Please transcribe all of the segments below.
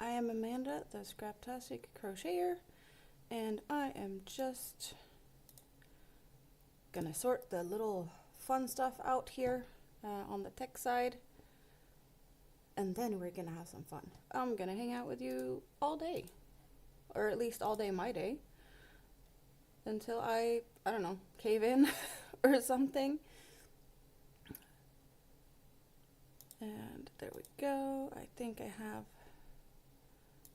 I am Amanda, the Scraptastic Crocheter, and I am just gonna sort the little fun stuff out here on the tech side, and then we're gonna have some fun. I'm gonna hang out with you all day, or at least all day my day, until I don't know, cave in or something. And there we go. I think I have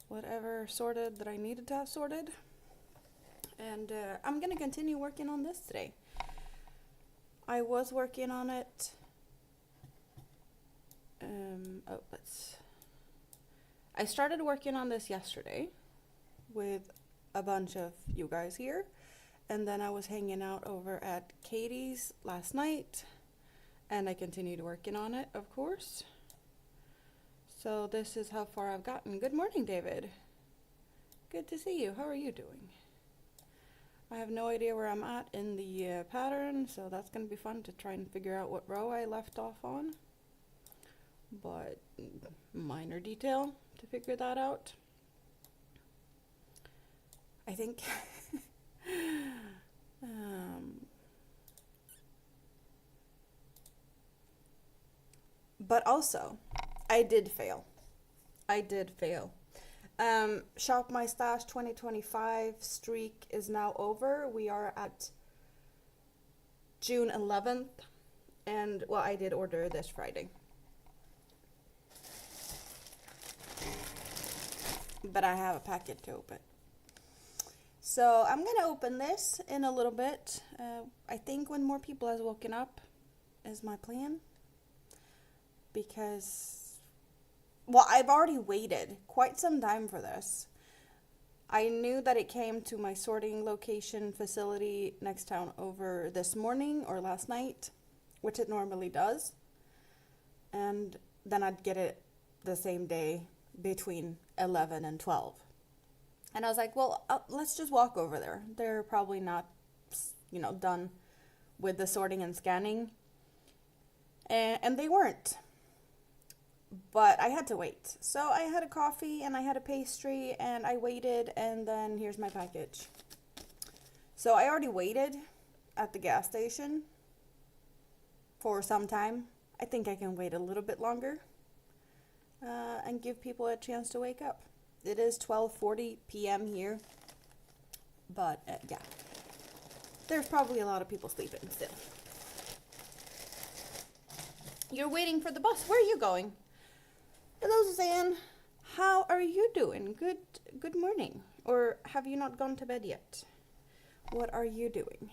whatever sorted that I needed to have sorted. And I'm gonna continue working on this today. I was working on it. I started working on this yesterday with a bunch of you guys here. And then I was hanging out over at Katie's last night. And I continued working on it, of course. So this is how far I've gotten. Good morning, David. Good to see you. How are you doing? I have no idea where I'm at in the pattern, so that's going to be fun to try and figure out what row I left off on. But minor detail to figure that out. I think. But also, I did fail. Shop My Stash 2025 streak is now over. We are at June 11th. And, well, I did order this Friday. But I have a packet to open. So I'm going to open this in a little bit. I think when more people has woken up is my plan. Because, well, I've already waited quite some time for this. I knew that it came to my sorting location facility next town over this morning or last night, which it normally does. And then I'd get it the same day between 11 and 12. And I was like, well, let's just walk over there. They're probably not, done with the sorting and scanning. And they weren't. But I had to wait. So I had a coffee and I had a pastry and I waited, and then here's my package. So I already waited at the gas station for some time. I think I can wait a little bit longer and give people a chance to wake up. It is 12:40 p.m. here, but yeah, there's probably a lot of people sleeping still. You're waiting for the bus. Where are you going? Hello, Suzanne. How are you doing? Good morning. Or have you not gone to bed yet? What are you doing?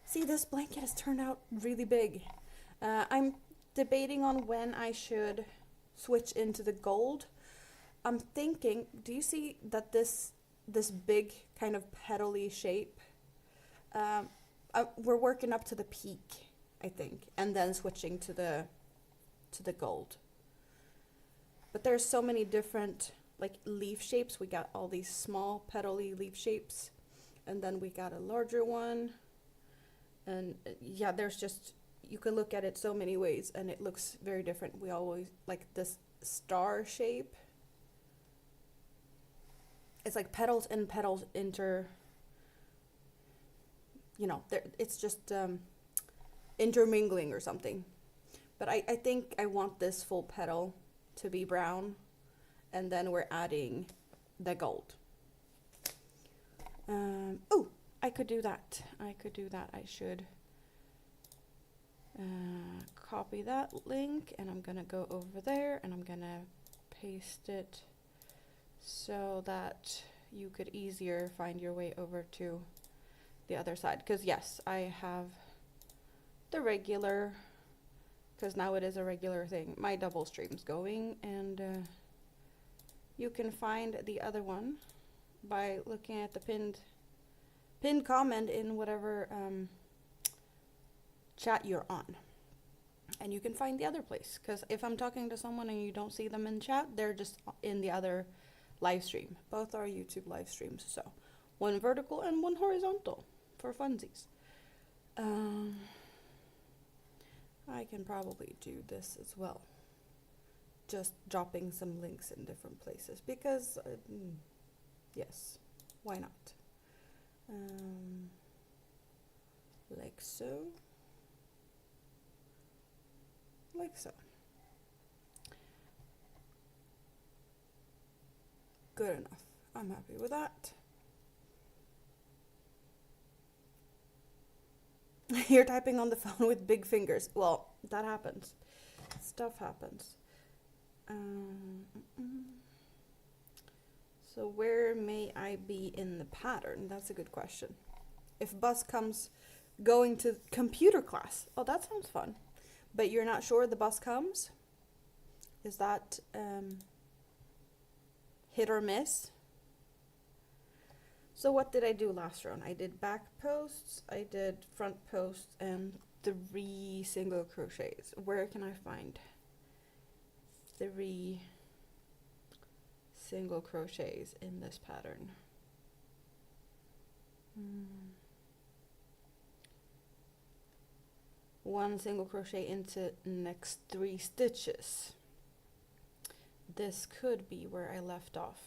See, this blanket has turned out really big. I'm debating on when I should switch into the gold. I'm thinking, do you see that this big kind of petally shape? We're working up to the peak, I think, and then switching to the gold. But there's so many different like leaf shapes. We got all these small petally leaf shapes, and then we got a larger one. And yeah, there's just, you can look at it so many ways and it looks very different. We always like this star shape. It's like petals and petals it's just intermingling or something. But I think I want this full petal to be brown, and then we're adding the gold. Oh, I could do that. I should copy that link, and I'm gonna go over there and I'm gonna paste it so that you could easier find your way over to the other side. Because yes, I have the regular, because now it is a regular thing, my double streams going, and you can find the other one by looking at the pinned comment in whatever chat you're on. And you can find the other place, because if I'm talking to someone and you don't see them in chat, they're just in the other live stream. Both are YouTube live streams, so one vertical and one horizontal for funsies. I can probably do this as well. just dropping some links in different places because, yes, why not? Like so. Like so. Good enough. I'm happy with that. You're typing on the phone with big fingers. Well, that happens. Stuff happens. So where may I be in the pattern? That's a good question. If bus comes going to computer class. Oh, that sounds fun. But you're not sure the bus comes? Is that hit or miss? So what did I do last round? I did back posts, I did front posts, and 3 single crochets. Where can I find 3 single crochets in this pattern? 1 single crochet into next 3 stitches. This could be where I left off.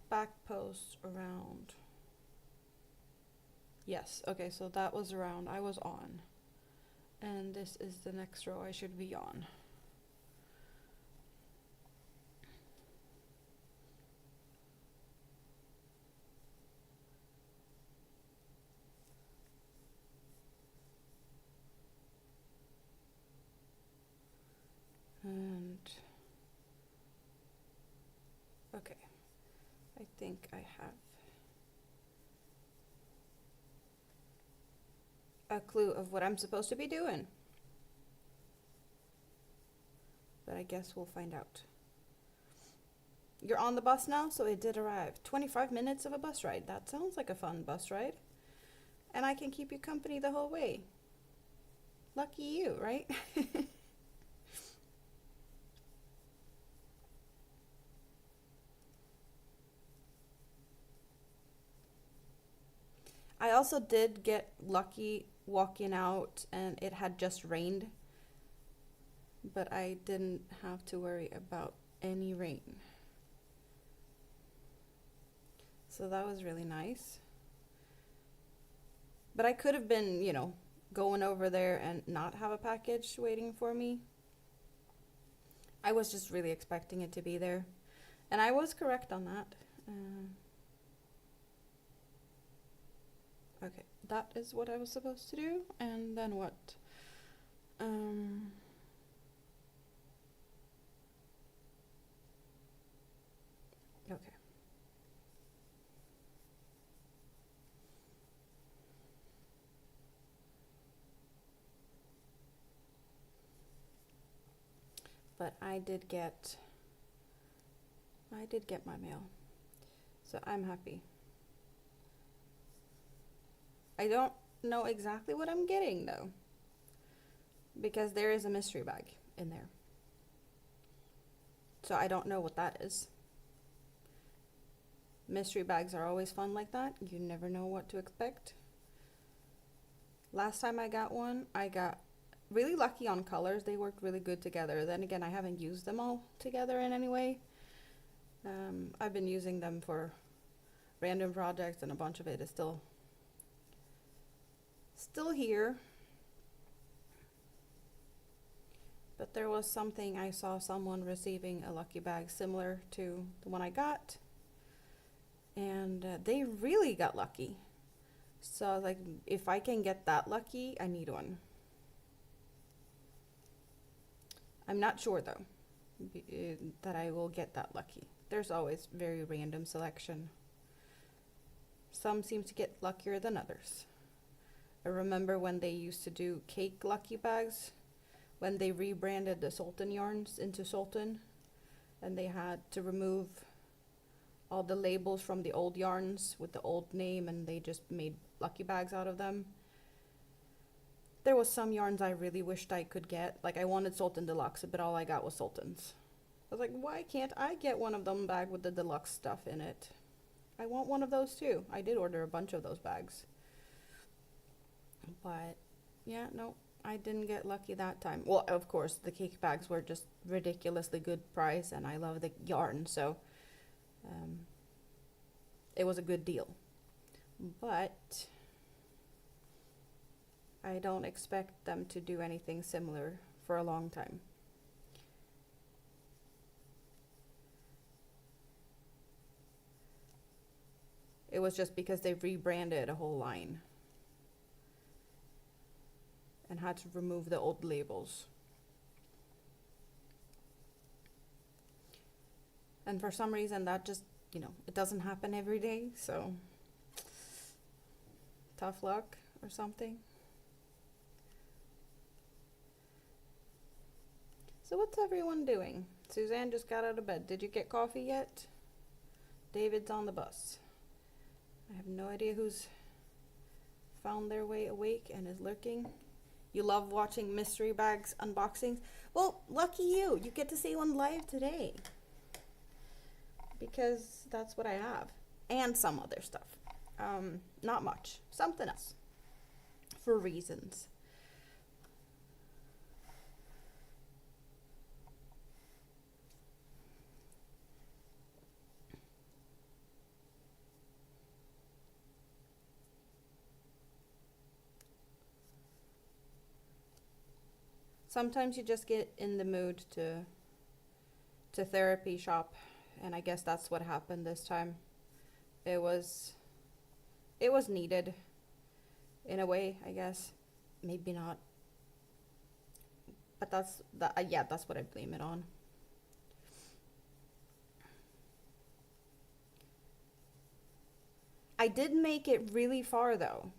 Back post around. Yes, okay, so that was around I was on. And this is the next row I should be on. And okay, I think I have a clue of what I'm supposed to be doing. But I guess we'll find out. You're on the bus now, so it did arrive. 25 minutes of a bus ride. That sounds like a fun bus ride. And I can keep you company the whole way. Lucky you, right? I also did get lucky walking out and it had just rained, but I didn't have to worry about any rain. So that was really nice. But I could have been, you know, going over there and not have a package waiting for me. I was just really expecting it to be there. And I was correct on that. Okay, that is what I was supposed to do, and then what? Okay. But I did get my mail, so I'm happy. I don't know exactly what I'm getting though, because there is a mystery bag in there. So I don't know what that is. Mystery bags are always fun like that. You never know what to expect. Last time I got one, I got really lucky on colors. They worked really good together. Then again, I haven't used them all together in any way. I've been using them for random projects, and a bunch of it is still here. But there was something, I saw someone receiving a lucky bag similar to the one I got, and they really got lucky. So I was like, if I can get that lucky, I need one. I'm not sure though that I will get that lucky. There's always very random selection. Some seem to get luckier than others. I remember when they used to do cake lucky bags, when they rebranded the Sultan yarns into Sultan, and they had to remove all the labels from the old yarns with the old name, and they just made lucky bags out of them. There was some yarns I really wished I could get. Like, I wanted Sultan Deluxe, but all I got was Sultans. I was like, why can't I get one of them bag with the deluxe stuff in it? I want one of those too. I did order a bunch of those bags. But, yeah, no, I didn't get lucky that time. Well, of course, the cake bags were just ridiculously good price, and I love the yarn, so um, it was a good deal. But I don't expect them to do anything similar for a long time. It was just because they rebranded a whole line and had to remove the old labels. And for some reason that just, it doesn't happen every day, so tough luck or something. So what's everyone doing? Suzanne just got out of bed. Did you get coffee yet? David's on the bus. I have no idea who's found their way awake and is lurking. You love watching mystery bags unboxings? Well, lucky you. You get to see one live today. Because that's what I have. And some other stuff. Not much. Something else. For reasons. Sometimes you just get in the mood to therapy shop, and I guess that's what happened this time. It was needed in a way, I guess. Maybe not. But that's what I blame it on. I did make it really far though.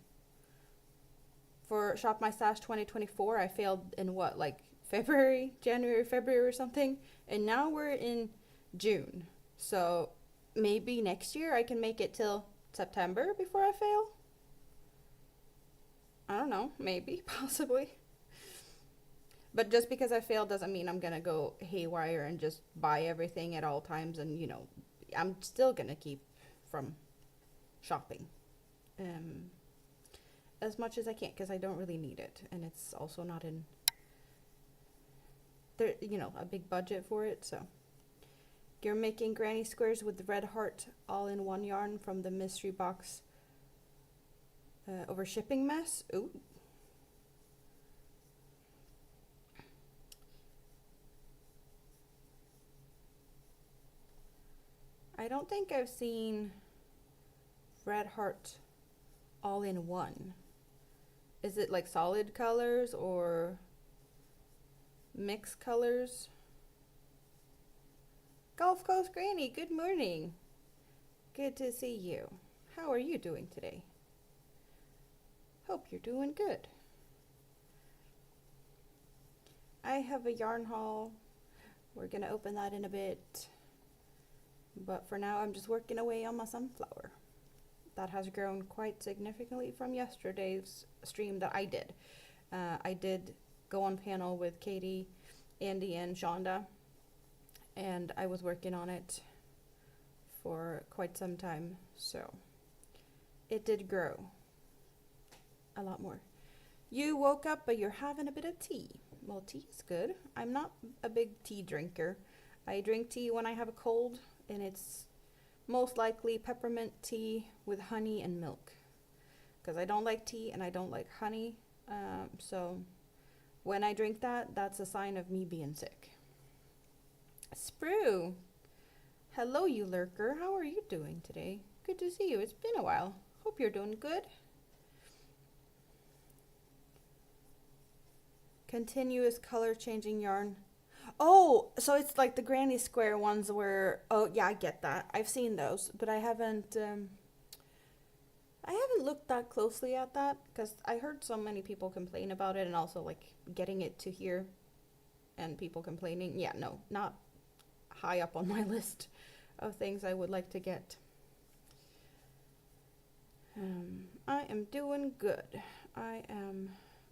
For Shop My Stash 2024, I failed in what, like January, February or something? And now we're in June. So maybe next year I can make it till September before I fail? I don't know, maybe, possibly. But just because I failed doesn't mean I'm gonna go haywire and just buy everything at all times, and I'm still gonna keep from shopping. As much as I can, because I don't really need it, and it's also not in there, a big budget for it. So you're making granny squares with the red heart all in one yarn from the mystery box over shipping mess. Ooh. I don't think I've seen red heart all in one. Is it like solid colors or mixed colors? Gulf Coast Granny, good morning. Good to see you. How are you doing today? Hope you're doing good. I have a yarn haul. We're gonna open that in a bit. But for now, I'm just working away on my sunflower. That has grown quite significantly from yesterday's stream that I did. I did go on panel with Katie, Andy, and Shonda, and I was working on it for quite some time, so it did grow a lot more. You woke up, but you're having a bit of tea. Well, tea is good. I'm not a big tea drinker. I drink tea when I have a cold, and it's most likely peppermint tea with honey and milk, because I don't like tea and I don't like honey, so when I drink that, that's a sign of me being sick. Sprue, hello you lurker, how are you doing today? Good to see you, it's been a while. Hope you're doing good. Continuous color changing yarn. Oh, so it's like the granny square ones where, oh yeah, I get that. I've seen those, but I haven't looked that closely at that, because I heard so many people complain about it, and also like getting it to here and people complaining. Yeah, no, not high up on my list of things I would like to get. I am doing good.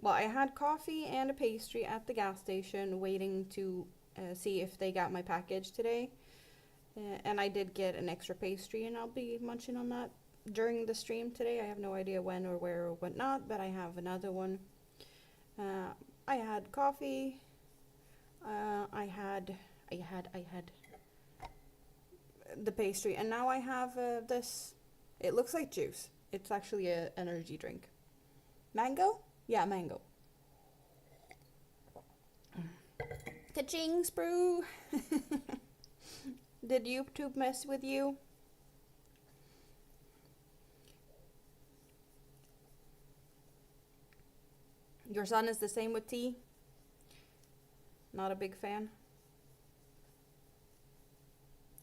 Well, I had coffee and a pastry at the gas station waiting to see if they got my package today. And I did get an extra pastry, and I'll be munching on that during the stream today. I have no idea when or where or whatnot, but I have another one. I had coffee. I had the pastry, and now I have this. It looks like juice. It's actually a energy drink. Mango? Yeah, mango. Ka-ching, Sprue! Did YouTube mess with you? Your son is the same with tea? Not a big fan?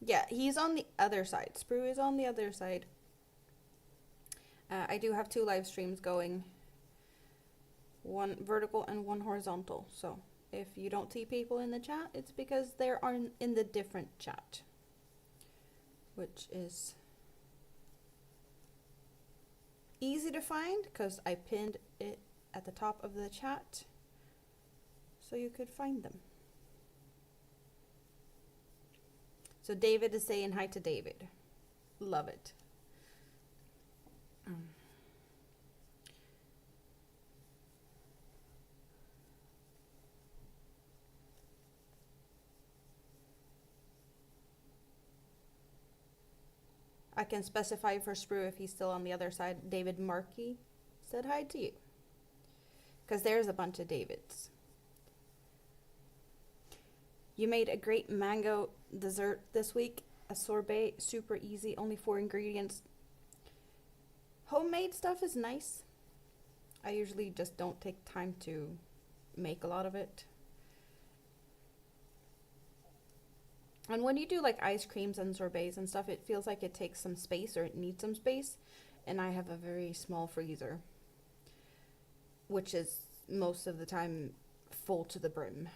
Yeah, he's on the other side. Sprue is on the other side. I do have 2 live streams going. One vertical and one horizontal. So if you don't see people in the chat, it's because they're in the different chat. Which is easy to find because I pinned it at the top of the chat so you could find them. So David is saying hi to David. Love it. I can specify for Sprue if he's still on the other side. David Markey said hi to you. Because there's a bunch of Davids. You made a great mango dessert this week. A sorbet, super easy, only 4 ingredients. Homemade stuff is nice. I usually just don't take time to make a lot of it. And when you do like ice creams and sorbets and stuff, it feels like it takes some space, or it needs some space. And I have a very small freezer, which is most of the time full to the brim.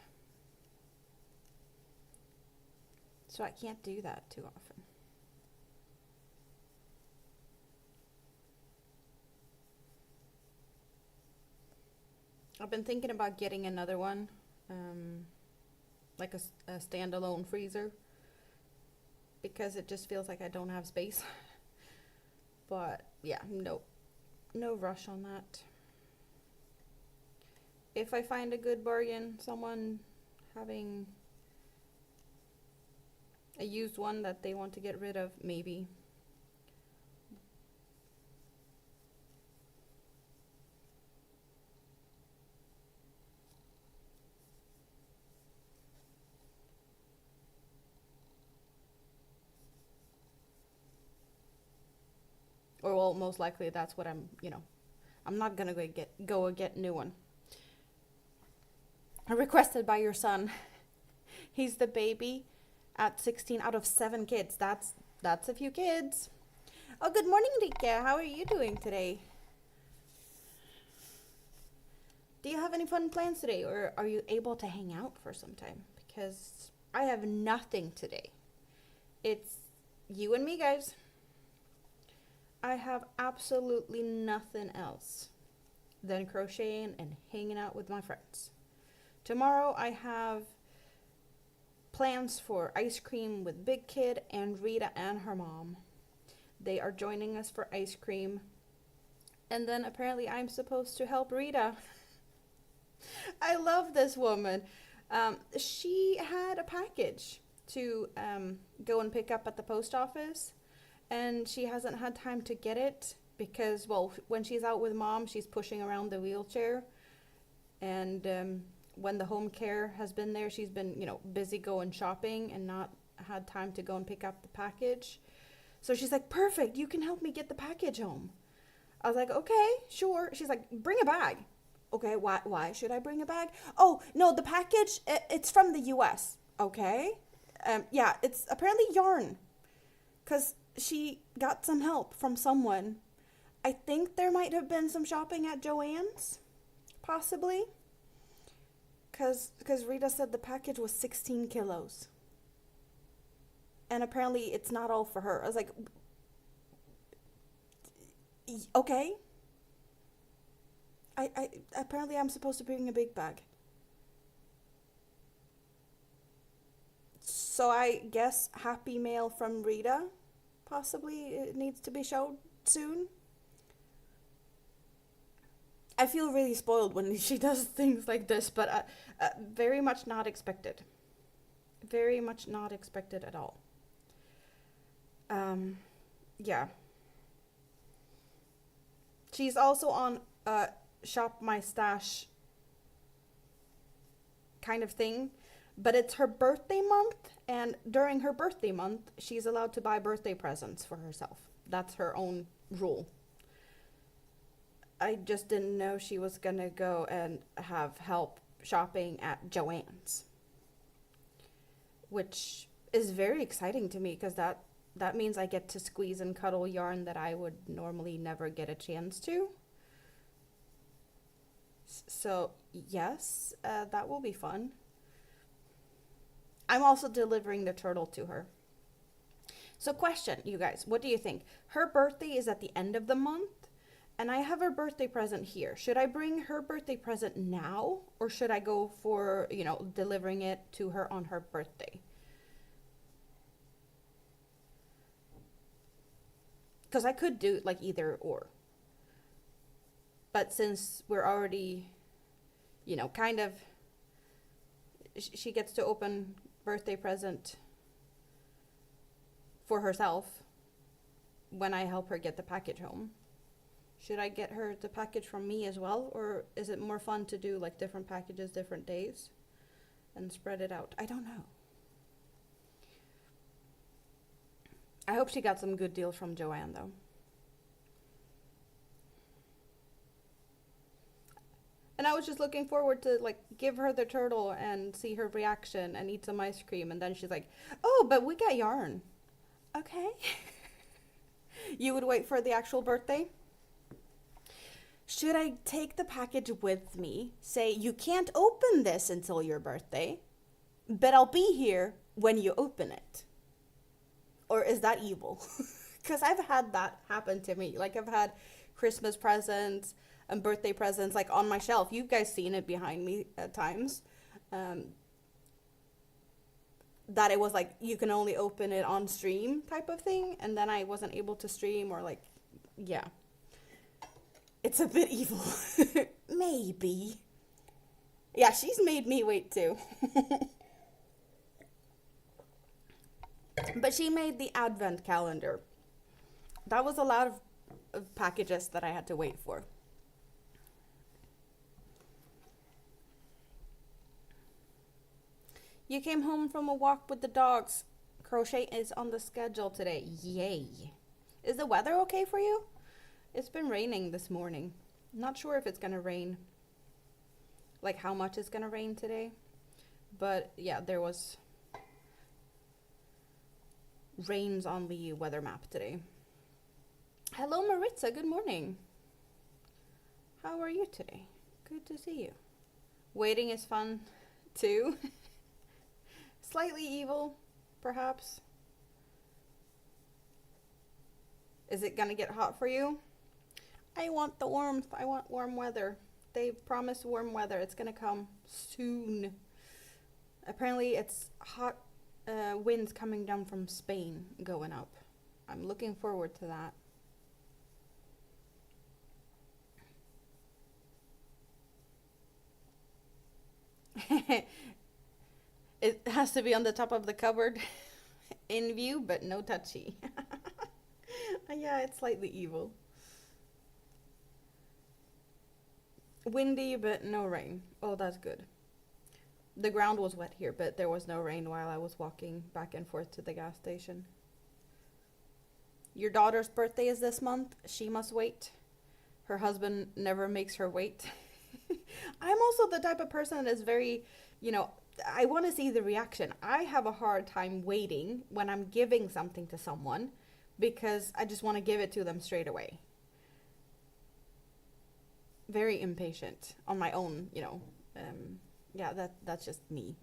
So I can't do that too often. I've been thinking about getting another one, like a standalone freezer, because it just feels like I don't have space. But yeah, no rush on that. If I find a good bargain, someone having a used one that they want to get rid of, maybe. Or well, most likely that's what I'm not gonna go get a new one. Requested by your son. He's the baby at 16 out of 7 kids. That's a few kids. Oh, good morning, Rika. How are you doing today? Do you have any fun plans today, or are you able to hang out for some time? Because I have nothing today. It's you and me, guys. I have absolutely nothing else than crocheting and hanging out with my friends. Tomorrow I have plans for ice cream with Big Kid and Rita and her mom. They are joining us for ice cream. And then apparently I'm supposed to help Rita. I love this woman. She had a package to go and pick up at the post office. And she hasn't had time to get it because, well, when she's out with mom, she's pushing around the wheelchair. And when the home care has been there, she's been, busy going shopping and not had time to go and pick up the package. So she's like, perfect, you can help me get the package home. I was like, okay, sure. She's like, bring a bag. Okay, why should I bring a bag? Oh, no, the package, it's from the US. Okay. Yeah, it's apparently yarn. Because she got some help from someone. I think there might have been some shopping at Joann's, possibly. Because Rita said the package was 16 kilos. And apparently it's not all for her. I was like, okay. I apparently I'm supposed to bring a big bag. So I guess happy mail from Rita. Possibly it needs to be showed soon. I feel really spoiled when she does things like this, but very much not expected. Very much not expected at all. Yeah. She's also on Shop My Stash kind of thing, but it's her birthday month, and during her birthday month, she's allowed to buy birthday presents for herself. That's her own rule. I just didn't know she was gonna go and have help shopping at Joann's, which is very exciting to me because that means I get to squeeze and cuddle yarn that I would normally never get a chance to. So yes, that will be fun. I'm also delivering the turtle to her. So question, you guys, what do you think? Her birthday is at the end of the month, and I have her birthday present here. Should I bring her birthday present now, or should I go for, delivering it to her on her birthday? Because I could do like either or. But since we're already, kind of, she gets to open birthday present for herself when I help her get the package home. Should I get her the package from me as well? Or is it more fun to do like different packages, different days and spread it out? I don't know. I hope she got some good deals from Joanne though. And I was just looking forward to like give her the turtle and see her reaction and eat some ice cream. And then she's like, oh, but we got yarn. Okay. You would wait for the actual birthday? Should I take the package with me? Say, you can't open this until your birthday, but I'll be here when you open it. Or is that evil? Because I've had that happen to me. Like I've had Christmas presents and birthday presents like on my shelf. You guys seen it behind me at times. That it was like you can only open it on stream type of thing, and then I wasn't able to stream, or like, yeah. It's a bit evil. Maybe. Yeah, she's made me wait too. But she made the advent calendar. That was a lot of packages that I had to wait for. You came home from a walk with the dogs. Crochet is on the schedule today. Yay. Is the weather okay for you? It's been raining this morning. Not sure if it's gonna rain. Like how much it's gonna rain today. But yeah, there was rains on the weather map today. Hello Maritza, good morning. How are you today? Good to see you. Waiting is fun too. Slightly evil, perhaps. Is it gonna get hot for you? I want the warmth. I want warm weather. They promised warm weather. It's gonna come soon. Apparently it's hot winds coming down from Spain going up. I'm looking forward to that. It has to be on the top of the cupboard in view, but no touchy. Yeah, it's slightly evil. Windy, but no rain. Oh, that's good. The ground was wet here, but there was no rain while I was walking back and forth to the gas station. Your daughter's birthday is this month. She must wait. Her husband never makes her wait. I'm also the type of person that is very, I want to see the reaction. I have a hard time waiting when I'm giving something to someone because I just want to give it to them straight away. Very impatient on my own, yeah, that's just me.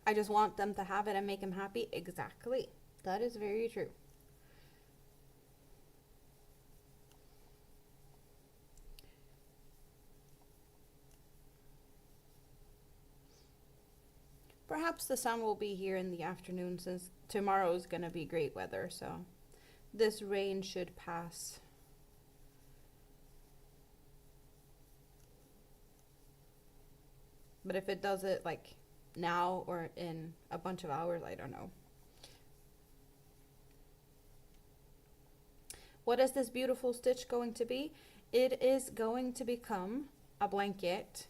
I just want them to have it and make them happy. Exactly. That is very true. Perhaps the sun will be here in the afternoon since tomorrow is going to be great weather, so this rain should pass. But if it does it like now or in a bunch of hours, I don't know. What is this beautiful stitch going to be? It is going to become a blanket.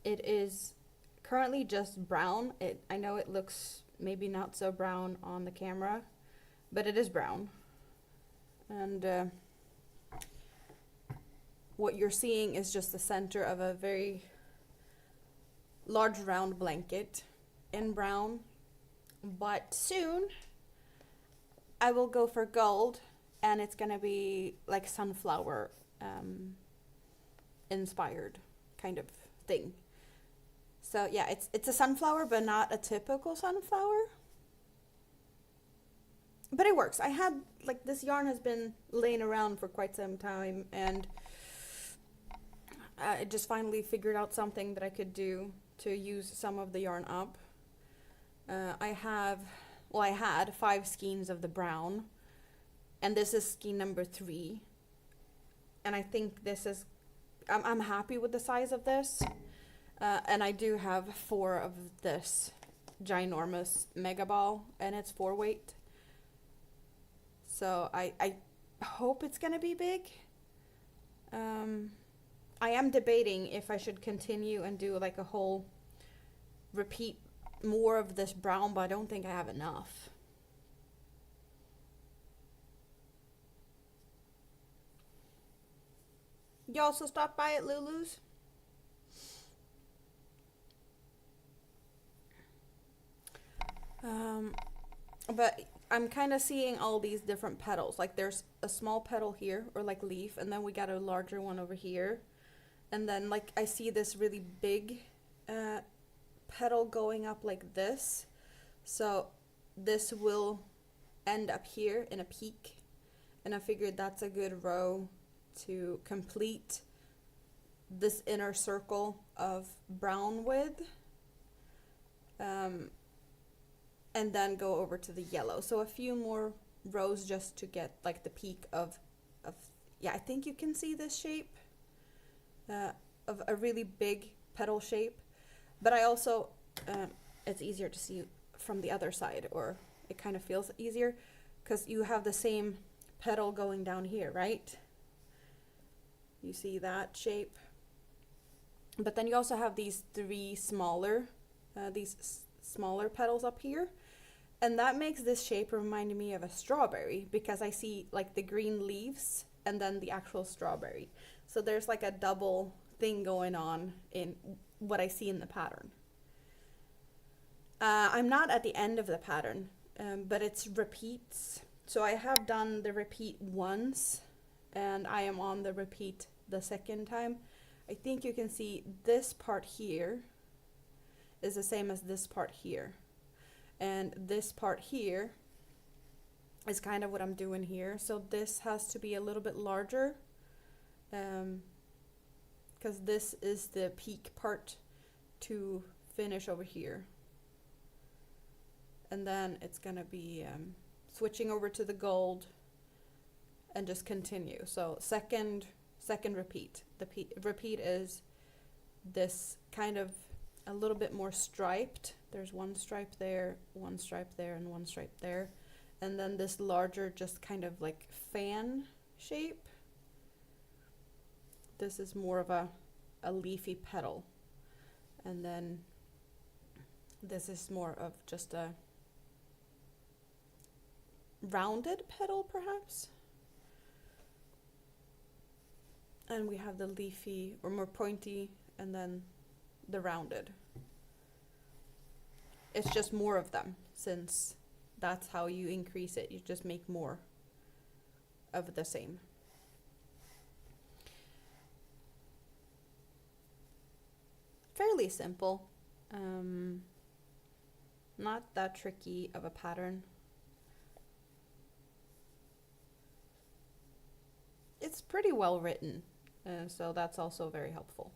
It is currently just brown. I know it looks maybe not so brown on the camera, but it is brown. And what you're seeing is just the center of a very large round blanket in brown. But soon I will go for gold, and it's gonna be like sunflower inspired kind of thing. So yeah, it's a sunflower, but not a typical sunflower. But it works. I had, like, this yarn has been laying around for quite some time, and I just finally figured out something that I could do to use some of the yarn up. I had 5 skeins of the brown, and this is skein number 3. And I think this is, I'm happy with the size of this. And I do have 4 of this ginormous Megaball, and it's 4 weight. So I hope it's gonna be big. I am debating if I should continue and do like a whole repeat more of this brown, but I don't think I have enough. You also stopped by at Lulu's? But I'm kind of seeing all these different petals. Like there's a small petal here, or like leaf, and then we got a larger one over here. And then like I see this really big petal going up like this. So this will end up here in a peak. And I figured that's a good row to complete this inner circle of brown with. And then go over to the yellow. So a few more rows just to get like the peak of yeah, I think you can see this shape of a really big petal shape. But I also, it's easier to see from the other side, or it kind of feels easier because you have the same petal going down here, right? You see that shape? But then you also have these 3 smaller, smaller petals up here. And that makes this shape remind me of a strawberry, because I see like the green leaves and then the actual strawberry. So there's like a double thing going on in what I see in the pattern. I'm not at the end of the pattern, but it's repeats. So I have done the repeat once, and I am on the repeat the second time. I think you can see this part here is the same as this part here. And this part here is kind of what I'm doing here. So this has to be a little bit larger, because this is the peak part to finish over here. And then it's gonna be switching over to the gold and just continue. So second repeat. The repeat is this kind of a little bit more striped. There's 1 stripe there, 1 stripe there, and 1 stripe there. And then this larger, just kind of like fan shape. This is more of a leafy petal. And then this is more of just a rounded petal, perhaps. And we have the leafy, or more pointy, and then the rounded. It's just more of them, since that's how you increase it. You just make more of the same. Fairly simple. Not that tricky of a pattern. It's pretty well written, so that's also very helpful.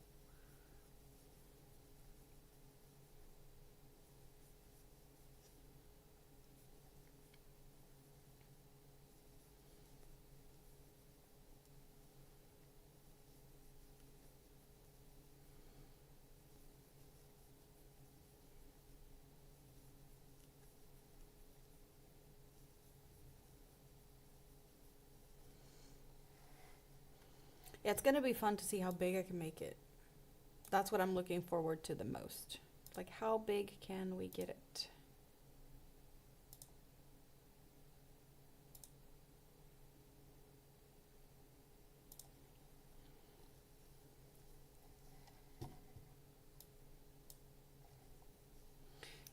Yeah, it's gonna be fun to see how big I can make it. That's what I'm looking forward to the most. Like, how big can we get it?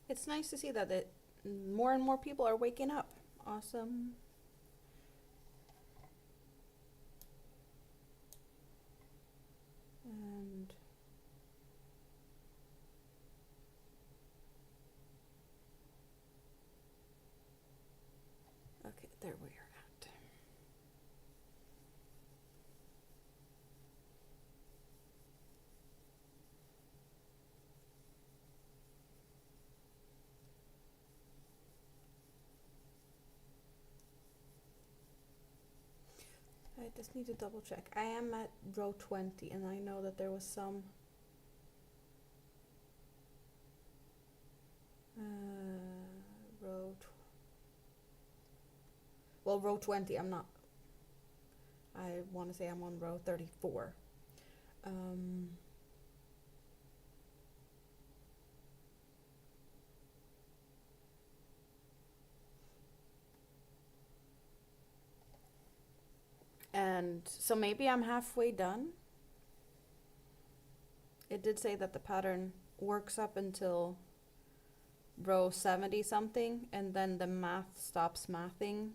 It's nice to see that more and more people are waking up. Awesome. And okay, there we are at. I just need to double check. I am at row 20 and I know that there was some row 20, I'm not. I want to say I'm on row 34. And so maybe I'm halfway done. It did say that the pattern works up until row 70 something and then the math stops mathing.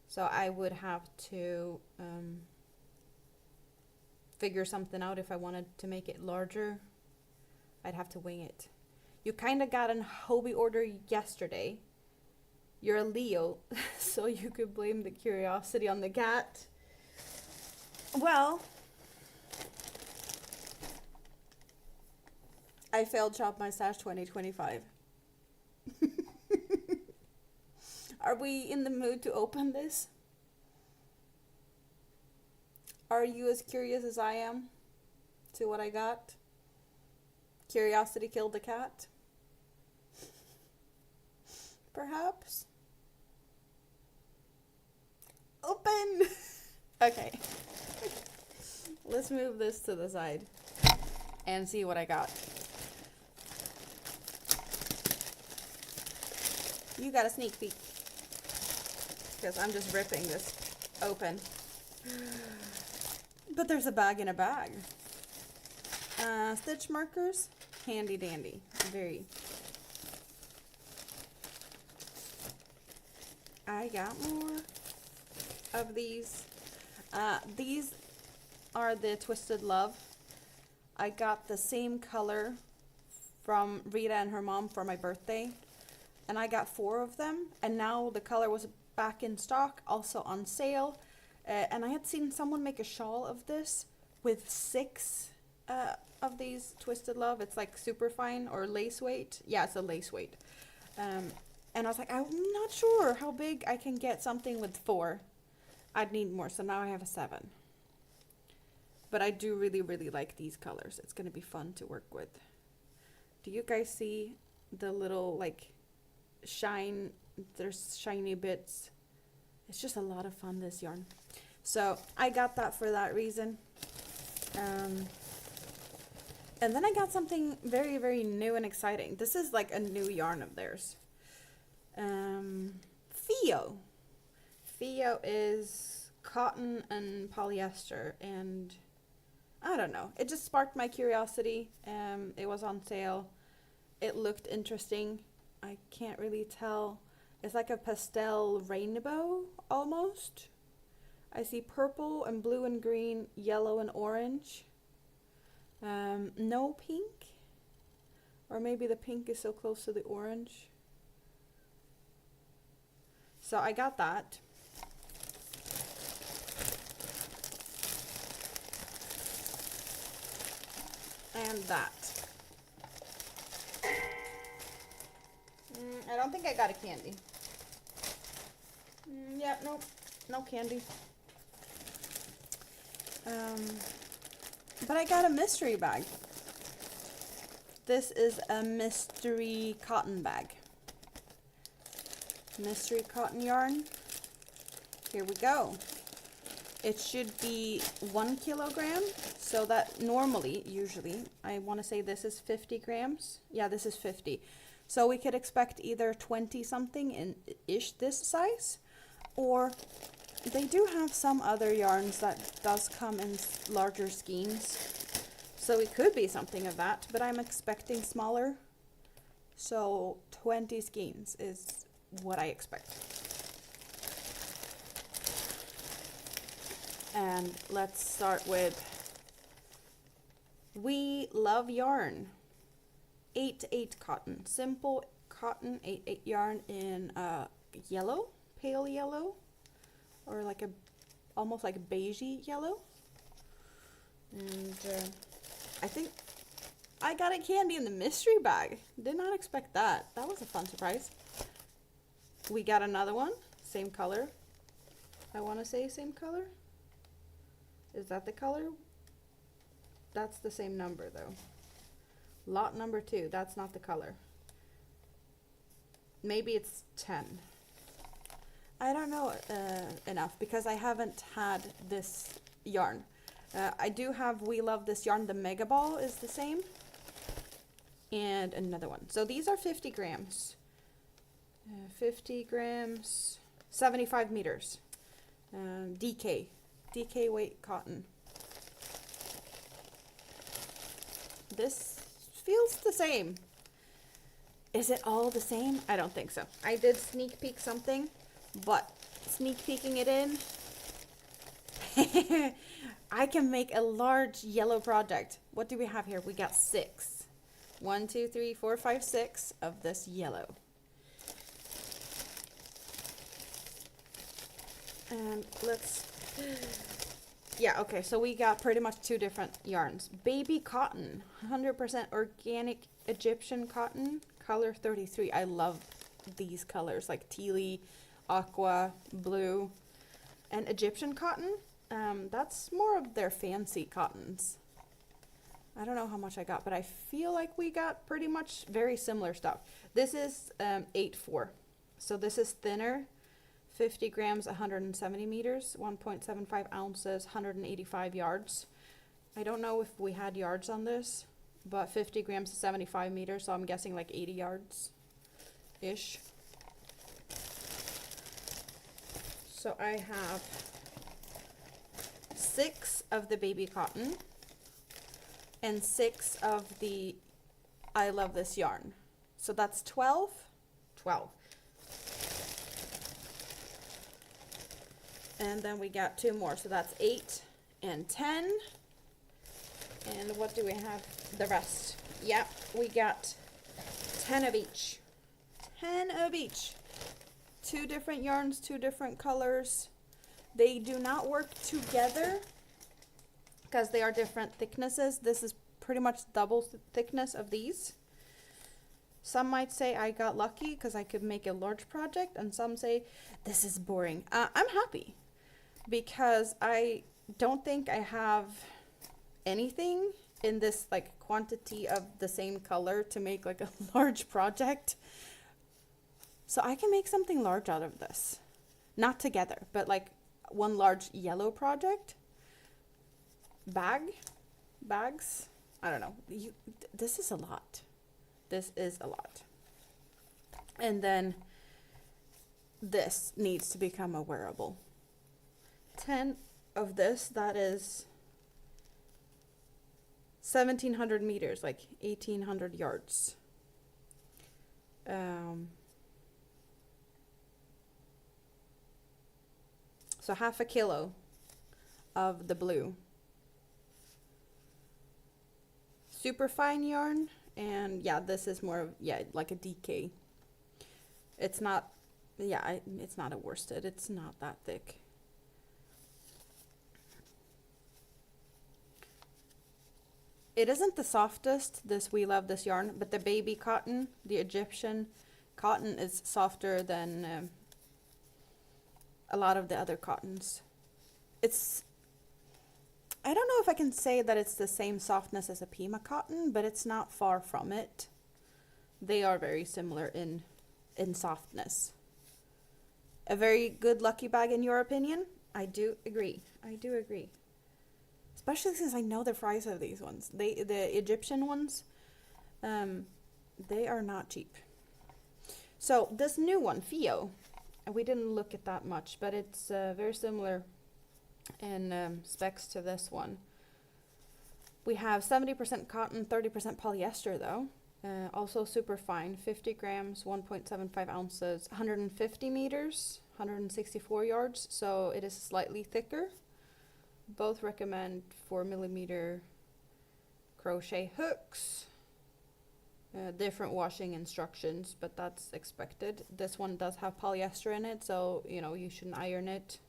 So I would have to figure something out if I wanted to make it larger. I'd have to wing it. You kind of got an Hobie order yesterday. You're a Leo, so you could blame the curiosity on the cat. Well, I failed Shop My Stash 2025. Are we in the mood to open this? Are you as curious as I am to what I got? Curiosity killed the cat? Perhaps? Open! Okay. Let's move this to the side and see what I got. You got a sneak peek. Because I'm just ripping this open. But there's a bag in a bag. Stitch markers. Handy dandy. Very. I got more of these. These are the Twisted Love. I got the same color from Rita and her mom for my birthday. And I got 4 of them. And now the color was back in stock, also on sale. And I had seen someone make a shawl of this with 6 of these Twisted Love. It's like super fine or lace weight. Yeah, it's a lace weight. And I was like, I'm not sure how big I can get something with 4. I'd need more, so now I have a 7. But I do really, really like these colors. It's going to be fun to work with. Do you guys see the little, like, shine? There's shiny bits. It's just a lot of fun, this yarn. So I got that for that reason. And then I got something very, very new and exciting. This is like a new yarn of theirs. Theo. Theo is cotton and polyester, and I don't know. It just sparked my curiosity. It was on sale. It looked interesting. I can't really tell. It's like a pastel rainbow almost. I see purple and blue and green, yellow and orange. No pink. Or maybe the pink is so close to the orange. So I got that. And that. I don't think I got a candy. Yeah, nope. No candy. But I got a mystery bag. This is a mystery cotton bag. Mystery cotton yarn. Here we go. It should be 1 kilogram. So that usually, I want to say this is 50 grams. Yeah, this is 50. So we could expect either 20 something in ish this size, or they do have some other yarns that does come in larger skeins. So it could be something of that, but I'm expecting smaller. So 20 skeins is what I expect. And let's start with We Love Yarn. 8/8 cotton. Simple cotton 8/8 yarn in yellow, pale yellow, or like almost like a beigey yellow. And I think I got a candy in the mystery bag. Did not expect that. That was a fun surprise. We got another one, same color. I want to say same color. Is that the color? That's the same number though. Lot number 2, that's not the color. Maybe it's 10. I don't know enough because I haven't had this yarn. I do have We Love This Yarn. The Megaball is the same. And another one. So these are 50 grams. 50 grams, 75 meters. DK weight cotton. This feels the same. Is it all the same? I don't think so. I did sneak peek something, but sneak peeking it in, I can make a large yellow project. What do we have here? We got 6. 1, 2, 3, 4, 5, 6 of this yellow. And yeah, okay, so we got pretty much 2 different yarns. Baby cotton, 100% organic Egyptian cotton, color 33. I love these colors, like tealy, aqua, blue, and Egyptian cotton. That's more of their fancy cottons. I don't know how much I got, but I feel like we got pretty much very similar stuff. This is 8/4, so this is thinner. 50 grams, 170 meters, 1.75 ounces, 185 yards. I don't know if we had yards on this, but 50 grams is 75 meters, so I'm guessing like 80 yards-ish. So I have 6 of the baby cotton and 6 of the I Love This Yarn. So that's 12. And then we got 2 more, so that's 8 and 10. And what do we have? The rest. Yep, we got 10 of each. 10 of each. 2 different yarns, 2 different colors. They do not work together because they are different thicknesses. This is pretty much double thickness of these. Some might say I got lucky because I could make a large project, and some say this is boring. I'm happy because I don't think I have anything in this like quantity of the same color to make like a large project. So I can make something large out of this. Not together, but like one large yellow project. Bags. I don't know. This is a lot. This is a lot. And then this needs to become a wearable. 10 of this, that is 1,700 meters, like 1,800 yards. So half a kilo of the blue. Super fine yarn, and yeah, this is more of, yeah, like a DK. It's not, yeah, it's not a worsted. It's not that thick. It isn't the softest, this We Love This Yarn, but the baby cotton, the Egyptian cotton, is softer than a lot of the other cottons. It's, I don't know if I can say that it's the same softness as a Pima cotton, but it's not far from it. They are very similar in softness. A very good lucky bag in your opinion? I do agree. I do agree. Especially since I know the price of these ones. The Egyptian ones, they are not cheap. So this new one, Fio, we didn't look at that much, but it's very similar in specs to this one. We have 70% cotton, 30% polyester though. Also super fine, 50 grams, 1.75 ounces, 150 meters, 164 yards, so it is slightly thicker. Both recommend 4mm crochet hooks. Different washing instructions, but that's expected. This one does have polyester in it, so you know you shouldn't iron it.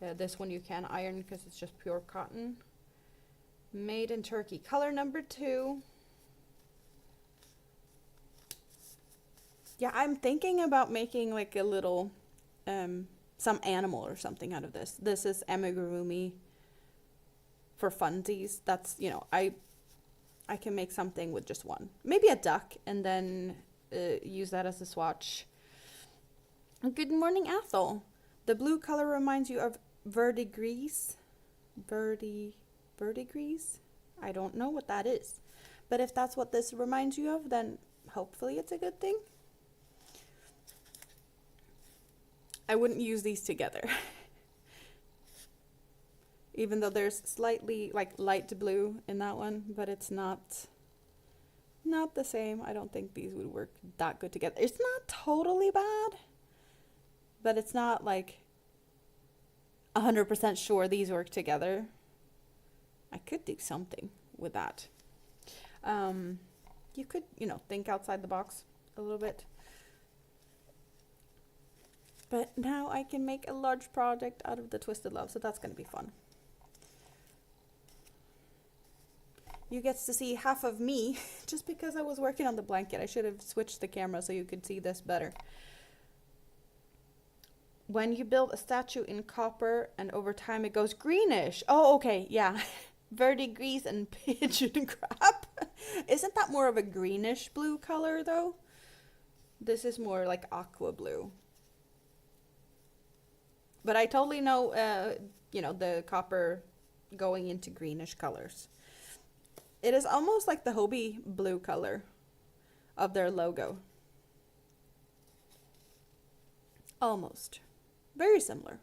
This one you can iron because it's just pure cotton. Made in Turkey. Color number 2. Yeah, I'm thinking about making like a little, some animal or something out of this. This is amigurumi for funsies. That's, you know, I can make something with just one. Maybe a duck and then use that as a swatch. Good morning, Ethel. The blue color reminds you of verdigris. Verdigris? I don't know what that is. But if that's what this reminds you of, then hopefully it's a good thing. I wouldn't use these together. Even though there's slightly like light blue in that one, but it's not the same. I don't think these would work that good together. It's not totally bad, but it's not like 100% sure these work together. I could do something with that. You could, you know, think outside the box a little bit. But now I can make a large project out of the Twisted Love, so that's going to be fun. You get to see half of me just because I was working on the blanket. I should have switched the camera so you could see this better. When you build a statue in copper and over time it goes greenish. Oh, okay, yeah. Verdigris and pigeon crab. Isn't that more of a greenish blue color though? This is more like aqua blue. But I totally know, you know, the copper going into greenish colors. It is almost like the Hobie blue color of their logo. Almost. Very similar.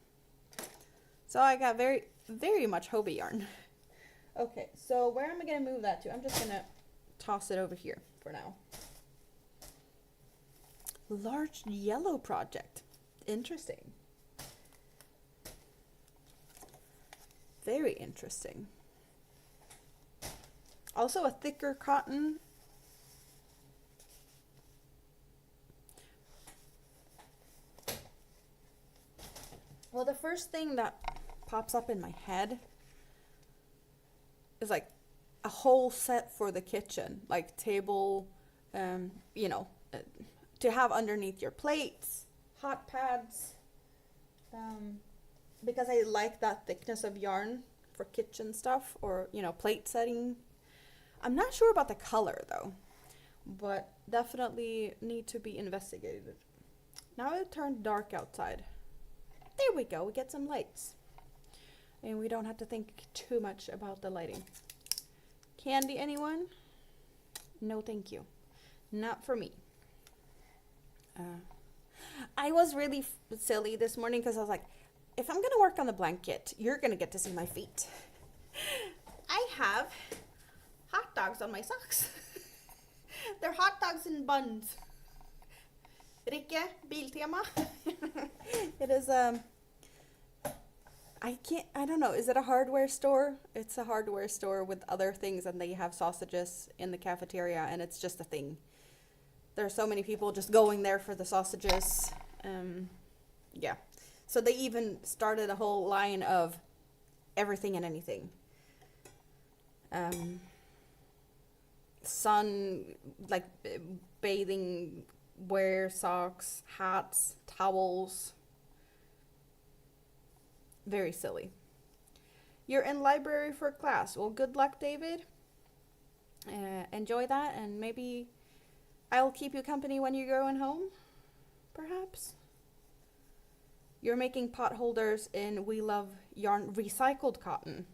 So I got very, very much Hobie yarn. Okay, so where am I going to move that to? I'm just going to toss it over here for now. Large yellow project. Interesting. Very interesting. Also a thicker cotton. Well, the first thing that pops up in my head is like a whole set for the kitchen, like table, you know, to have underneath your plates, hot pads, because I like that thickness of yarn for kitchen stuff or, you know, plate setting. I'm not sure about the color though, but definitely need to be investigated. Now it turned dark outside. There we go, we get some lights. And we don't have to think too much about the lighting. Candy, anyone? No, thank you. Not for me. I was really silly this morning because I was like, if I'm going to work on the blanket, you're going to get to see my feet. I have hot dogs on my socks. They're hot dogs in buns. Rikke, Biltema. It is, I don't know, is it a hardware store? It's a hardware store with other things and they have sausages in the cafeteria and it's just a thing. There are so many people just going there for the sausages. Yeah. So they even started a whole line of everything and anything. Sun, like bathing wear, socks, hats, towels. Very silly. You're in library for class. Well, good luck, David. Enjoy that, and maybe I'll keep you company when you're going home, perhaps. You're making pot holders in We Love Yarn recycled cotton.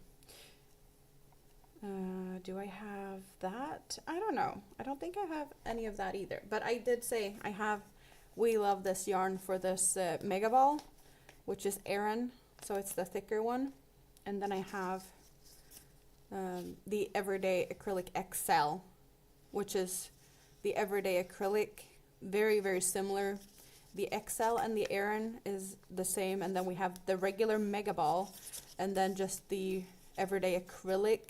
Do I have that? I don't know. I don't think I have any of that either. But I did say I have We Love this yarn for this Megaball, which is Aran. So it's the thicker one. And then I have the Everyday Acrylic XL, which is the Everyday Acrylic. Very, very similar. The XL and the Aran is the same. And then we have the regular Megaball. And then just the Everyday Acrylic.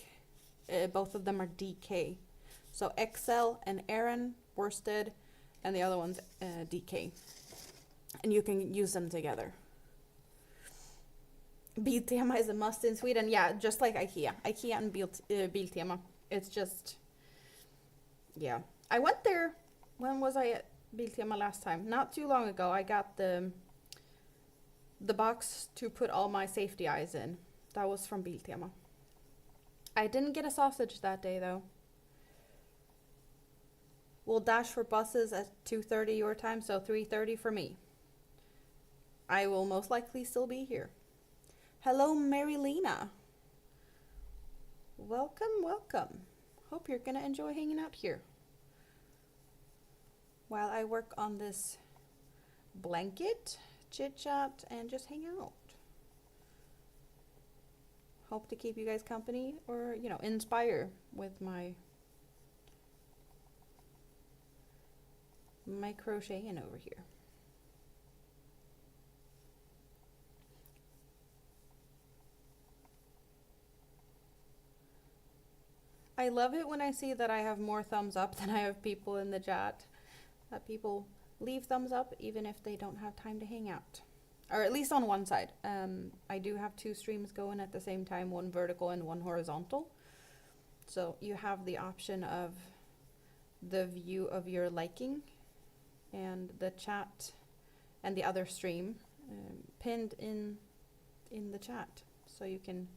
Both of them are DK. So XL and Aran worsted, and the other one's DK. And you can use them together. Biltema is a must in Sweden. Yeah, just like IKEA. IKEA and Biltema. It's just, yeah. I went there, when was I at Biltema last time? Not too long ago. I got the box to put all my safety eyes in. That was from Biltema. I didn't get a sausage that day though. We'll dash for buses at 2:30 your time, so 3:30 for me. I will most likely still be here. Hello, Marilena. Welcome, welcome. Hope you're gonna enjoy hanging out here while I work on this blanket, chit chat, and just hang out. Hope to keep you guys company, or, you know, inspire with my crocheting over here. I love it when I see that I have more thumbs up than I have people in the chat. That people leave thumbs up even if they don't have time to hang out. Or at least on one side. I do have 2 streams going at the same time, one vertical and one horizontal. So you have the option of the view of your liking and the chat and the other stream pinned in the chat. So you can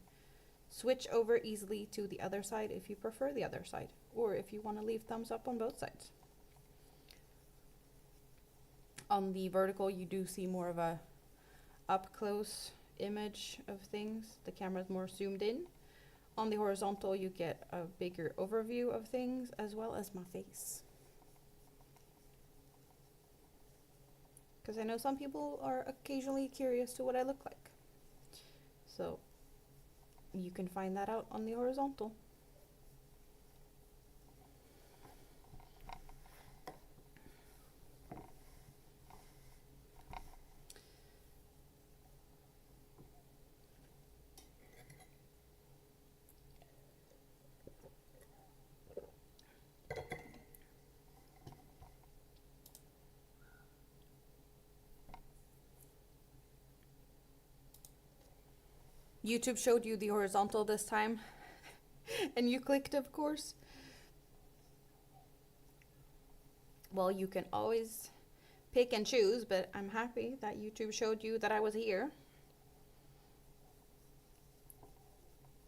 switch over easily to the other side if you prefer the other side, or if you want to leave thumbs up on both sides. On the vertical, you do see more of a up close image of things. The camera's more zoomed in. On the horizontal, you get a bigger overview of things, as well as my face. Because I know some people are occasionally curious to what I look like. So you can find that out on the horizontal. YouTube showed you the horizontal this time, and you clicked, of course. Well, you can always pick and choose, but I'm happy that YouTube showed you that I was here.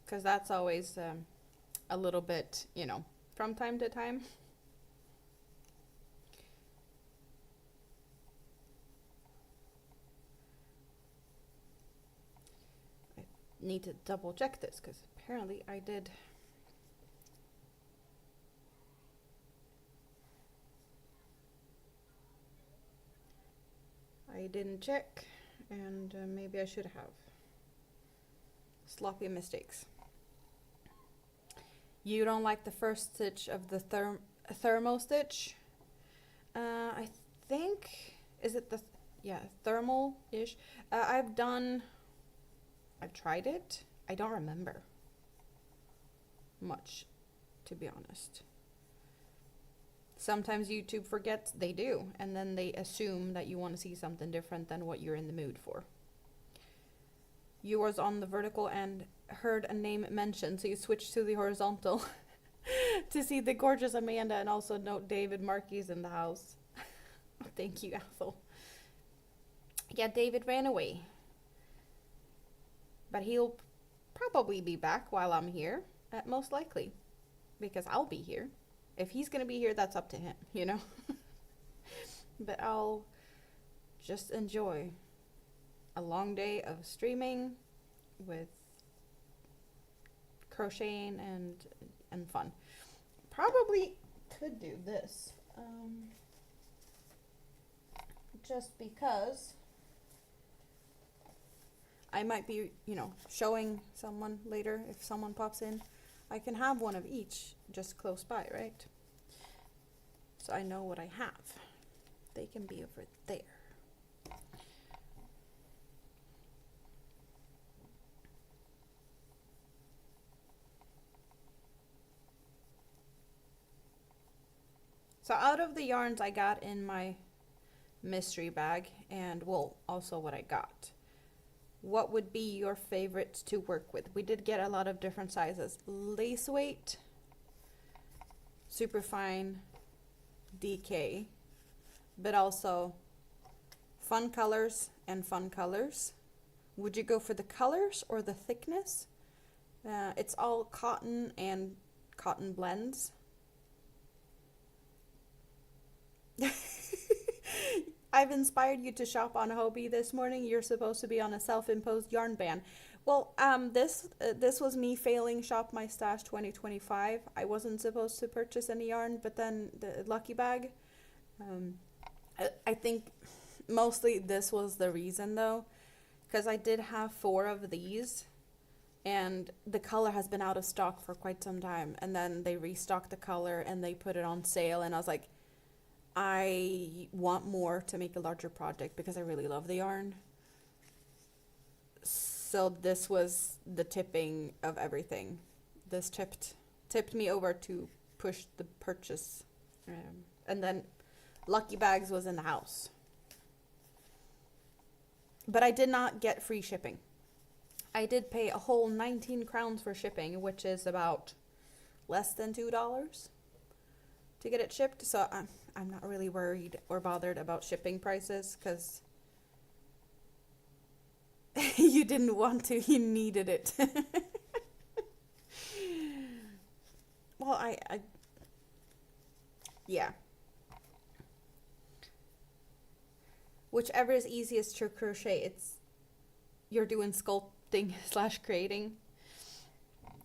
Because that's always a little bit, you know, from time to time. Need to double check this because apparently I did. I didn't check, and maybe I should have. Sloppy mistakes. You don't like the first stitch of the thermo stitch? I think, is it the, yeah, thermal-ish? I've tried it. I don't remember much, to be honest. Sometimes YouTube forgets they do, and then they assume that you want to see something different than what you're in the mood for. You was on the vertical and heard a name mentioned, so you switched to the horizontal to see the gorgeous Amanda, and also note David Markey's in the house. Thank you, Ethel. Yeah, David ran away. But he'll probably be back while I'm here, most likely, because I'll be here. If he's going to be here, that's up to him, you know? But I'll just enjoy a long day of streaming with crocheting and fun. Probably could do this, just because I might be, showing someone later if someone pops in. I can have one of each just close by, right? So I know what I have. They can be over there. So out of the yarns I got in my mystery bag, and well, also what I got, what would be your favorites to work with? We did get a lot of different sizes. Lace weight, super fine, DK, but also fun colors and fun colors. Would you go for the colors or the thickness? It's all cotton and cotton blends. I've inspired you to shop on Hobby this morning. You're supposed to be on a self-imposed yarn ban. Well, this was me failing Shop My Stash 2025. I wasn't supposed to purchase any yarn, but then the lucky bag. I think mostly this was the reason though, because I did have 4 of these, and the color has been out of stock for quite some time. And then they restocked the color and they put it on sale, and I was like, I want more to make a larger project because I really love the yarn. So this was the tipping of everything. This tipped me over to push the purchase. And then Lucky Bags was in the house. But I did not get free shipping. I did pay a whole 19 crowns for shipping, which is about less than $2 to get it shipped. So I'm not really worried or bothered about shipping prices, because you didn't want to, you needed it. Well, yeah. Whichever is easiest to crochet, you're doing sculpting / creating.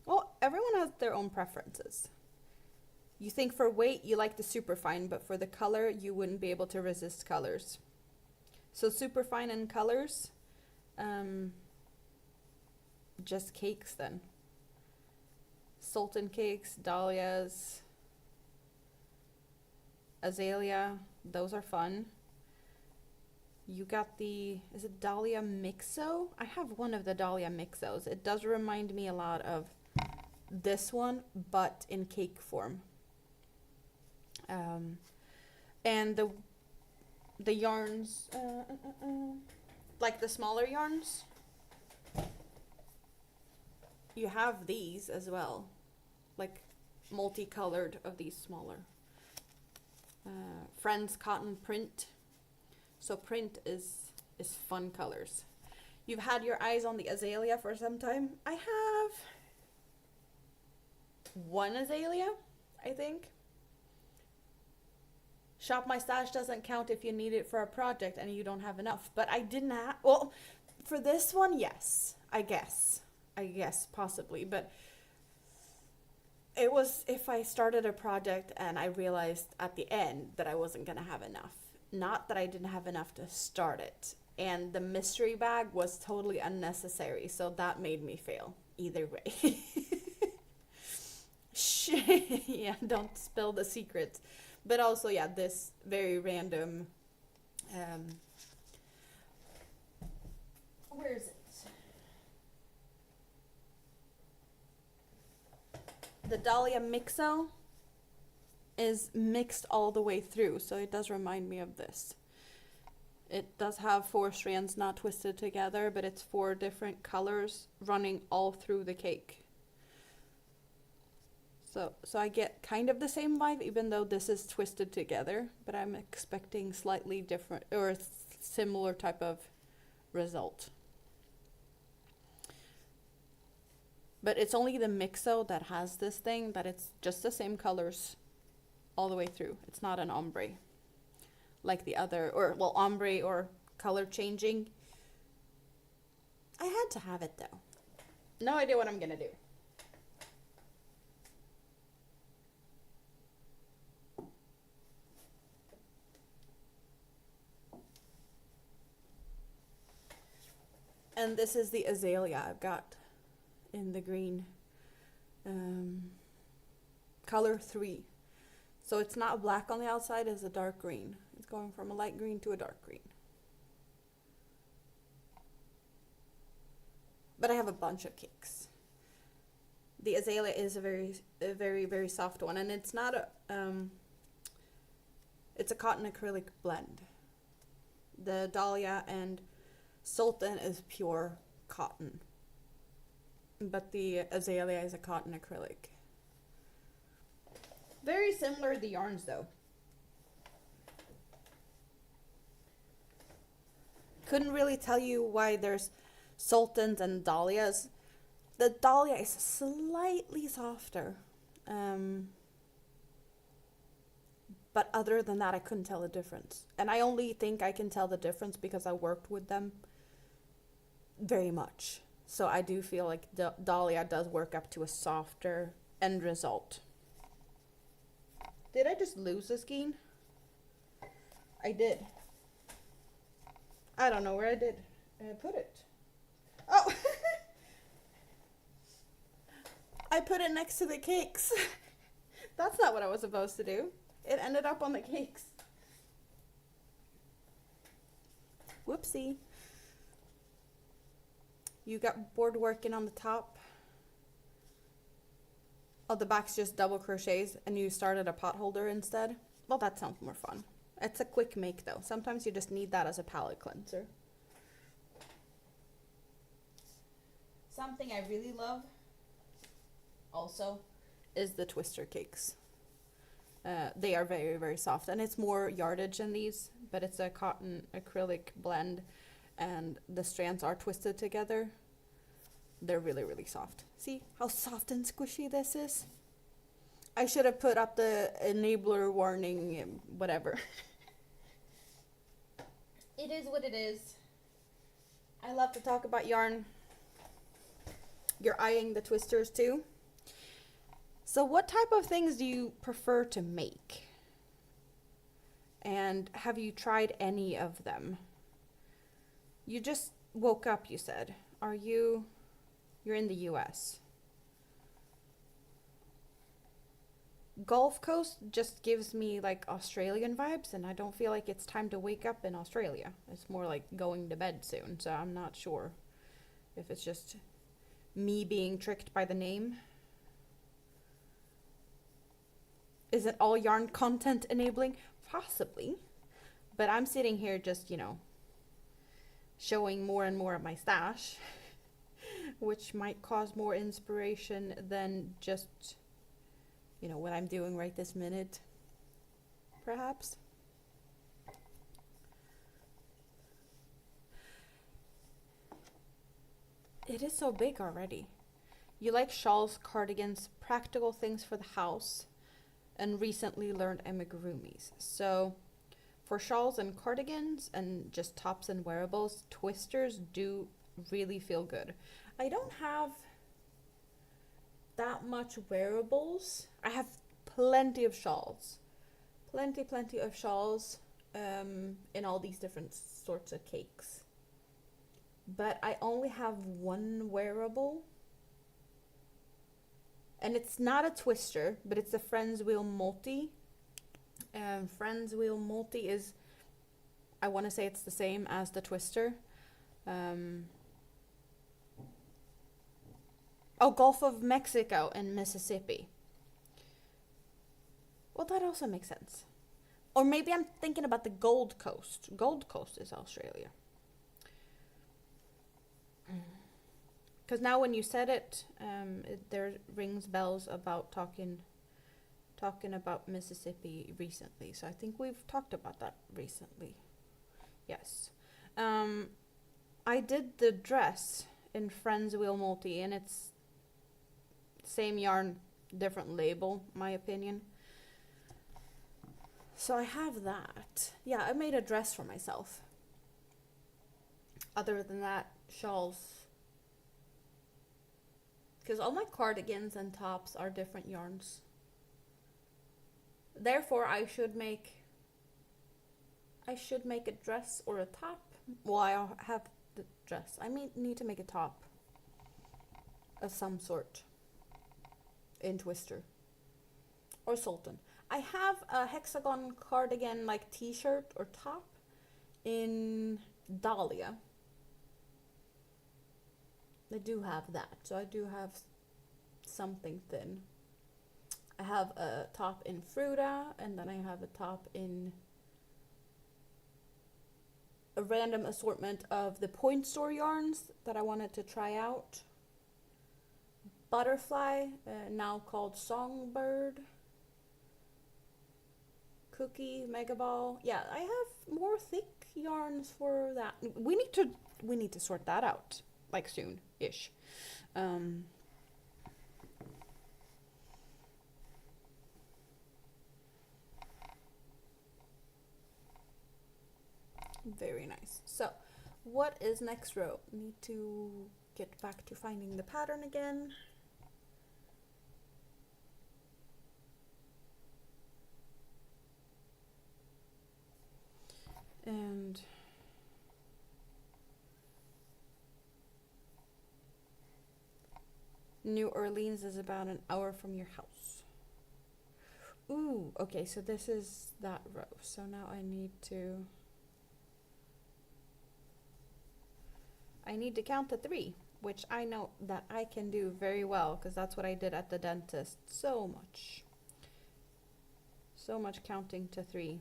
Well, everyone has their own preferences. You think for weight, you like the super fine, but for the color, you wouldn't be able to resist colors. So super fine and colors, just cakes then. Sultan cakes, dahlias, azalea, those are fun. You got is it Dahlia Mixo? I have one of the Dahlia Mixos. It does remind me a lot of this one, but in cake form. And the yarns, like the smaller yarns, you have these as well, like multicolored of these smaller. Friends Cotton Print. So print is fun colors. You've had your eyes on the azalea for some time. I have one azalea, I think. Shop My Stash doesn't count if you need it for a project and you don't have enough. But I didn't have, well, for this one, yes, I guess, possibly. But it was if I started a project and I realized at the end that I wasn't going to have enough. Not that I didn't have enough to start it. And the mystery bag was totally unnecessary, so that made me fail either way. Yeah, don't spill the secrets. But also, yeah, this very random, where is it? The Dahlia Mixo is mixed all the way through, so it does remind me of this. It does have 4 strands not twisted together, but it's 4 different colors running all through the cake. So I get kind of the same vibe, even though this is twisted together, but I'm expecting slightly different or similar type of result. But it's only the Mixo that has this thing, that it's just the same colors all the way through. It's not an ombre like the other, or well, ombre or color changing I had to have it though. No idea what I'm gonna do. And this is the azalea I've got in the green. Color 3. So it's not black on the outside, it's a dark green. It's going from a light green to a dark green. But I have a bunch of cakes. The azalea is a very soft one, and it's not a it's a cotton acrylic blend. The dahlia and sultan is pure cotton, but the azalea is a cotton acrylic. Very similar to the yarns though. Couldn't really tell you why there's sultans and dahlias. The dahlia is slightly softer. But other than that, I couldn't tell the difference. And I only think I can tell the difference because I worked with them very much. So I do feel like the dahlia does work up to a softer end result. Did I just lose the skein? I did. I don't know where I did put it. Oh! I put it next to the cakes. That's not what I was supposed to do. It ended up on the cakes. Whoopsie. You got bored working on the top. Oh, the back's just double crochets and you started a pot holder instead? Well, that sounds more fun. It's a quick make though. Sometimes you just need that as a palette cleanser. Something I really love also is the twister cakes. They are very soft, and it's more yardage than these, but it's a cotton acrylic blend and the strands are twisted together. They're really soft. See how soft and squishy this is? I should have put up the enabler warning, whatever. It is what it is. I love to talk about yarn. You're eyeing the twisters too. So what type of things do you prefer to make? And have you tried any of them? You just woke up, you said. You're in the US. Gulf Coast just gives me like Australian vibes, and I don't feel like it's time to wake up in Australia. It's more like going to bed soon, so I'm not sure if it's just me being tricked by the name. Is it all yarn content enabling? Possibly. But I'm sitting here just, showing more and more of my stash, which might cause more inspiration than just, what I'm doing right this minute, perhaps. It is so big already. You like shawls, cardigans, practical things for the house, and recently learned amigurumis. So for shawls and cardigans and just tops and wearables, twisters do really feel good. I don't have that much wearables. I have plenty of shawls. Plenty of shawls in all these different sorts of cakes. But I only have one wearable. And it's not a twister, but it's a Friends Wheel Multi. Friends Wheel Multi is, I want to say it's the same as the twister. Gulf of Mexico and Mississippi. Well, that also makes sense. Or maybe I'm thinking about the Gold Coast. Gold Coast is Australia. Because now when you said it, there rings bells about talking about Mississippi recently. So I think we've talked about that recently. Yes. I did the dress in Friends Wheel Multi, and it's same yarn, different label, my opinion. So I have that. Yeah, I made a dress for myself. Other than that, shawls, because all my cardigans and tops are different yarns. Therefore, I should make a dress or a top. Well, I have the dress. I need to make a top of some sort in Twister or Sultan. I have a hexagon cardigan like t-shirt or top in Dahlia. I do have that, so I do have something thin. I have a top in Fruta, and then I have a top in a random assortment of the Point Store yarns that I wanted to try out. Butterfly, now called Songbird. Cookie, Megaball. Yeah, I have more thick yarns for that. We need to sort that out, like soon-ish. Very nice. So, what is next row? Need to get back to finding the pattern again. And New Orleans is about an hour from your house. Ooh, okay, so this is that row. So now I need to count to 3, which I know that I can do very well because that's what I did at the dentist. So much counting to 3.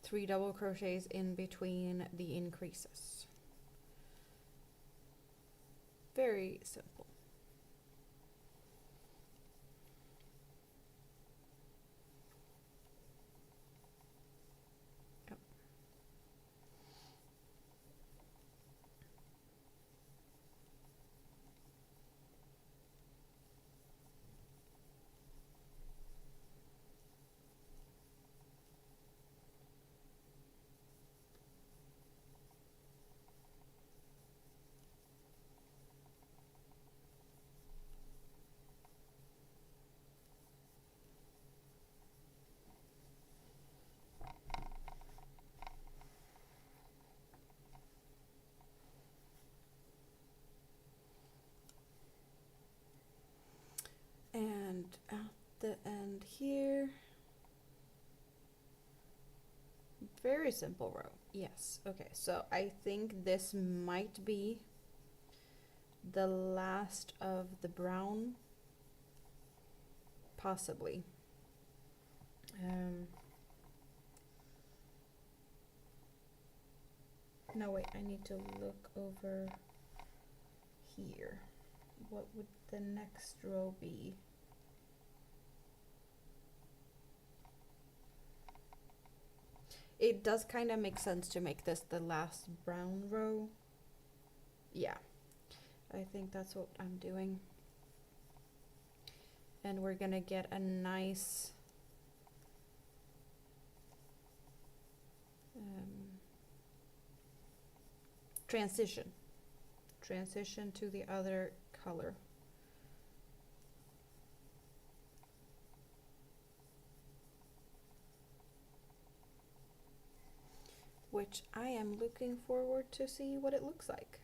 Three double crochets in between the increases. Very simple. Yep. And at the end here, very simple row. Yes, okay, so I think this might be the last of the brown, possibly. No, wait, I need to look over here. What would the next row be? It does kind of make sense to make this the last brown row. Yeah, I think that's what I'm doing. And we're gonna get a nice transition to the other color. Which I am looking forward to see what it looks like.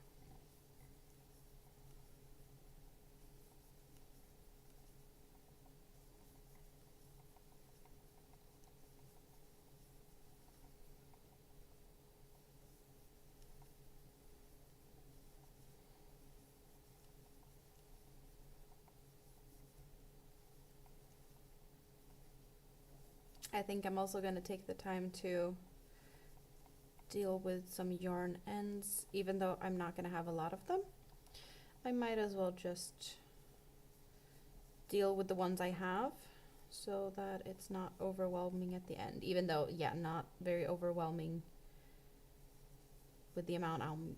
I think I'm also going to take the time to deal with some yarn ends, even though I'm not going to have a lot of them. I might as well just deal with the ones I have so that it's not overwhelming at the end, even though, yeah, not very overwhelming with the amount I'm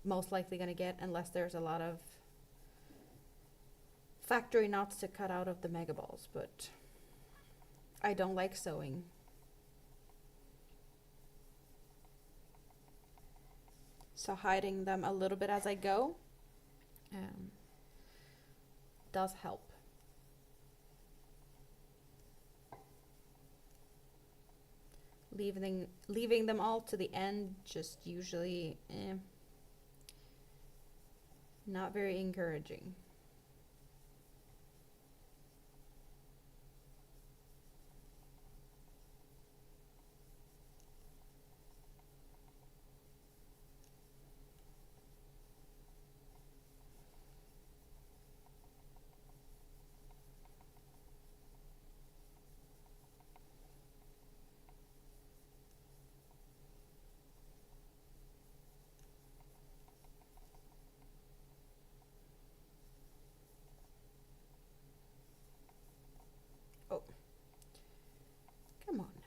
most likely going to get, unless there's a lot of factory knots to cut out of the Megaballs, but I don't like sewing. So hiding them a little bit as I go does help. Leaving them all to the end just usually not very encouraging. Oh, come on now.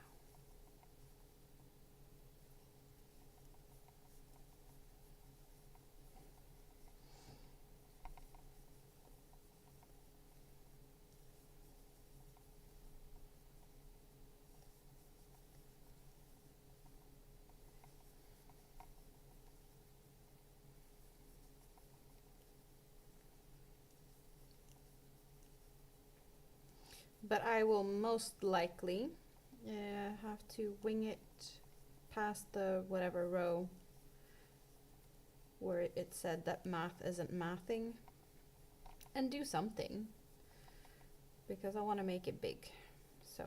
But I will most likely have to wing it past the whatever row where it said that math isn't mathing and do something because I want to make it big. So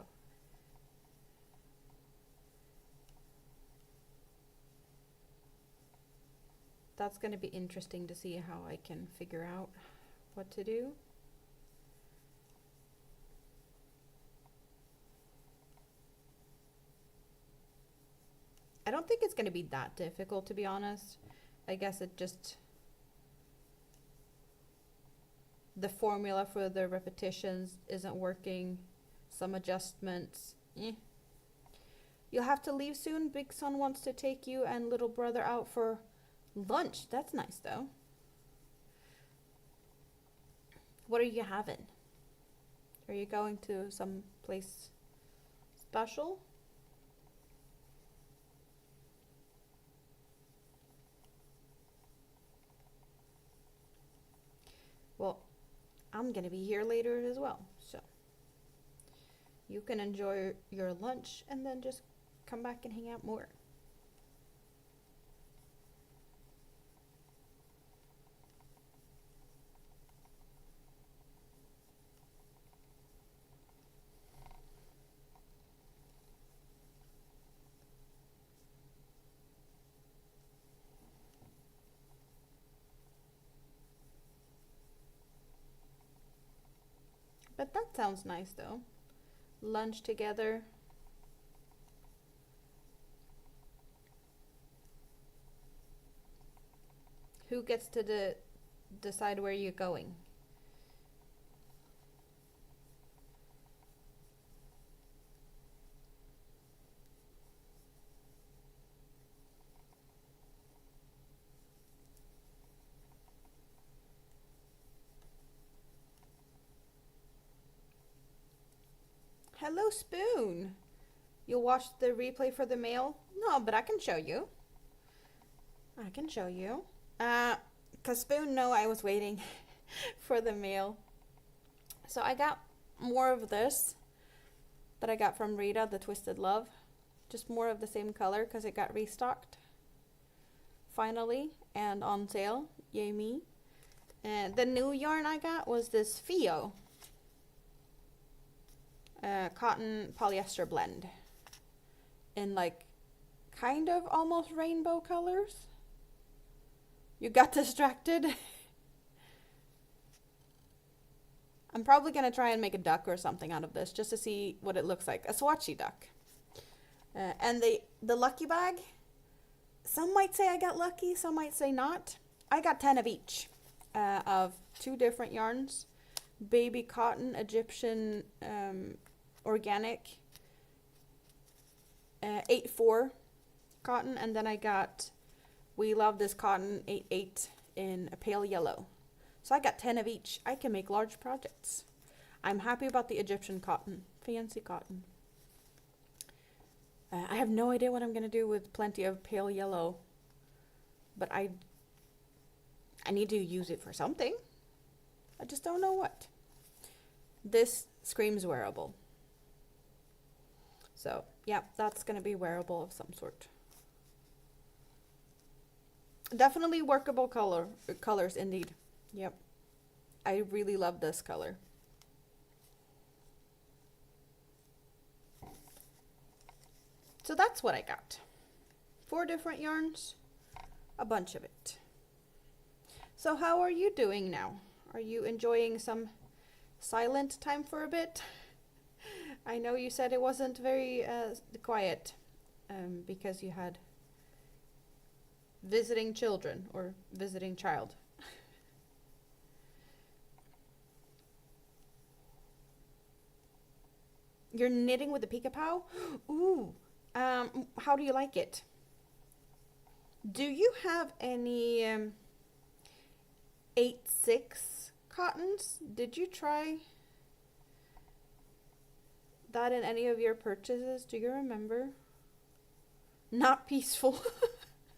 that's going to be interesting to see how I can figure out what to do. I don't think it's going to be that difficult, to be honest. I guess it just... the formula for the repetitions isn't working. Some adjustments. You'll have to leave soon. Big son wants to take you and little brother out for lunch. That's nice, though. What are you having? Are you going to some place special? Well, I'm gonna be here later as well, so you can enjoy your lunch and then just come back and hang out more. But that sounds nice though. Lunch together. Who gets to decide where you're going? Hello, Spoon. You'll watch the replay for the mail? No, but I can show you. I can show you. 'Cause Spoon know I was waiting for the mail. So I got more of this that I got from Rita, the Twisted Love. Just more of the same color because it got restocked. Finally, and on sale. Yay me. And the new yarn I got was this Fio. Cotton polyester blend in like kind of almost rainbow colors. You got distracted. I'm probably gonna try and make a duck or something out of this just to see what it looks like. A swatchy duck. And the lucky bag, some might say I got lucky, some might say not. I got 10 of each of 2 different yarns. Baby cotton, Egyptian organic, 8-4 cotton, and then I got We Love This Cotton 8-8 in a pale yellow. So I got 10 of each. I can make large projects. I'm happy about the Egyptian cotton, fancy cotton. I have no idea what I'm gonna do with plenty of pale yellow but I need to use it for something. I just don't know what. This screams wearable. So, yeah, that's going to be wearable of some sort. Definitely workable colors indeed. Yep. I really love this color. So that's what I got. 4 different yarns, a bunch of it. So how are you doing now? Are you enjoying some silent time for a bit? I know you said it wasn't very quiet because you had visiting children or visiting child. You're knitting with the Pika-Pow? Ooh, how do you like it? Do you have any 8/6 cottons? Did you try that in any of your purchases? Do you remember? Not peaceful.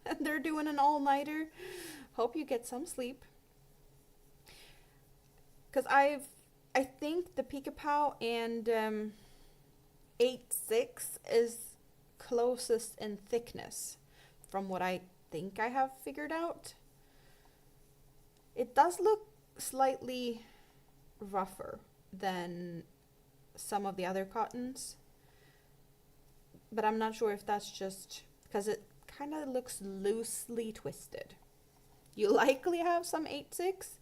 And they're doing an all-nighter. Hope you get some sleep. Because I think the Pika-Pow and 8/6 is closest in thickness from what I think I have figured out. It does look slightly rougher than some of the other cottons, but I'm not sure if that's just because it kind of looks loosely twisted. You likely have some 8/6.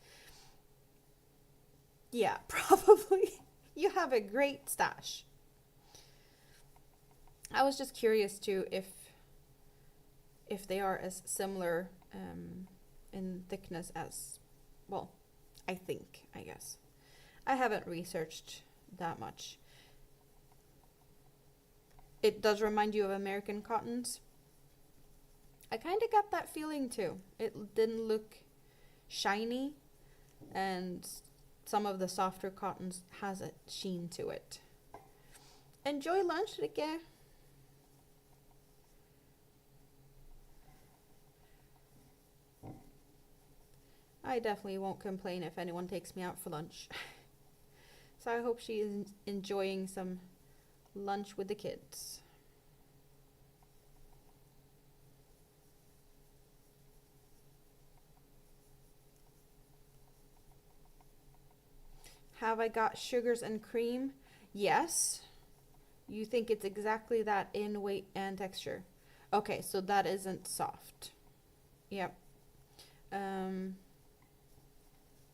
Yeah, probably. You have a great stash. I was just curious too if they are as similar in thickness as, well, I guess. I haven't researched that much. It does remind you of American cottons. I kind of got that feeling too. It didn't look shiny, and some of the softer cottons has a sheen to it. Enjoy lunch, Rike. I definitely won't complain if anyone takes me out for lunch. So I hope she is enjoying some lunch with the kids. Have I got sugars and cream? Yes. You think it's exactly that in weight and texture. Okay, so that isn't soft. Yep.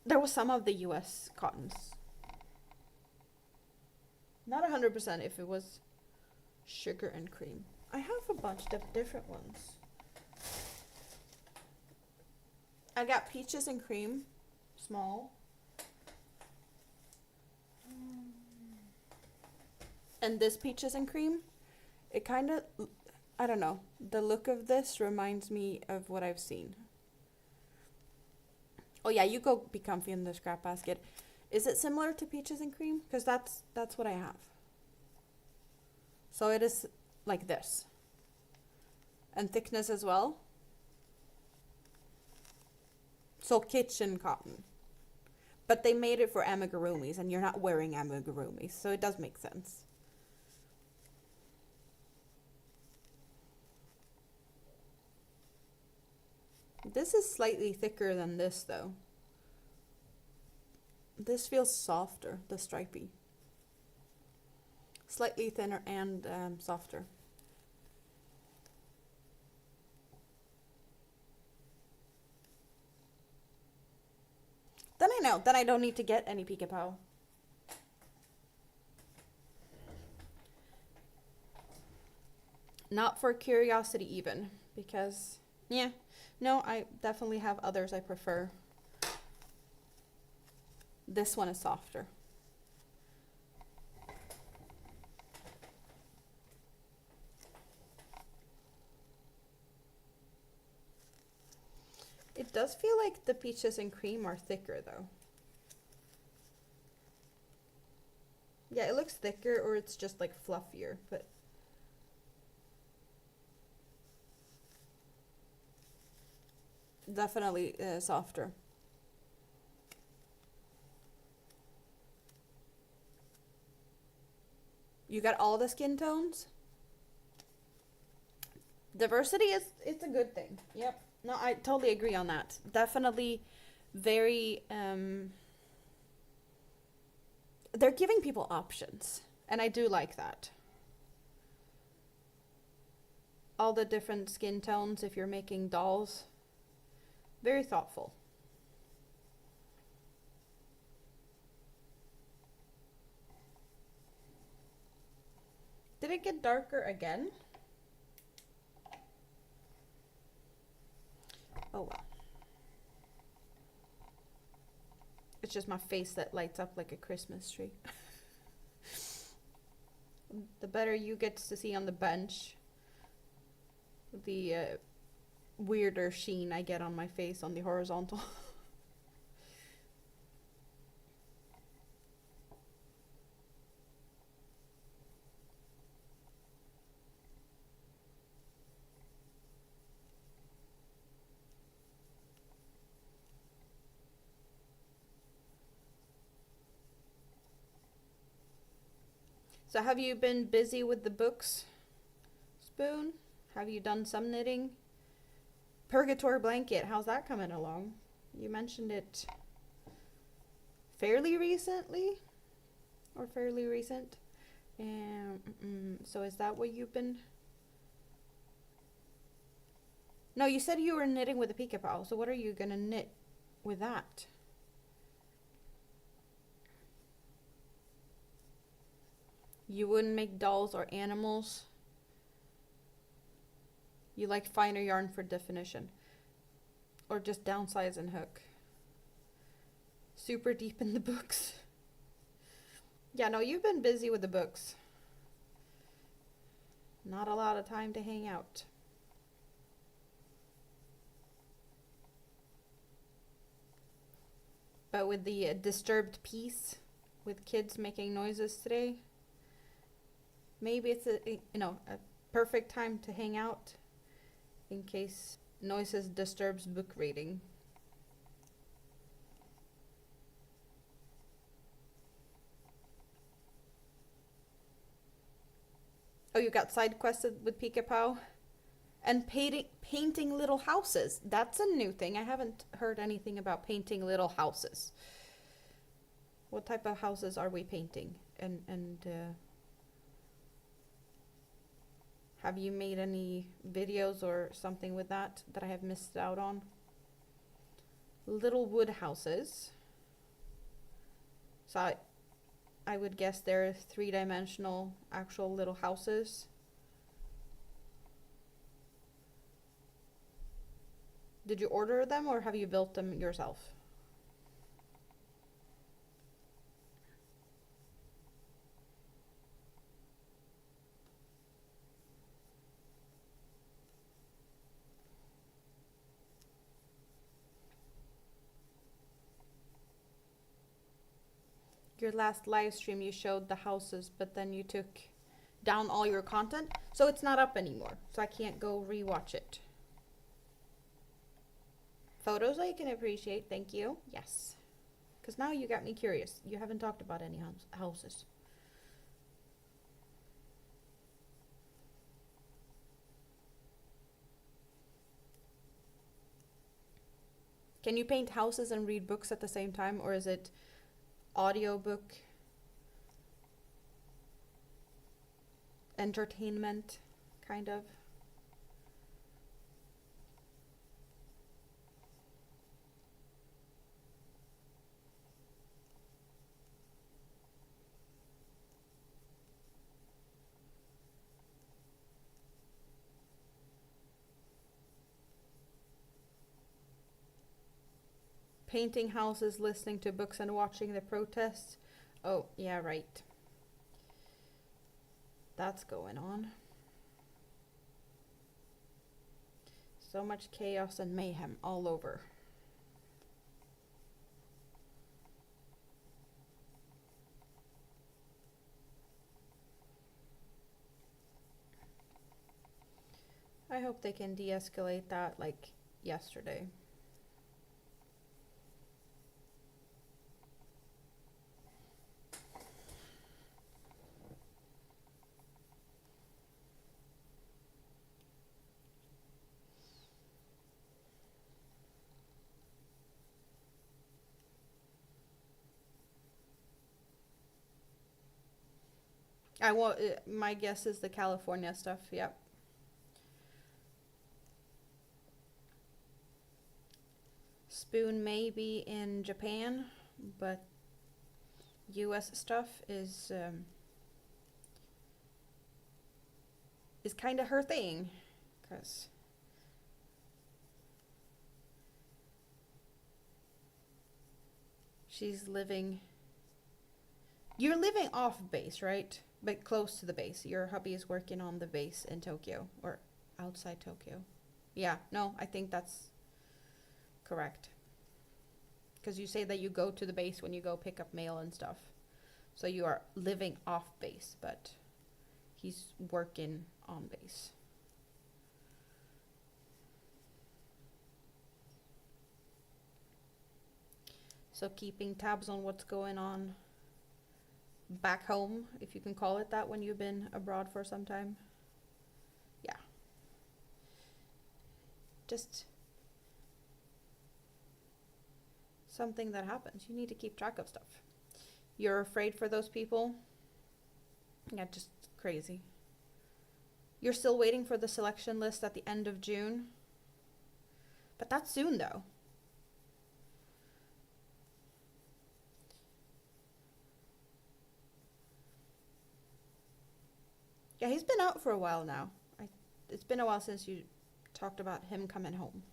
There was some of the US cottons. Not 100% if it was sugar and cream. I have a bunch of different ones. I got peaches and cream, small. And this peaches and cream, it kind of, I don't know, the look of this reminds me of what I've seen. Oh yeah, you go be comfy in the scrap basket. Is it similar to peaches and cream? Because that's what I have. So it is like this. And thickness as well. So kitchen cotton. But they made it for amigurumis, and you're not wearing amigurumis, so it does make sense. This is slightly thicker than this, though. This feels softer, the stripy. Slightly thinner and softer. Then I know. Then I don't need to get any Pika-Pow. Not for curiosity even, because, yeah. No, I definitely have others I prefer. This one is softer. It does feel like the peaches and cream are thicker though. Yeah, it looks thicker, or it's just like fluffier, but Definitely softer. You got all the skin tones. Diversity is it's a good thing. Yep. No, I totally agree on that. Definitely very they're giving people options, and I do like that. All the different skin tones if you're making dolls. Very thoughtful. Did it get darker again? Oh well. It's just my face that lights up like a Christmas tree. The better you get to see on the bench, the weirder sheen I get on my face on the horizontal. So have you been busy with the books, Spoon? Have you done some knitting? Purgatory Blanket, how's that coming along? You mentioned it fairly recently, or fairly recent. So is that what you've been... No, you said you were knitting with a Pika-Pau, so what are you gonna knit with that? You wouldn't make dolls or animals? You like finer yarn for definition? Or just downsize and hook? Super deep in the books? Yeah, no, you've been busy with the books. Not a lot of time to hang out. But with the disturbed peace, with kids making noises today, maybe it's a perfect time to hang out in case noises disturbs book reading. Oh, you got side quested with Pika-Pau? And painting little houses. That's a new thing. I haven't heard anything about painting little houses. What type of houses are we painting? And have you made any videos or something with that I have missed out on? Little wood houses. So I would guess they're three-dimensional actual little houses. Did you order them or have you built them yourself? Your last live stream you showed the houses, but then you took down all your content, so it's not up anymore, so I can't go rewatch it. Photos I can appreciate, thank you. Yes. Because now you got me curious. You haven't talked about any houses. Can you paint houses and read books at the same time, or is it audiobook entertainment, kind of? Painting houses, listening to books, and watching the protests. Oh, yeah, right. That's going on. So much chaos and mayhem all over. I hope they can de-escalate that like yesterday. I want. My guess is the California stuff. Yep. Spoon maybe in Japan, but U.S. stuff is kind of her thing, cause she's living. You're living off base, right? But close to the base. Your hubby is working on the base in Tokyo or outside Tokyo. Yeah, no, I think that's correct. Because you say that you go to the base when you go pick up mail and stuff. So you are living off base, but he's working on base. So keeping tabs on what's going on back home, if you can call it that, when you've been abroad for some time. Yeah. Just something that happens. You need to keep track of stuff. You're afraid for those people? Yeah, just crazy. You're still waiting for the selection list at the end of June? But that's soon, though. Yeah, he's been out for a while now. It's been a while since you talked about him coming home.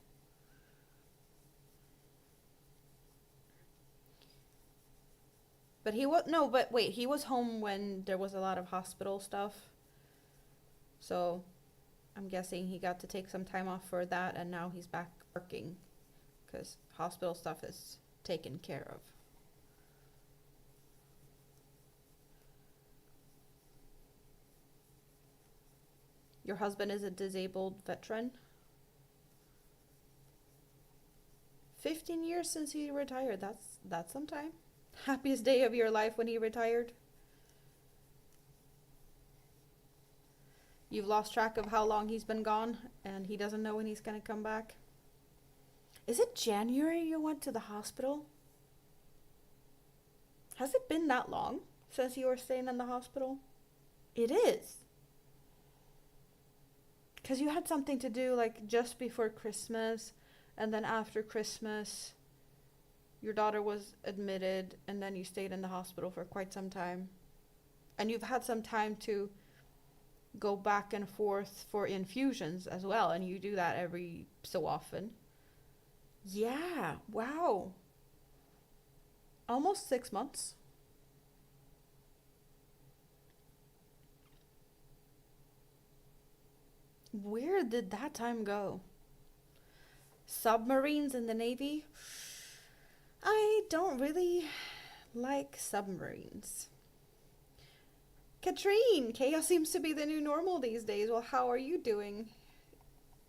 But he was home when there was a lot of hospital stuff. So I'm guessing he got to take some time off for that, and now he's back working because hospital stuff is taken care of. Your husband is a disabled veteran. 15 years since he retired. That's some time. Happiest day of your life when he retired? You've lost track of how long he's been gone, and he doesn't know when he's going to come back. Is it January you went to the hospital? Has it been that long since you were staying in the hospital? It is. Because you had something to do like just before Christmas, and then after Christmas, your daughter was admitted, and then you stayed in the hospital for quite some time. And you've had some time to go back and forth for infusions as well, and you do that every so often. Yeah, wow. Almost 6 months. Where did that time go? Submarines in the Navy? I don't really like submarines. Katrine, chaos seems to be the new normal these days. Well, how are you doing?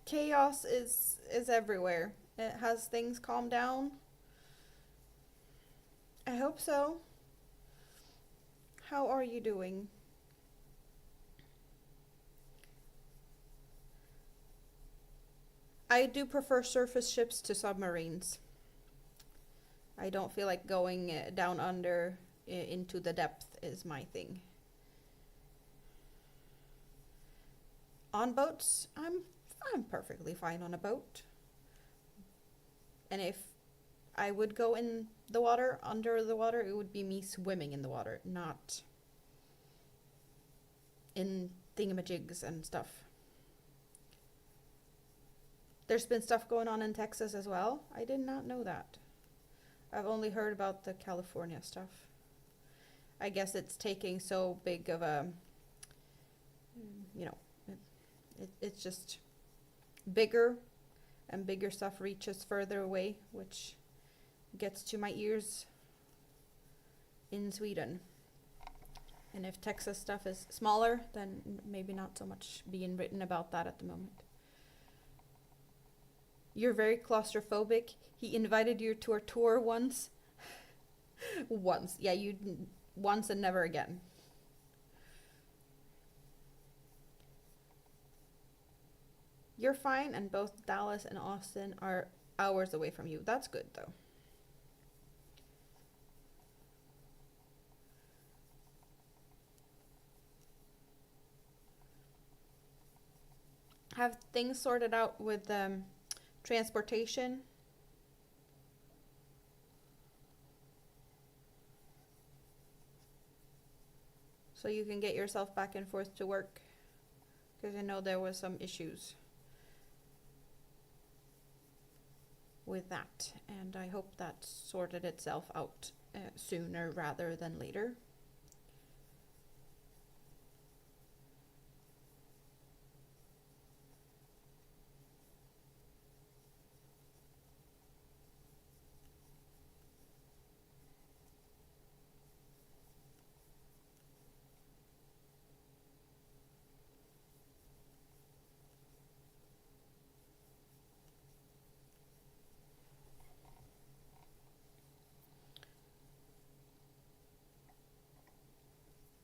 Chaos is everywhere. Has things calmed down? I hope so. How are you doing? I do prefer surface ships to submarines. I don't feel like going down under into the depth is my thing. On boats, I'm perfectly fine on a boat. And if I would go in the water, under the water, it would be me swimming in the water, not in thingamajigs and stuff. There's been stuff going on in Texas as well. I did not know that. I've only heard about the California stuff. I guess it's taking so big of a, it's just bigger, and bigger stuff reaches further away, which gets to my ears in Sweden. And if Texas stuff is smaller, then maybe not so much being written about that at the moment. You're very claustrophobic. He invited you to a tour once. Once. Yeah, once and never again. You're fine, and both Dallas and Austin are hours away from you. That's good, though. have things sorted out with transportation. So you can get yourself back and forth to work, because I know there was some issues with that, and I hope that sorted itself out sooner rather than later.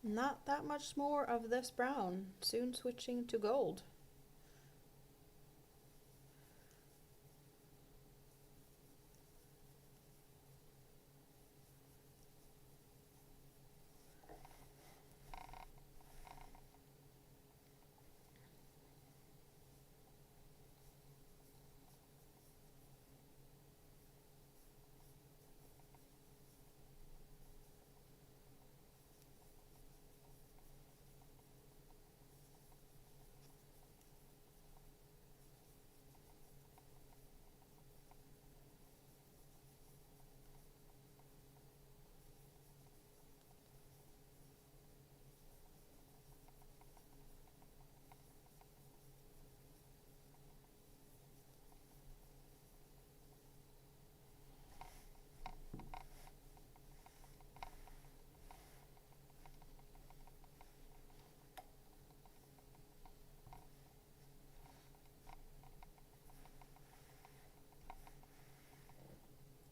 Not that much more of this brown, soon switching to gold.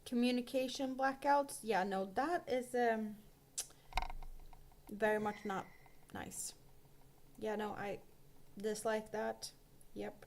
Communication blackouts, yeah, no, that is very much not nice. Yeah, no, I dislike that. Yep.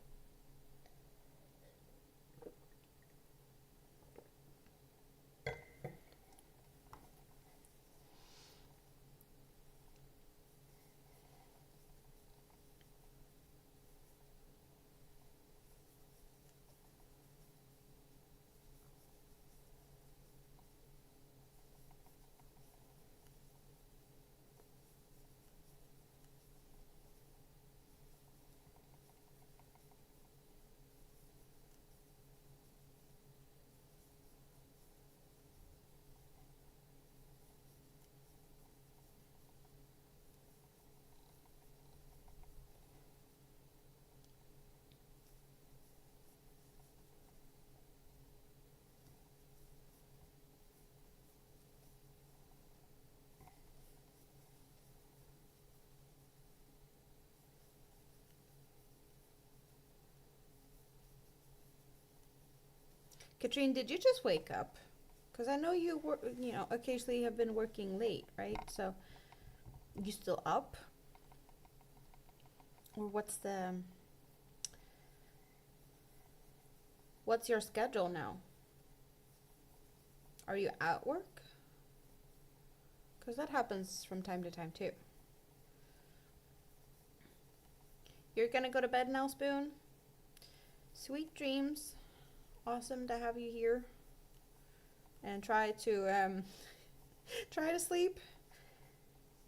Katrine, did you just wake up? Because I know you were, occasionally have been working late, right? So, you still up? Or what's your schedule now? Are you at work? Because that happens from time to time too. You're gonna go to bed now, Spoon? Sweet dreams. Awesome to have you here. And try to try to sleep.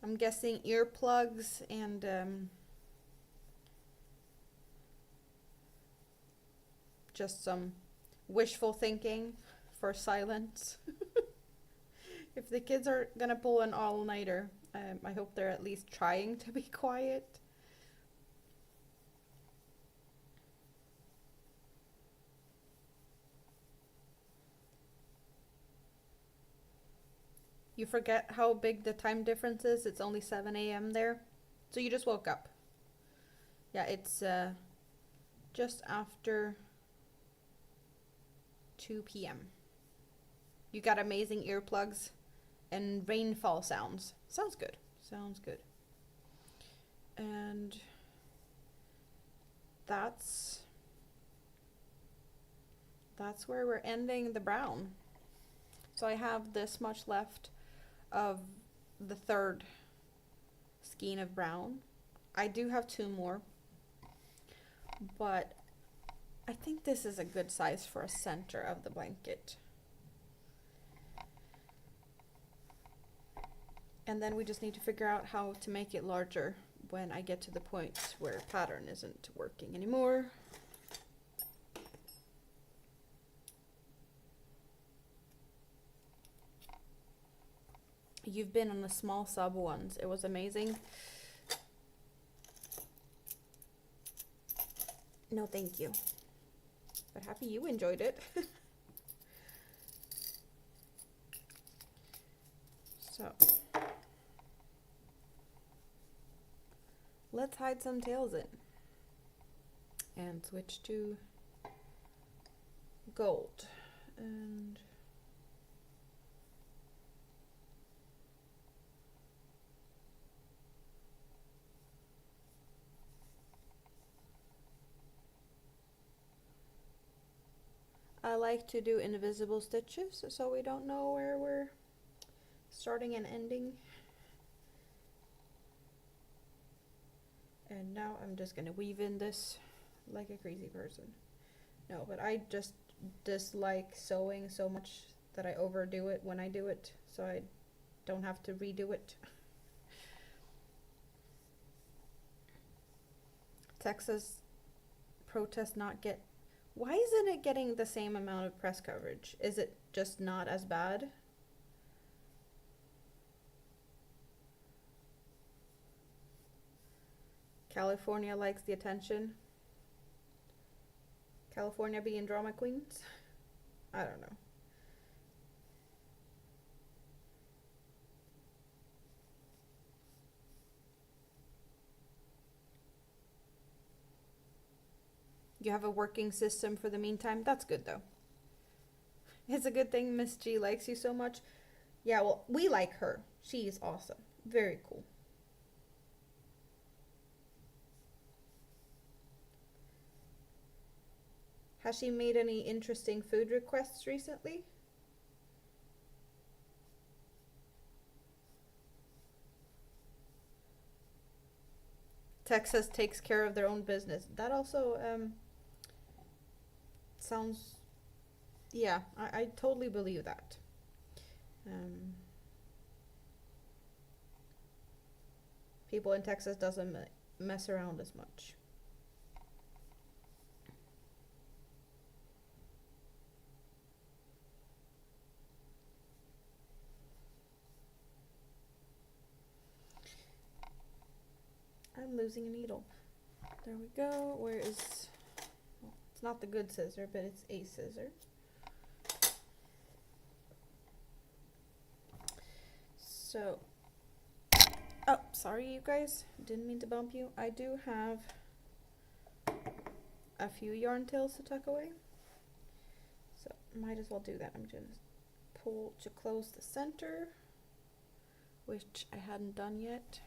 I'm guessing earplugs and just some wishful thinking for silence. If the kids are gonna pull an all-nighter, I hope they're at least trying to be quiet. You forget how big the time difference is. It's only 7 a.m. there. So you just woke up. Yeah, it's just after 2 p.m. You got amazing earplugs and rainfall sounds. Sounds good. Sounds good. And that's where we're ending the brown. So I have this much left of the third skein of brown. I do have 2 more, but I think this is a good size for a center of the blanket. And then we just need to figure out how to make it larger when I get to the point where pattern isn't working anymore. You've been on a small sub once. It was amazing. No, thank you. But happy you enjoyed it. So let's hide some tails in and switch to gold. And I like to do invisible stitches so we don't know where we're starting and ending. And now I'm just gonna weave in this like a crazy person. No, but I just dislike sewing so much that I overdo it when I do it, so I don't have to redo it. Texas protest not get. Why isn't it getting the same amount of press coverage? Is it just not as bad? California likes the attention. California being drama queens? I don't know. You have a working system for the meantime? That's good though. It's a good thing Miss G likes you so much. Yeah, well, we like her. She's awesome. Very cool. Has she made any interesting food requests recently? Texas takes care of their own business. That also sounds, yeah, I totally believe that. People in Texas doesn't mess around as much. I'm losing a needle. There we go. Where is, well, it's not the good scissor, but it's a scissor. So, oh, sorry you guys, didn't mean to bump you. I do have a few yarn tails to tuck away, so might as well do that. I'm gonna pull to close the center, which I hadn't done yet.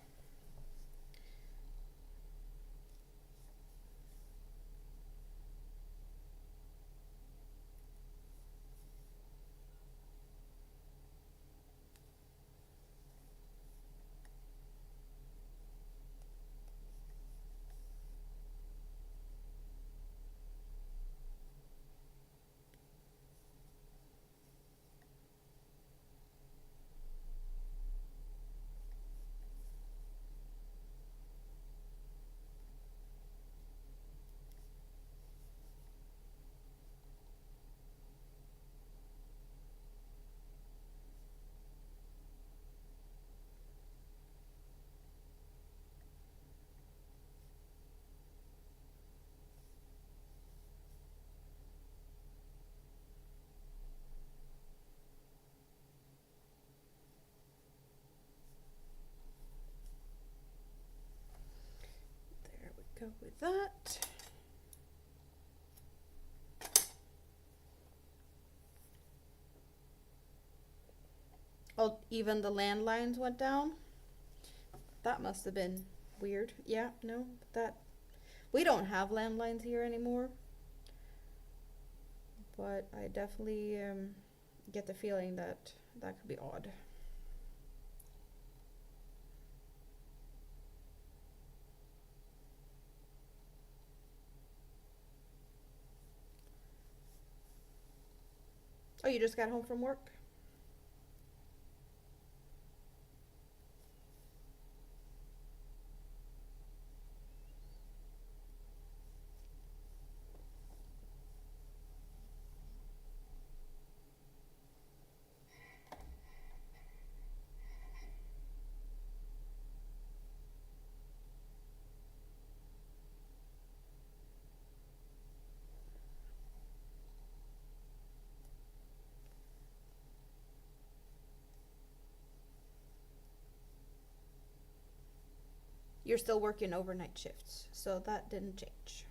Go with that. Oh, even the landlines went down. That must have been weird. Yeah, no, that we don't have landlines here anymore. But I definitely get the feeling that that could be odd. Oh, you just got home from work? You're still working overnight shifts, so that didn't change.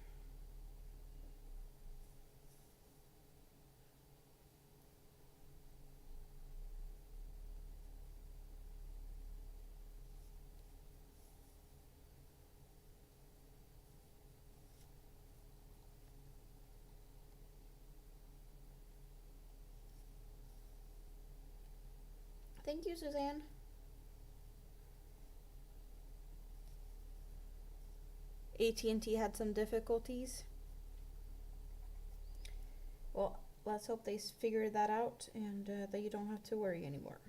Thank you, Suzanne. AT&T had some difficulties. Well, let's hope they figure that out and that you don't have to worry anymore.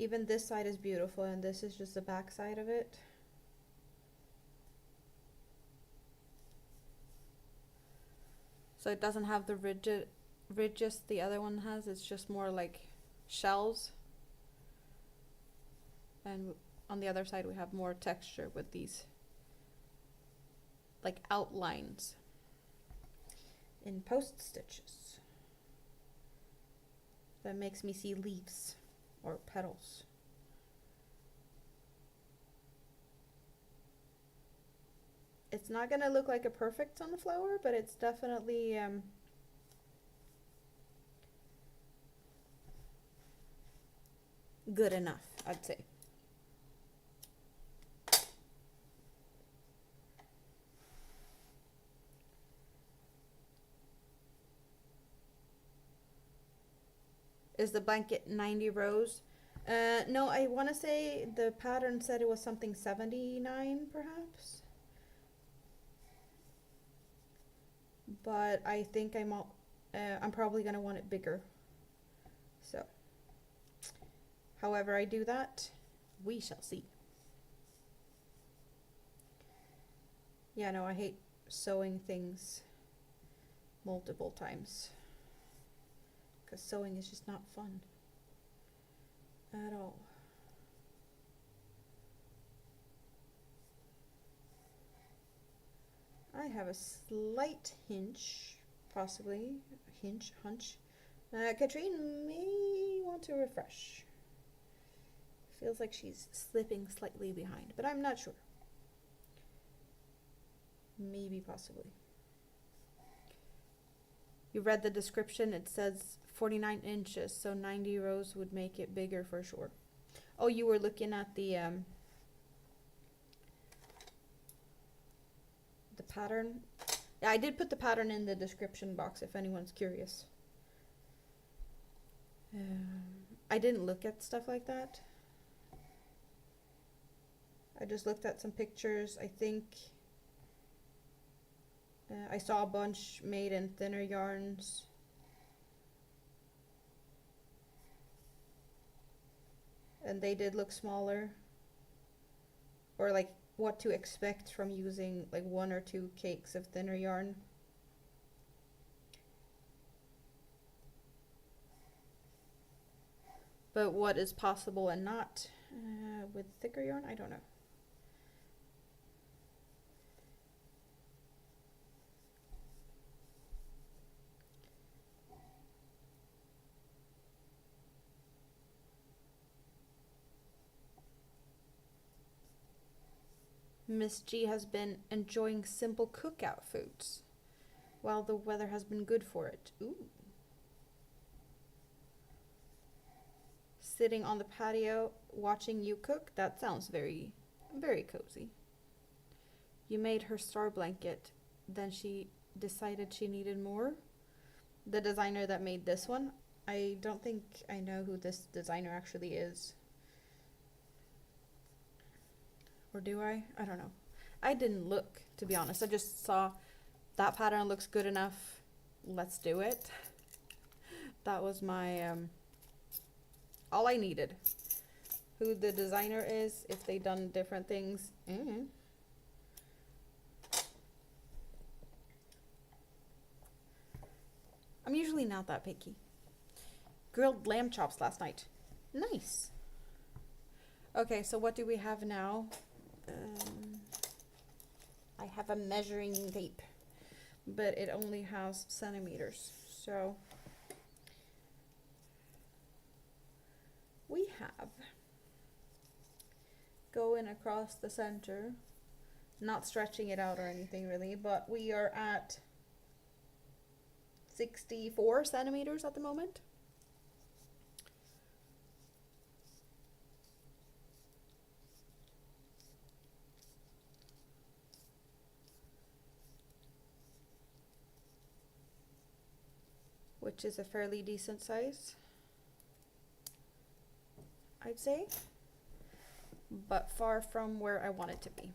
Even this side is beautiful, and this is just the back side of it. So it doesn't have the ridges the other one has. It's just more like shells. And on the other side we have more texture with these like outlines in post stitches. That makes me see leaves or petals. It's not gonna look like a perfect sunflower, but it's definitely good enough, I'd say. Is the blanket 90 rows? No, I want to say the pattern said it was something 79 perhaps. But I think I'm probably going to want it bigger. So, however I do that, we shall see. Yeah, no, I hate sewing things multiple times. Because sewing is just not fun at all. I have a slight hunch. Katrine may want to refresh. Feels like she's slipping slightly behind, but I'm not sure. Maybe, possibly. You read the description, it says 49 inches, so 90 rows would make it bigger for sure. Oh, you were looking at the pattern? Yeah, I did put the pattern in the description box if anyone's curious. I didn't look at stuff like that. I just looked at some pictures. I think I saw a bunch made in thinner yarns. And they did look smaller. Or like what to expect from using like 1 or 2 cakes of thinner yarn. But what is possible and not with thicker yarn, I don't know. Miss G has been enjoying simple cookout foods. while the weather has been good for it. Ooh. Sitting on the patio watching you cook. That sounds very, very cozy. You made her star blanket. Then she decided she needed more. The designer that made this one, I don't think I know who this designer actually is. Or do I? I don't know. I didn't look, to be honest. I just saw that pattern looks good enough. Let's do it. That was my, all I needed. Who the designer is, if they done different things. I'm usually not that picky. Grilled lamb chops last night. Nice. Okay, so what do we have now? I have a measuring tape, but it only has centimeters. So we have going across the center, not stretching it out or anything really, but we are at 64 centimeters at the moment. Which is a fairly decent size, I'd say, but far from where I want it to be.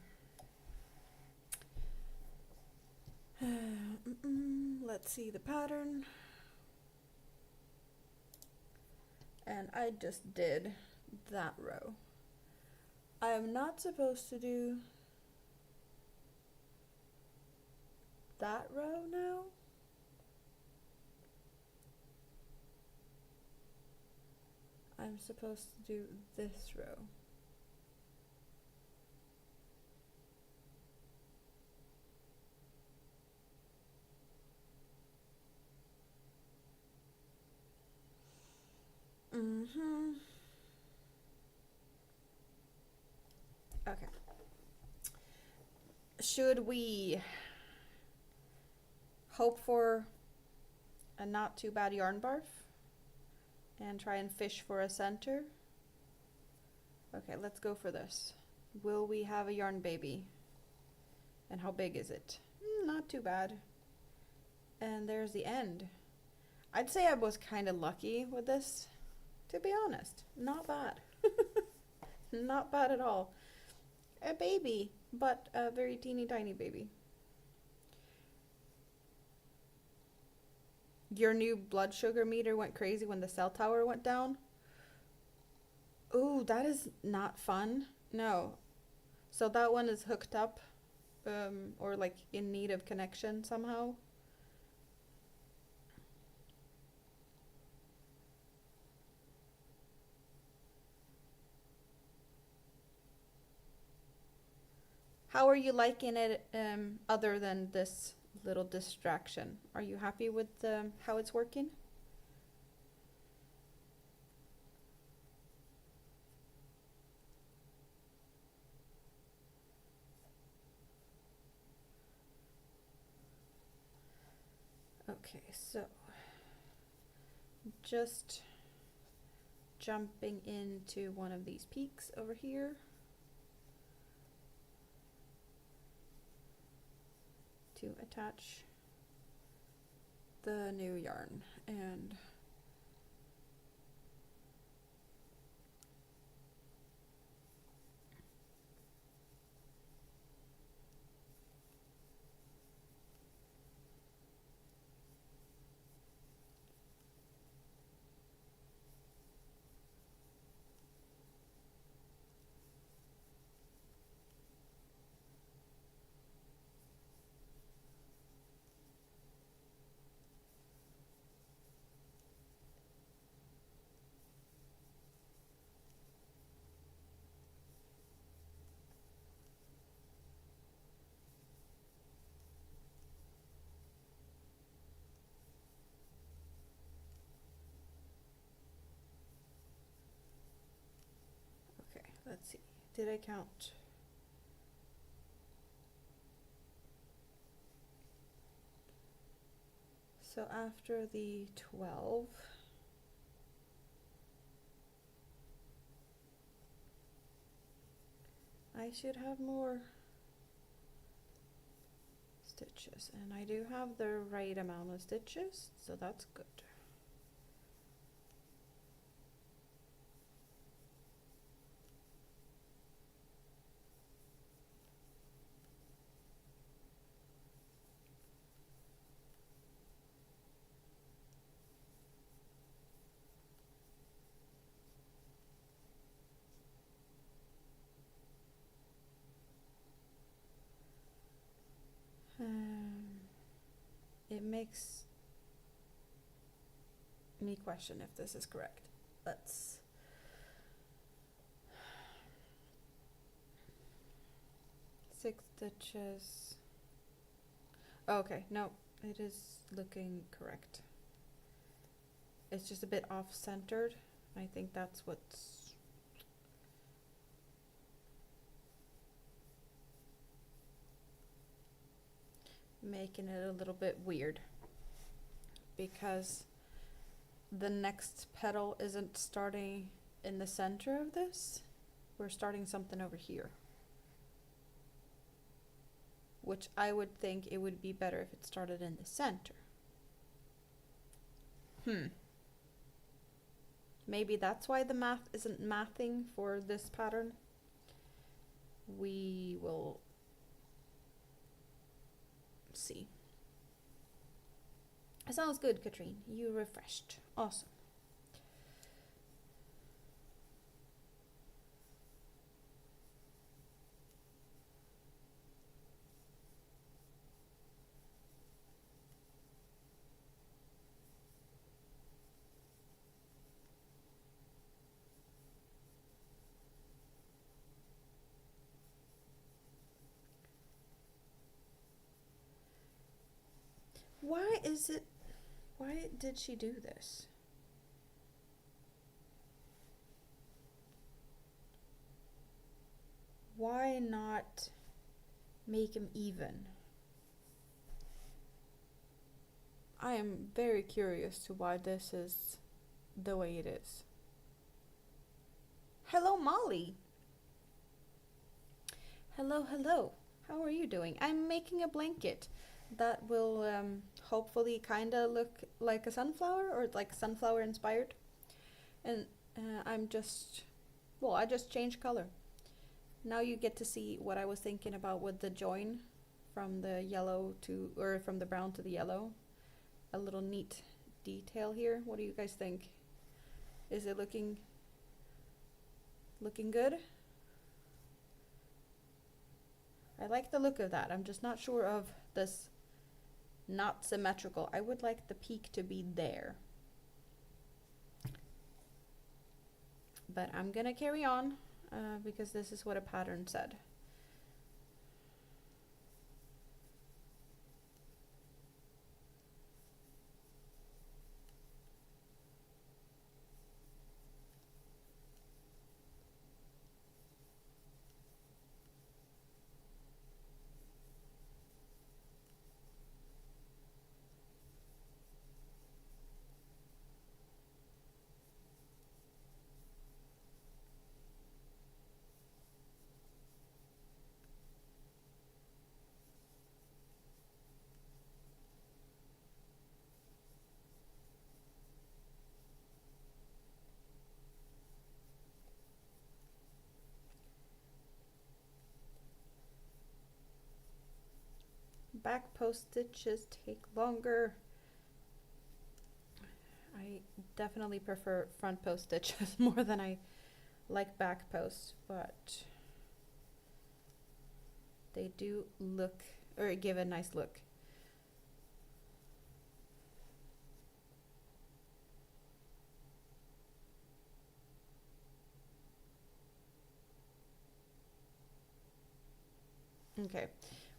Let's see the pattern. And I just did that row. I am not supposed to do that row now. I'm supposed to do this row. Okay. Should we hope for a not too bad yarn barf and try and fish for a center? Okay, let's go for this. Will we have a yarn baby? And how big is it? Not too bad. And there's the end. I'd say I was kind of lucky with this, to be honest. Not bad. Not bad at all. A baby, but a very teeny tiny baby. Your new blood sugar meter went crazy when the cell tower went down. Ooh, that is not fun. No. So that one is hooked up, or like in need of connection somehow. How are you liking it, other than this little distraction? Are you happy with how it's working? Okay, so just jumping into one of these peaks over here to attach the new yarn. And okay, let's see. Did I count? So after the 12, I should have more stitches, and I do have the right amount of stitches, so that's good. It makes me question if this is correct. Let's six stitches. Okay, no, it is looking correct. It's just a bit off-centered. I think that's what's making it a little bit weird, because the next petal isn't starting in the center of this. We're starting something over here, which I would think it would be better if it started in the center. Maybe that's why the math isn't mathing for this pattern. We will see. Sounds good, Katrine. You refreshed. Awesome. Why did she do this? Why not make them even? I am very curious to why this is the way it is. Hello, Molly. Hello, hello. How are you doing? I'm making a blanket that will hopefully kind of look like a sunflower, or like sunflower inspired. And I just changed color. Now you get to see what I was thinking about with the join from the yellow to, or from the brown to the yellow. A little neat detail here. What do you guys think? Is it looking good? I like the look of that. I'm just not sure of this not symmetrical. I would like the peak to be there. But I'm gonna carry on because this is what a pattern said. Back post stitches take longer. I definitely prefer front post stitches more than I like back posts, but they do look, or give a nice look. Okay,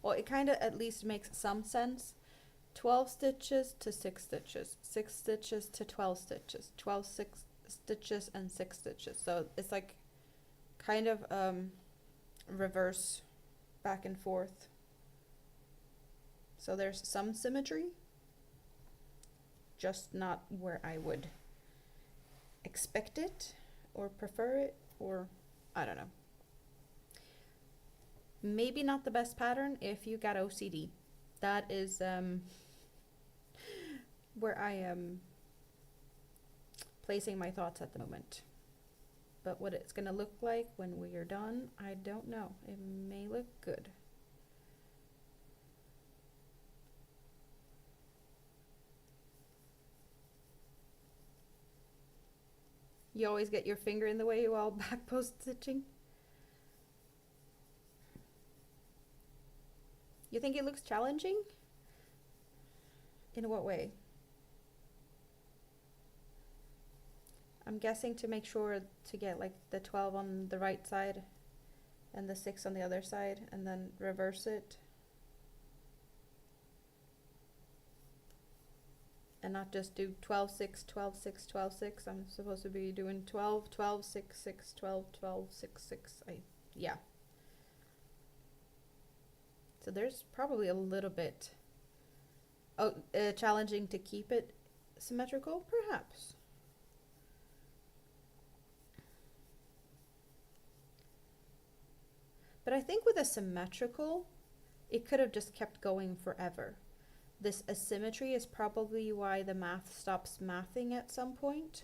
well, it kind of at least makes some sense. 12 stitches to 6 stitches, 6 stitches to 12 stitches, 12 stitches and 6 stitches. So it's like kind of reverse, back and forth. So there's some symmetry. just not where I would expect it or prefer it, or I don't know. Maybe not the best pattern if you got OCD. That is where I am placing my thoughts at the moment. But what it's gonna look like when we are done, I don't know. It may look good. You always get your finger in the way while back post stitching. You think it looks challenging? In what way? I'm guessing to make sure to get like the 12 on the right side and the 6 on the other side, and then reverse it. And not just do 12, 6, 12, 6, 12, 6. I'm supposed to be doing 12, 12, 6, 6, 12, 12, 6, 6. Yeah. So there's probably a little bit challenging to keep it symmetrical, perhaps. But I think with a symmetrical, it could have just kept going forever. This asymmetry is probably why the math stops mathing at some point.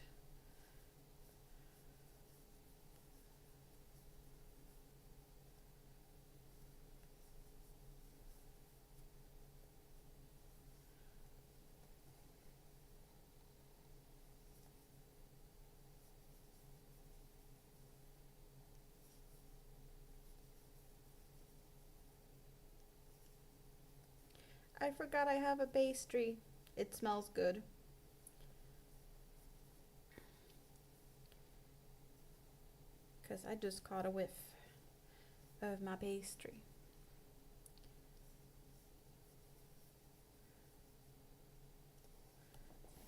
I forgot I have a pastry. It smells good. Because I just caught a whiff of my pastry.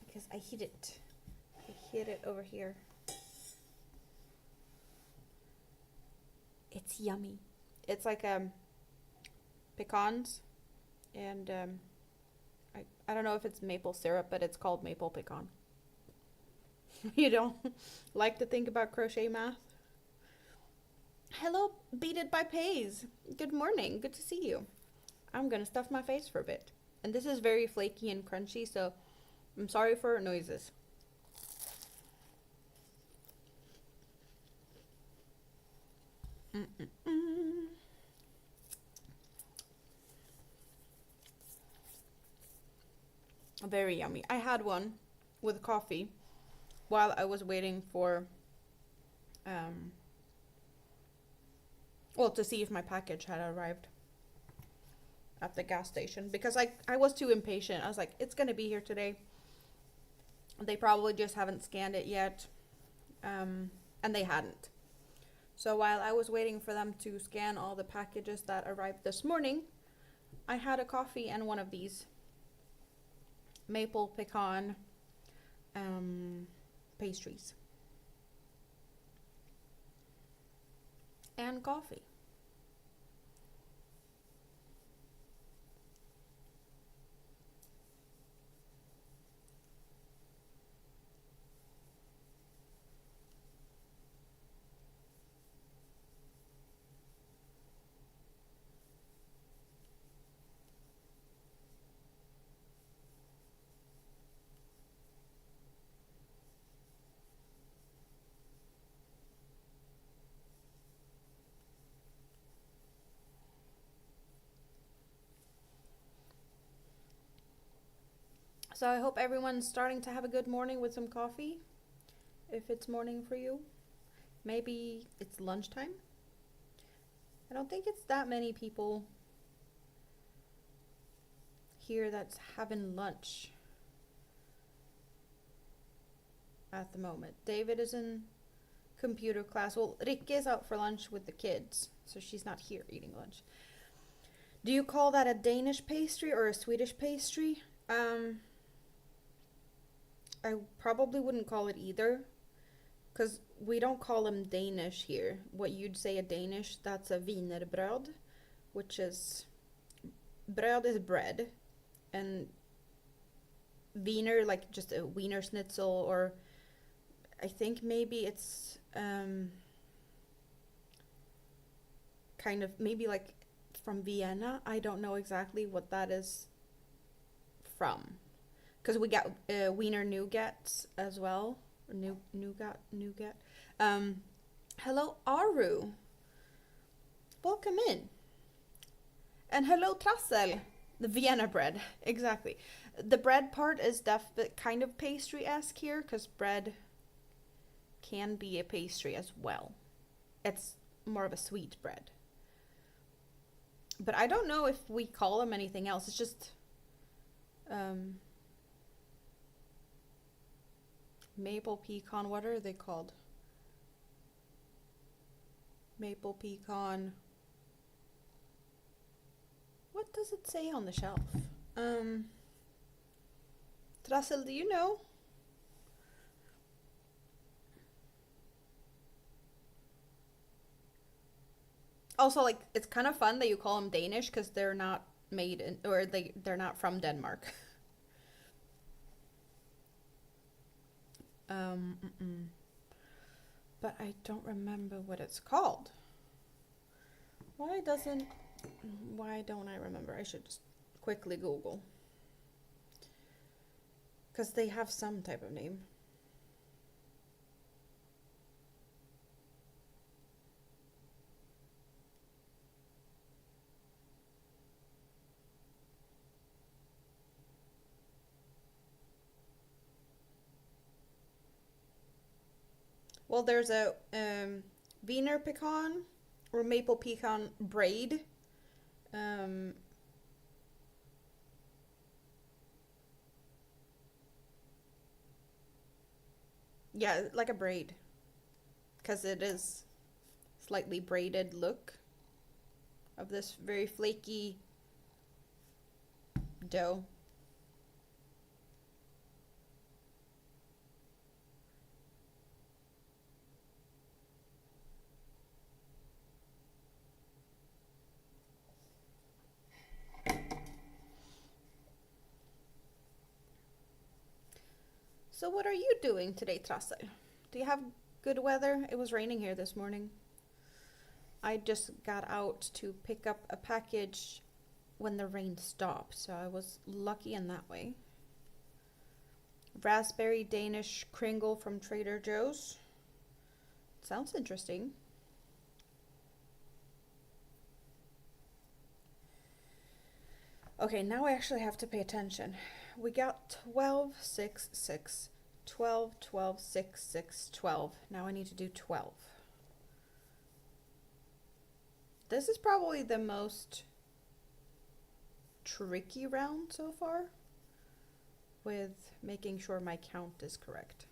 Because I hid it. I hid it over here. It's yummy. It's like pecans. And I don't know if it's maple syrup, but it's called maple pecan. You don't like to think about crochet math? Hello, Beaded by Pays. Good morning. Good to see you. I'm going to stuff my face for a bit. And this is very flaky and crunchy, so I'm sorry for noises. Very yummy. I had one with coffee while I was waiting for well, to see if my package had arrived at the gas station, because I was too impatient. I was like, it's gonna be here today. They probably just haven't scanned it yet, and they hadn't. So while I was waiting for them to scan all the packages that arrived this morning, I had a coffee and one of these maple pecan pastries and coffee. So I hope everyone's starting to have a good morning with some coffee, if it's morning for you. Maybe it's lunchtime. I don't think it's that many people here that's having lunch at the moment. David is in computer class. Well, Rikke is out for lunch with the kids, so she's not here eating lunch. Do you call that a Danish pastry or a Swedish pastry? I probably wouldn't call it either, because we don't call them Danish here. What you'd say a Danish, that's a wienerbröd, which is, bröd is bread, and Wiener, like just a Wiener Schnitzel, or I think maybe it's kind of maybe like from Vienna. I don't know exactly what that is from, because we got Wiener Nougats as well. Nougat. Um, Hello, Aru. Welcome in. And hello, Trassel. The Vienna bread, exactly. The bread part is kind of pastry-esque here, because bread can be a pastry as well. It's more of a sweet bread. But I don't know if we call them anything else. It's just maple pecan. What are they called? Maple pecan. What does it say on the shelf? Trassel, do you know? Also, like, it's kind of fun that you call them Danish because they're not made in, or they're not from Denmark. Mm-mm. But I don't remember what it's called. Why don't I remember? I should just quickly Google. Because they have some type of name. Well, there's a Wiener pecan or maple pecan braid. Um, yeah, like a braid, because it is slightly braided look of this very flaky dough. So what are you doing today, Trasse? Do you have good weather? It was raining here this morning. I just got out to pick up a package when the rain stopped, so I was lucky in that way. Raspberry Danish kringle from Trader Joe's. Sounds interesting. Okay, now I actually have to pay attention. We got 12, 6, 6, 12, 12, 6, 6, 12. Now I need to do 12. This is probably the most tricky round so far, with making sure my count is correct.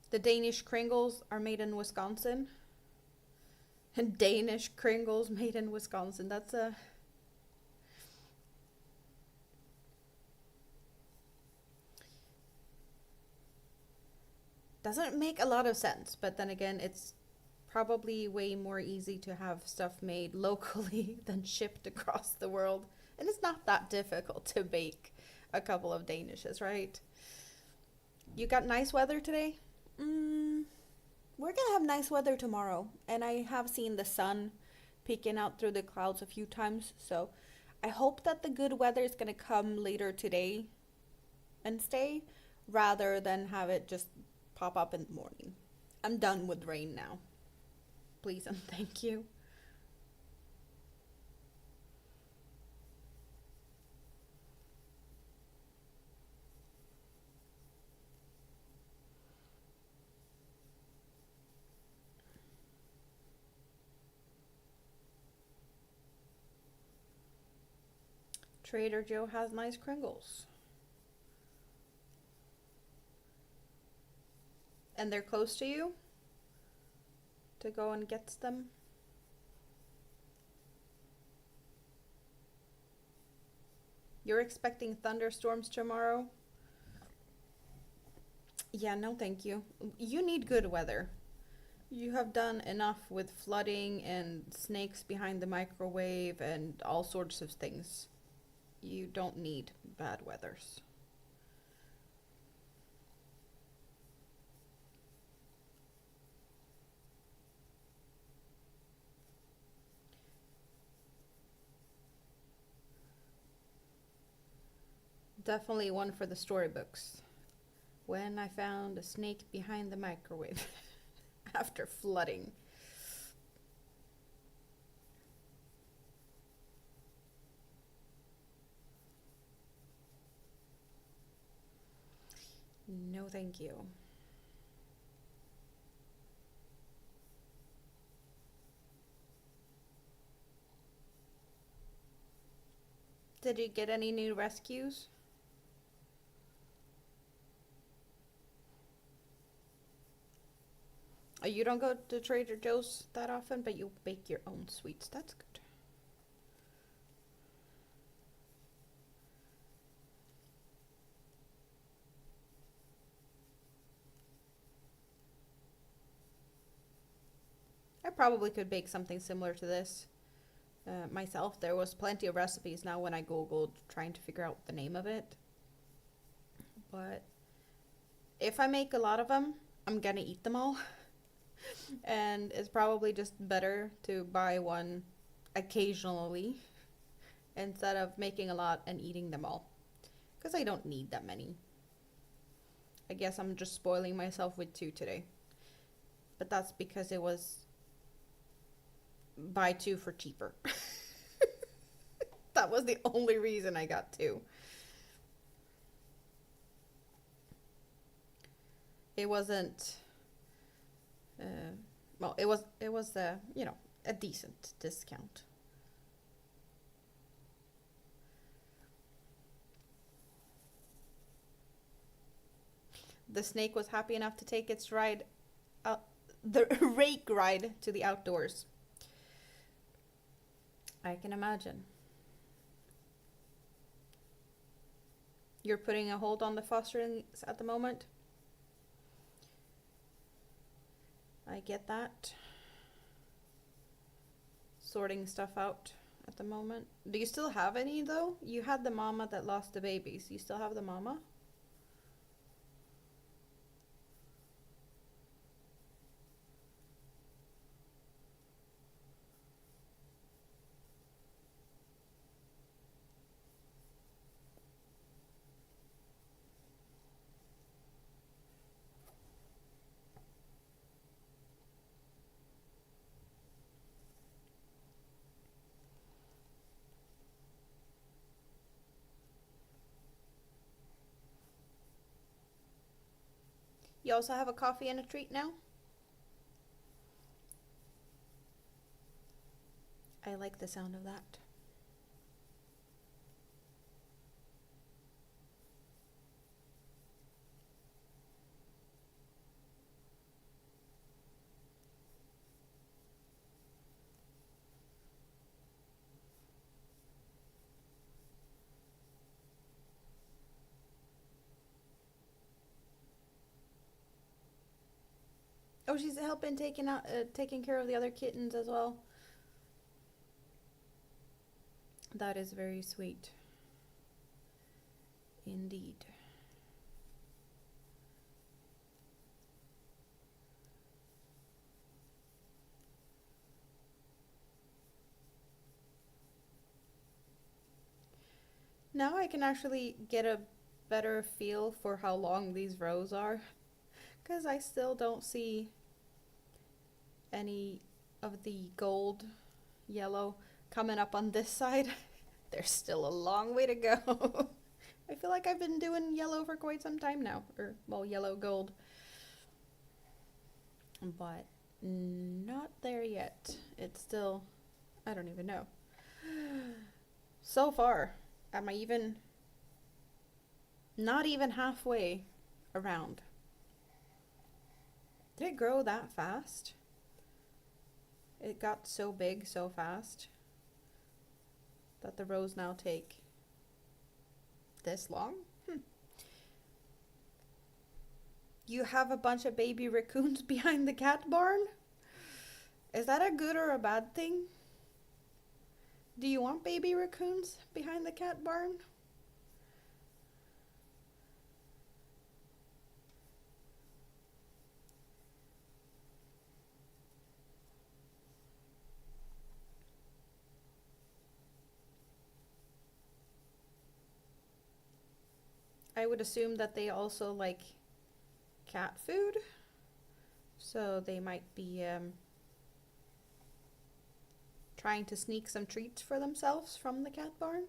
The Danish kringles are made in Wisconsin. And Danish kringles made in Wisconsin. That's a... Doesn't make a lot of sense, but then again, it's probably way more easy to have stuff made locally than shipped across the world. And it's not that difficult to bake a couple of Danishes, right? You got nice weather today? We're gonna have nice weather tomorrow, and I have seen the sun peeking out through the clouds a few times, so I hope that the good weather is gonna come later today and stay, rather than have it just pop up in the morning. I'm done with rain now. Please and thank you. Trader Joe has nice kringles. And they're close to you to go and get them. You're expecting thunderstorms tomorrow? Yeah, no thank you. You need good weather. You have done enough with flooding and snakes behind the microwave and all sorts of things. You don't need bad weathers. Definitely one for the storybooks. When I found a snake behind the microwave after flooding. No, thank you. Did you get any new rescues? You don't go to Trader Joe's that often, but you bake your own sweets. That's good. I probably could bake something similar to this myself. There was plenty of recipes now when I googled trying to figure out the name of it. But if I make a lot of them, I'm gonna eat them all. And it's probably just better to buy one occasionally instead of making a lot and eating them all. Because I don't need that many. I guess I'm just spoiling myself with 2 today. But that's because it was buy 2 for cheaper. That was the only reason I got 2. It wasn't well, it was you know, a decent discount. The snake was happy enough to take its ride out, the rake ride to the outdoors. I can imagine. You're putting a hold on the fosterings at the moment? I get that. Sorting stuff out at the moment. Do you still have any though? You had the mama that lost the babies. You still have the mama? You also have a coffee and a treat now? I like the sound of that. Oh, she's helping taking care of the other kittens as well. That is very sweet. Indeed. Now I can actually get a better feel for how long these rows are, because I still don't see any of the gold yellow coming up on this side. There's still a long way to go. I feel like I've been doing yellow for quite some time now, or well, yellow gold, but not there yet. It's still, I don't even know. So far, am I even, not even halfway around? Did it grow that fast? It got so big so fast that the rows now take this long? You have a bunch of baby raccoons behind the cat barn? Is that a good or a bad thing? Do you want baby raccoons behind the cat barn? I would assume that they also like cat food, so they might be trying to sneak some treats for themselves from the cat barn.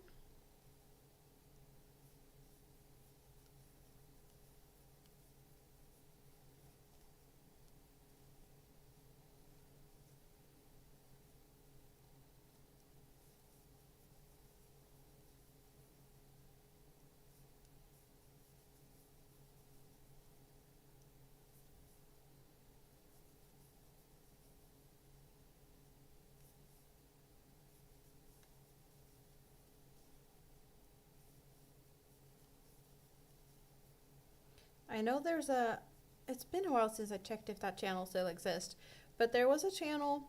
I know there's a, it's been a while since I checked if that channel still exists, but there was a channel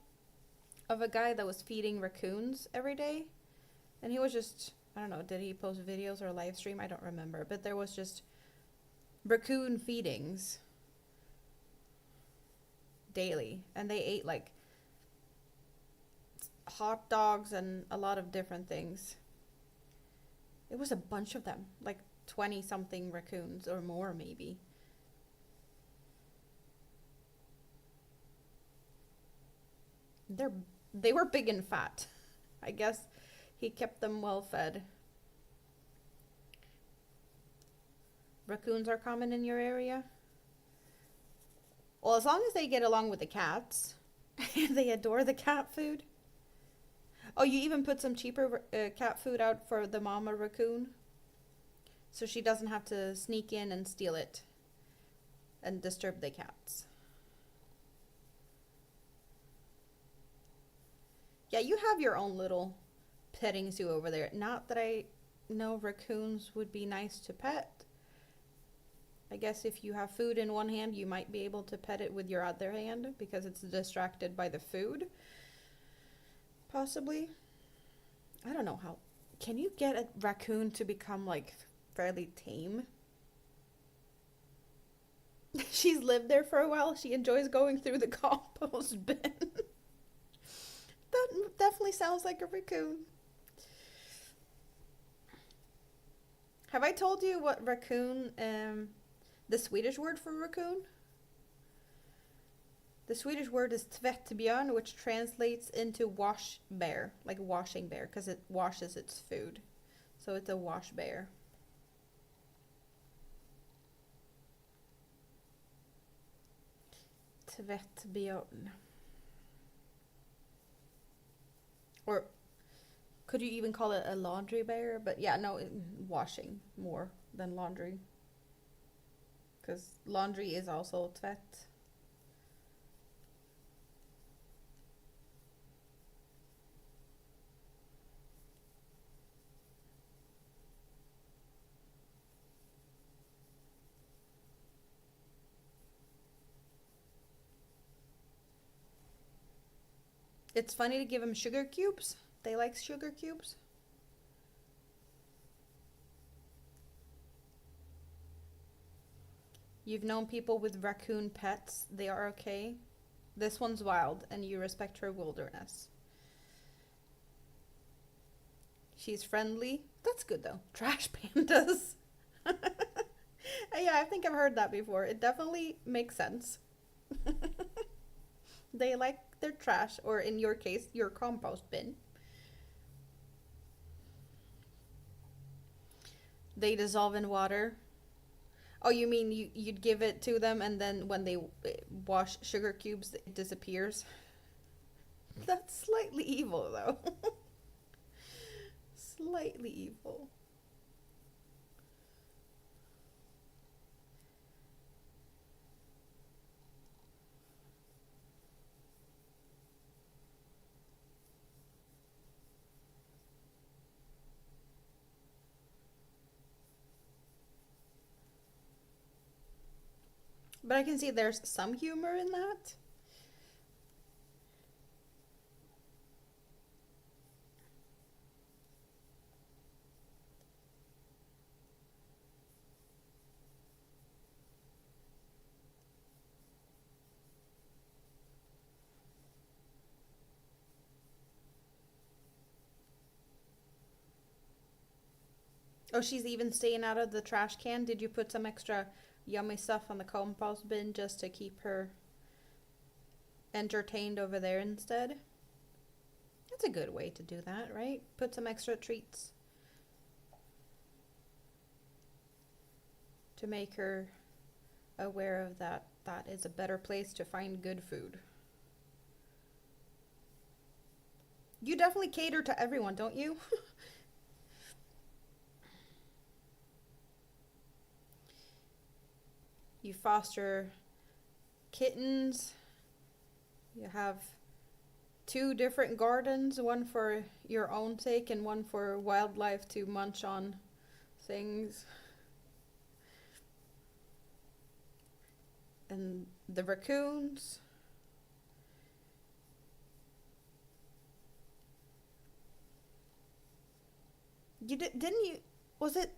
of a guy that was feeding raccoons every day, and he was just, I don't know, did he post videos or live stream? I don't remember, but there was just raccoon feedings daily, and they ate like hot dogs and a lot of different things. It was a bunch of them, like 20 something raccoons or more maybe. They're they were big and fat. I guess he kept them well fed. Raccoons are common in your area? Well, as long as they get along with the cats. They adore the cat food. Oh, you even put some cheaper cat food out for the mama raccoon, so she doesn't have to sneak in and steal it and disturb the cats. Yeah, you have your own little petting zoo over there. Not that I know raccoons would be nice to pet. I guess if you have food in one hand, you might be able to pet it with your other hand because it's distracted by the food. Possibly. I don't know how. Can you get a raccoon to become like fairly tame? She's lived there for a while. She enjoys going through the compost bin. That definitely sounds like a raccoon. Have I told you what raccoon, the Swedish word for raccoon? The Swedish word is tvättbjörn, which translates into wash bear, like washing bear, because it washes its food. So it's a wash bear. Tvättbjörn. Or could you even call it a laundry bear? But yeah, no, washing more than laundry. Because laundry is also tvätt. It's funny to give them sugar cubes. They like sugar cubes. You've known people with raccoon pets. They are okay. This one's wild, and you respect her wilderness. She's friendly. That's good, though. Trash pandas. Yeah, I think I've heard that before. It definitely makes sense. They like their trash, or in your case, your compost bin. They dissolve in water. Oh, you mean you'd give it to them and then when they wash sugar cubes, it disappears? That's slightly evil, though. Slightly evil. But I can see there's some humor in that. Oh, she's even staying out of the trash can. Did you put some extra yummy stuff on the compost bin just to keep her entertained over there instead? That's a good way to do that, right? Put some extra treats to make her aware of that. That is a better place to find good food. You definitely cater to everyone, don't you? You foster kittens. You have 2 different gardens, one for your own sake and one for wildlife to munch on things. And the raccoons. Didn't you, was it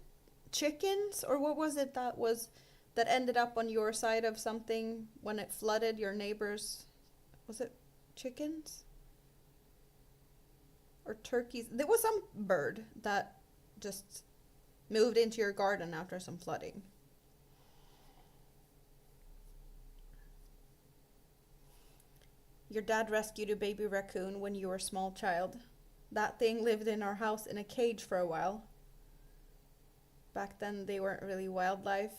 chickens or what was it that ended up on your side of something when it flooded your neighbors? Was it chickens? Or turkeys? There was some bird that just moved into your garden after some flooding. Your dad rescued a baby raccoon when you were a small child. That thing lived in our house in a cage for a while. Back then they weren't really wildlife.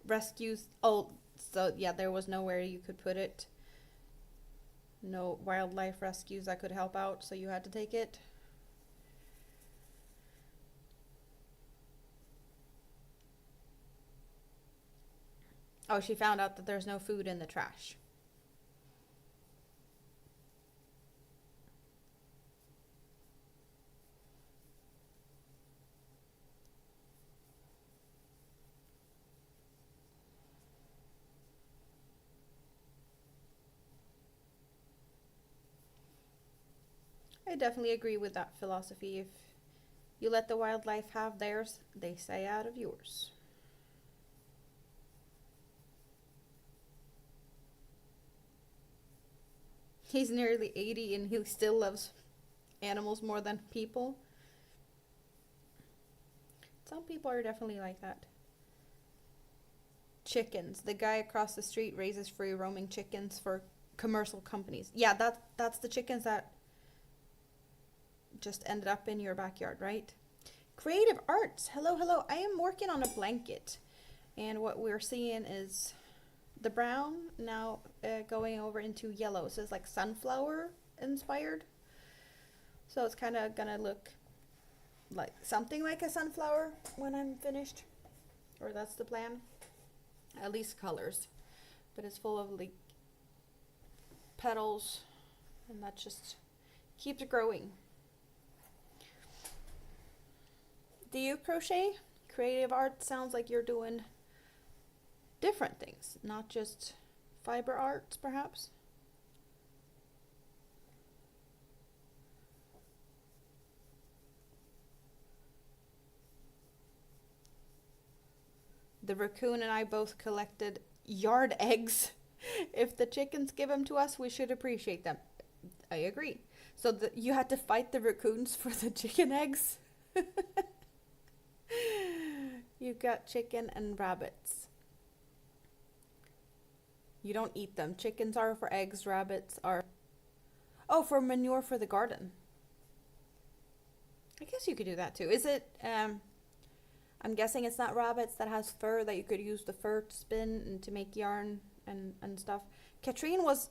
Rescues, oh, so yeah, there was nowhere you could put it. No wildlife rescues that could help out, so you had to take it. Oh, she found out that there's no food in the trash. I definitely agree with that philosophy. If you let the wildlife have theirs, they stay out of yours. He's nearly 80 and he still loves animals more than people. Some people are definitely like that. Chickens. The guy across the street raises free roaming chickens for commercial companies. Yeah, that's the chickens that just ended up in your backyard, right? Creative arts. Hello, hello. I am working on a blanket. And what we're seeing is the brown now going over into yellow. So it's like sunflower inspired. So it's kind of gonna look like something like a sunflower when I'm finished. Or that's the plan. At least colors. But it's full of like petals. And that just keeps growing. Do you crochet? Creative art sounds like you're doing different things, not just fiber arts, perhaps? The raccoon and I both collected yard eggs. If the chickens give them to us, we should appreciate them. I agree. So you had to fight the raccoons for the chicken eggs? You got chicken and rabbits. You don't eat them. Chickens are for eggs, rabbits are... Oh, for manure for the garden. I guess you could do that too. Is it, I'm guessing it's not rabbits that has fur that you could use the fur to spin and to make yarn and stuff. Katrine was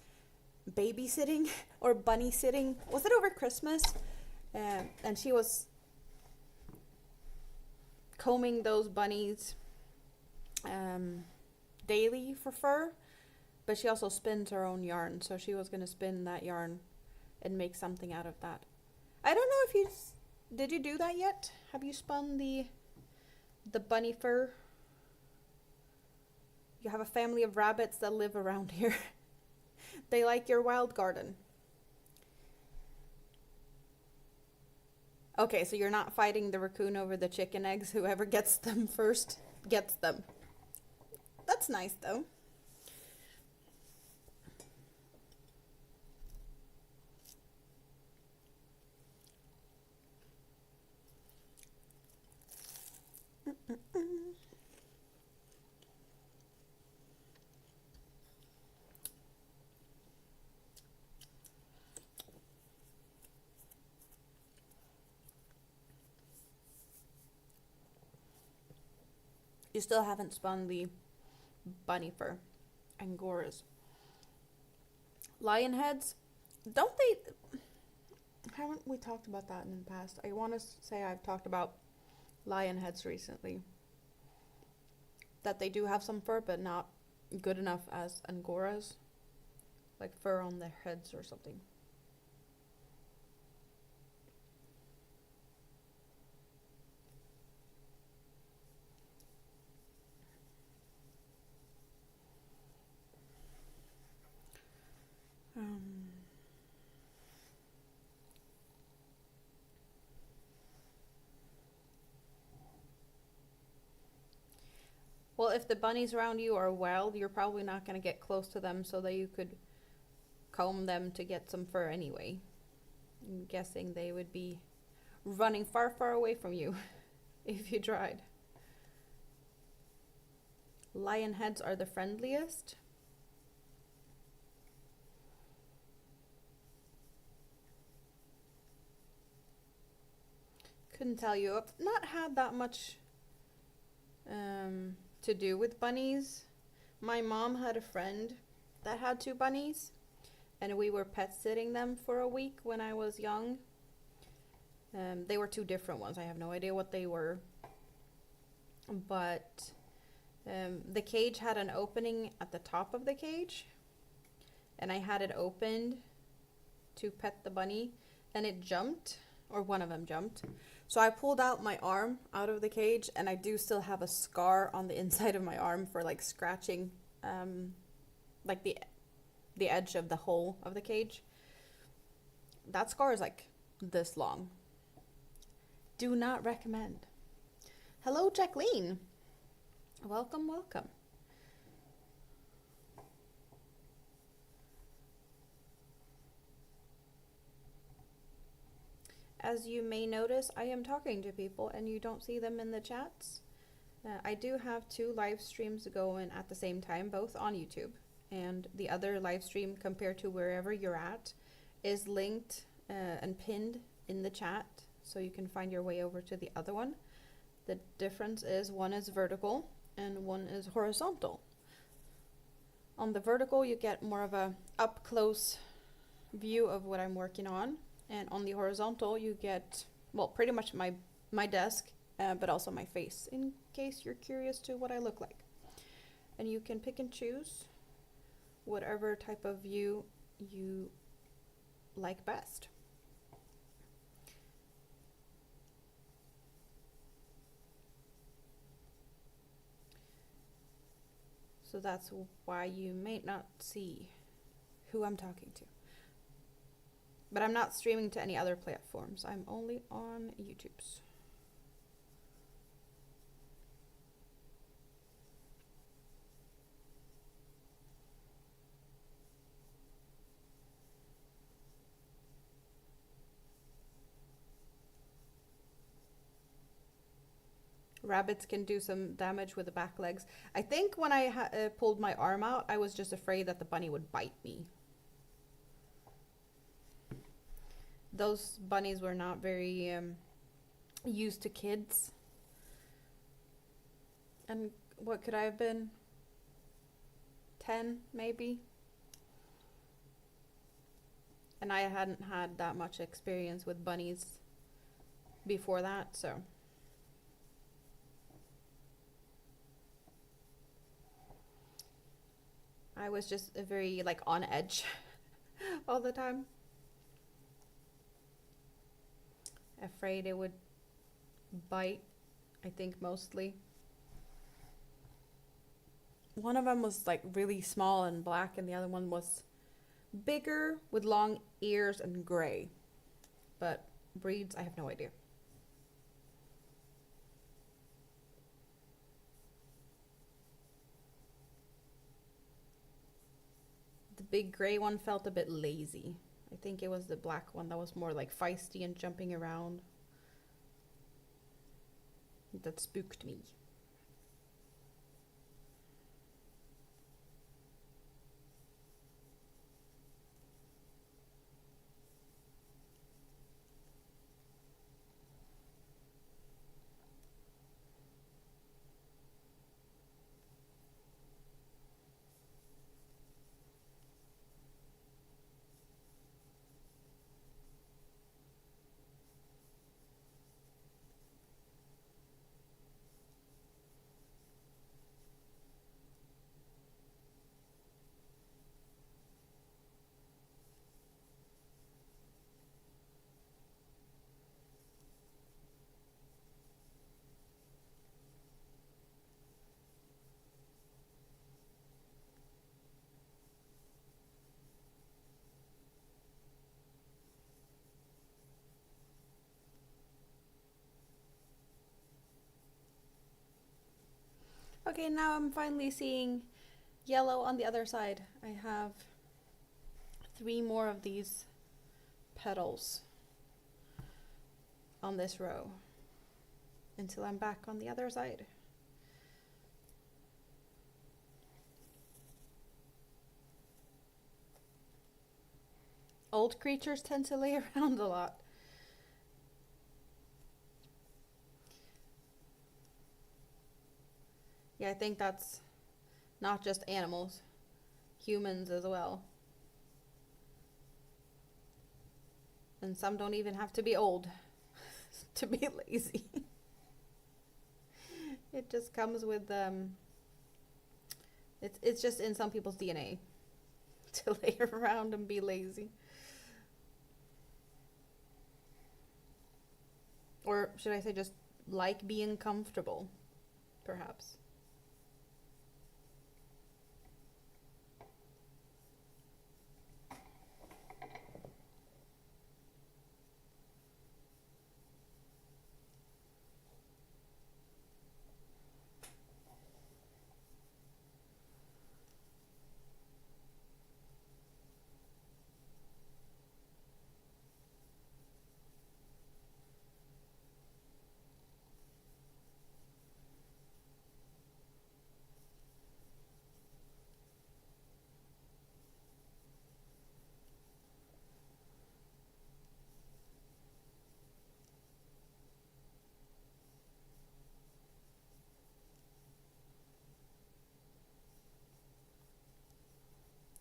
babysitting or bunny sitting. Was it over Christmas? And she was combing those bunnies daily for fur, but she also spins her own yarn, so she was going to spin that yarn and make something out of that. I don't know if did you do that yet? Have you spun the bunny fur? You have a family of rabbits that live around here. They like your wild garden. Okay, so you're not fighting the raccoon over the chicken eggs. Whoever gets them first gets them. That's nice, though. You still haven't spun the bunny fur, Angoras. Lion heads, don't they? Haven't we talked about that in the past? I want to say I've talked about lion heads recently. That they do have some fur, but not good enough as Angoras. Like fur on their heads or something. Well, if the bunnies around you are wild, you're probably not going to get close to them so that you could comb them to get some fur anyway. I'm guessing they would be running far, far away from you if you tried. Lion heads are the friendliest. Couldn't tell you. I've not had that much to do with bunnies. My mom had a friend that had 2 bunnies, and we were pet sitting them for a week when I was young. They were 2 different ones. I have no idea what they were. But the cage had an opening at the top of the cage, and I had it opened to pet the bunny, and it jumped, or one of them jumped. So I pulled out my arm out of the cage, and I do still have a scar on the inside of my arm for like scratching like the edge of the hole of the cage. That scar is like this long. Do not recommend. Hello, Jacqueline. Welcome, welcome. As you may notice, I am talking to people and you don't see them in the chats. I do have 2 live streams going at the same time, both on YouTube. And the other live stream, compared to wherever you're at, is linked and pinned in the chat, so you can find your way over to the other one. The difference is one is vertical and one is horizontal. On the vertical, you get more of a up-close view of what I'm working on. And on the horizontal, you get, well, pretty much my desk, but also my face, in case you're curious to what I look like. And you can pick and choose whatever type of view you like best. So that's why you may not see who I'm talking to. But I'm not streaming to any other platforms. I'm only on YouTube's. Rabbits can do some damage with the back legs. I think when I pulled my arm out, I was just afraid that the bunny would bite me. Those bunnies were not very used to kids. And what could I have been? 10, maybe? And I hadn't had that much experience with bunnies before that, so. I was just very, like, on edge all the time. Afraid it would bite, I think, mostly. One of them was like really small and black, and the other one was bigger with long ears and gray. But breeds, I have no idea. The big gray one felt a bit lazy. I think it was the black one that was more like feisty and jumping around. That spooked me. Okay, now I'm finally seeing yellow on the other side. I have 3 more of these petals on this row until I'm back on the other side. Old creatures tend to lay around a lot. Yeah, I think that's not just animals, humans as well. And some don't even have to be old to be lazy. It just comes with it's just in some people's DNA to lay around and be lazy. Or should I say just like being comfortable, perhaps.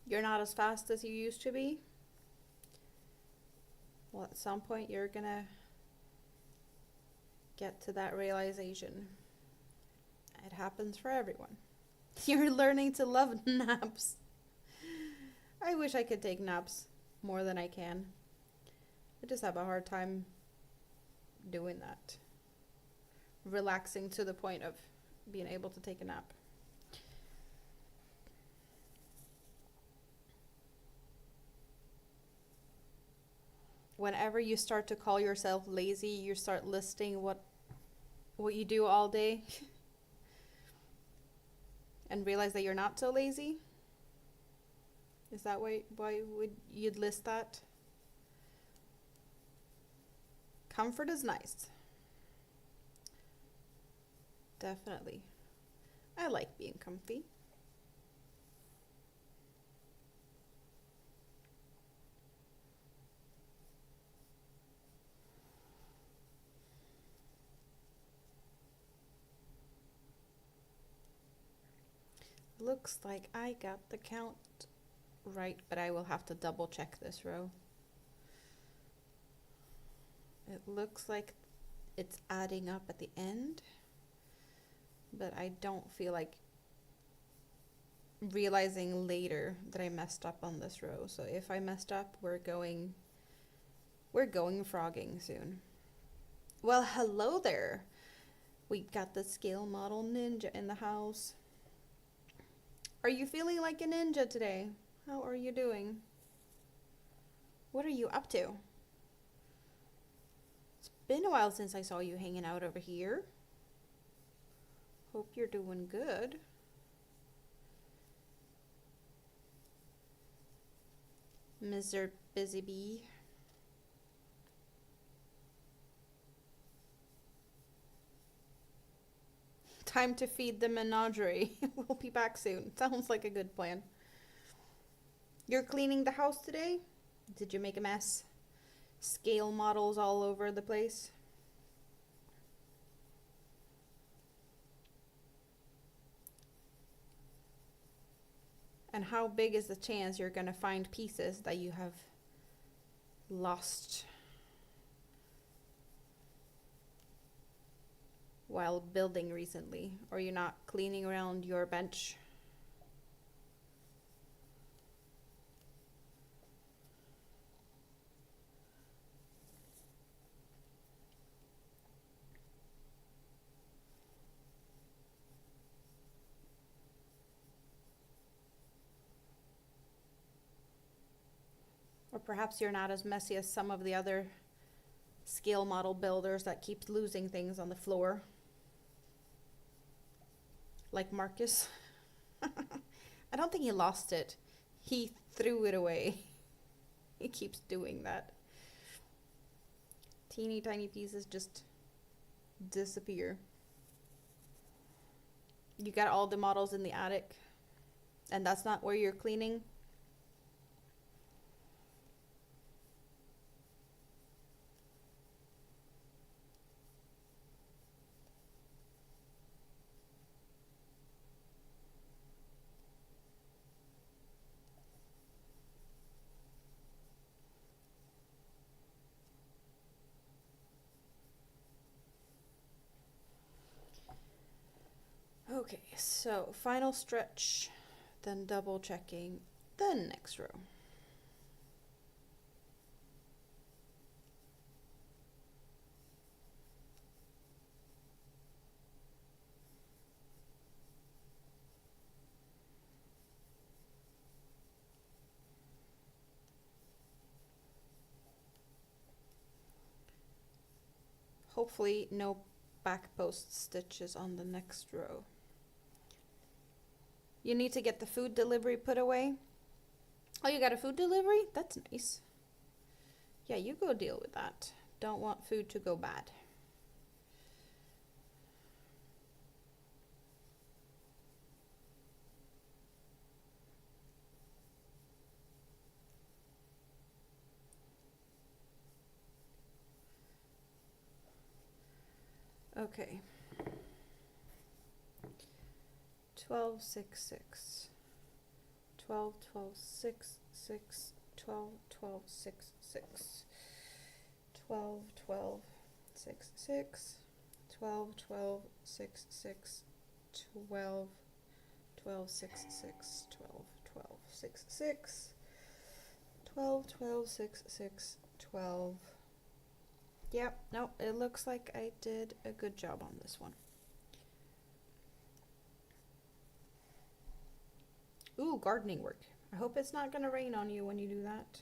You're not as fast as you used to be. Well, at some point you're gonna get to that realization. It happens for everyone. You're learning to love naps. I wish I could take naps more than I can. I just have a hard time doing that. Relaxing to the point of being able to take a nap. Whenever you start to call yourself lazy, you start listing what you do all day and realize that you're not so lazy. Is that why would you'd list that? Comfort is nice. Definitely. I like being comfy. Looks like I got the count right, but I will have to double check this row. It looks like it's adding up at the end, but I don't feel like realizing later that I messed up on this row. So if I messed up, we're going frogging soon. Well, hello there. We got the scale model ninja in the house. Are you feeling like a ninja today? How are you doing? What are you up to? It's been a while since I saw you hanging out over here. Hope you're doing good. Mr. Busy Bee. Time to feed the menagerie. We'll be back soon. Sounds like a good plan. You're cleaning the house today? Did you make a mess? Scale models all over the place? And how big is the chance you're gonna find pieces that you have lost while building recently? Or you're not cleaning around your bench? Or perhaps you're not as messy as some of the other scale model builders that keep losing things on the floor. like Marcus. I don't think he lost it. He threw it away. He keeps doing that. Teeny tiny pieces just disappear. You got all the models in the attic, and that's not where you're cleaning? Okay, so final stretch, then double checking the next row. Hopefully no back post stitches on the next row. You need to get the food delivery put away. Oh, you got a food delivery? That's nice. Yeah, you go deal with that. Don't want food to go bad. Okay. 12, 6, 6. 12, 12, 6, 6. 12, 12, 6, 6. 12, 12, 6, 6. 12, 12, 6, 6. 12, 12, 6, 6. 12, 12, 6, 6. 12, 12, 6, 6. 12. Yep, no, it looks like I did a good job on this one. Ooh, gardening work. I hope it's not gonna rain on you when you do that.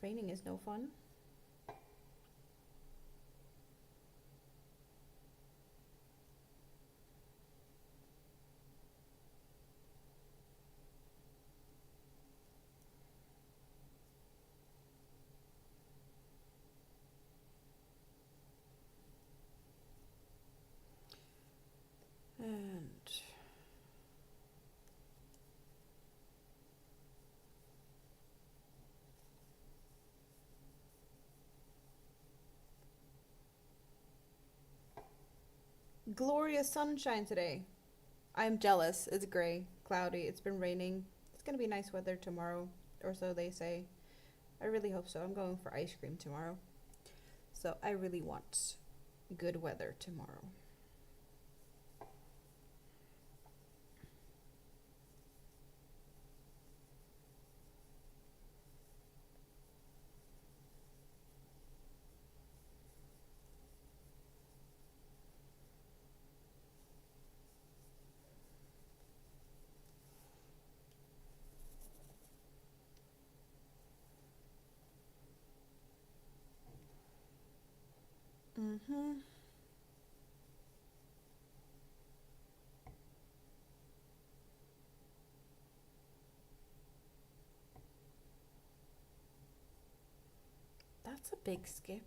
Raining is no fun. And glorious sunshine today. I'm jealous. It's gray, cloudy, it's been raining. It's gonna be nice weather tomorrow, or so they say. I really hope so. I'm going for ice cream tomorrow. So I really want good weather tomorrow. Mm-hmm. That's a big skip.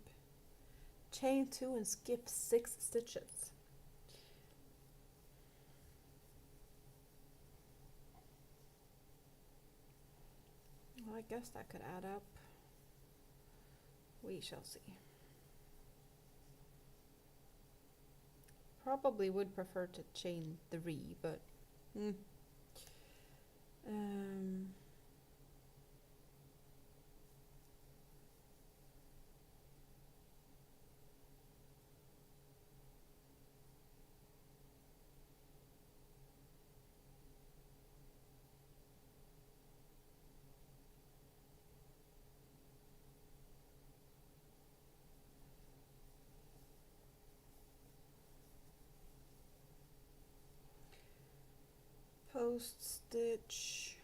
Chain 2 and skip 6 stitches. Well, I guess that could add up. We shall see. Probably would prefer to chain 3, but post stitch.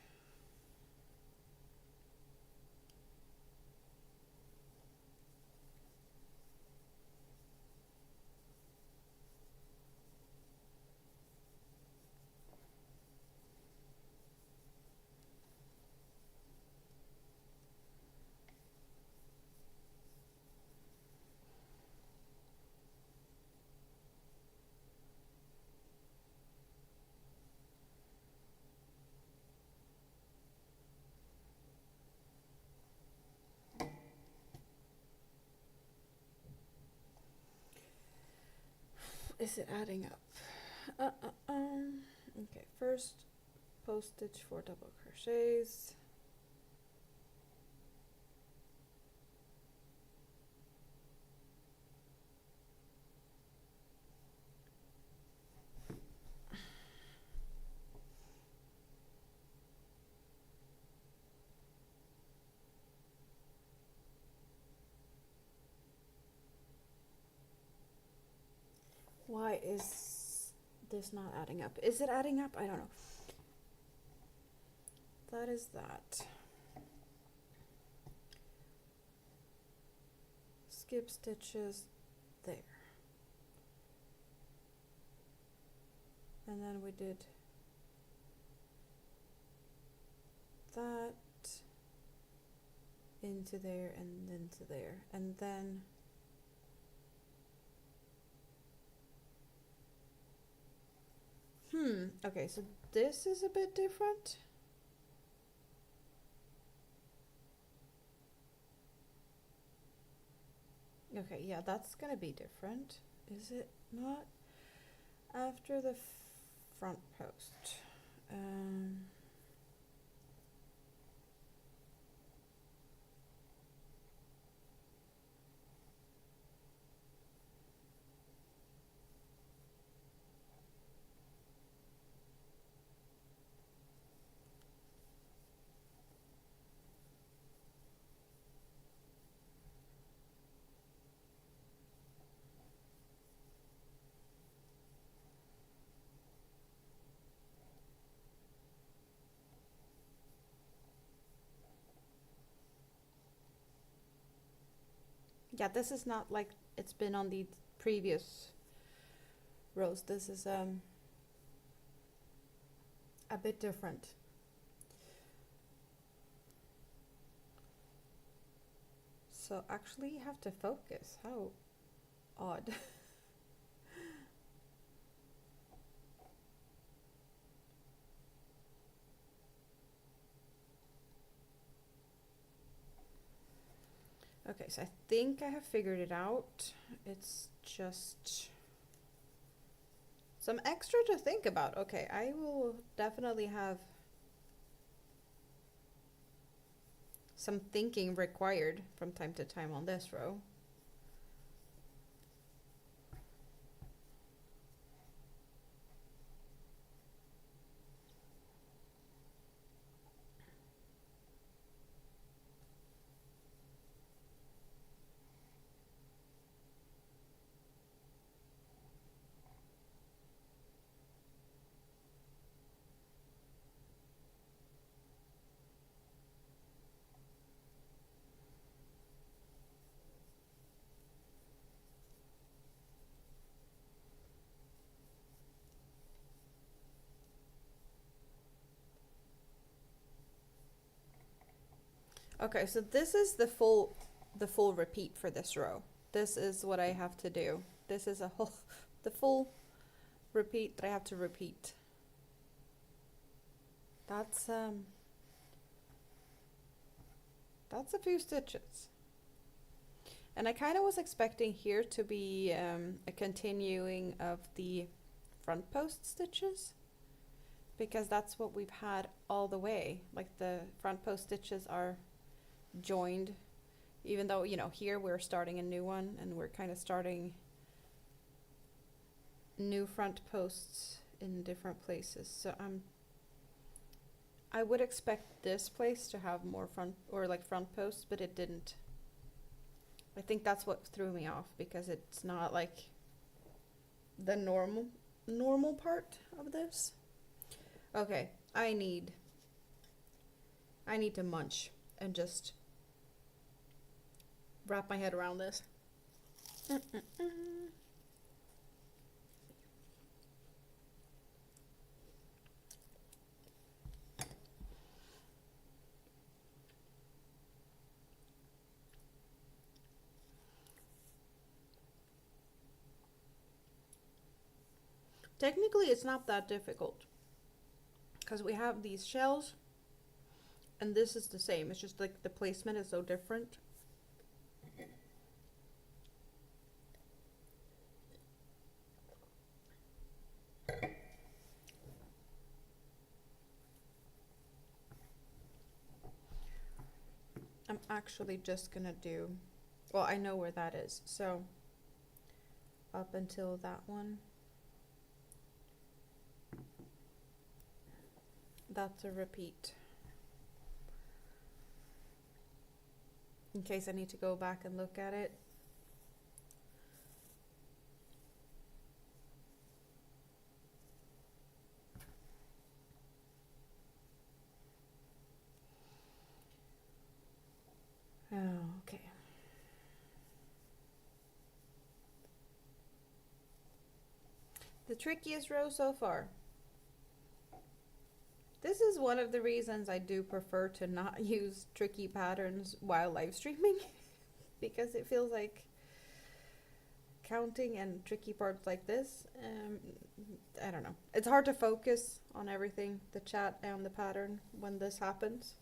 Is it adding up? Okay, first post stitch 4 double crochets. Why is this not adding up? Is it adding up? I don't know. That is that. Skip stitches there. And then we did that into there and into there. And then okay, so this is a bit different. Okay, yeah, that's gonna be different. Is it not? After the front post. Yeah, this is not like it's been on the previous rows. This is a bit different. So actually you have to focus. How odd. Okay, so I think I have figured it out. It's just some extra to think about. Okay, I will definitely have some thinking required from time to time on this row. Okay, so this is the full repeat for this row. This is what I have to do. This is the full repeat that I have to repeat. That's a few stitches. And I kind of was expecting here to be a continuing of the front post stitches, because that's what we've had all the way. Like the front post stitches are joined, even though, you know, here we're starting a new one and we're kind of starting new front posts in different places. So I would expect this place to have more front posts, but it didn't. I think that's what threw me off, because it's not like the normal part of this. Okay, I need to munch and just wrap my head around this. Technically, it's not that difficult, because we have these shells and this is the same. It's just like the placement is so different. actually just gonna do, well, I know where that is, so up until that one, that's a repeat. In case I need to go back and look at it. Oh, okay. The trickiest row so far. This is one of the reasons I do prefer to not use tricky patterns while live streaming because it feels like counting and tricky parts like this, I don't know. It's hard to focus on everything, the chat and the pattern, when this happens.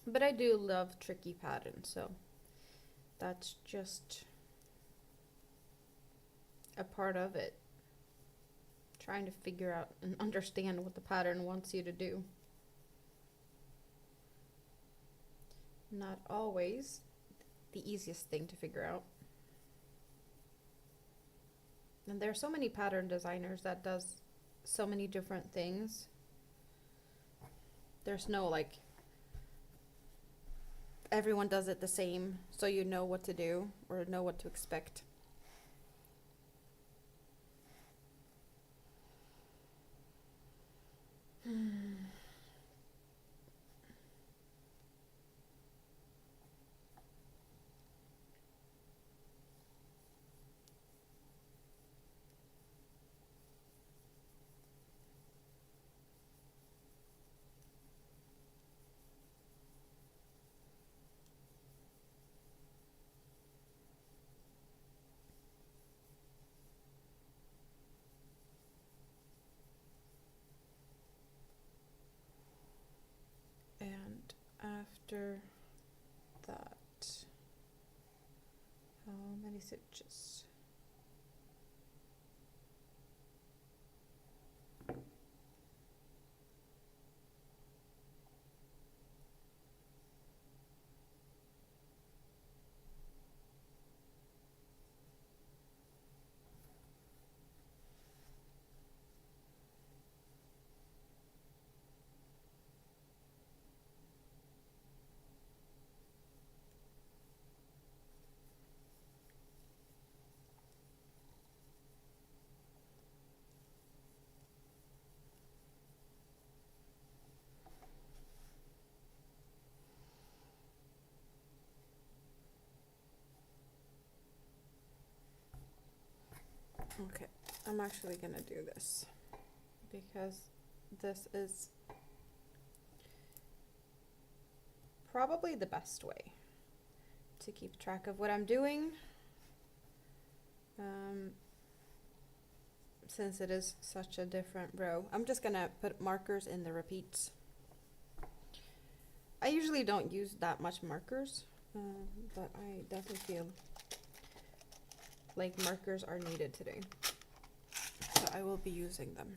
But I do love tricky patterns, so that's just a part of it. Trying to figure out and understand what the pattern wants you to do. Not always the easiest thing to figure out. And there are so many pattern designers that does so many different things. There's no like everyone does it the same, so you know what to do or know what to expect. And after that, how many stitches? Okay, I'm actually gonna do this because this is probably the best way to keep track of what I'm doing, since it is such a different row. I'm just gonna put markers in the repeats. I usually don't use that much markers, but I definitely feel like markers are needed today, so I will be using them.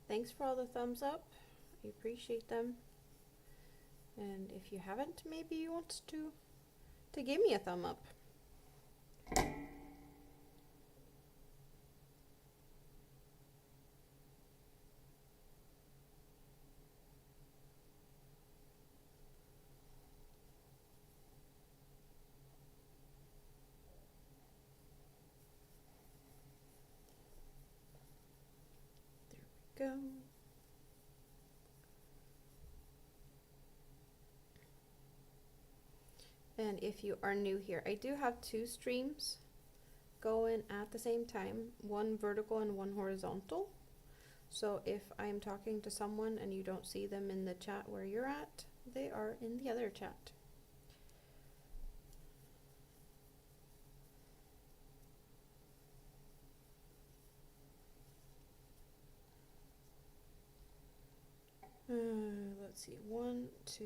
Thanks for all the thumbs up. I appreciate them. And if you haven't, maybe you want to give me a thumb up. And if you are new here, I do have two streams going at the same time, one vertical and one horizontal. So if I'm talking to someone and you don't see them in the chat where you're at, they are in the other chat. Let's see, 1, 2.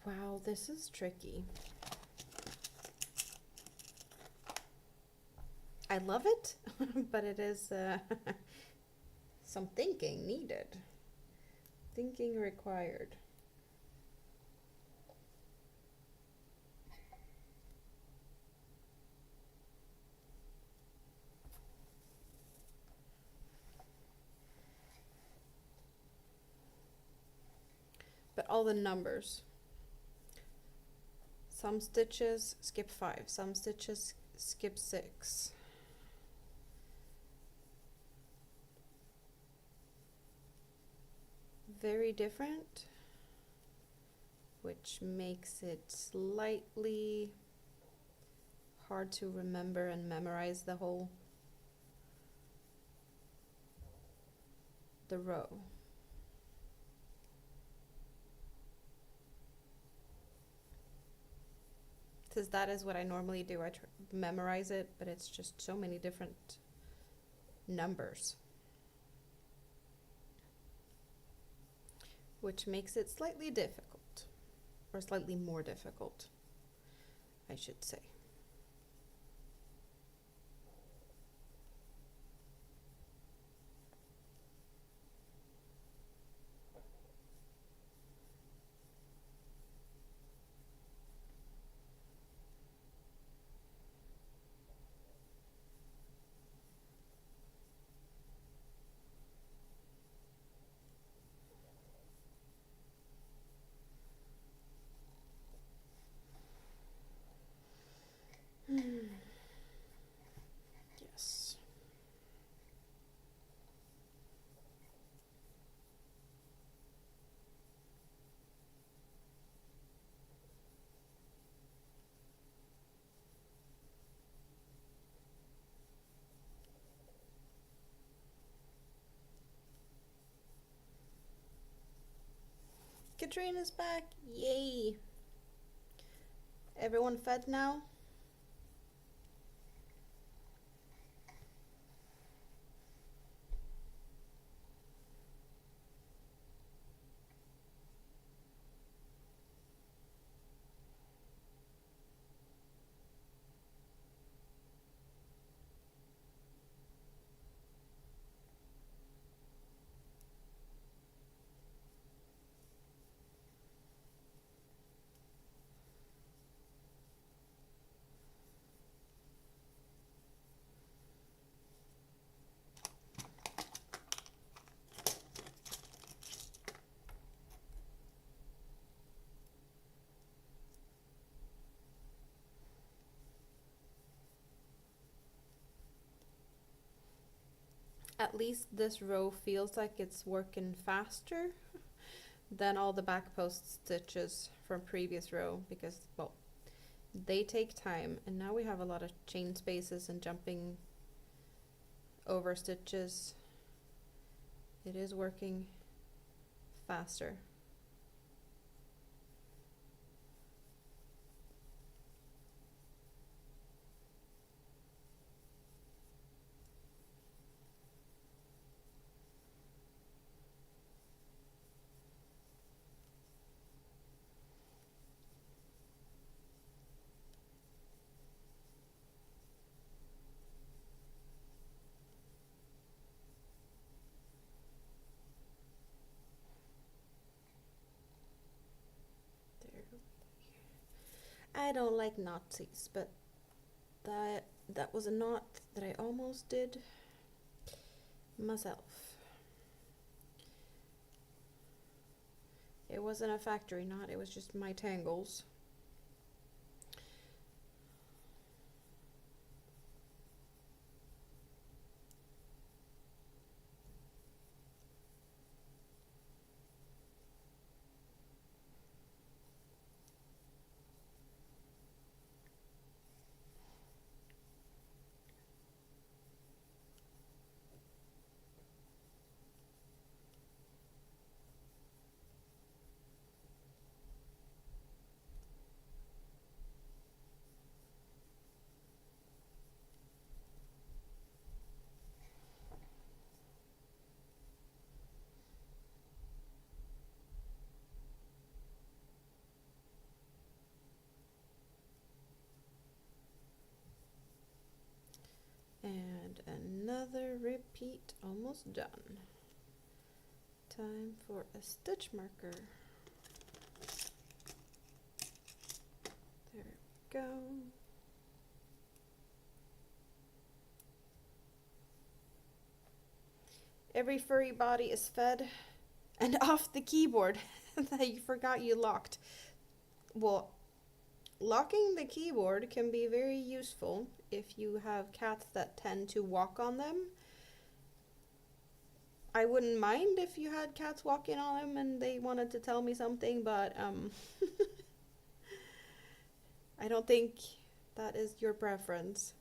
Wow, this is tricky. I love it, but it is some thinking needed. Thinking required. But all the numbers. Some stitches skip 5, some stitches skip 6. Very different, which makes it slightly hard to remember and memorize the row. Because that is what I normally do. I memorize it, but it's just so many different numbers, which makes it slightly difficult, or slightly more difficult, I should say. Yes. Katrina's back. Yay. Everyone fed now? At least this row feels like it's working faster than all the back post stitches from previous row, because, well, They take time, and now we have a lot of chain spaces and jumping over stitches. It is working faster. I don't like Nazis, but that was a knot that I almost did myself. It wasn't a factory knot, it was just my tangles. And another repeat, almost done. Time for a stitch marker. There we go. Every furry body is fed and off the keyboard that you forgot you locked. Well, locking the keyboard can be very useful if you have cats that tend to walk on them. I wouldn't mind if you had cats walking on them and they wanted to tell me something, but I don't think that is your preference.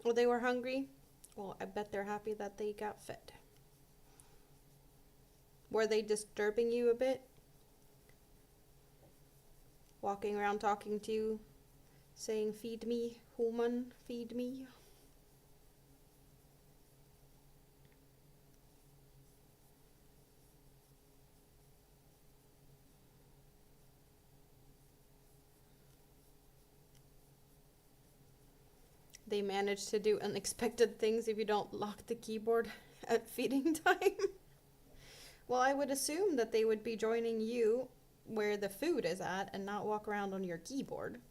Well, they were hungry. Well, I bet they're happy that they got fed. Were they disturbing you a bit? Walking around talking to you, saying, "Feed me, human, feed me." They manage to do unexpected things if you don't lock the keyboard at feeding time. Well, I would assume that they would be joining you where the food is at and not walk around on your keyboard.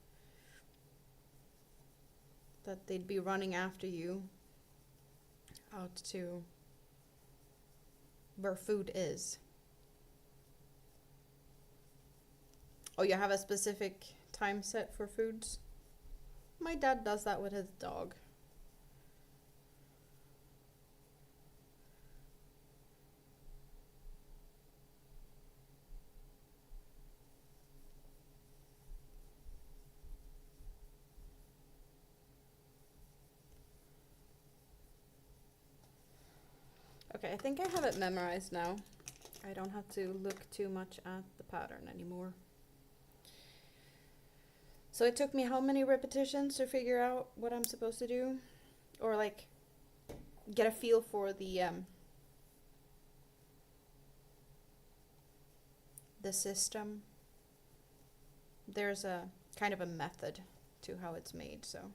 That they'd be running after you out to where food is. Oh, you have a specific time set for foods? My dad does that with his dog. Okay, I think I have it memorized now. I don't have to look too much at the pattern anymore. So it took me how many repetitions to figure out what I'm supposed to do? Or like get a feel for the system. There's a kind of a method to how it's made, so.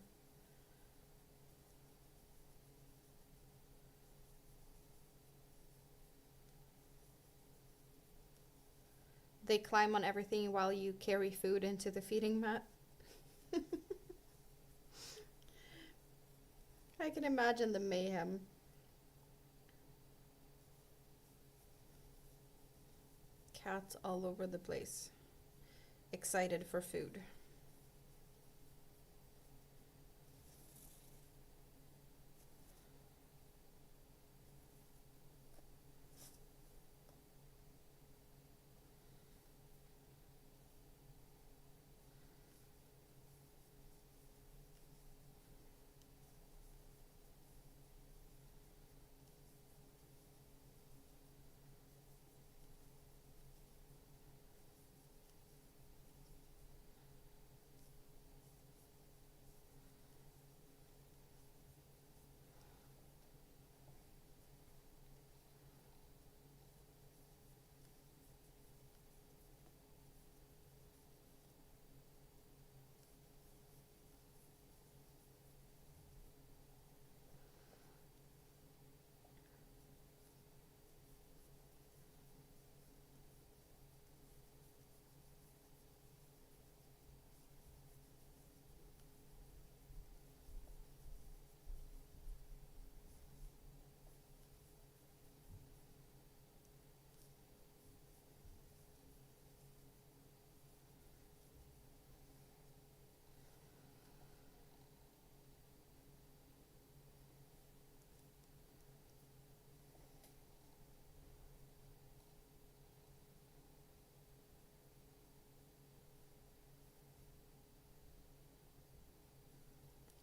They climb on everything while you carry food into the feeding mat. I can imagine the mayhem. Cats all over the place, excited for food.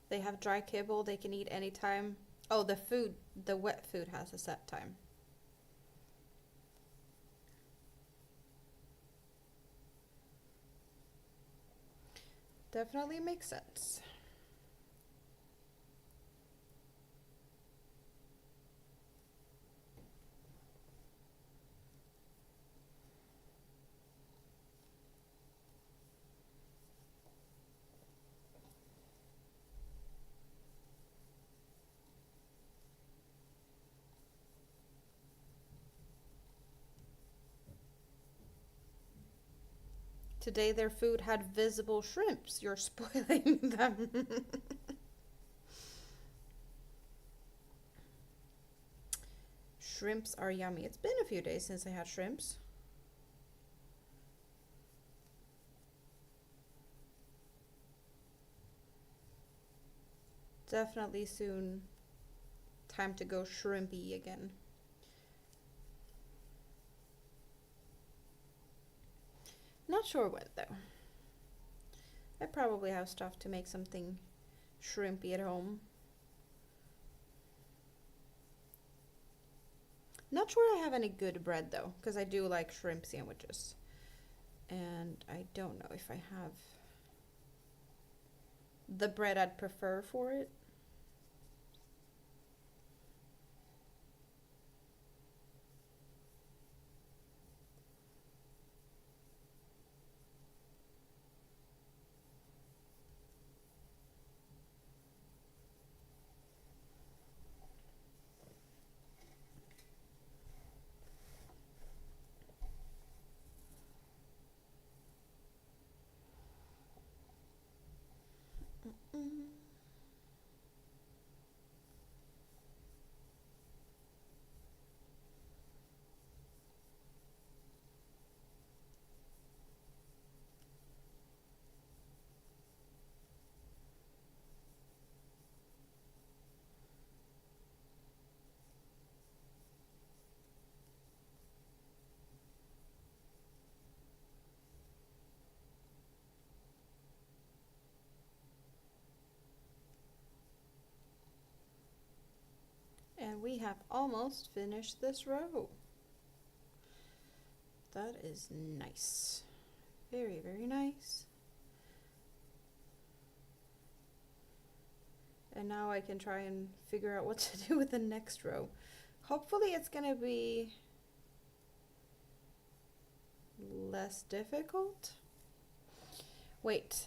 They have dry kibble they can eat anytime. Oh, the wet food has a set time. Definitely makes sense. Today their food had visible shrimps. You're spoiling them. Shrimps are yummy. It's been a few days since I had shrimps. Definitely soon time to go shrimpy again. Not sure when though. I probably have stuff to make something shrimpy at home. Not sure I have any good bread though, because I do like shrimp sandwiches. And I don't know if I have the bread I'd prefer for it. Mm. And we have almost finished this row. That is nice. Very, very nice. And now I can try and figure out what to do with the next row. Hopefully it's gonna be less difficult. Wait,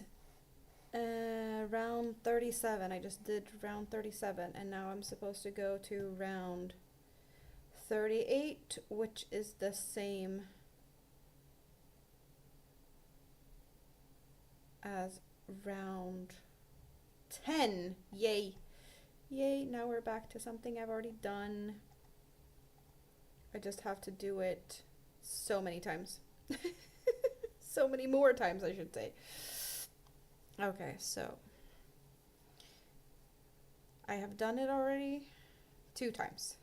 round 37. I just did round 37 and now I'm supposed to go to round 38, which is the same as round 10. Yay. Yay, now we're back to something I've already done. I just have to do it so many times. So many more times, I should say. Okay, so I have done it already 2 times.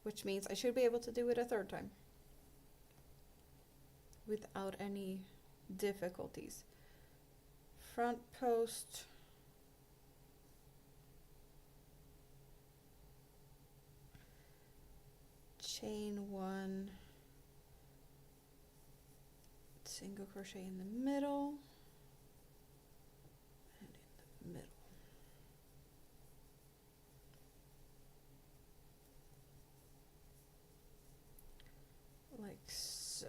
Which means I should be able to do it a 3rd time without any difficulties. Front post. Chain 1. Single crochet in the middle. And in the middle. Like so.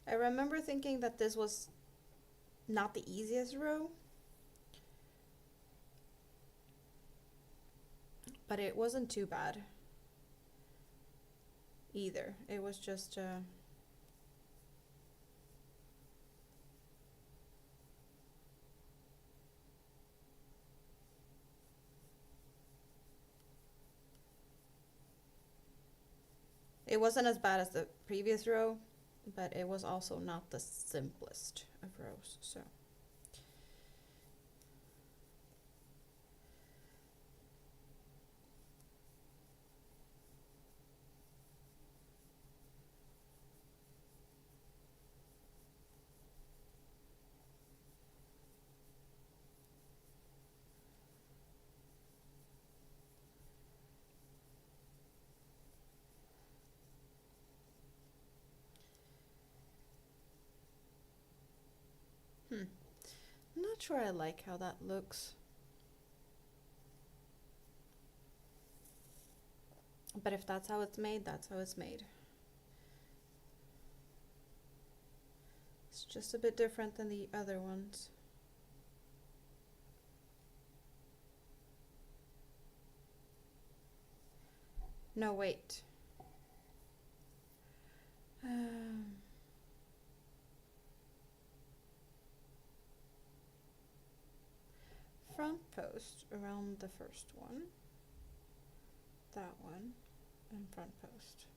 I remember thinking that this was not the easiest row, but it wasn't too bad either. It was just it wasn't as bad as the previous row, but it was also not the simplest of rows, so. I'm not sure I like how that looks. But if that's how it's made, that's how it's made. It's just a bit different than the other ones. No, wait. Front post around the first one, that one, and front post.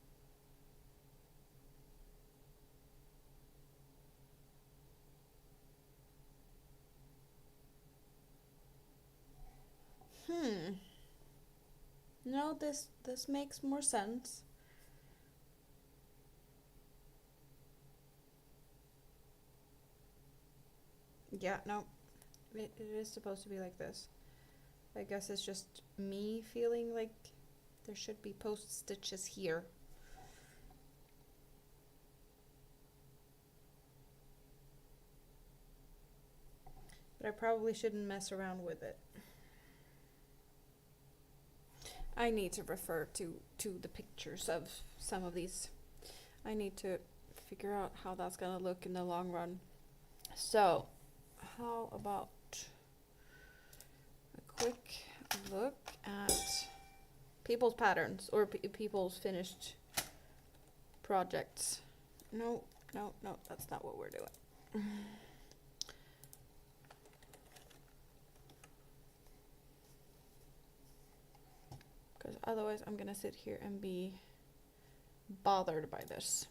No, this makes more sense. Yeah, no. It is supposed to be like this. I guess it's just me feeling like there should be post stitches here. But I probably shouldn't mess around with it. I need to refer to the pictures of some of these. I need to figure out how that's gonna look in the long run. So, how about a quick look at people's patterns or people's finished projects? No, that's not what we're doing. Because otherwise I'm gonna sit here and be bothered by this.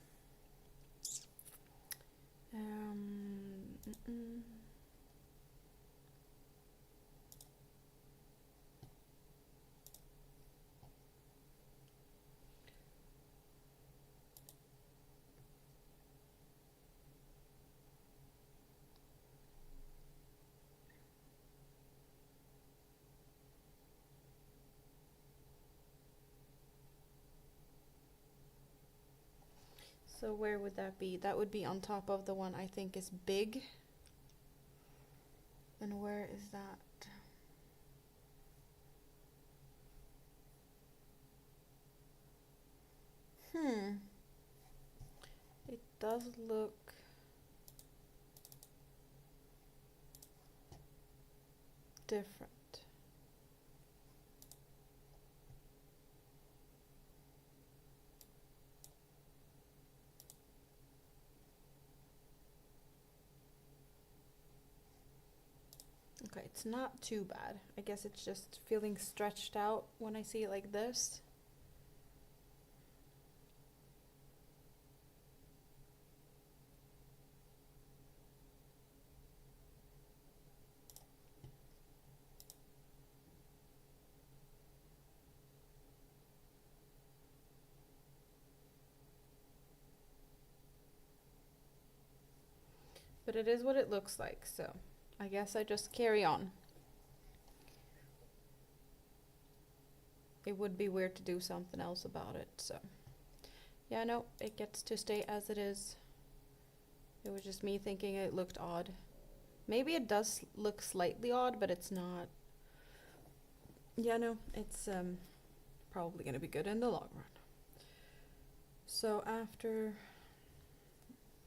So where would that be? That would be on top of the one I think is big. And where is that? It does look different. Okay, it's not too bad. I guess it's just feeling stretched out when I see it like this. But it is what it looks like, so I guess I just carry on. It would be weird to do something else about it, so yeah, no, it gets to stay as it is. It was just me thinking it looked odd. Maybe it does look slightly odd, but it's not. Yeah, no, it's probably gonna be good in the long run. So after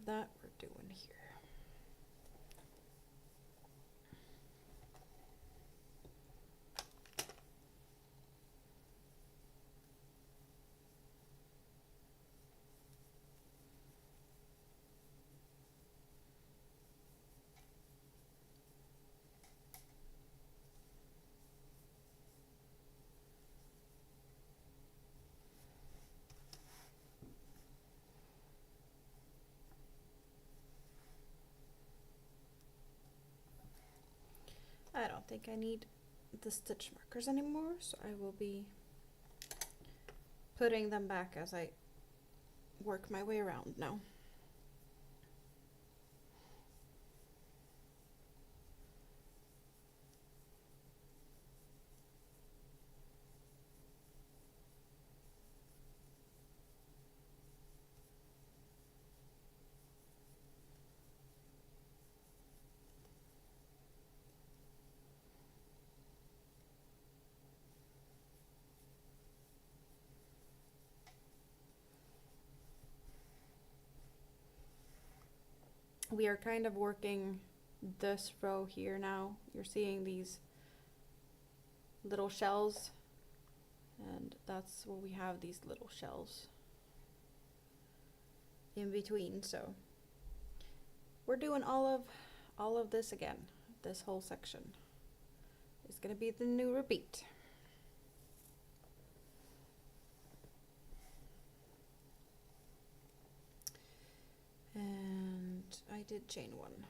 that, we're doing here. I don't think I need the stitch markers anymore, so I will be putting them back as I work my way around now. We are kind of working this row here now. You're seeing these little shells, and that's where we have these little shells in between. So we're doing all of this again. This whole section is going to be the new repeat. And I did chain one.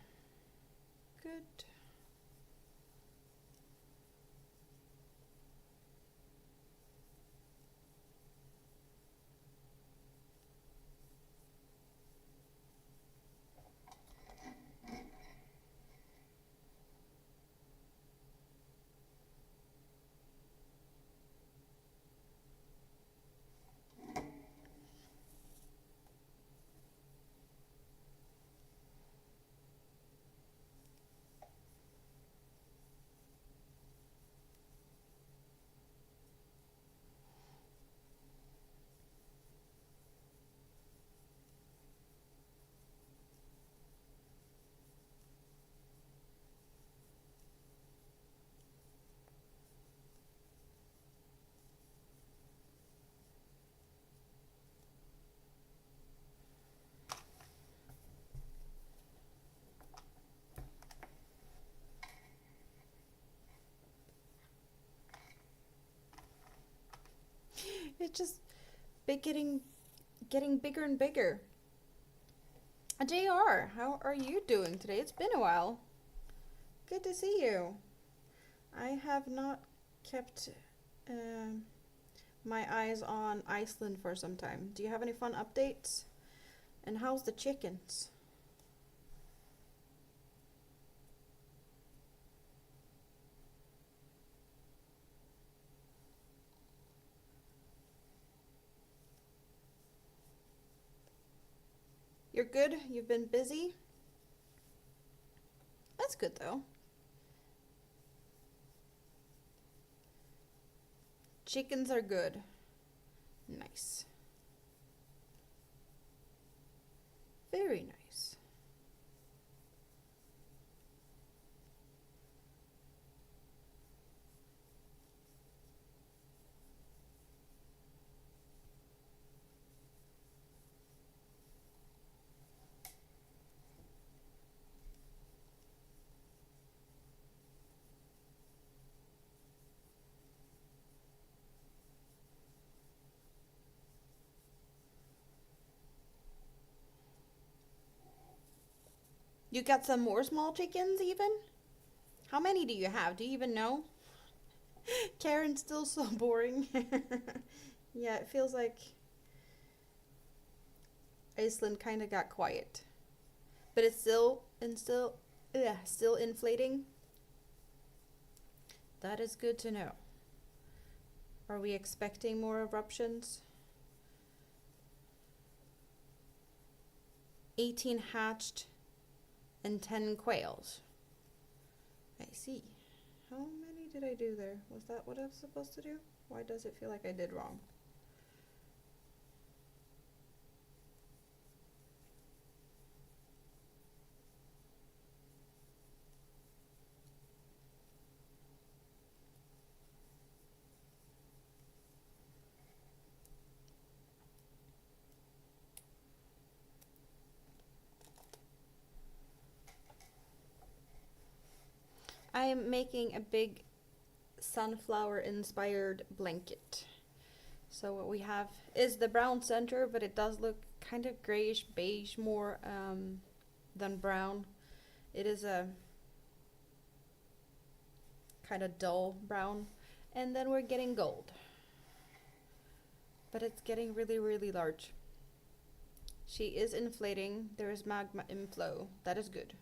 Good. It's just getting bigger and bigger. JR, how are you doing today? It's been a while. Good to see you. I have not kept my eyes on Iceland for some time. Do you have any fun updates? And how's the chickens? You're good? You've been busy? That's good though. Chickens are good. Nice. Very nice. You got some more small chickens even? How many do you have? Do you even know? Karen's still so boring. Yeah, it feels like Iceland kind of got quiet. But it's still inflating. That is good to know. Are we expecting more eruptions? 18 hatched and 10 quails. I see. How many did I do there? Was that what I was supposed to do? Why does it feel like I did wrong? I am making a big sunflower inspired blanket. So what we have is the brown center, but it does look kind of grayish beige more than brown. It is a kind of dull brown, and then we're getting gold, but it's getting really large. She is inflating. There is magma inflow. That is good.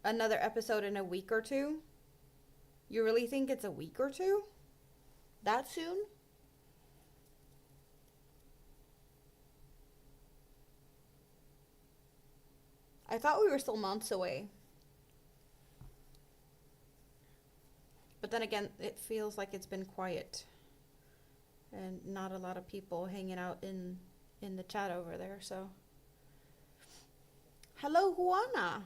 Another episode in a week or two? You really think it's a week or two? That soon? I thought we were still months away. But then again, it feels like it's been quiet. And not a lot of people hanging out in the chat over there, so. Hello, Juana.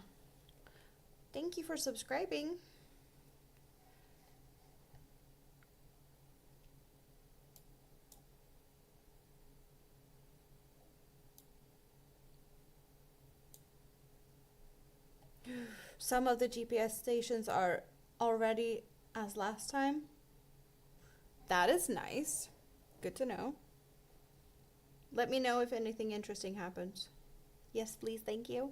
Thank you for subscribing. Some of the GPS stations are already as last time. That is nice. Good to know. Let me know if anything interesting happens. Yes, please. Thank you.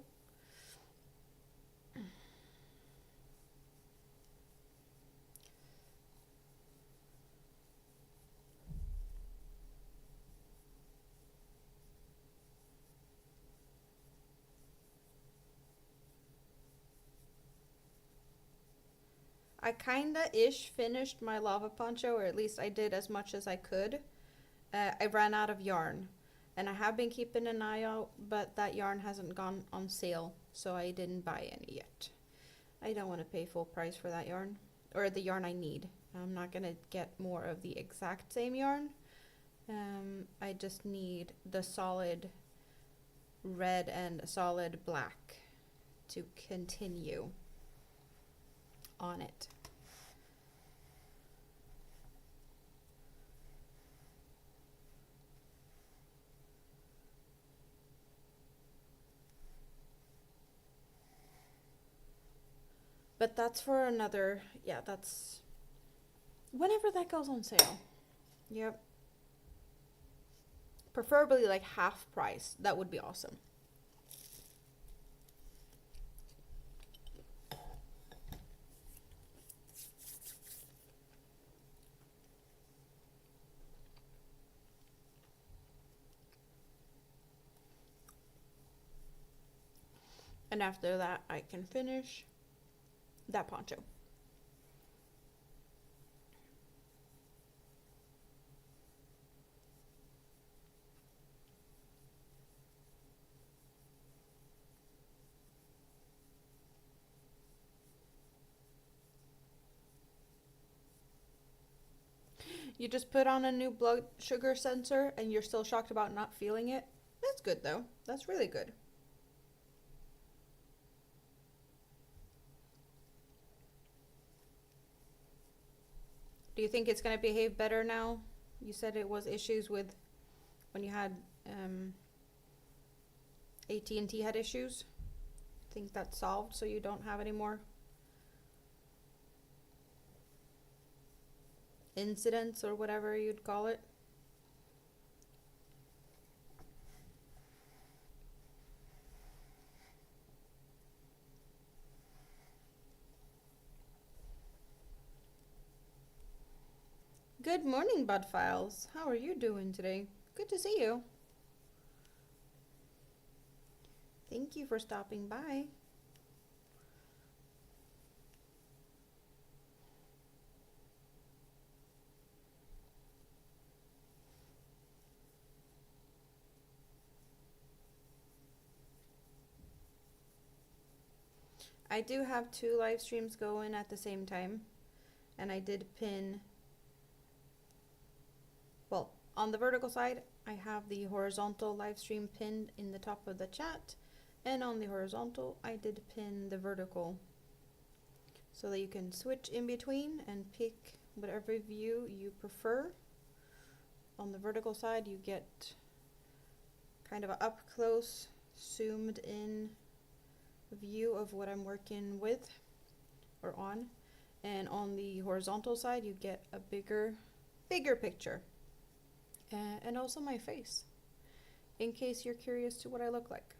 I kinda-ish finished my lava poncho, or at least I did as much as I could. I ran out of yarn, and I have been keeping an eye out, but that yarn hasn't gone on sale, so I didn't buy any yet. I don't want to pay full price for that yarn, or the yarn I need. I'm not gonna get more of the exact same yarn. I just need the solid red and solid black to continue on it. But that's for another, yeah, that's whenever that goes on sale. Yep. Preferably like half price. That would be awesome. And after that, I can finish that poncho. You just put on a new blood sugar sensor and you're still shocked about not feeling it? That's good though. That's really good. Do you think it's going to behave better now? You said it was issues with when you had AT&T had issues. Think that's solved so you don't have any more incidents or whatever you'd call it? Good morning, Bud Files. How are you doing today? Good to see you. Thank you for stopping by. I do have 2 live streams going at the same time, and I did pin, well, on the vertical side, I have the horizontal live stream pinned in the top of the chat, and on the horizontal, I did pin the vertical so that you can switch in between and pick whatever view you prefer. On the vertical side, you get kind of an up close, zoomed in view of what I'm working with or on, and on the horizontal side you get a bigger picture, and also my face in case you're curious to what I look like.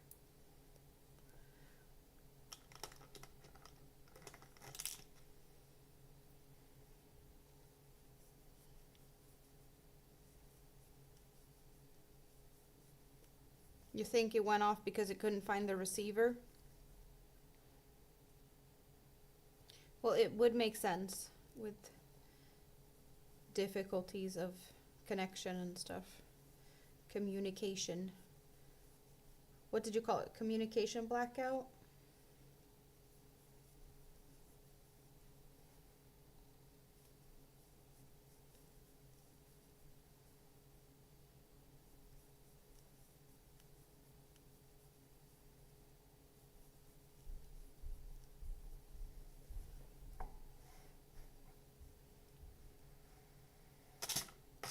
You think it went off because it couldn't find the receiver? Well, it would make sense with difficulties of connection and stuff. Communication. What did you call it? Communication blackout?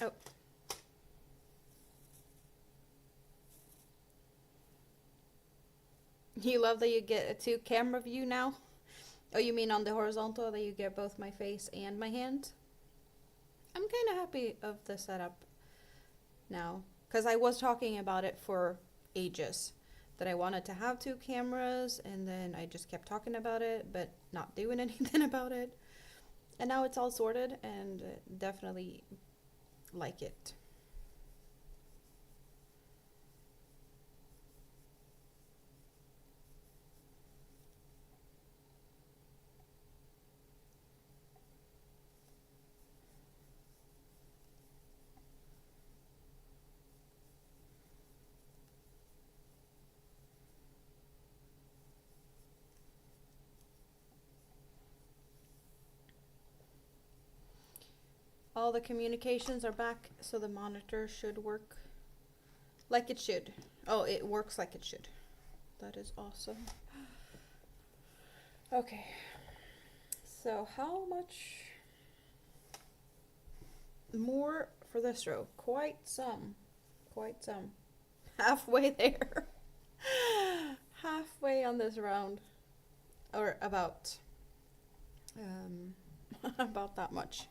Oh. You love that you get a 2 camera view now? Oh, you mean on the horizontal that you get both my face and my hand? I'm kind of happy of the setup now, because I was talking about it for ages, that I wanted to have 2 cameras, and then I just kept talking about it but not doing anything about it. And now it's all sorted, and definitely like it. All the communications are back, so the monitor should work like it should. Oh, it works like it should. That is awesome. Okay. So how much more for this row? Quite some. Quite some. Halfway there. Halfway on this round. Or about about that much.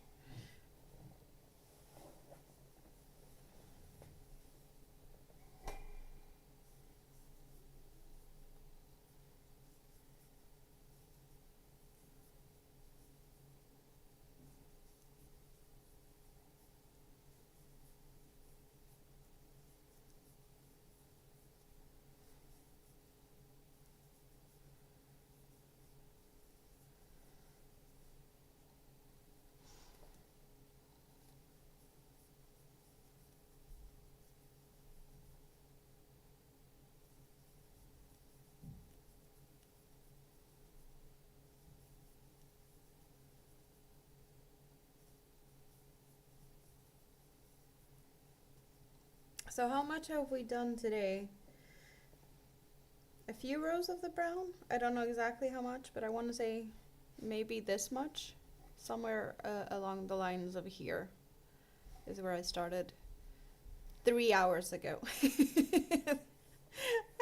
So how much have we done today? a few rows of the brown. I don't know exactly how much, but I want to say maybe this much. Somewhere along the lines of here is where I started 3 hours ago. I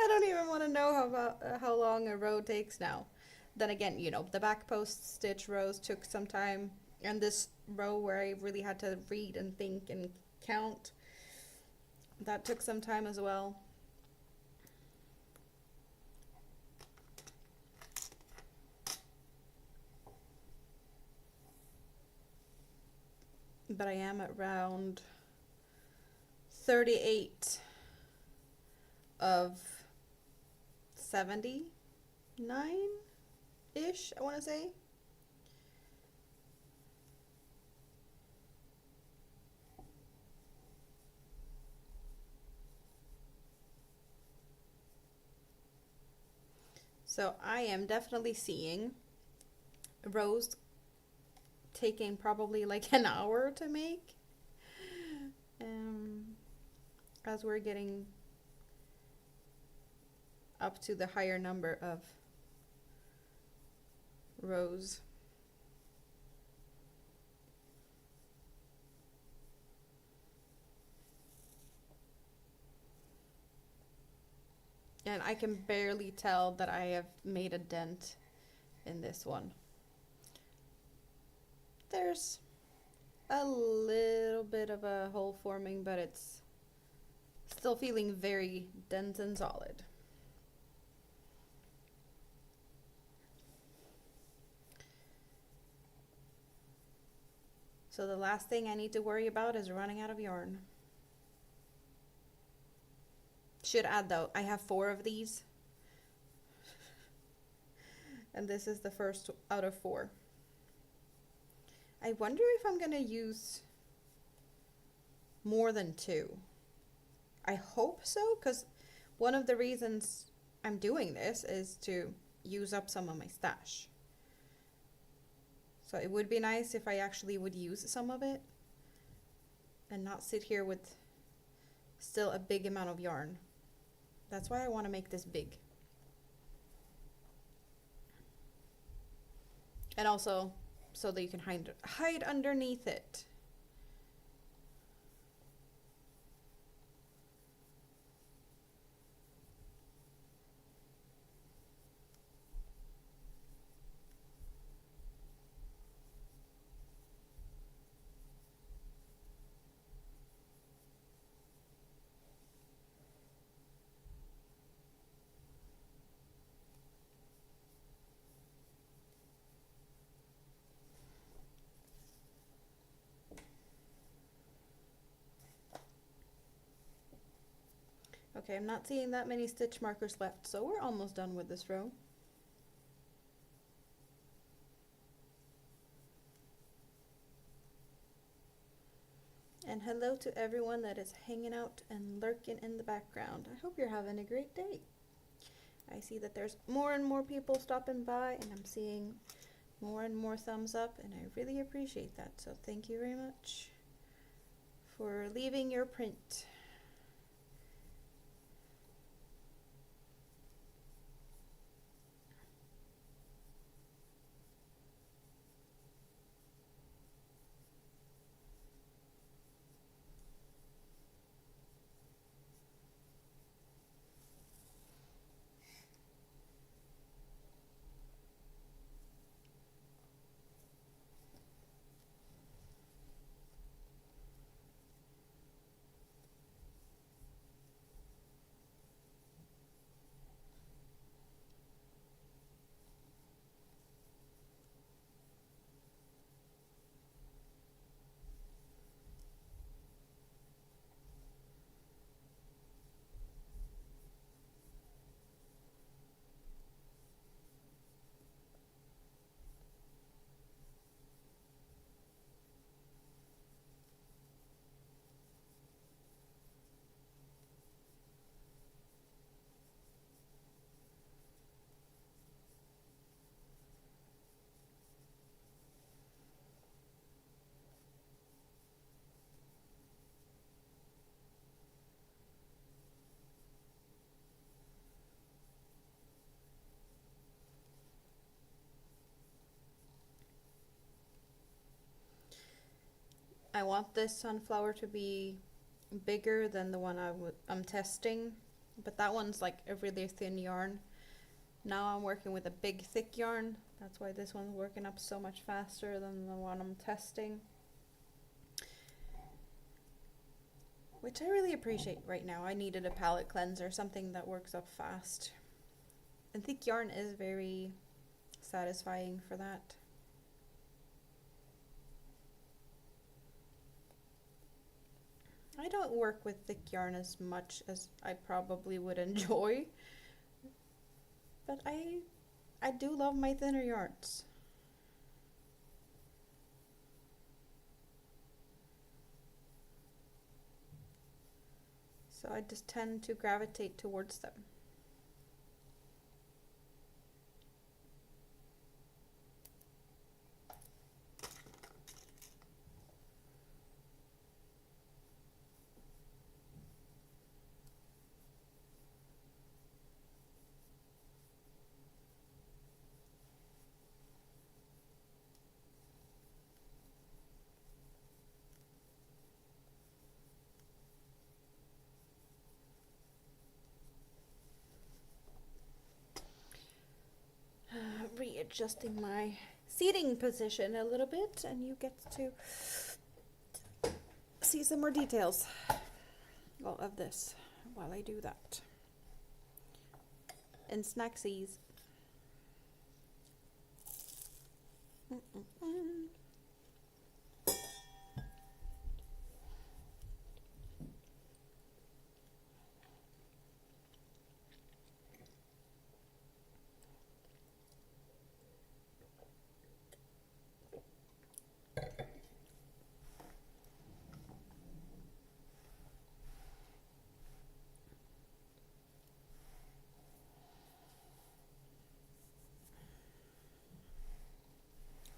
don't even want to know how long a row takes now. Then again, you know, the back post stitch rows took some time, and this row where I really had to read and think and count, that took some time as well. But I am at around 38 of 79-ish, I want to say. So I am definitely seeing rows taking probably like an hour to make, as we're getting up to the higher number of rows. And I can barely tell that I have made a dent in this one. There's a little bit of a hole forming, but it's still feeling very dense and solid. So the last thing I need to worry about is running out of yarn. Should add though, I have 4 of these. And this is the first out of 4. I wonder if I'm gonna use more than 2. I hope so, because one of the reasons I'm doing this is to use up some of my stash. So it would be nice if I actually would use some of it and not sit here with still a big amount of yarn. That's why I want to make this big. And also so that you can hide underneath it. Okay, I'm not seeing that many stitch markers left, so we're almost done with this row. And hello to everyone that is hanging out and lurking in the background. I hope you're having a great day. I see that there's more and more people stopping by, and I'm seeing more and more thumbs up, and I really appreciate that. So thank you very much for leaving your print. I want this sunflower to be bigger than the one I'm testing, but that one's like a really thin yarn. Now I'm working with a big thick yarn. That's why this one's working up so much faster than the one I'm testing. Which I really appreciate right now. I needed a palette cleanser, something that works up fast. And thick yarn is very satisfying for that. I don't work with thick yarn as much as I probably would enjoy, but I do love my thinner yarns. So I just tend to gravitate towards them. Readjusting my seating position a little bit, and you get to see some more details, well, of this while I do that. And snacksies.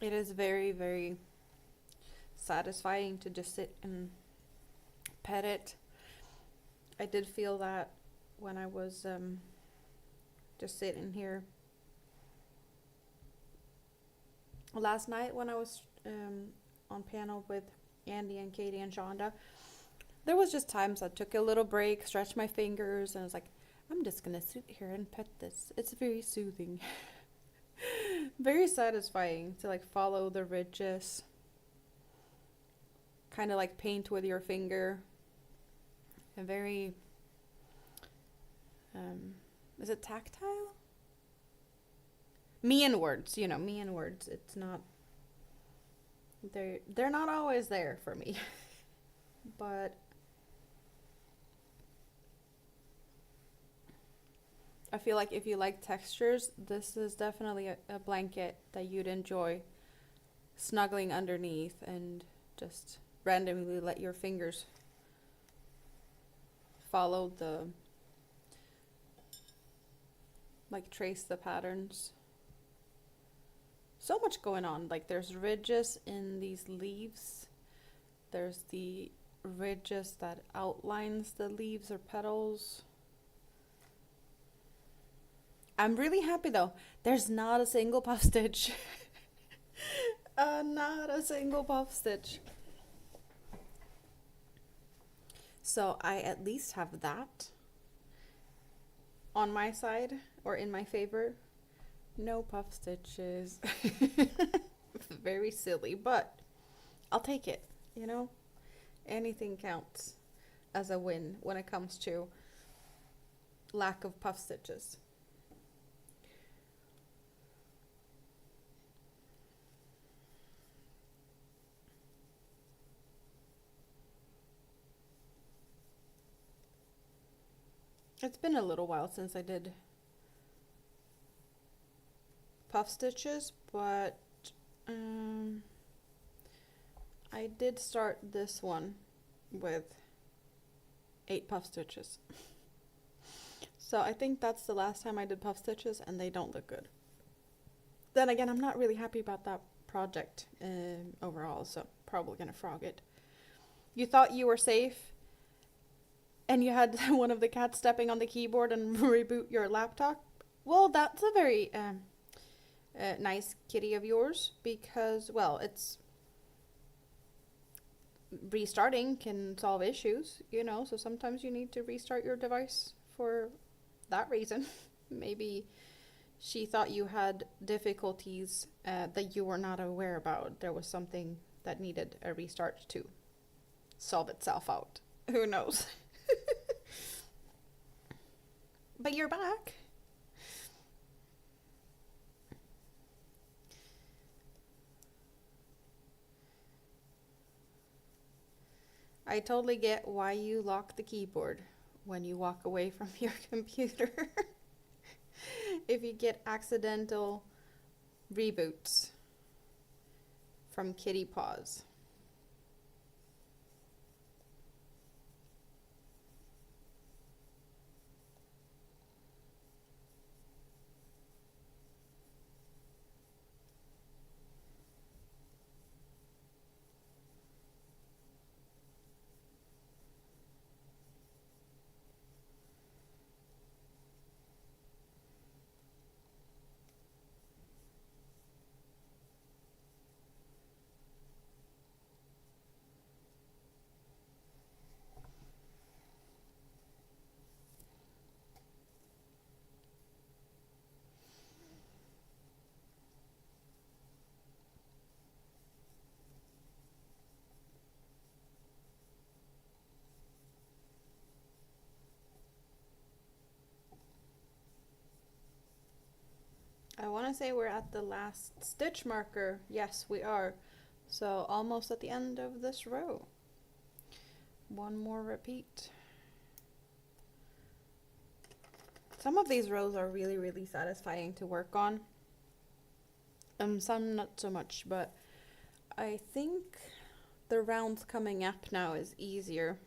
It is very, very satisfying to just sit and pet it. I did feel that when I was just sitting here last night when I was on panel with Andy and Katie and Shonda. There was just times I took a little break, stretched my fingers, and I was like, I'm just gonna sit here and pet this. It's very soothing. Very satisfying to like follow the ridges, kind of like paint with your finger. And very is it tactile? Me and words, you know, me and words. It's not, they're not always there for me. But I feel like if you like textures, this is definitely a blanket that you'd enjoy snuggling underneath and just randomly let your fingers follow the, like, trace the patterns. So much going on. Like, there's ridges in these leaves. There's the ridges that outlines the leaves or petals. I'm really happy though. There's not a single puff stitch. Not a single puff stitch. So I at least have that on my side or in my favor. No puff stitches. Very silly, but I'll take it, you know? Anything counts as a win when it comes to lack of puff stitches. It's been a little while since I did puff stitches, but I did start this one with 8 puff stitches. So I think that's the last time I did puff stitches, and they don't look good. Then again, I'm not really happy about that project overall, so probably gonna frog it. You thought you were safe, and you had one of the cats stepping on the keyboard and reboot your laptop? Well, that's a very nice kitty of yours, because, well, it's restarting can solve issues, so sometimes you need to restart your device for that reason. Maybe she thought you had difficulties that you were not aware about. There was something that needed a restart to solve itself out. Who knows? But you're back. I totally get why you lock the keyboard when you walk away from your computer. If you get accidental reboots from kitty paws. I want to say we're at the last stitch marker. Yes, we are. So almost at the end of this row. One more repeat. Some of these rows are really, really satisfying to work on. Some not so much, but I think the rounds coming up now is easier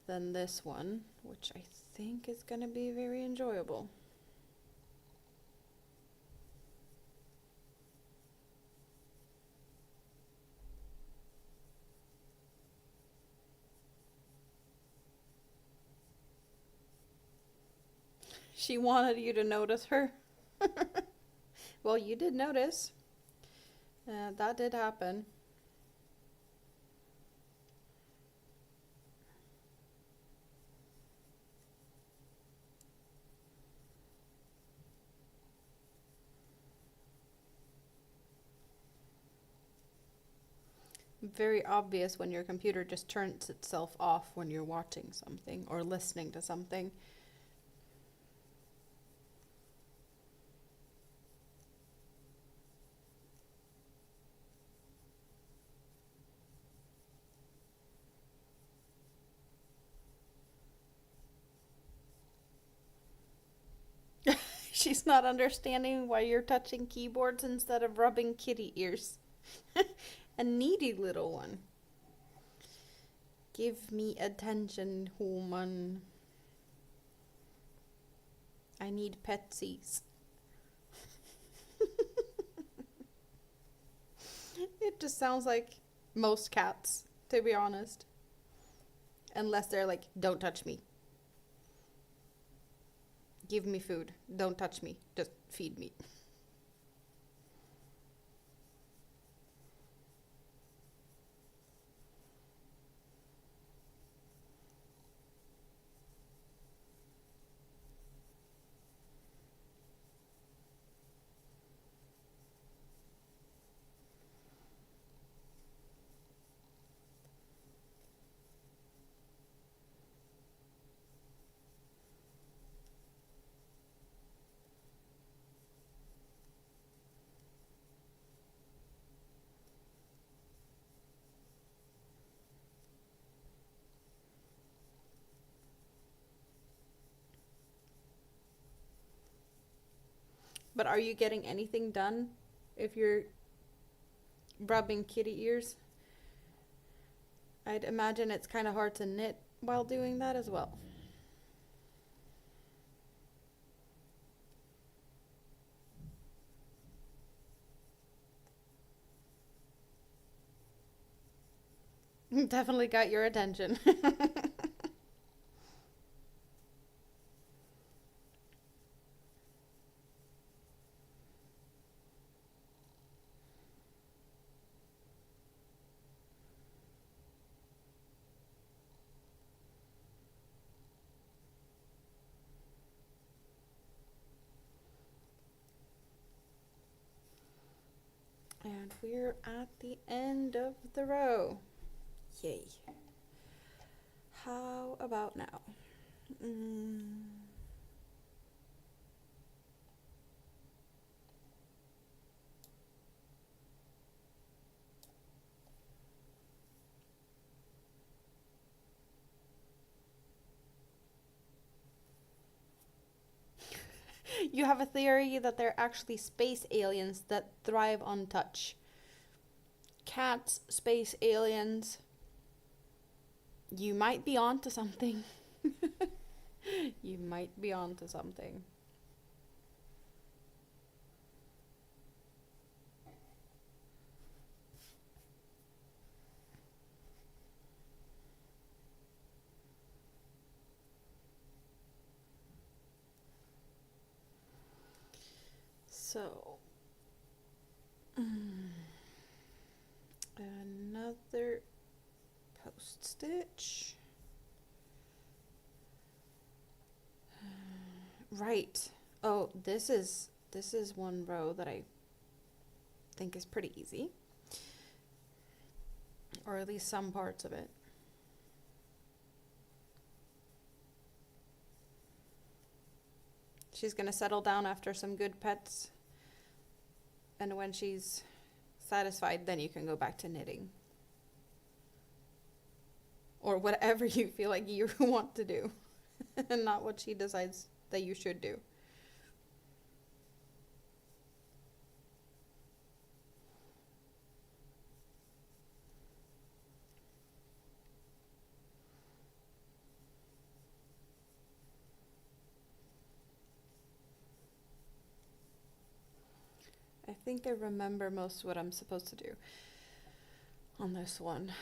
than this one, which I think is going to be very enjoyable. She wanted you to notice her. Well, you did notice. That did happen. Very obvious when your computer just turns itself off when you're watching something or listening to something. She's not understanding why you're touching keyboards instead of rubbing kitty ears. A needy little one. Give me attention, human. I need petsies. It just sounds like most cats, to be honest. Unless they're like, don't touch me. Give me food. Don't touch me. Just feed me. But are you getting anything done if you're rubbing kitty ears? I'd imagine it's kind of hard to knit while doing that as well. Definitely got your attention. And we're at the end of the row. Yay. How about now? You have a theory that they're actually space aliens that thrive on touch. Cats, space aliens. You might be onto something. You might be onto something. So, another post stitch. Right. Oh, this is one row that I think is pretty easy. Or at least some parts of it. She's gonna settle down after some good pets. And when she's satisfied, then you can go back to knitting. Or whatever you feel like you want to do. And not what she decides that you should do. I think I remember most of what I'm supposed to do on this one.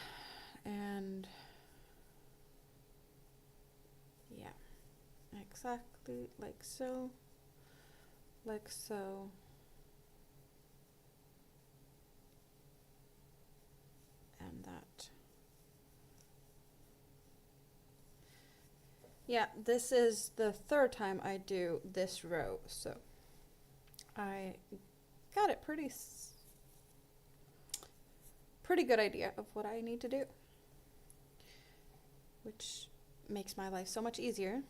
And yeah, exactly like so, like so. And that. Yeah, this is the third time I do this row, so I got it pretty good idea of what I need to do, which makes my life so much easier.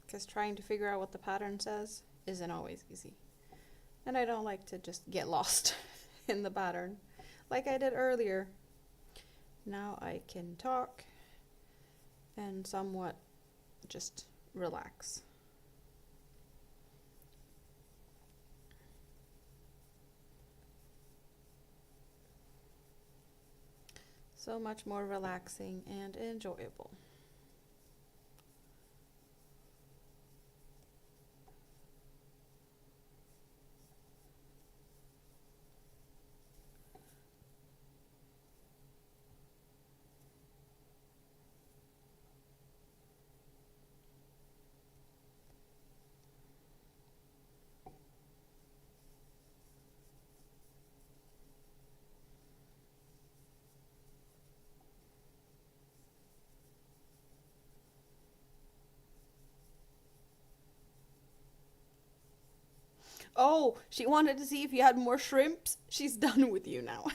Because trying to figure out what the pattern says isn't always easy. And I don't like to just get lost in the pattern like I did earlier. Now I can talk and somewhat just relax. So much more relaxing and enjoyable. Oh, she wanted to see if you had more shrimps. She's done with you now.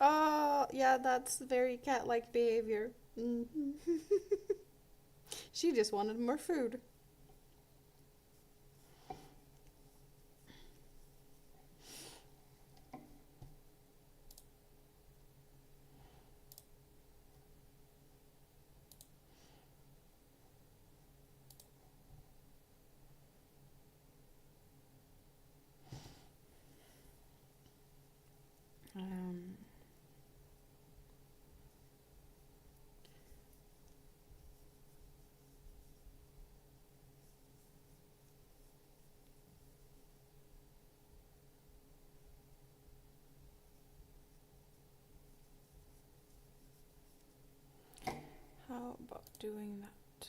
Oh, yeah, that's very cat-like behavior. She just wanted more food. Um, how about doing that?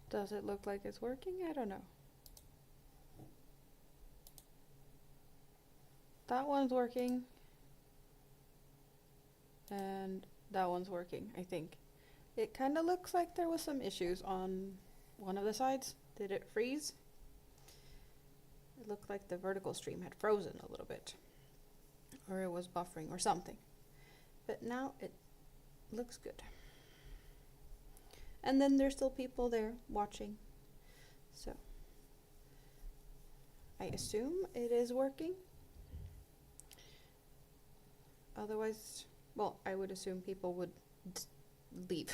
Does it look like it's working? I don't know. That one's working. And that one's working, I think. It kind of looks like there was some issues on one of the sides. Did it freeze? It looked like the vertical stream had frozen a little bit. Or it was buffering or something. But now it looks good. And then there's still people there watching. So I assume it is working. Otherwise, well, I would assume people would leave.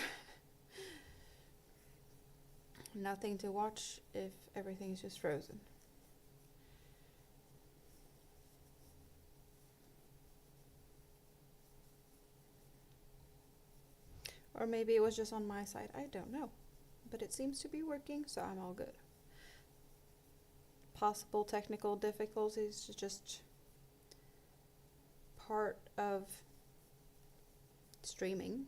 Nothing to watch if everything's just frozen. Or maybe it was just on my side. I don't know. But it seems to be working, so I'm all good. Possible technical difficulties is just part of streaming.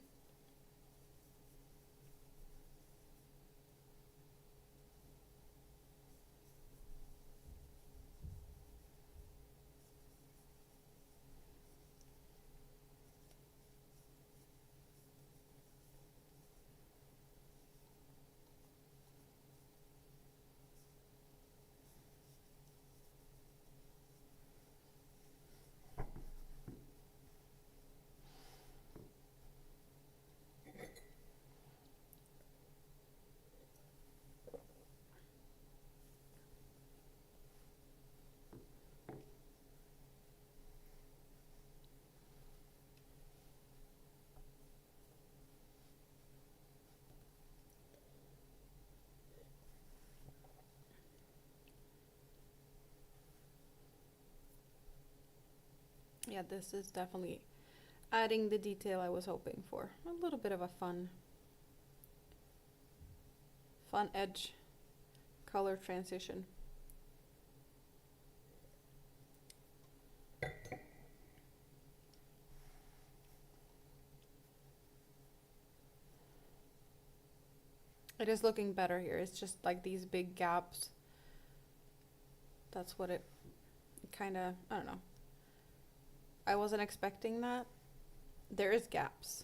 Yeah, this is definitely adding the detail I was hoping for. A little bit of a fun edge color transition. It is looking better here. It's just like these big gaps. That's what it kind of, I don't know. I wasn't expecting that. There is gaps,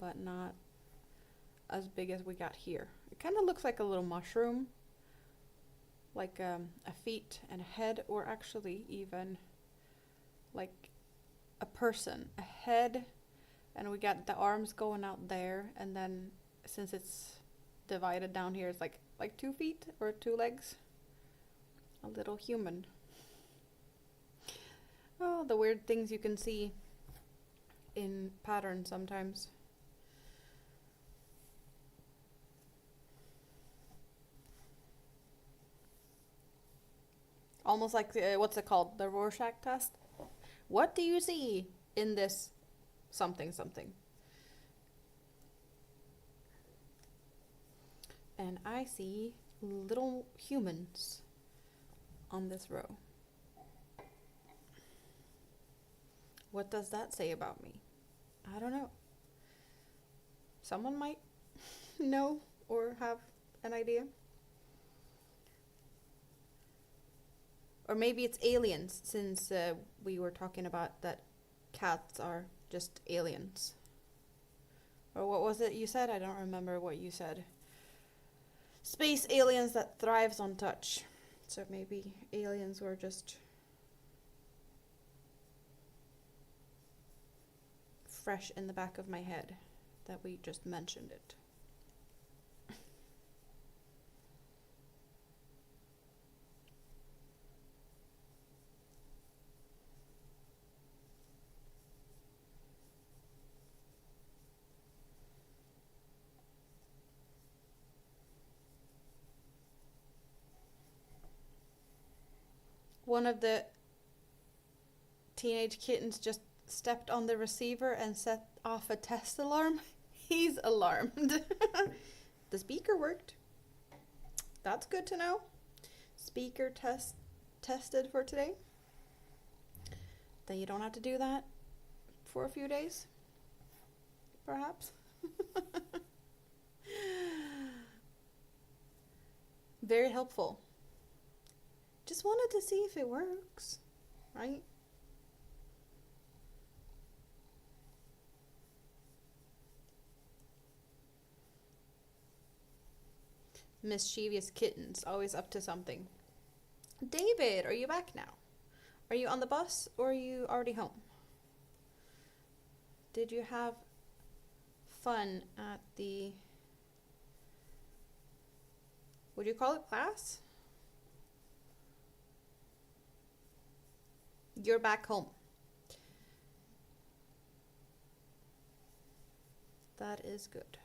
but not as big as we got here. It kind of looks like a little mushroom, like a feet and a head, or actually even like a person, a head, and we got the arms going out there, and then since it's divided down here, it's like 2 feet or 2 legs. A little human. Oh, the weird things you can see in patterns sometimes. Almost like, what's it called? The Rorschach test? What do you see in this something something? And I see little humans on this row. What does that say about me? I don't know. Someone might know or have an idea. Or maybe it's aliens, since we were talking about that cats are just aliens. Or what was it you said? I don't remember what you said. Space aliens that thrives on touch. So maybe aliens were just fresh in the back of my head that we just mentioned it. One of the teenage kittens just stepped on the receiver and set off a test alarm. He's alarmed. The speaker worked. That's good to know. Speaker tested for today. Then you don't have to do that for a few days, perhaps. Very helpful. Just wanted to see if it works, right? Mischievous kittens, always up to something. David, are you back now? Are you on the bus or are you already home? Did you have fun at the, would you call it class? You're back home. That is good.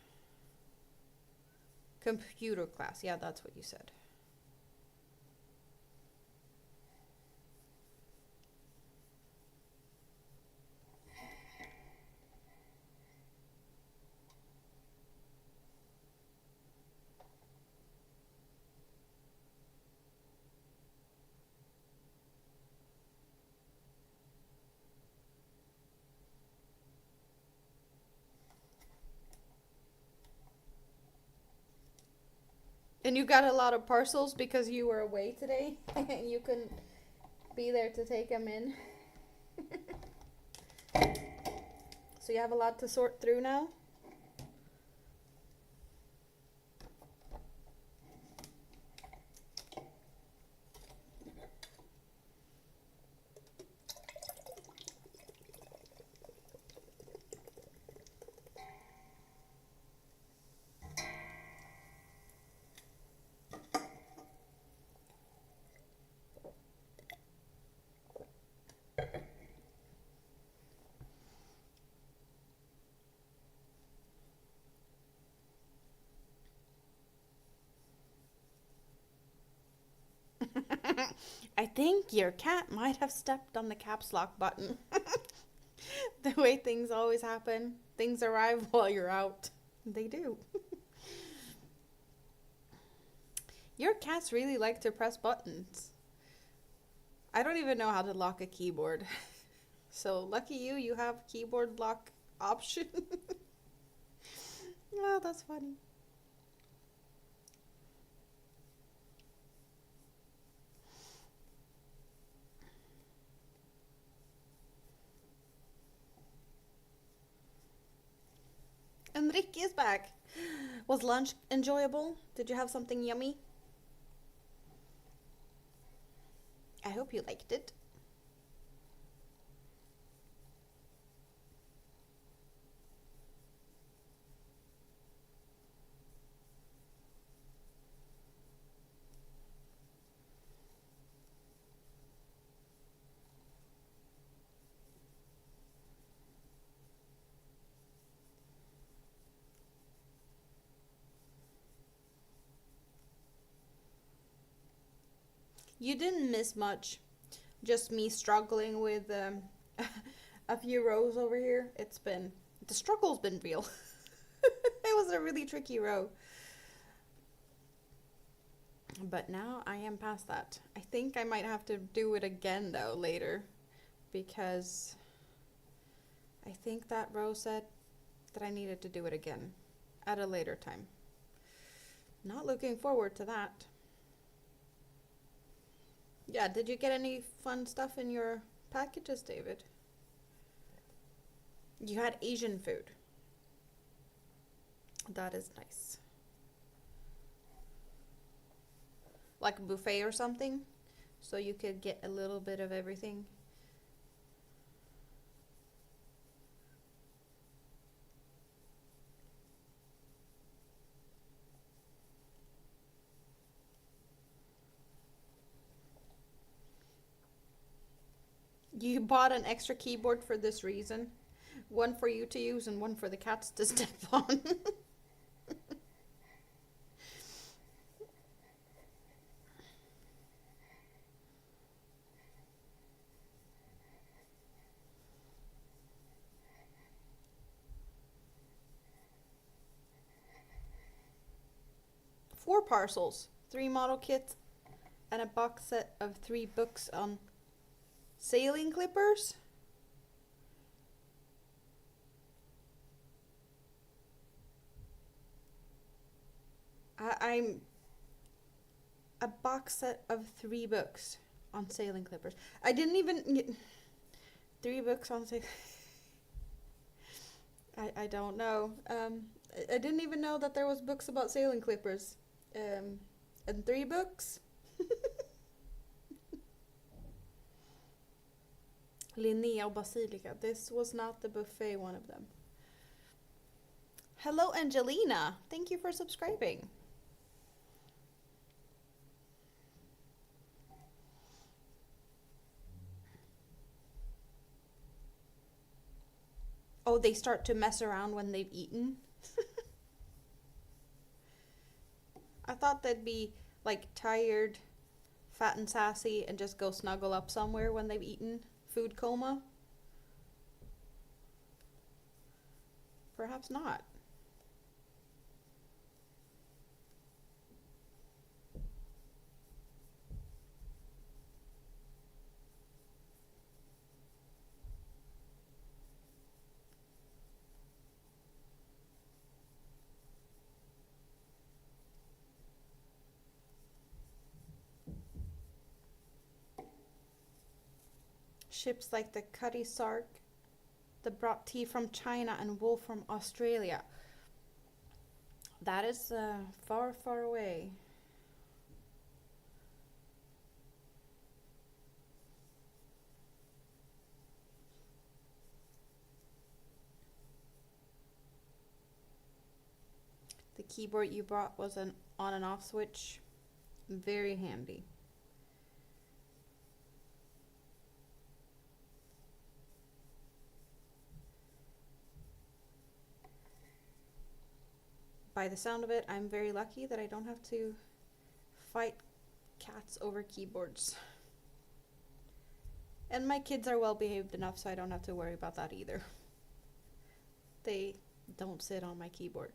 Computer class. Yeah, that's what you said. And you got a lot of parcels because you were away today and you couldn't be there to take them in. So you have a lot to sort through now? I think your cat might have stepped on the caps lock button. The way things always happen. Things arrive while you're out. They do. Your cats really like to press buttons. I don't even know how to lock a keyboard. So lucky you, you have keyboard lock option. Oh, that's funny. Enrique is back. Was lunch enjoyable? Did you have something yummy? I hope you liked it. You didn't miss much. Just me struggling with a few rows over here. The struggle's been real. It was a really tricky row. But now I am past that. I think I might have to do it again though later because I think that row said that I needed to do it again at a later time. Not looking forward to that. Yeah, did you get any fun stuff in your packages, David? You had Asian food. That is nice. Like a buffet or something, so you could get a little bit of everything. You bought an extra keyboard for this reason. One for you to use and one for the cats to step on. 4 parcels, 3 model kits, and a box set of 3 books on sailing clippers. I'm a box set of 3 books on sailing clippers. I didn't even get 3 books on sailing. I don't know. I didn't even know that there was books about sailing clippers. And 3 books. Linnea Basilica. This was not the buffet one of them. Hello, Angelina. Thank you for subscribing. Oh, they start to mess around when they've eaten. I thought they'd be like tired, fat and sassy, and just go snuggle up somewhere when they've eaten. Food coma? Perhaps not. Ships like the Cutty Sark that brought tea from China and wool from Australia. That is far, far away. The keyboard you brought was an on and off switch. Very handy. By the sound of it, I'm very lucky that I don't have to fight cats over keyboards. And my kids are well behaved enough, so I don't have to worry about that either. They don't sit on my keyboard.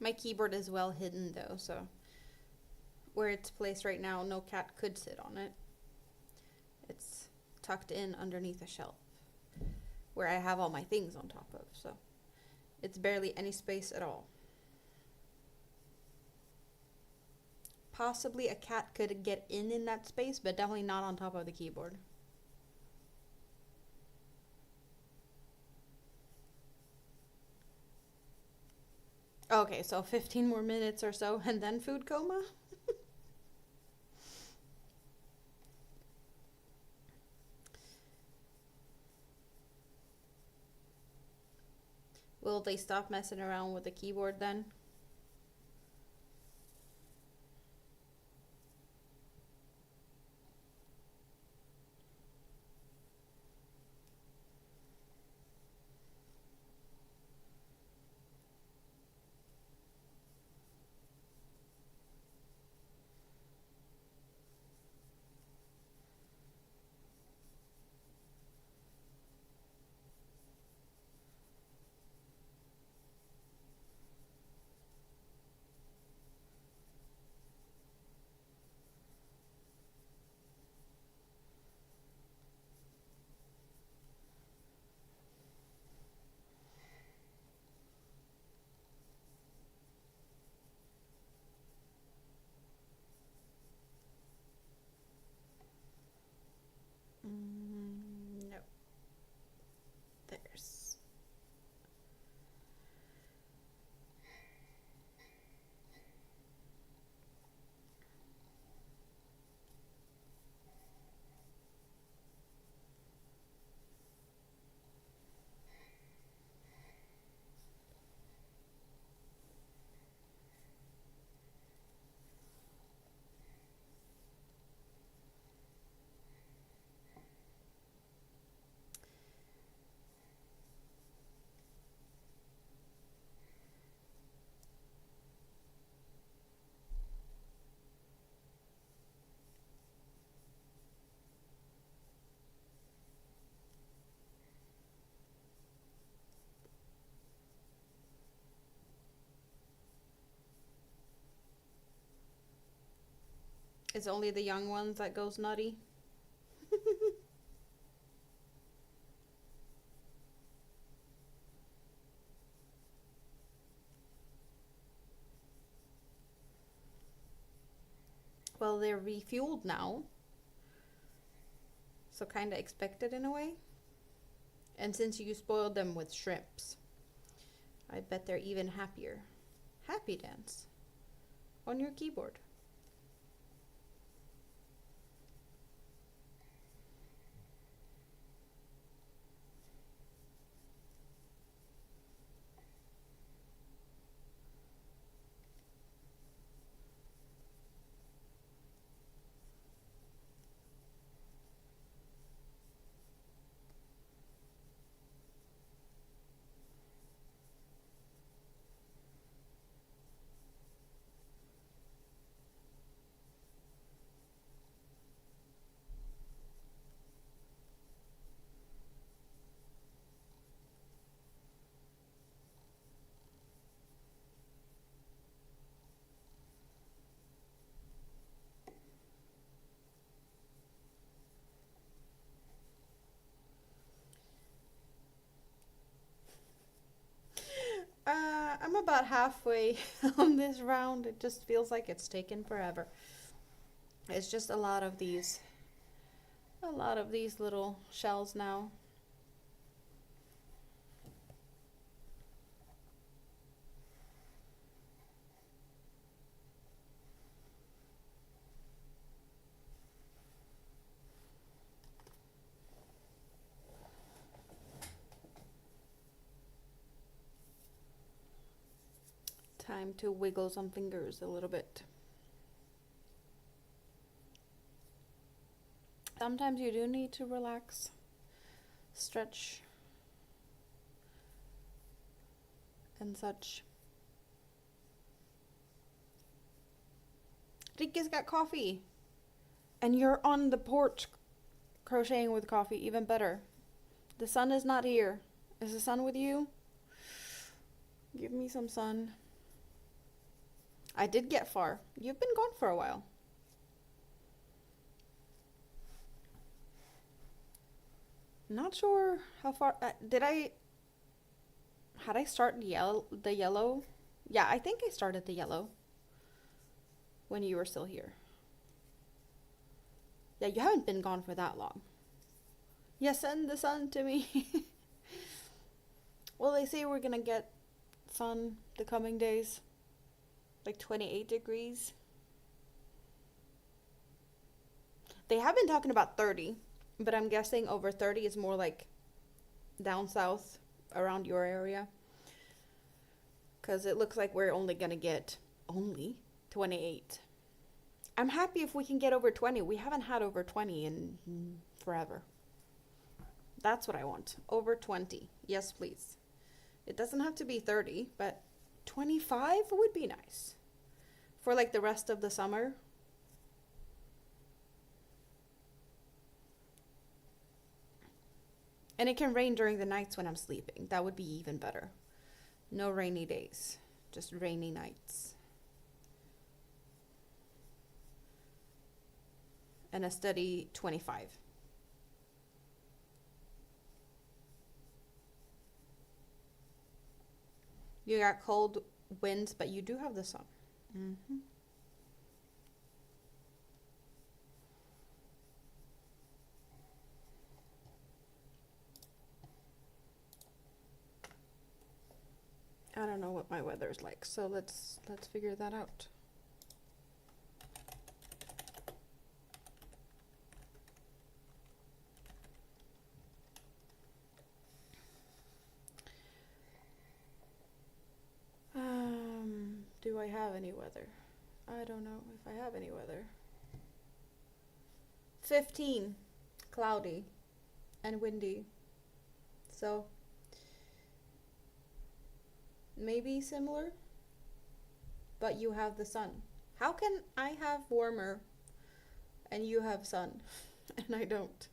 My keyboard is well hidden though, so where it's placed right now, no cat could sit on it. It's tucked in underneath a shelf where I have all my things on top of, so it's barely any space at all. Possibly a cat could get in that space, but definitely not on top of the keyboard. Okay, so 15 more minutes or so and then food coma? Will they stop messing around with the keyboard then? It's only the young ones that goes nutty. Well, they're refueled now, so kind of expected in a way. And since you spoiled them with shrimps, I bet they're even happier. Happy dance on your keyboard. I'm about halfway on this round. It just feels like it's taken forever. It's just a lot of these little shells now. Time to wiggle some fingers a little bit. Sometimes you do need to relax, stretch, and such. Rika's got coffee. And you're on the porch crocheting with coffee, even better. The sun is not here. Is the sun with you? Give me some sun. I did get far. You've been gone for a while. Not sure how far. Had I start the yellow? Yeah, I think I started the yellow when you were still here. Yeah, you haven't been gone for that long. Yeah, send the sun to me. Well, they say we're gonna get sun the coming days. Like 28 degrees. They have been talking about 30, but I'm guessing over 30 is more like down south around your area. Because it looks like we're only gonna get only 28. I'm happy if we can get over 20. We haven't had over 20 in forever. That's what I want. Over 20. Yes, please. It doesn't have to be 30, but 25 would be nice. For like the rest of the summer. And it can rain during the nights when I'm sleeping. That would be even better. No rainy days. Just rainy nights. And a steady 25. You got cold winds, but you do have the sun. Mm-hmm. I don't know what my weather's like, so let's figure that out. Do I have any weather? I don't know if I have any weather. 15, cloudy and windy. So maybe similar, but you have the sun. How can I have warmer and you have sun and I don't?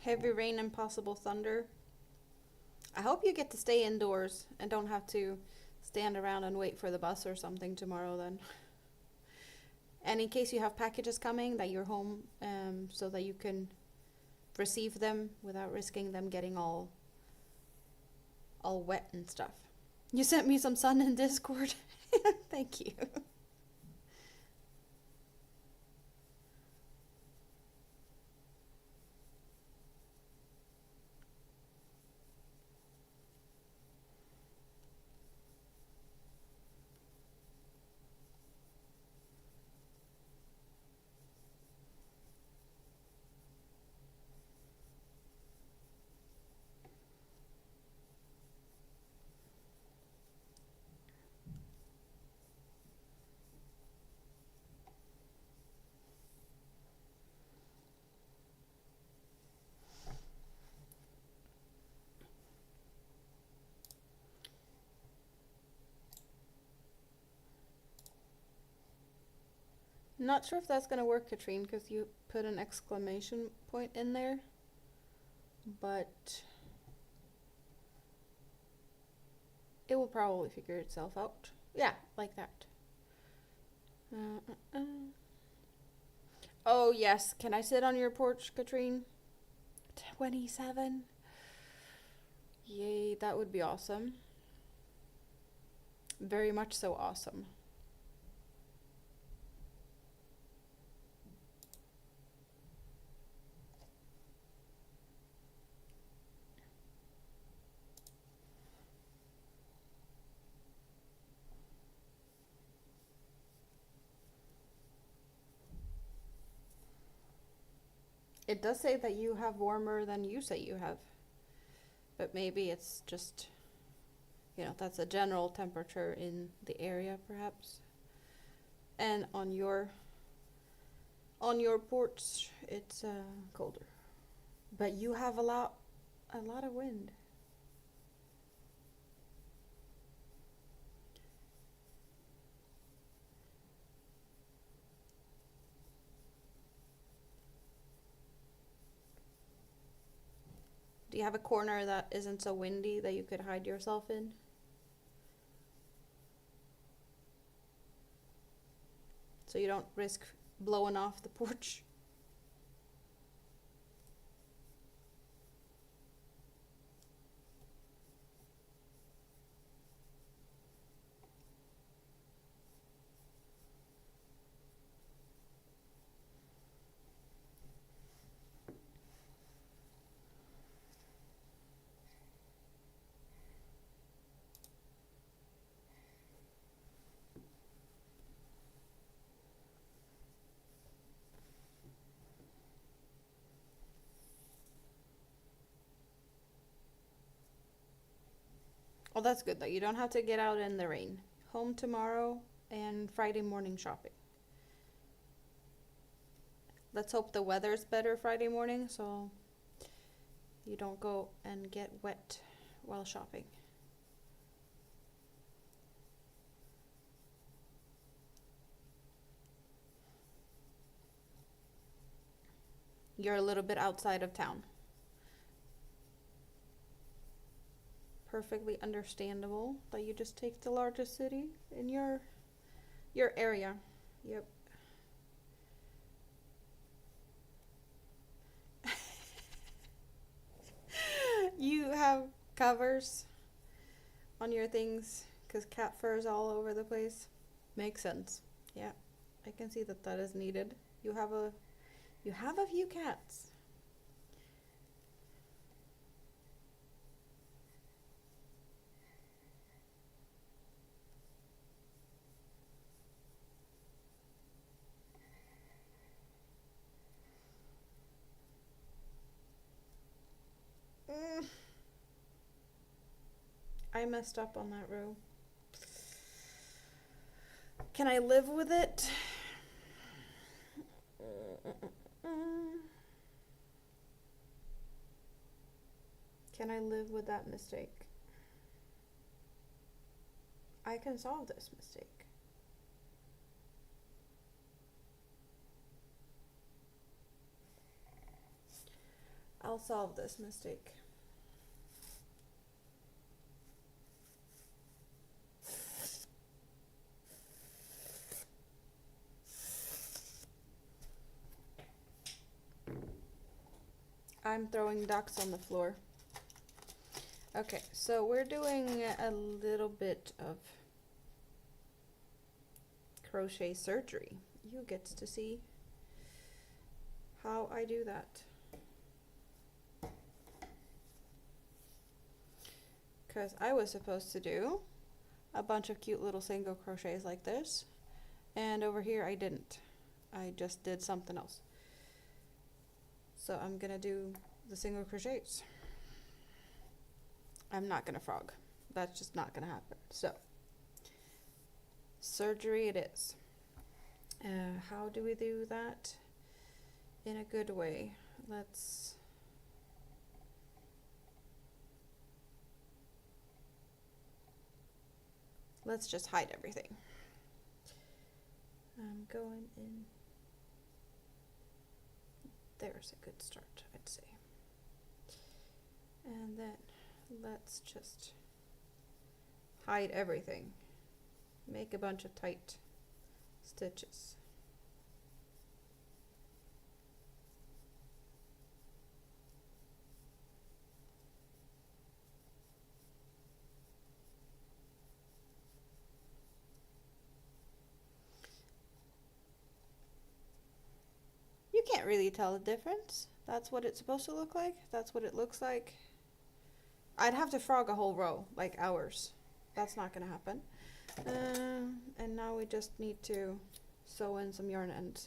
Heavy rain and possible thunder. I hope you get to stay indoors and don't have to stand around and wait for the bus or something tomorrow then. And in case you have packages coming, that you're home so that you can receive them without risking them getting all wet and stuff. You sent me some sun in Discord. Thank you. Not sure if that's gonna work, Katrine, because you put an exclamation point in there. But it will probably figure itself out. Yeah, like that. Oh, yes. Can I sit on your porch, Katrine? 27? Yay, that would be awesome. Very much so awesome. It does say that you have warmer than you say you have. But maybe it's just, that's a general temperature in the area, perhaps. And on your porch, it's colder. But you have a lot of wind. Do you have a corner that isn't so windy that you could hide yourself in? So you don't risk blowing off the porch? Well, that's good though. You don't have to get out in the rain. Home tomorrow and Friday morning shopping. Let's hope the weather's better Friday morning so you don't go and get wet while shopping. You're a little bit outside of town. Perfectly understandable that you just take the largest city in your area. Yep. You have covers on your things because cat fur is all over the place. Makes sense. Yeah, I can see that is needed. You have a few cats. I messed up on that row. Can I live with it? Can I live with that mistake? I can solve this mistake. I'll solve this mistake. I'm throwing ducks on the floor. Okay, so we're doing a little bit of crochet surgery. You get to see how I do that. Because I was supposed to do a bunch of cute little single crochets like this, and over here I didn't. I just did something else. So I'm gonna do the single crochets. I'm not gonna frog. That's just not gonna happen. So surgery it is. How do we do that in a good way? Let's just hide everything. I'm going in. There's a good start, I'd say. And then let's just hide everything. Make a bunch of tight stitches. You can't really tell the difference. That's what it's supposed to look like. That's what it looks like. I'd have to frog a whole row, like hours. That's not gonna happen. And now we just need to sew in some yarn ends.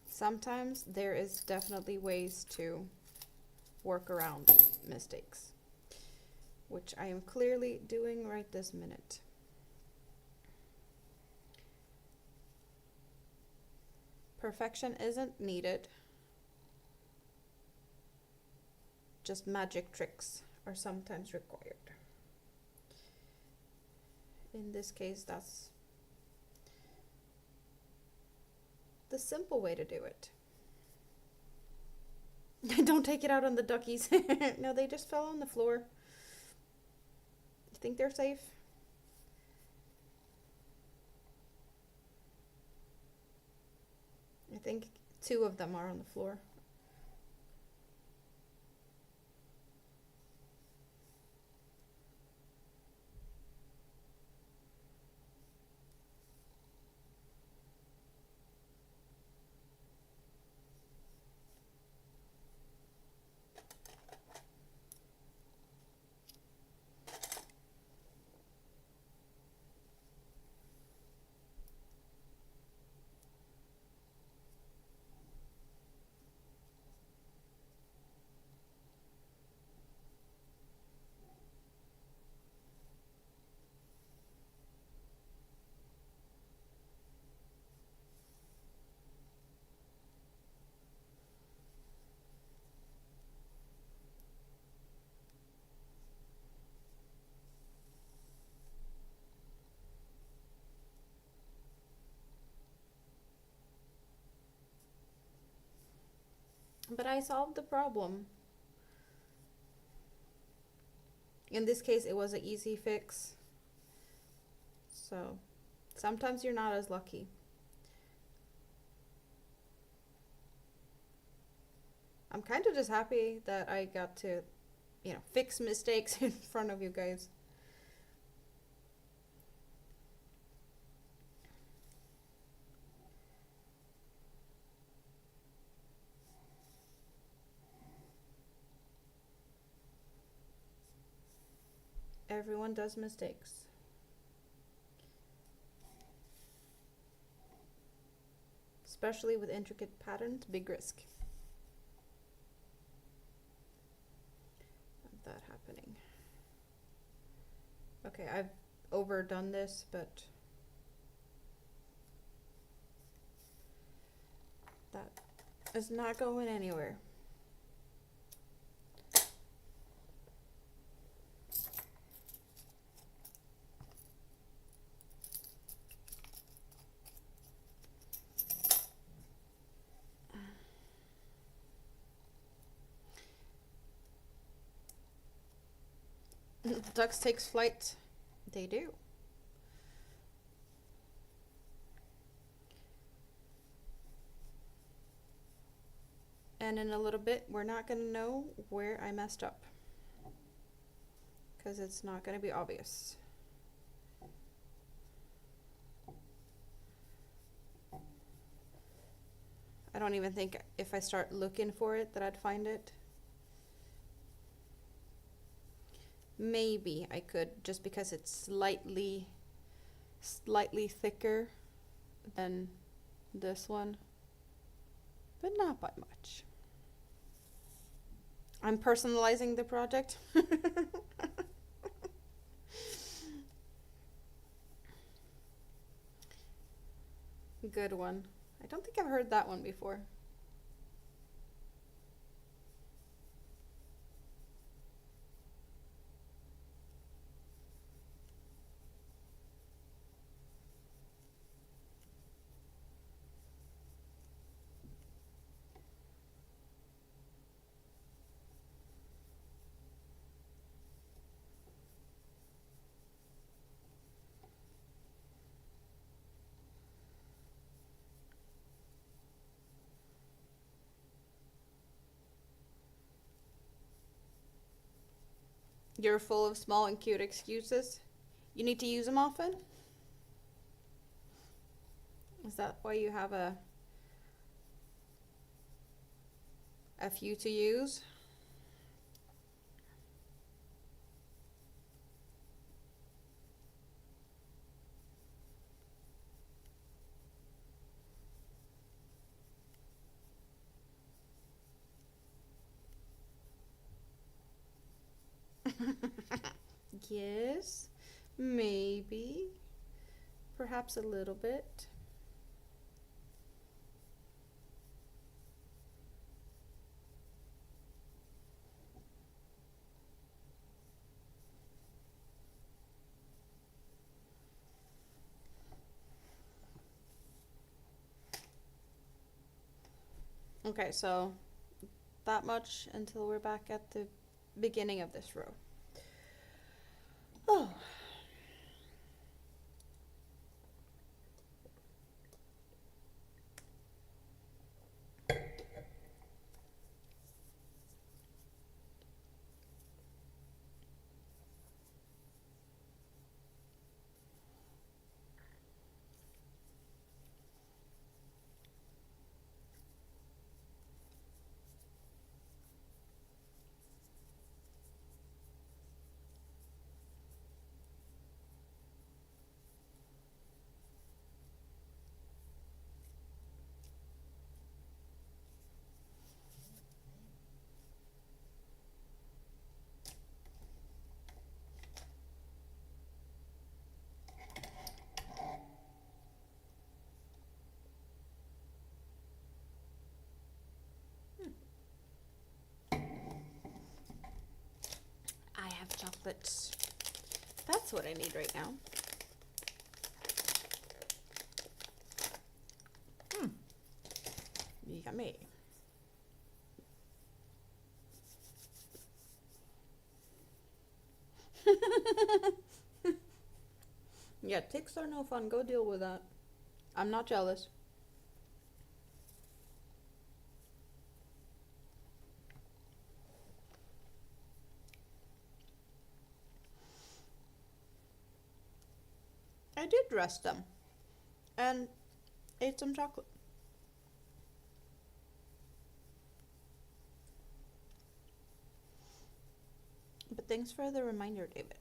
Sometimes there is definitely ways to work around mistakes, which I am clearly doing right this minute. Perfection isn't needed. Just magic tricks are sometimes required. In this case, that's the simple way to do it. Don't take it out on the duckies. No, they just fell on the floor. You think they're safe? I think 2 of them are on the floor. But I solved the problem. In this case, it was an easy fix. So sometimes you're not as lucky. I'm kind of just happy that I got to, fix mistakes in front of you guys. Everyone does mistakes. Especially with intricate patterns, big risk of that happening. Okay, I've overdone this, but that is not going anywhere. Ducks takes flight. They do. And in a little bit, we're not going to know where I messed up, because it's not going to be obvious. I don't even think if I start looking for it that I'd find it. Maybe I could, just because it's slightly thicker than this one, but not by much. I'm personalizing the project. Good one. I don't think I've heard that one before. You're full of small and cute excuses. You need to use them often? Is that why you have a few to use? Yes, maybe, perhaps a little bit. Okay, so that much until we're back at the beginning of this row. Oh. I have chocolates. That's what I need right now. Yummy. Yeah, ticks are no fun. Go deal with that. I'm not jealous. I did rest them and ate some chocolate. But thanks for the reminder, David.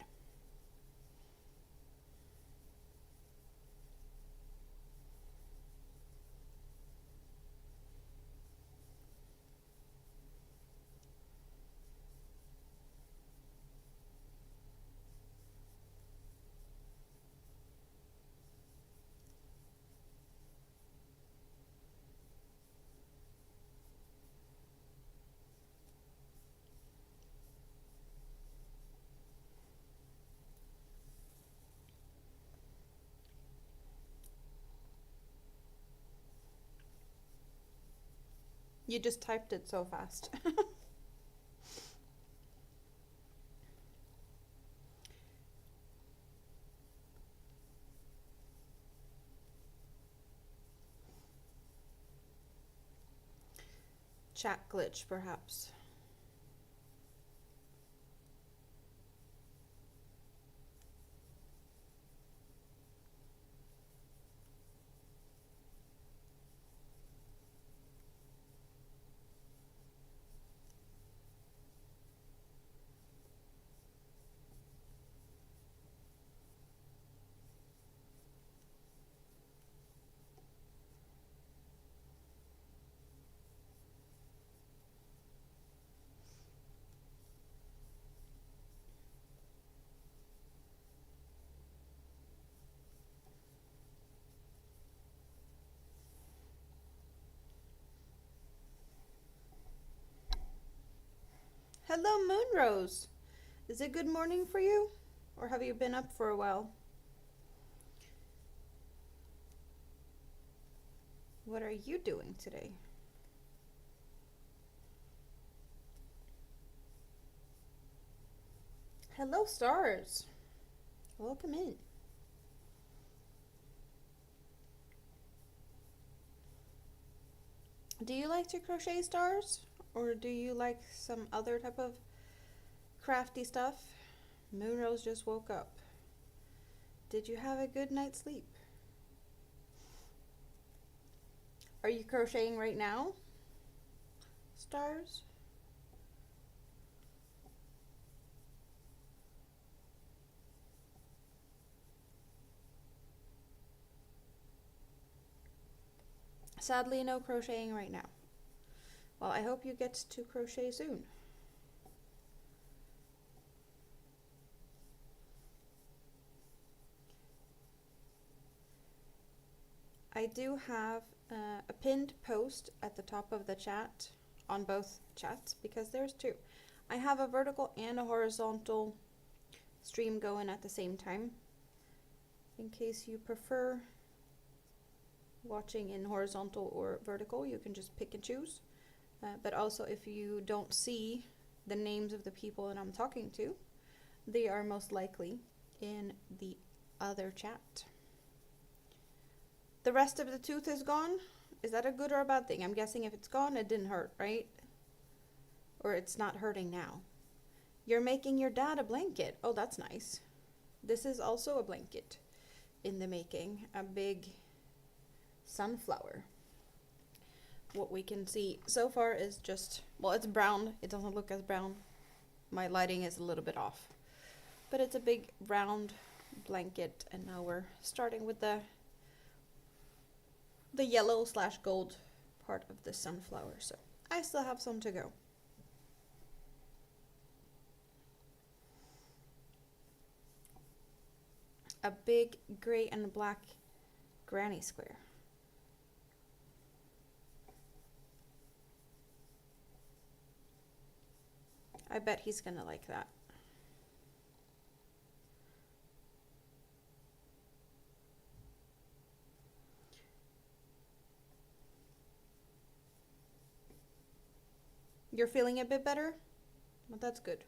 You just typed it so fast. chat glitch, perhaps. Hello, Moonrose. Is it good morning for you? Or have you been up for a while? What are you doing today? Hello, stars. Welcome in. Do you like to crochet, stars? Or do you like some other type of crafty stuff? Moonrose just woke up. Did you have a good night's sleep? Are you crocheting right now, stars? Sadly, no crocheting right now. Well, I hope you get to crochet soon. I do have a pinned post at the top of the chat on both chats because there's two. I have a vertical and a horizontal stream going at the same time. In case you prefer watching in horizontal or vertical, you can just pick and choose. But also, if you don't see the names of the people that I'm talking to, they are most likely in the other chat. The rest of the tooth is gone. Is that a good or a bad thing? I'm guessing if it's gone, it didn't hurt, right? Or it's not hurting now. You're making your dad a blanket. Oh, that's nice. This is also a blanket in the making. A big sunflower. What we can see so far is just, well, it's brown. It doesn't look as brown. My lighting is a little bit off. But it's a big round blanket, and now we're starting with the yellow/gold part of the sunflower. So I still have some to go. A big gray and black granny square. I bet he's gonna like that. You're feeling a bit better? Well, that's good.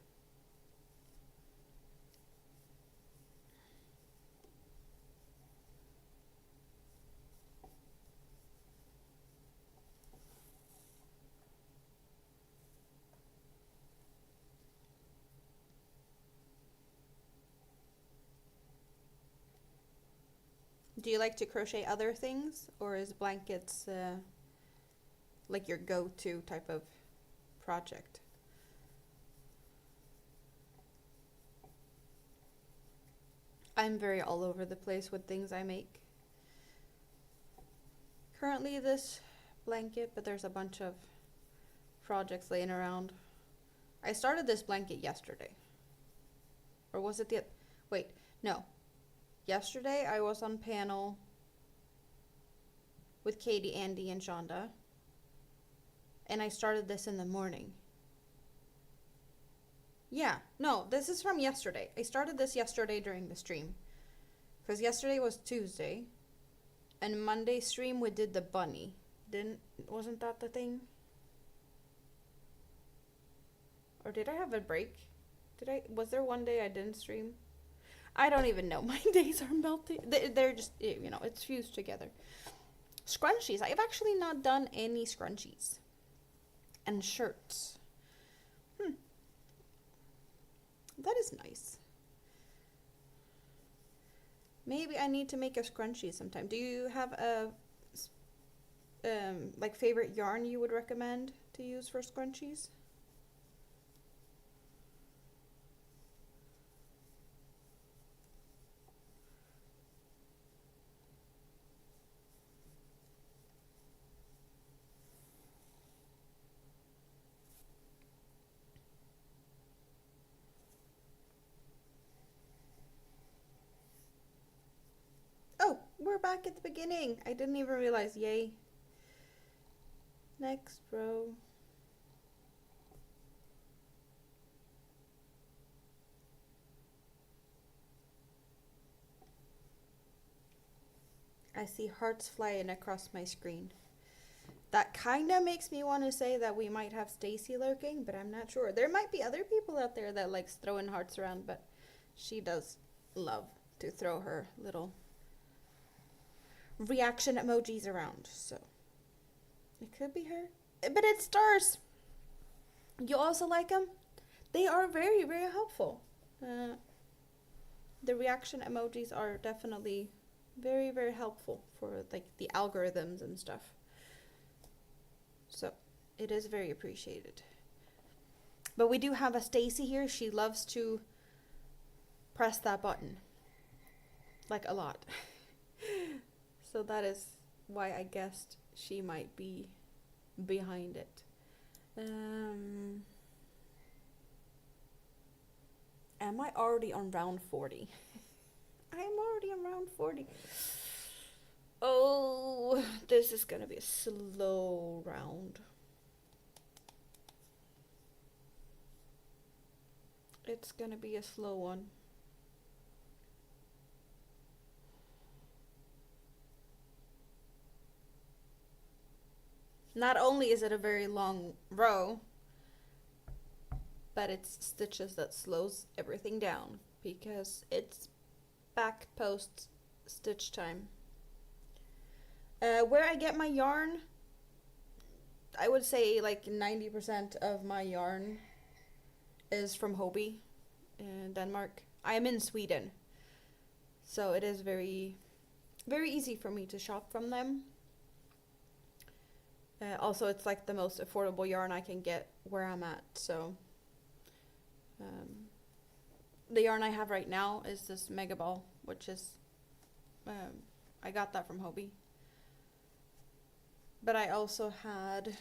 Do you like to crochet other things, or is blankets like your go-to type of project? I'm very all over the place with things I make. Currently this blanket, but there's a bunch of projects laying around. I started this blanket yesterday. Or was it wait, no. Yesterday I was on panel with Katie, Andy, and Shonda. And I started this in the morning. Yeah, no, this is from yesterday. I started this yesterday during the stream. Because yesterday was Tuesday. And Monday stream we did the bunny. Wasn't that the thing? Or did I have a break? Was there one day I didn't stream? I don't even know. My days are melting. They're just, it's fused together. Scrunchies. I've actually not done any scrunchies. and shirts. That is nice. Maybe I need to make a scrunchie sometime. Do you have a like favorite yarn you would recommend to use for scrunchies? Oh, we're back at the beginning. I didn't even realize. Yay. Next row. I see hearts flying across my screen. That kind of makes me want to say that we might have Stacy lurking, but I'm not sure. There might be other people out there that likes throwing hearts around, but she does love to throw her little reaction emojis around, so it could be her. But it's stars. You also like them? They are very, very helpful. The reaction emojis are definitely very, very helpful for like the algorithms and stuff. So it is very appreciated. But we do have a Stacy here. She loves to press that button. Like a lot. So that is why I guessed she might be behind it. Am I already on round 40? I'm already on round 40. Oh, this is gonna be a slow round. It's gonna be a slow one. Not only is it a very long row, but it's stitches that slows everything down because it's back post stitch time. Where I get my yarn, I would say like 90% of my yarn is from Hobby in Denmark. I am in Sweden, so it is very, very easy for me to shop from them. Also, it's like the most affordable yarn I can get where I'm at, so the yarn I have right now is this Megaball, which is I got that from Hobby. But I also had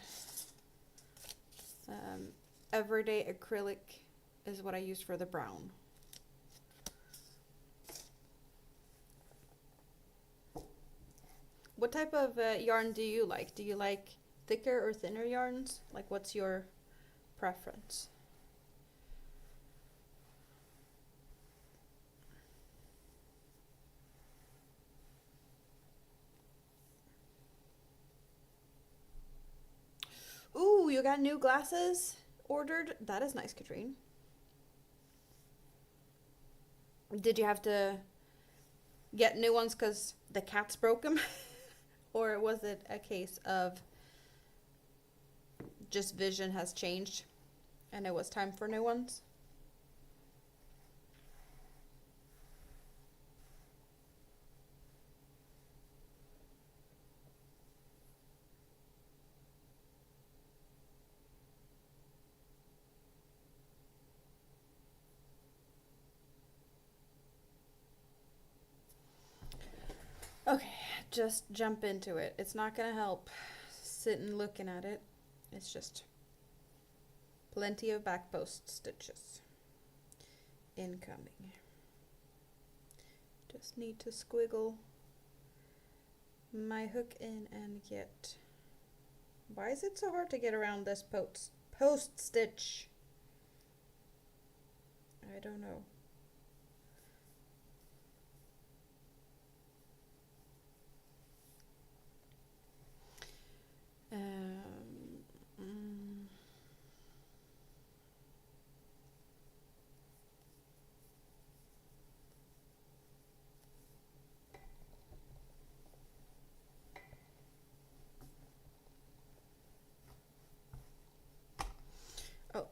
Everyday Acrylic is what I used for the brown. What type of yarn do you like? Do you like thicker or thinner yarns? Like, what's your preference? Ooh, you got new glasses ordered? That is nice, Katrine. Did you have to get new ones because the cats broke them? Or was it a case of just vision has changed and it was time for new ones? Okay, just jump into it. It's not gonna help sitting looking at it. It's just plenty of back post stitches incoming. Just need to squiggle my hook in and get... Why is it so hard to get around this post stitch? I don't know.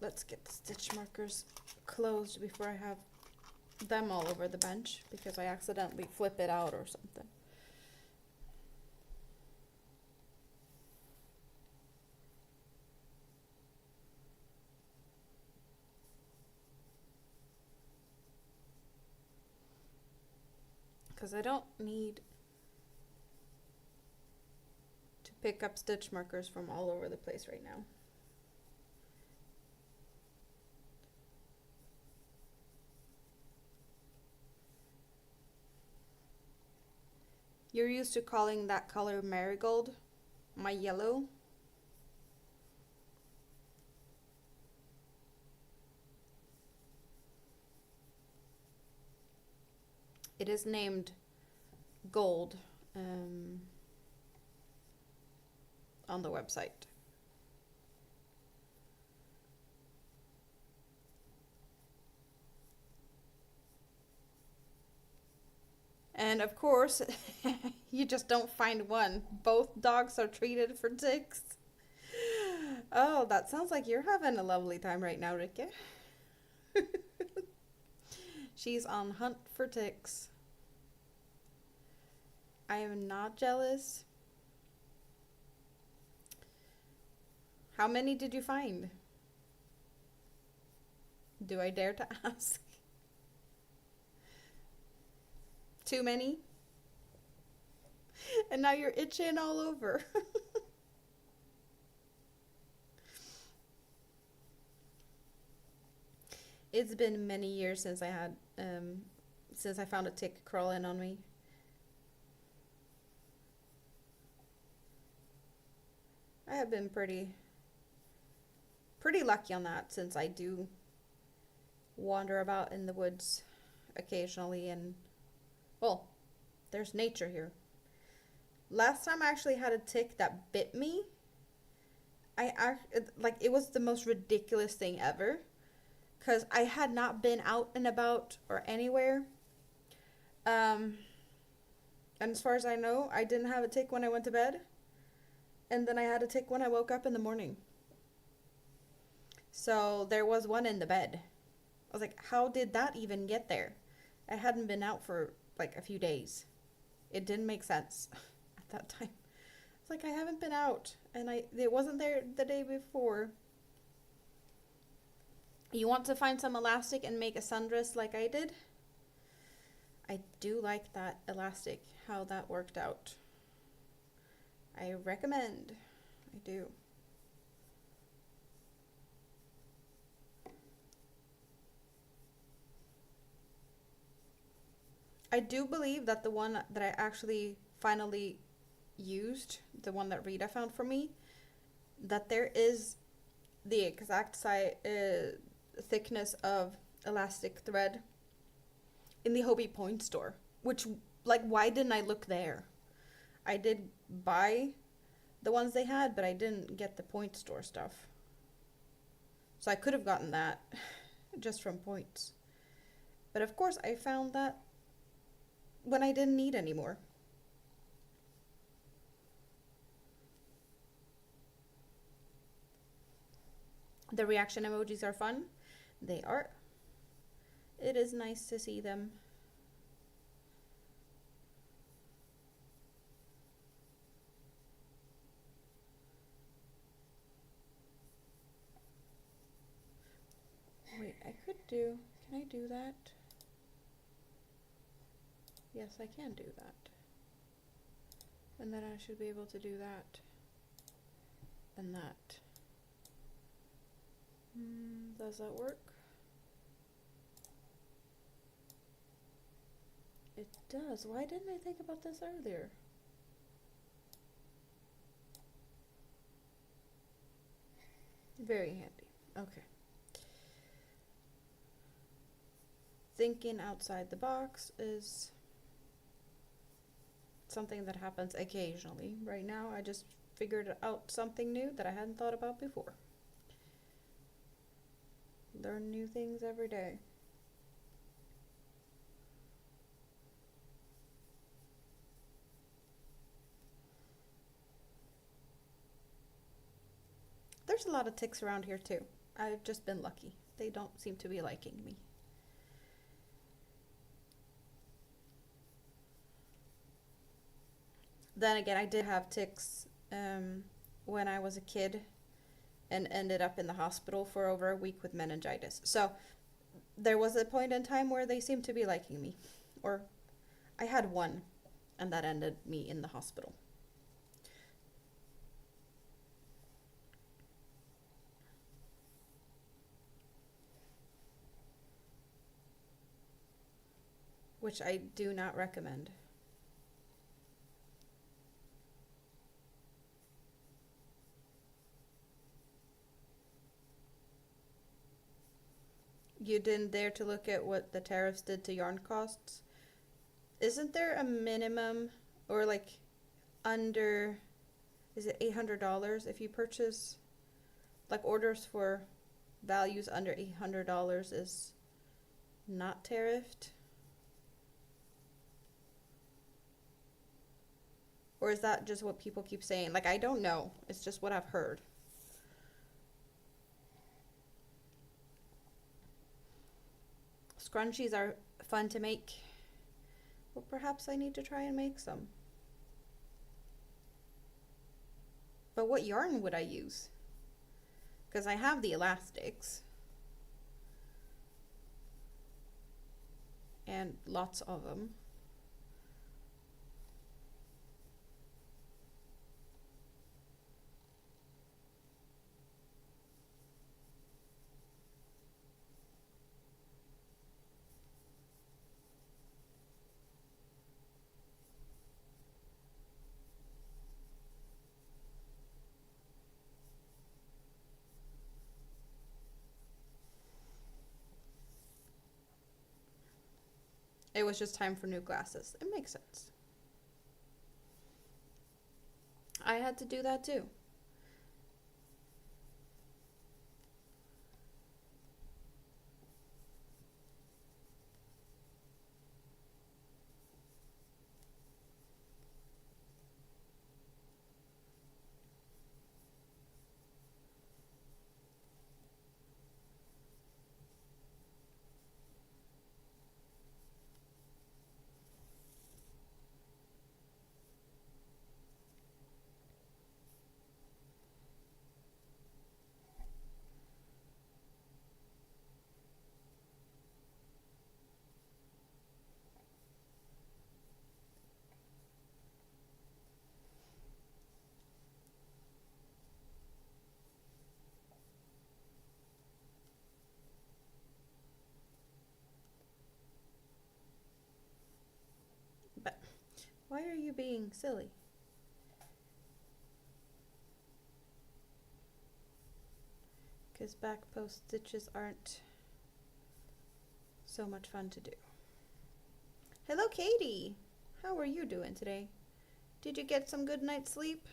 let's get the stitch markers closed before I have them all over the bench because I accidentally flip it out or something. Because I don't need to pick up stitch markers from all over the place right now. You're used to calling that color marigold, my yellow. It is named gold on the website. And of course, you just don't find one. Both dogs are treated for ticks. Oh, that sounds like you're having a lovely time right now, Rika. She's on hunt for ticks. I am not jealous. How many did you find? Do I dare to ask? Too many? And now you're itching all over. It's been many years since I had, since I found a tick crawling on me. I have been pretty lucky on that since I do wander about in the woods occasionally and, well, there's nature here. Last time I actually had a tick that bit me, it was the most ridiculous thing ever. Because I had not been out and about or anywhere. And as far as I know, I didn't have a tick when I went to bed. And then I had a tick when I woke up in the morning. So there was one in the bed. I was like, how did that even get there? I hadn't been out for like a few days. It didn't make sense at that time. It's like, I haven't been out. And it wasn't there the day before. You want to find some elastic and make a sundress like I did? I do like that elastic, how that worked out. I recommend. I do. I do believe that the one that I actually finally used, the one that Rita found for me, that there is the exact size, thickness of elastic thread in the Hobie Point store, which, like, why didn't I look there? I did buy the ones they had, but I didn't get the Point store stuff. So I could have gotten that just from Points. But of course I found that when I didn't need any more. The reaction emojis are fun. They are. It is nice to see them. Wait, can I do that? Yes, I can do that. And then I should be able to do that. And that. Does that work? It does. Why didn't I think about this earlier? Very handy. Okay. Thinking outside the box is something that happens occasionally. Right now, I just figured out something new that I hadn't thought about before. Learn new things every day. There's a lot of ticks around here too. I've just been lucky. They don't seem to be liking me. Then again, I did have ticks when I was a kid and ended up in the hospital for over a week with meningitis. So there was a point in time where they seemed to be liking me. Or I had one, and that ended me in the hospital. Which I do not recommend. You didn't dare to look at what the tariffs did to yarn costs? Isn't there a minimum or like under, is it $800 if you purchase, like orders for values under $800 is not tariffed? Or is that just what people keep saying? Like, I don't know. It's just what I've heard. Scrunchies are fun to make. Well, perhaps I need to try and make some. But what yarn would I use? Because I have the elastics. And lots of them. It was just time for new glasses. It makes sense. I had to do that too. But why are you being silly? Because back post stitches aren't so much fun to do. Hello, Katie. How are you doing today? Did you get some good night's sleep?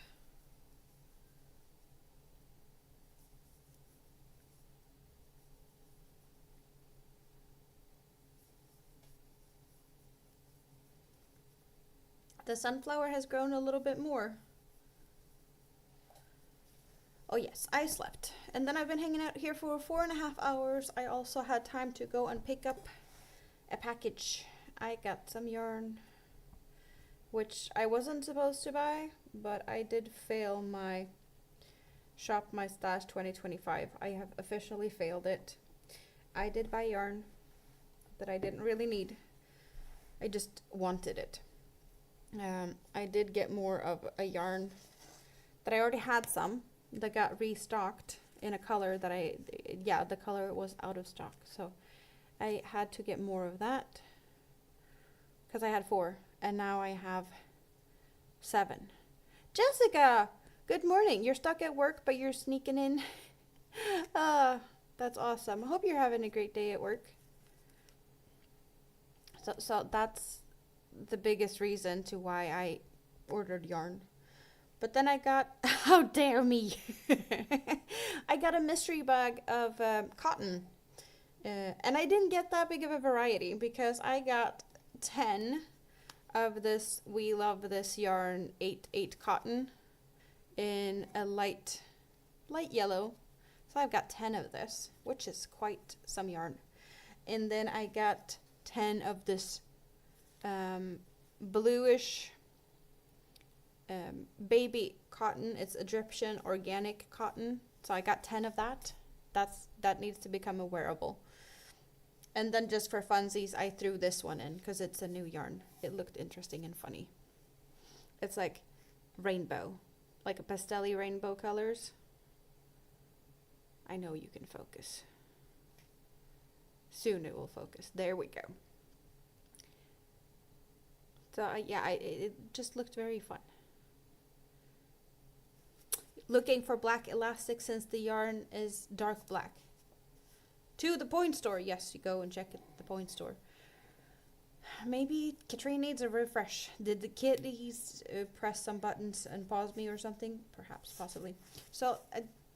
The sunflower has grown a little bit more. Oh yes, I slept. And then I've been hanging out here for 4.5 hours. I also had time to go and pick up a package. I got some yarn, which I wasn't supposed to buy, but I did fail my Shop My Stash 2025. I have officially failed it. I did buy yarn that I didn't really need. I just wanted it. I did get more of a yarn that I already had some that got restocked in a color that the color was out of stock. So I had to get more of that because I had 4 and now I have 7. Jessica, good morning. You're stuck at work, but you're sneaking in. That's awesome. I hope you're having a great day at work. So that's the biggest reason to why I ordered yarn. But then I got, how dare me, I got a mystery bag of cotton. And I didn't get that big of a variety because I got 10 of this We Love This Yarn 8/8 cotton in a light yellow. So I've got 10 of this, which is quite some yarn. And then I got 10 of this bluish baby cotton. It's Egyptian organic cotton. So I got 10 of that. That needs to become a wearable. And then just for funsies, I threw this one in because it's a new yarn. It looked interesting and funny. It's like rainbow, like a pastel-y rainbow colors. I know you can focus. Soon it will focus. There we go. So yeah, it just looked very fun. Looking for black elastic since the yarn is dark black. To the point store. Yes, you go and check at the point store. Maybe Katrine needs a refresh. Did the kitties press some buttons and pause me or something? Perhaps, possibly. So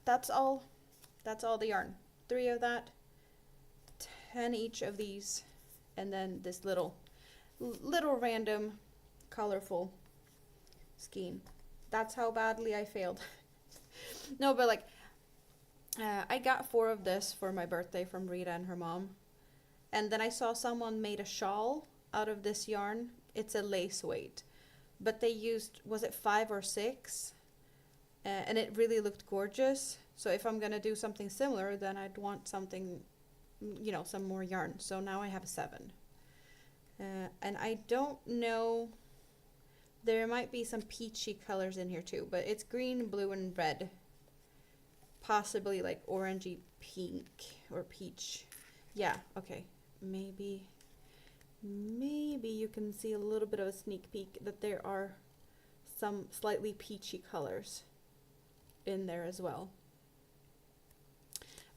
that's all. That's all the yarn. 3 of that, 10 each of these, and then this little random, colorful skein. That's how badly I failed. No, but like, I got 4 of this for my birthday from Rita and her mom. And then I saw someone made a shawl out of this yarn. It's a lace weight. But they used, was it 5 or 6? And it really looked gorgeous. So if I'm going to do something similar, then I'd want something, you know, some more yarn. So now I have 7. And I don't know, there might be some peachy colors in here too, but it's green, blue, and red. Possibly like orangey pink or peach. Yeah, okay. Maybe you can see a little bit of a sneak peek that there are some slightly peachy colors in there as well.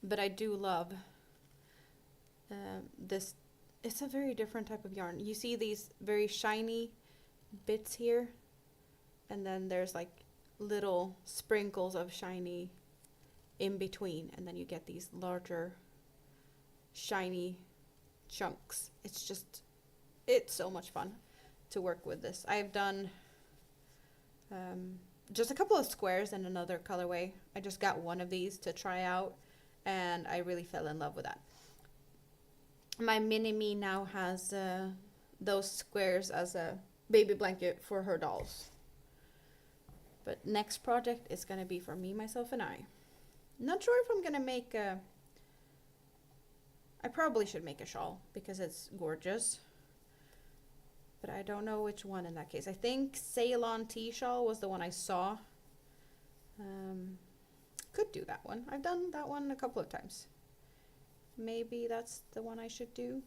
But I do love this. It's a very different type of yarn. You see these very shiny bits here, and then there's like little sprinkles of shiny in between, and then you get these larger shiny chunks. It's so much fun to work with this. I've done just a couple of squares in another colorway. I just got one of these to try out, and I really fell in love with that. My mini-me now has those squares as a baby blanket for her dolls. But next project is going to be for me, myself, and I. Not sure if I'm going to make a... I probably should make a shawl because it's gorgeous. But I don't know which one in that case. I think Ceylon tea shawl was the one I saw. Could do that one. I've done that one a couple of times. Maybe that's the one I should do.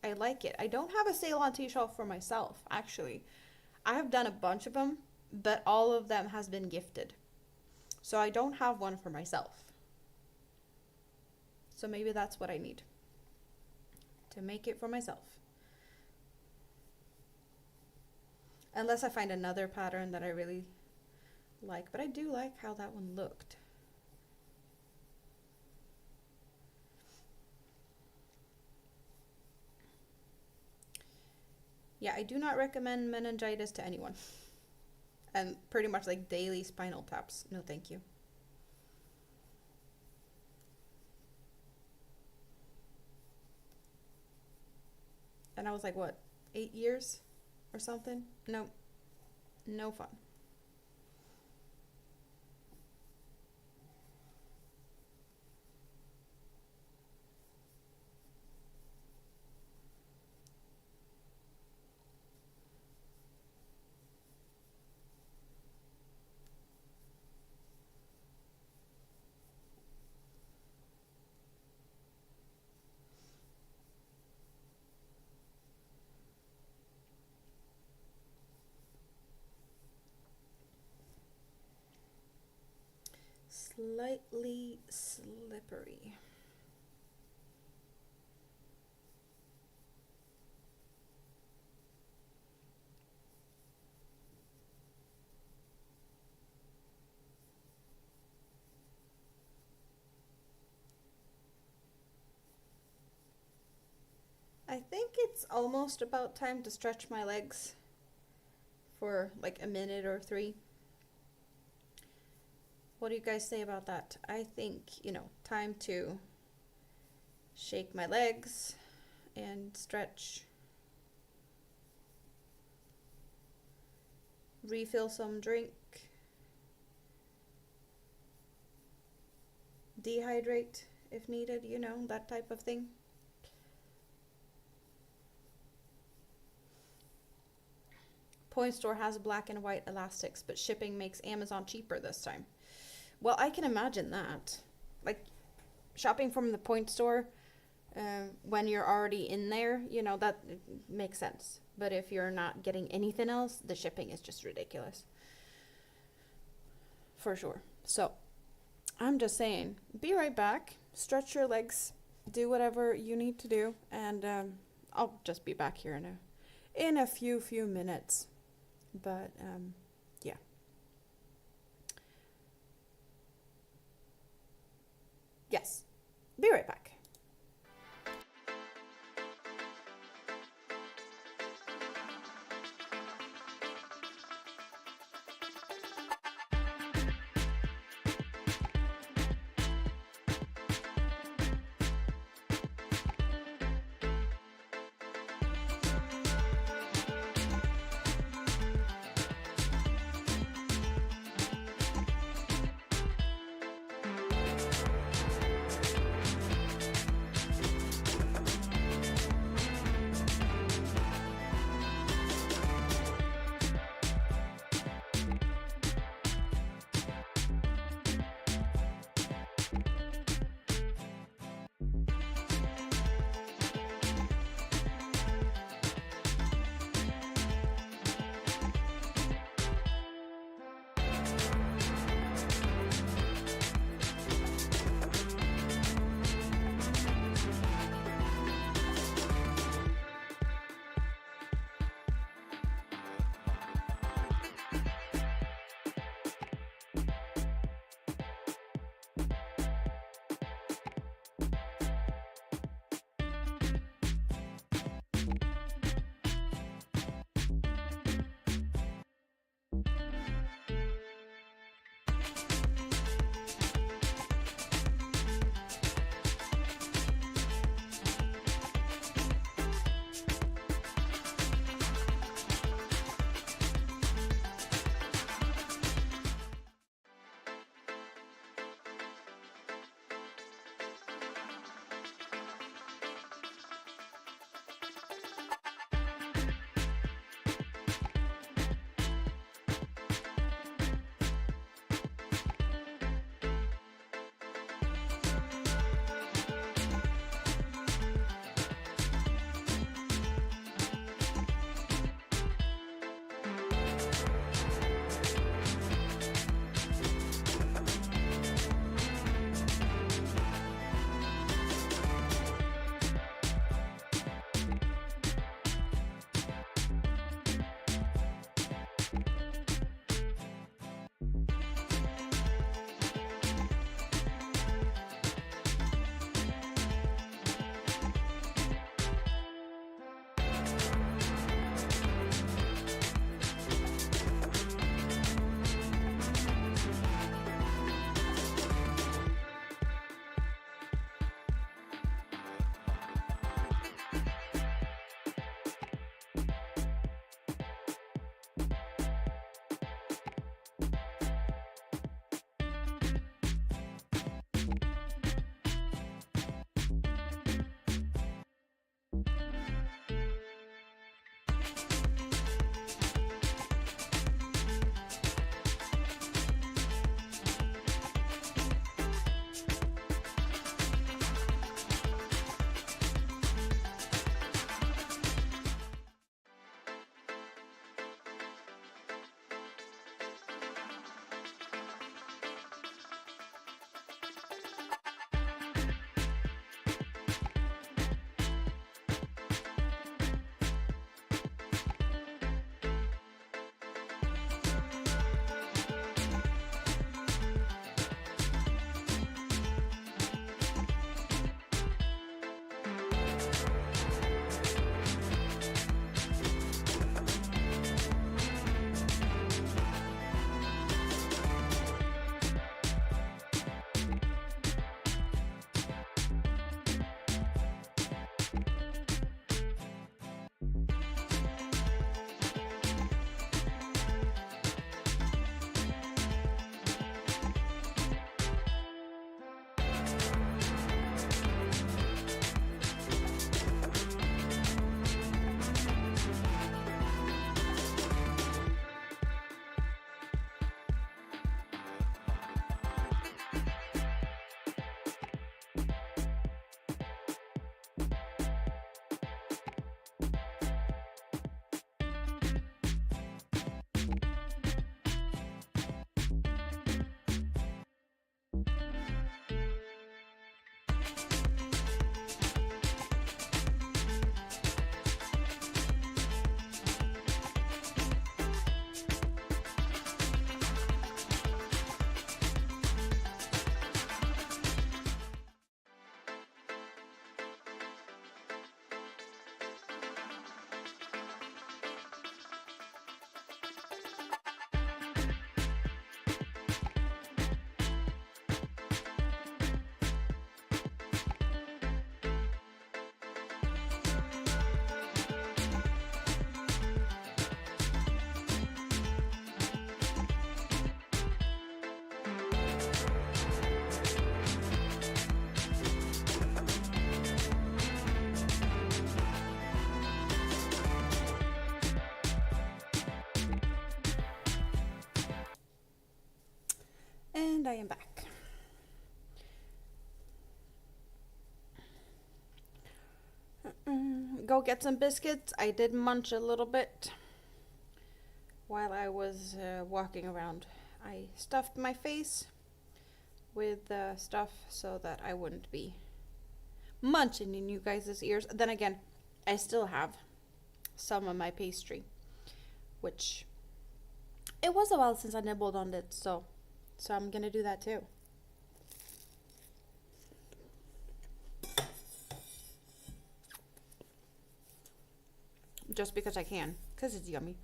I like it. I don't have a Ceylon tea shawl for myself, actually. I have done a bunch of them, but all of them has been gifted. So I don't have one for myself. So maybe that's what I need to make it for myself. Unless I find another pattern that I really like. But I do like how that one looked. Yeah, I do not recommend meningitis to anyone. And pretty much like daily spinal taps. No, thank you. And I was like, what, 8 years or something? No, no fun. Slightly slippery. I think it's almost about time to stretch my legs for like a minute or 3. What do you guys say about that? I think, time to shake my legs and stretch. Refill some drink. Dehydrate if needed, that type of thing. Point store has black and white elastics, but shipping makes Amazon cheaper this time. Well, I can imagine that. Like, shopping from the point store when you're already in there, that makes sense. But if you're not getting anything else, the shipping is just ridiculous. For sure. So, I'm just saying, be right back. Stretch your legs. Do whatever you need to do. And I'll just be back here in a few minutes. But, yeah. Yes. Be right back. And I am back. Go get some biscuits. I did munch a little bit while I was walking around. I stuffed my face with stuff so that I wouldn't be munching in you guys' ears. Then again, I still have some of my pastry, which it was a while since I nibbled on it, so I'm gonna do that too. Just because I can, because it's yummy.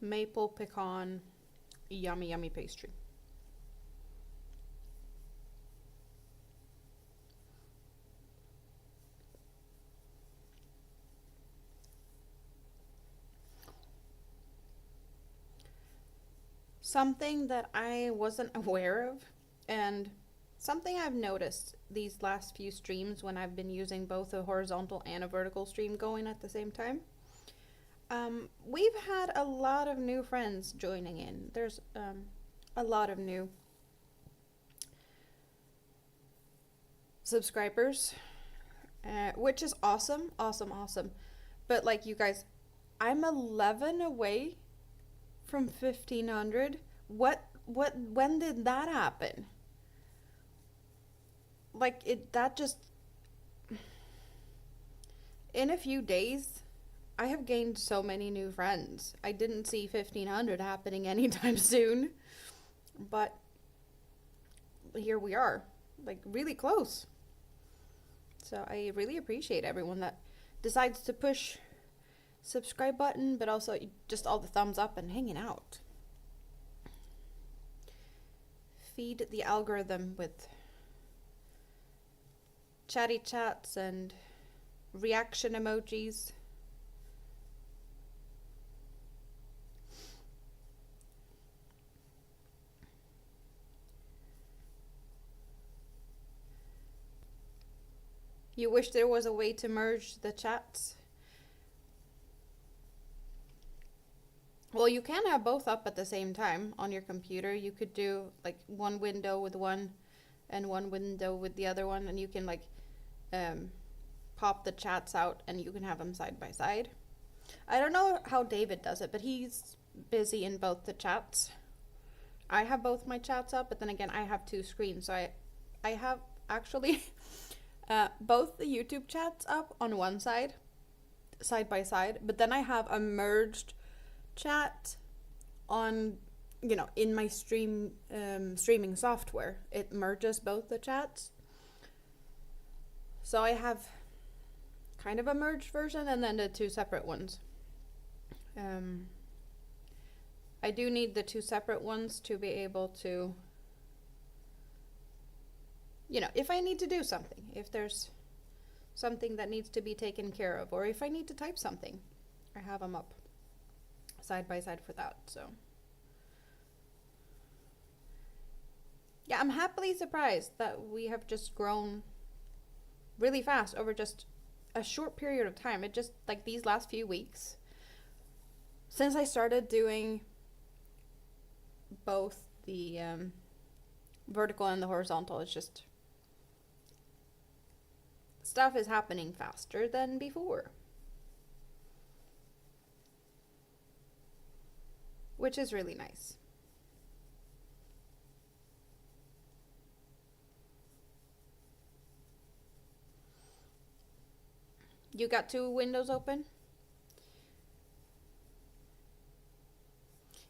Maple pecan, yummy, yummy pastry. Something that I wasn't aware of, and something I've noticed these last few streams when I've been using both a horizontal and a vertical stream going at the same time. We've had a lot of new friends joining in. There's a lot of new subscribers, which is awesome, awesome, awesome. But like you guys, I'm 11 away from 1,500. When did that happen? Like that just, in a few days, I have gained so many new friends. I didn't see 1,500 happening anytime soon, but here we are, like really close. So I really appreciate everyone that decides to push subscribe button, but also just all the thumbs up and hanging out. Feed the algorithm with chatty chats and reaction emojis. You wish there was a way to merge the chats? Well, you can have both up at the same time on your computer. You could do like one window with one and one window with the other one, and you can like pop the chats out and you can have them side by side. I don't know how David does it, but he's busy in both the chats. I have both my chats up, but then again, I have two screens. So I have actually both the YouTube chats up on one side by side, but then I have a merged chat on, in my streaming software. It merges both the chats. So I have kind of a merged version and then the two separate ones. I do need the two separate ones to be able to, if I need to do something, if there's something that needs to be taken care of, or if I need to type something, I have them up side by side for that. So yeah, I'm happily surprised that we have just grown really fast over just a short period of time. It just, like, these last few weeks since I started doing both the vertical and the horizontal, it's just stuff is happening faster than before, which is really nice. You got two windows open?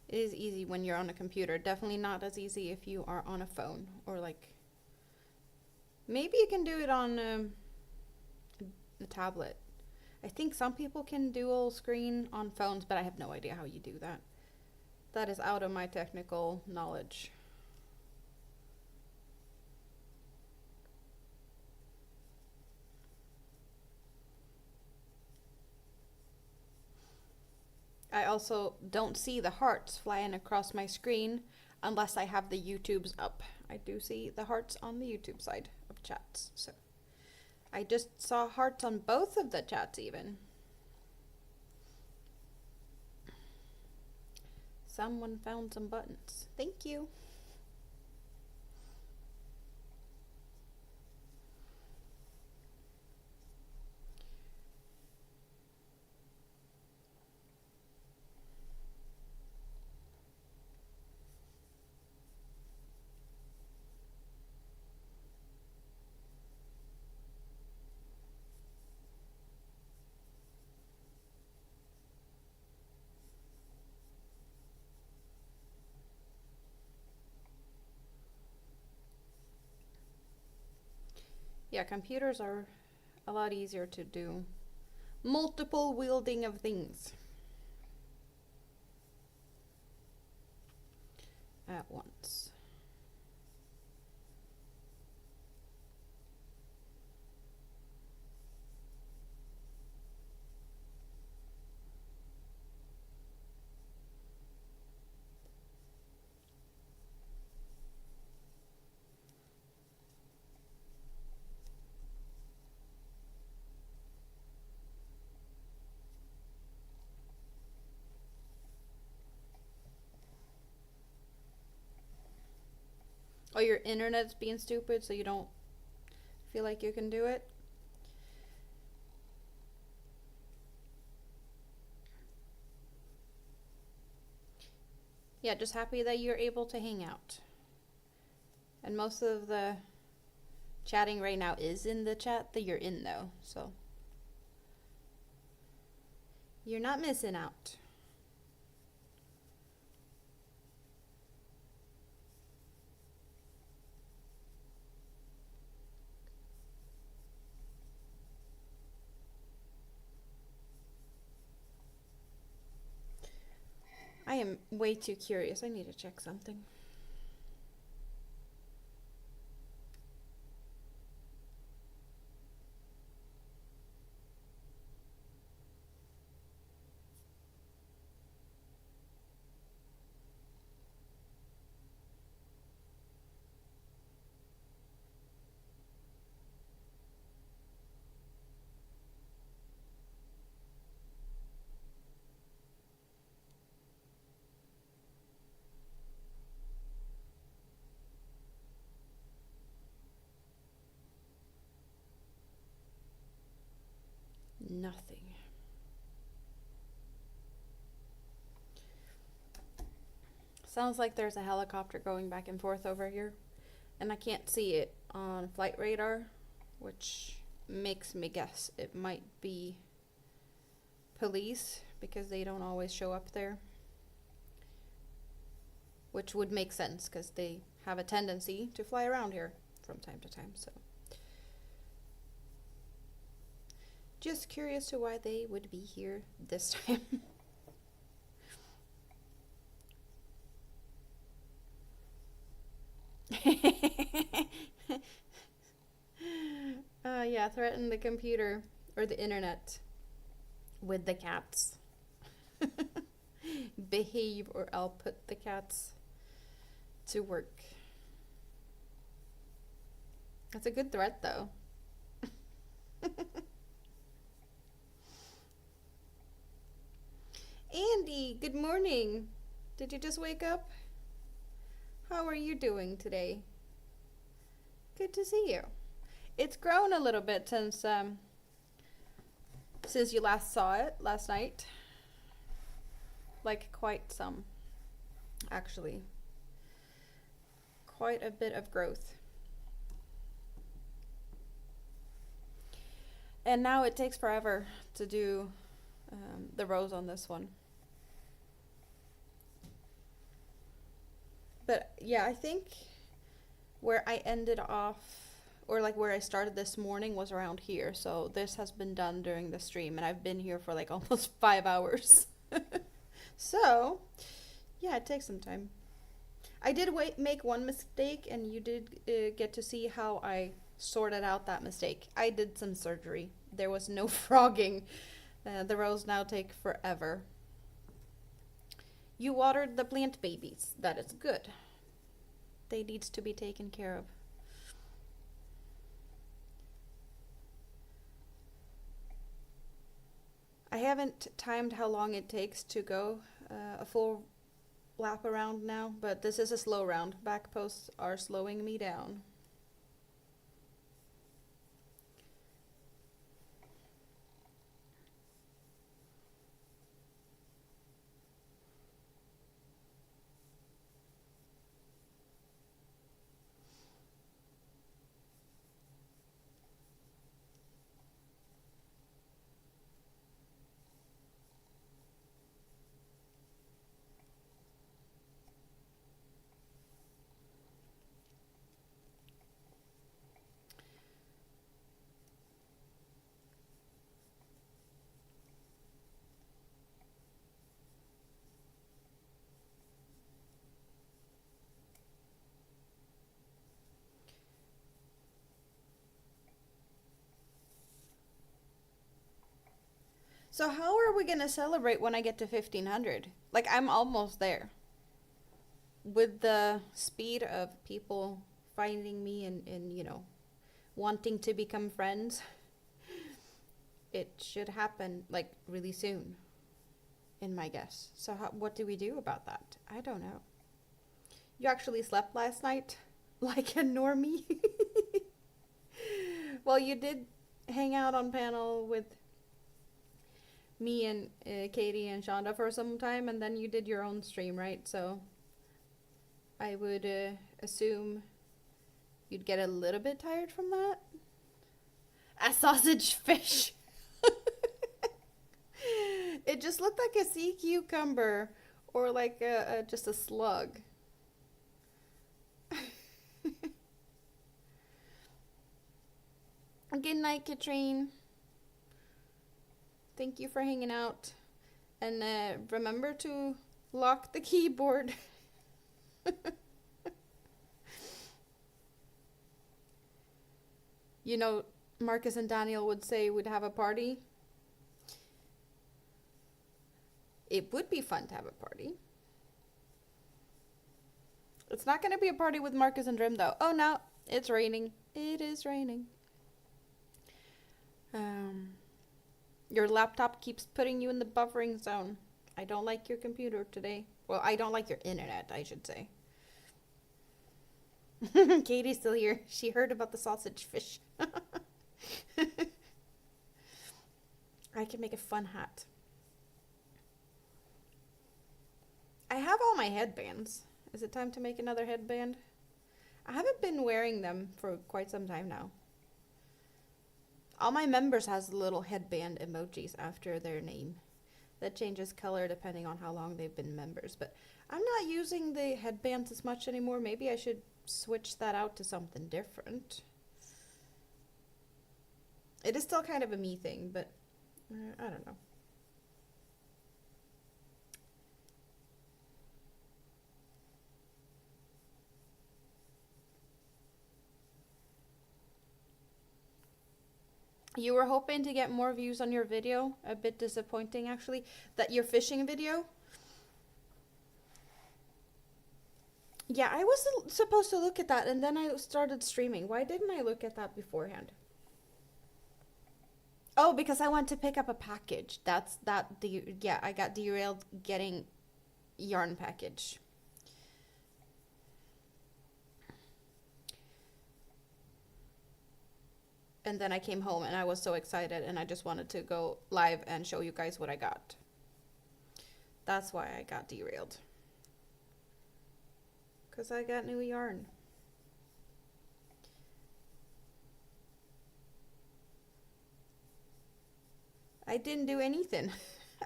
It is easy when you're on a computer. Definitely not as easy if you are on a phone, or like maybe you can do it on a tablet. I think some people can dual screen on phones, but I have no idea how you do that. That is out of my technical knowledge. I also don't see the hearts flying across my screen unless I have the YouTubes up. I do see the hearts on the YouTube side of chats. So I just saw hearts on both of the chats even. Someone found some buttons. Thank you. Yeah, computers are a lot easier to do multiple wielding of things at once. Oh, your internet's being stupid, so you don't feel like you can do it? Yeah, just happy that you're able to hang out. And most of the chatting right now is in the chat that you're in, though, so you're not missing out. I am way too curious. I need to check something. Nothing. Sounds like there's a helicopter going back and forth over here, and I can't see it on flight radar, which makes me guess it might be police because they don't always show up there, which would make sense because they have a tendency to fly around here from time to time. So just curious to why they would be here this time. Yeah, threaten the computer or the internet with the cats. Behave or I'll put the cats to work. That's a good threat, though. Andy, good morning. Did you just wake up? How are you doing today? Good to see you. It's grown a little bit since you last saw it last night. Like quite some, actually. Quite a bit of growth. And now it takes forever to do the rows on this one. But yeah, I think where I ended off, or like where I started this morning, was around here. So this has been done during the stream, and I've been here for like almost 5 hours. So yeah, it takes some time. I did make one mistake, and you did get to see how I sorted out that mistake. I did some surgery. There was no frogging. The rows now take forever. You watered the plant babies. That is good. They needs to be taken care of. I haven't timed how long it takes to go a full lap around now, but this is a slow round. Back posts are slowing me down. So how are we gonna celebrate when I get to 1500? Like, I'm almost there. With the speed of people finding me and wanting to become friends, it should happen, like, really soon, in my guess. So what do we do about that? I don't know. You actually slept last night? Like a normie? Well, you did hang out on panel with me and Katie and Shonda for some time, and then you did your own stream, right? So I would assume you'd get a little bit tired from that. A sausage fish. It just looked like a sea cucumber or like just a slug. Good night, Katrine. Thank you for hanging out. And remember to lock the keyboard. You know, Marcus and Daniel would say we'd have a party. It would be fun to have a party. It's not going to be a party with Marcus and Drim, though. Oh, no, it's raining. It is raining. Your laptop keeps putting you in the buffering zone. I don't like your computer today. Well, I don't like your internet, I should say. Katie's still here. She heard about the sausage fish. I can make a fun hat. I have all my headbands. Is it time to make another headband? I haven't been wearing them for quite some time now. All my members has little headband emojis after their name. That changes color depending on how long they've been members. But I'm not using the headbands as much anymore. Maybe I should switch that out to something different. It is still kind of a me thing, but I don't know. You were hoping to get more views on your video. A bit disappointing, actually. That your fishing video. Yeah, I was supposed to look at that, and then I started streaming. Why didn't I look at that beforehand? Oh, because I went to pick up a package. Yeah, I got derailed getting yarn package. And then I came home and I was so excited and I just wanted to go live and show you guys what I got. That's why I got derailed. Because I got new yarn. I didn't do anything.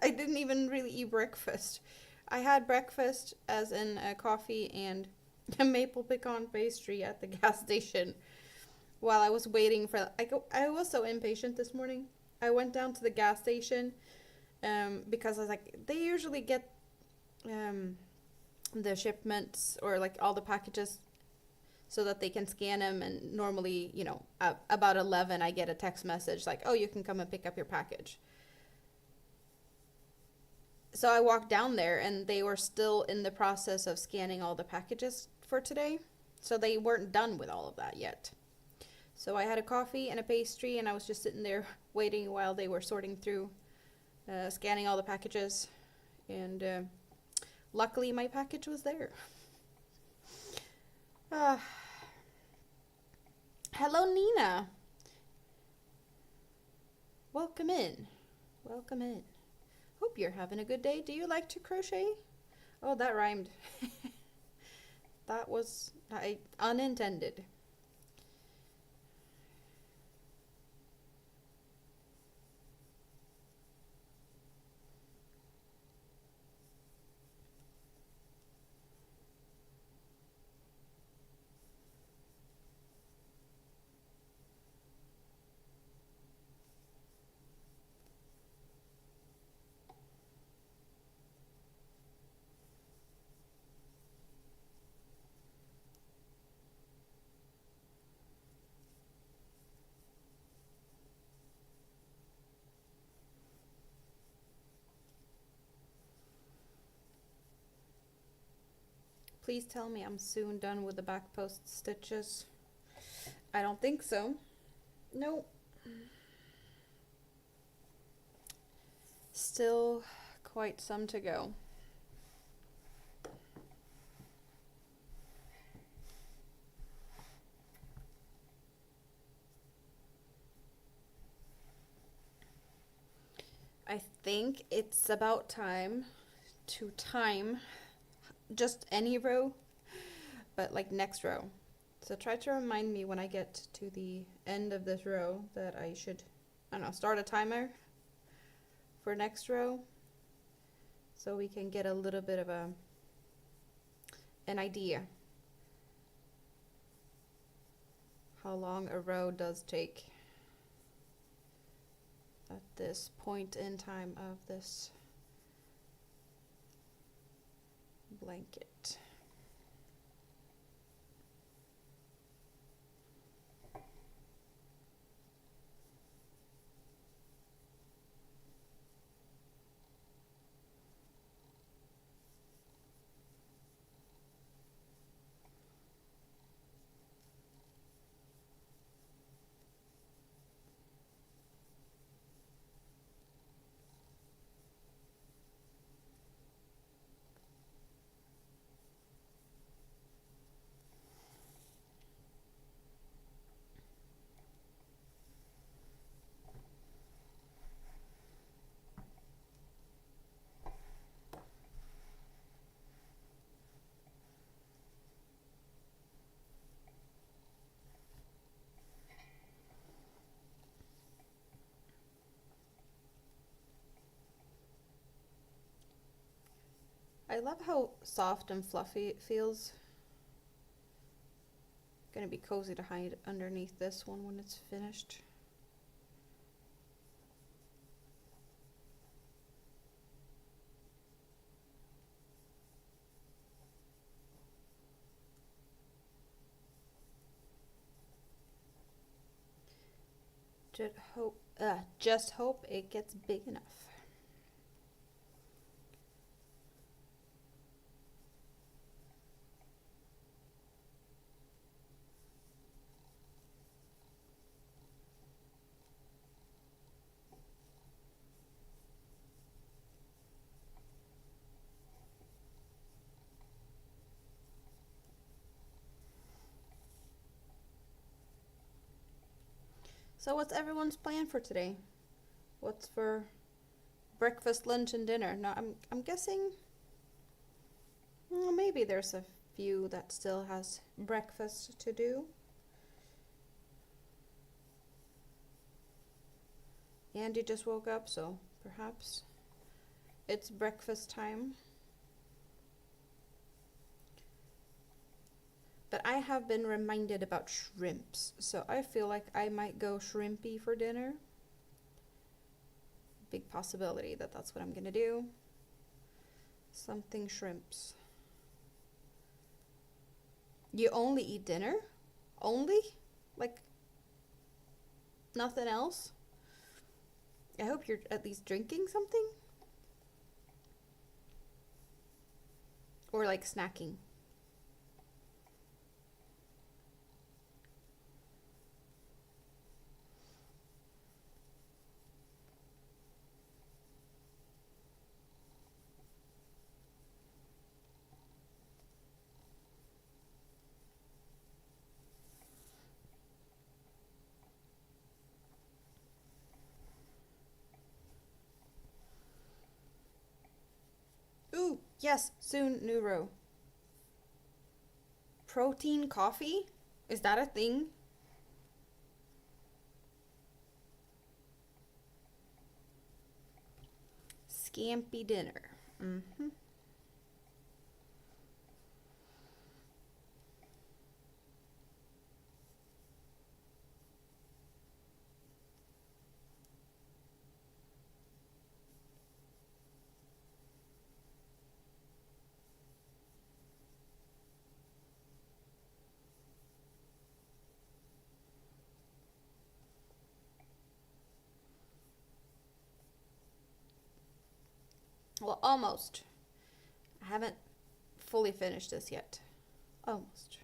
I didn't even really eat breakfast. I had breakfast as in a coffee and a maple pecan pastry at the gas station. While I was waiting for, I was so impatient this morning. I went down to the gas station because I was like, they usually get the shipments or like all the packages so that they can scan them. And normally, about 11, I get a text message like, oh, you can come and pick up your package. So I walked down there and they were still in the process of scanning all the packages for today. So they weren't done with all of that yet. So I had a coffee and a pastry, and I was just sitting there waiting while they were sorting through, scanning all the packages. And luckily, my package was there. Hello, Nina. Welcome in. Welcome in. Hope you're having a good day. Do you like to crochet? Oh, that rhymed. That was unintended. Please tell me I'm soon done with the back post stitches. I don't think so. Nope. Still quite some to go. I think it's about time to time just any row, but like next row. So try to remind me when I get to the end of this row that I should, I don't know, start a timer for next row so we can get a little bit of an idea how long a row does take at this point in time of this blanket. I love how soft and fluffy it feels. Gonna be cozy to hide underneath this one when it's finished. Just hope it gets big enough. So what's everyone's plan for today? What's for breakfast, lunch, and dinner? Now I'm guessing maybe there's a few that still has breakfast to do. Andy just woke up, so perhaps it's breakfast time. But I have been reminded about shrimps, so I feel like I might go shrimpy for dinner. Big possibility that that's what I'm gonna do. Something shrimps. You only eat dinner? Only? Like nothing else? I hope you're at least drinking something. Or like snacking. Yes, soon, new row. Protein coffee? Is that a thing? Scampy dinner. Mm-hmm. Well, almost. I haven't fully finished this yet. Almost.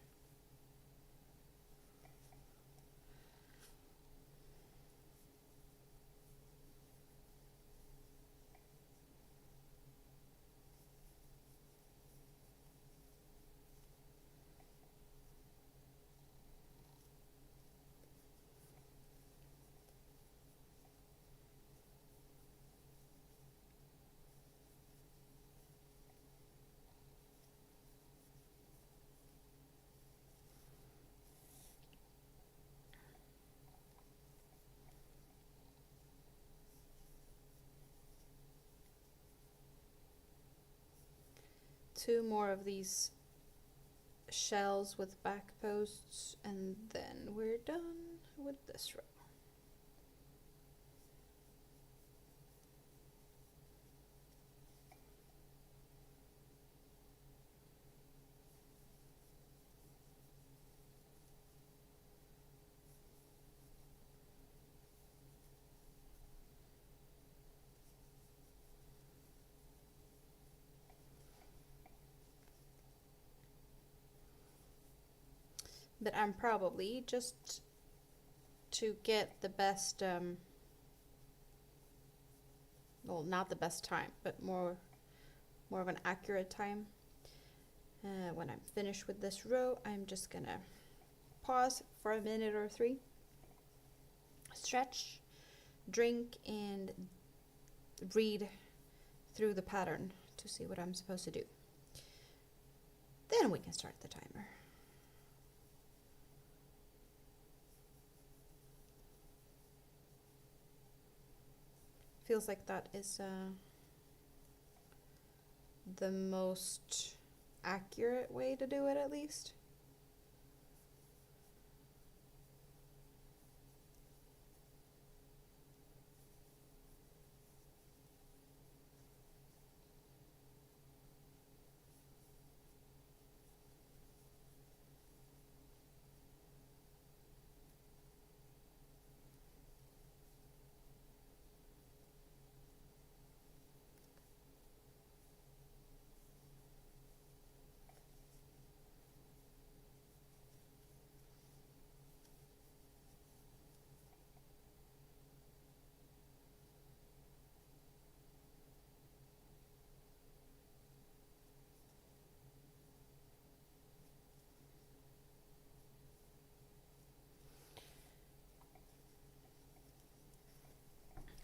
Two more of these shells with back posts, and then we're done with this row. But I'm probably just to get the best, well, not the best time, but more of an accurate time. When I'm finished with this row, I'm just gonna pause for a minute or three, stretch, drink, and read through the pattern to see what I'm supposed to do. Then we can start the timer. Feels like that is the most accurate way to do it, at least.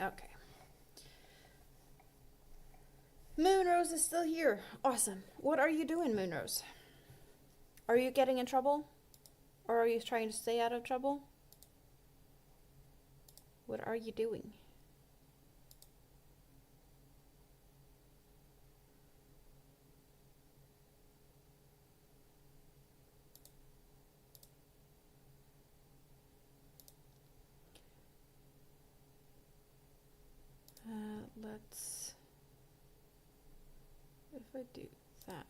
Okay. Moonrose is still here. Awesome. What are you doing, Moonrose? Are you getting in trouble? Or are you trying to stay out of trouble? What are you doing? Let's, if I do that,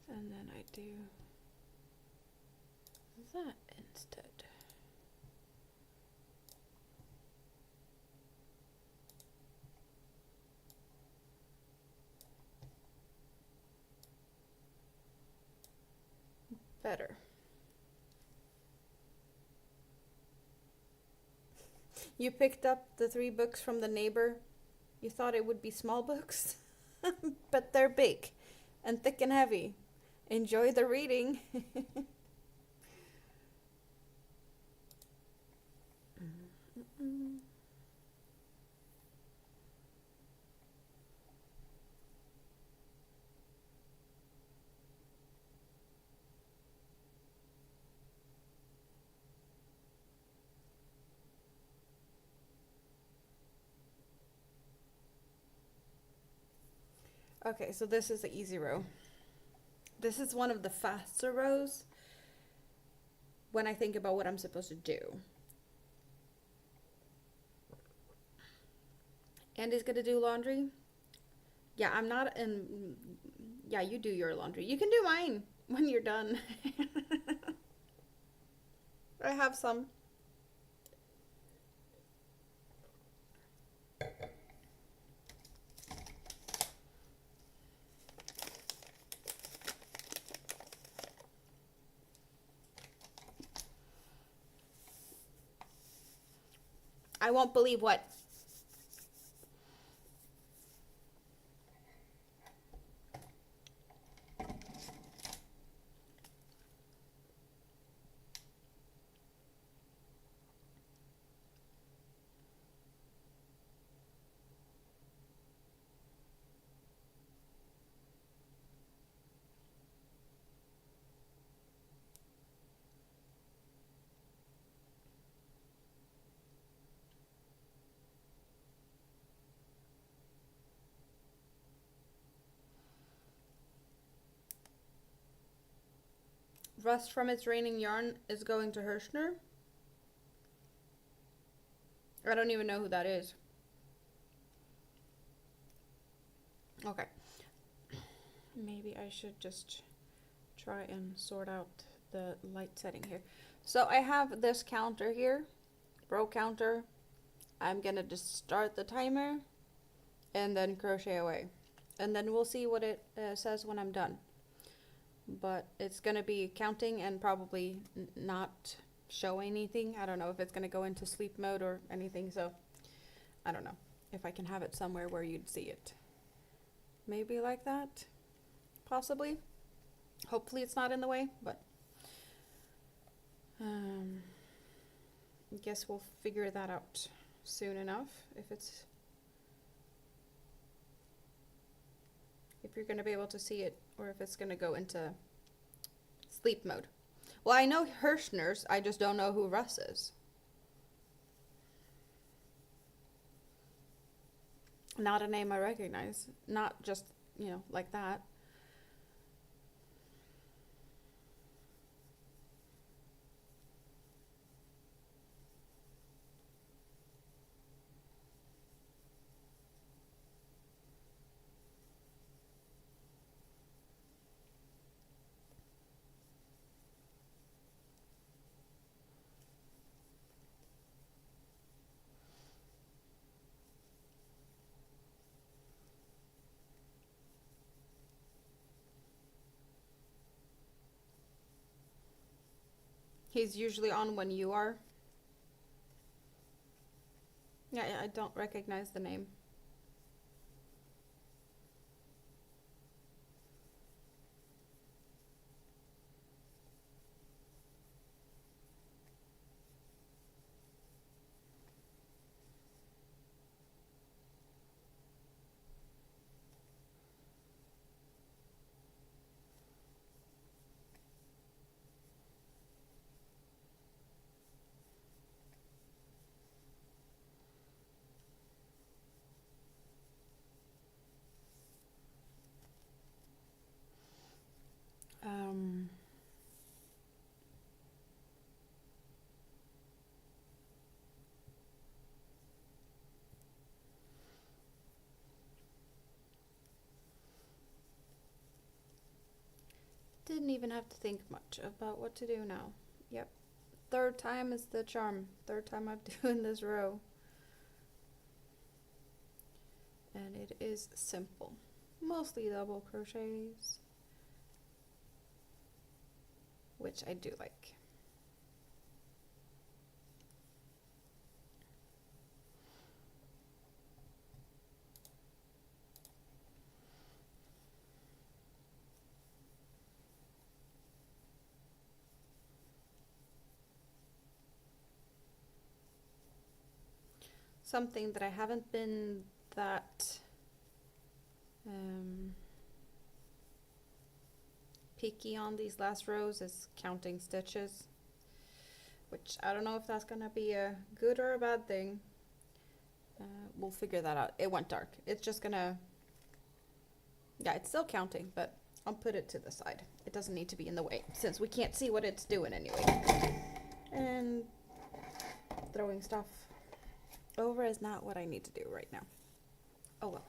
and then I do that instead. Better. You picked up the 3 books from the neighbor. You thought it would be small books, but they're big and thick and heavy. Enjoy the reading. Okay, so this is the easy row. This is one of the faster rows when I think about what I'm supposed to do. Andy's gonna do laundry. Yeah, I'm not in. Yeah, you do your laundry. You can do mine when you're done. I have some. I won't believe what. Rust from its raining yarn is going to Hirschner. I don't even know who that is. Okay. Maybe I should just try and sort out the light setting here. So I have this counter here, row counter. I'm gonna just start the timer and then crochet away. And then we'll see what it says when I'm done. But it's gonna be counting and probably not show anything. I don't know if it's gonna go into sleep mode or anything, so I don't know if I can have it somewhere where you'd see it. Maybe like that, possibly. Hopefully it's not in the way, but I guess we'll figure that out soon enough if you're going to be able to see it or if it's going to go into sleep mode. Well, I know Hirschner's, I just don't know who Russ is. Not a name I recognize. Not just, like that. He's usually on when you are. Yeah, I don't recognize the name. Didn't even have to think much about what to do now. Yep. Third time is the charm. Third time I'm doing this row. And it is simple. Mostly double crochets, which I do like. Something that I haven't been that picky on these last rows is counting stitches, which I don't know if that's gonna be a good or a bad thing. We'll figure that out. It went dark. It's just gonna Yeah, it's still counting, but I'll put it to the side. It doesn't need to be in the way since we can't see what it's doing anyway. And throwing stuff over is not what I need to do right now. Oh well.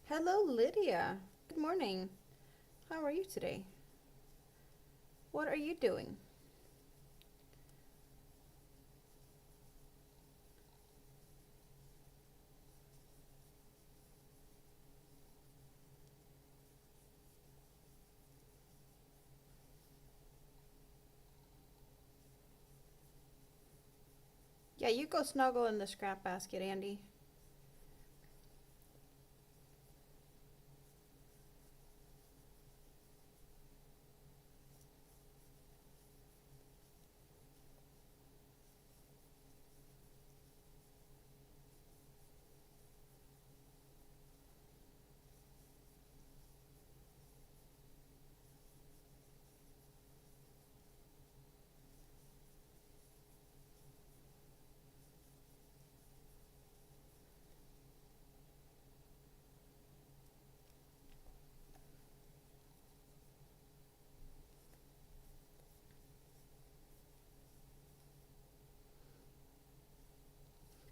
Hello, Lydia. Good morning. How are you today? What are you doing? Yeah, you go snuggle in the scrap basket, Andy.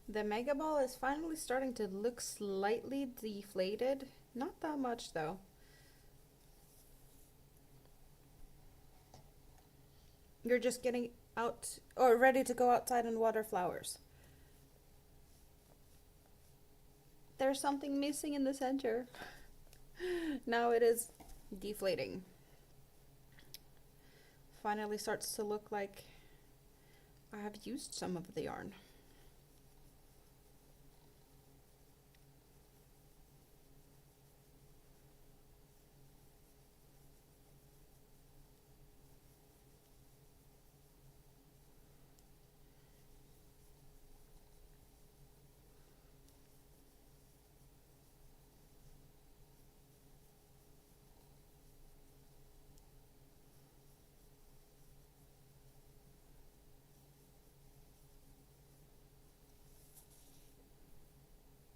The Megaball is finally starting to look slightly deflated. Not that much though. You're just getting out or ready to go outside and water flowers. There's something missing in the center. Now it is deflating. Finally starts to look like I have used some of the yarn.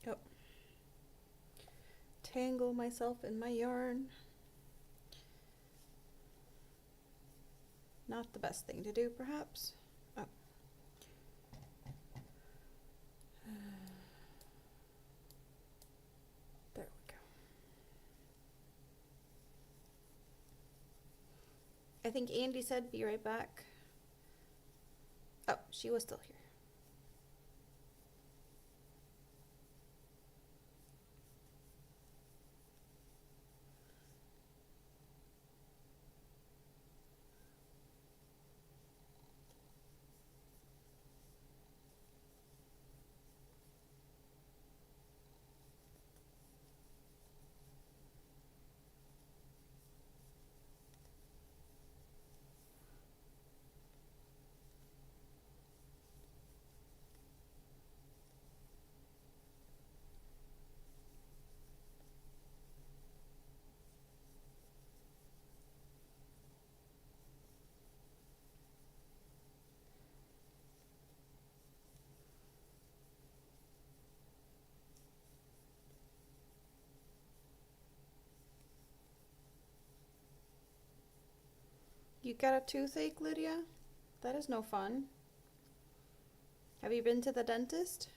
Oh. Tangle myself in my yarn. Not the best thing to do, perhaps. Oh. There we go. I think Andy said be right back. Oh, she was still here. You got a toothache, Lydia? That is no fun. Have you been to the dentist?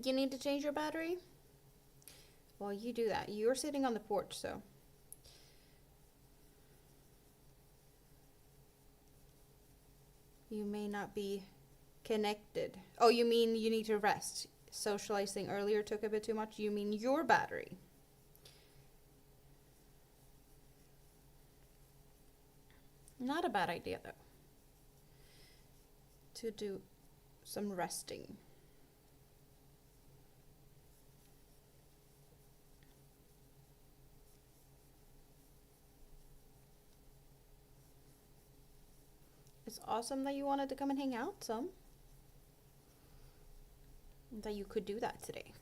You need to change your battery? Well, you do that. You're sitting on the porch, so. You may not be connected. Oh, you mean you need to rest. Socializing earlier took a bit too much. You mean your battery. Not a bad idea, though, to do some resting. It's awesome that you wanted to come and hang out some. That you could do that today.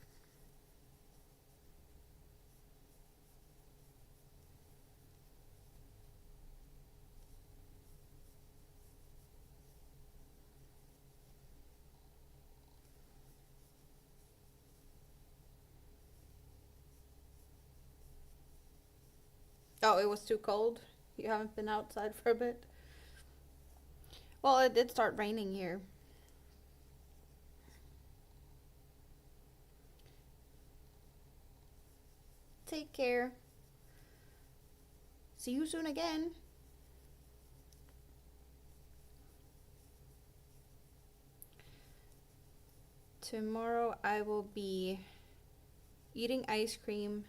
Oh, it was too cold? You haven't been outside for a bit? Well, it did start raining here. Take care. See you soon again. Tomorrow I will be eating ice cream,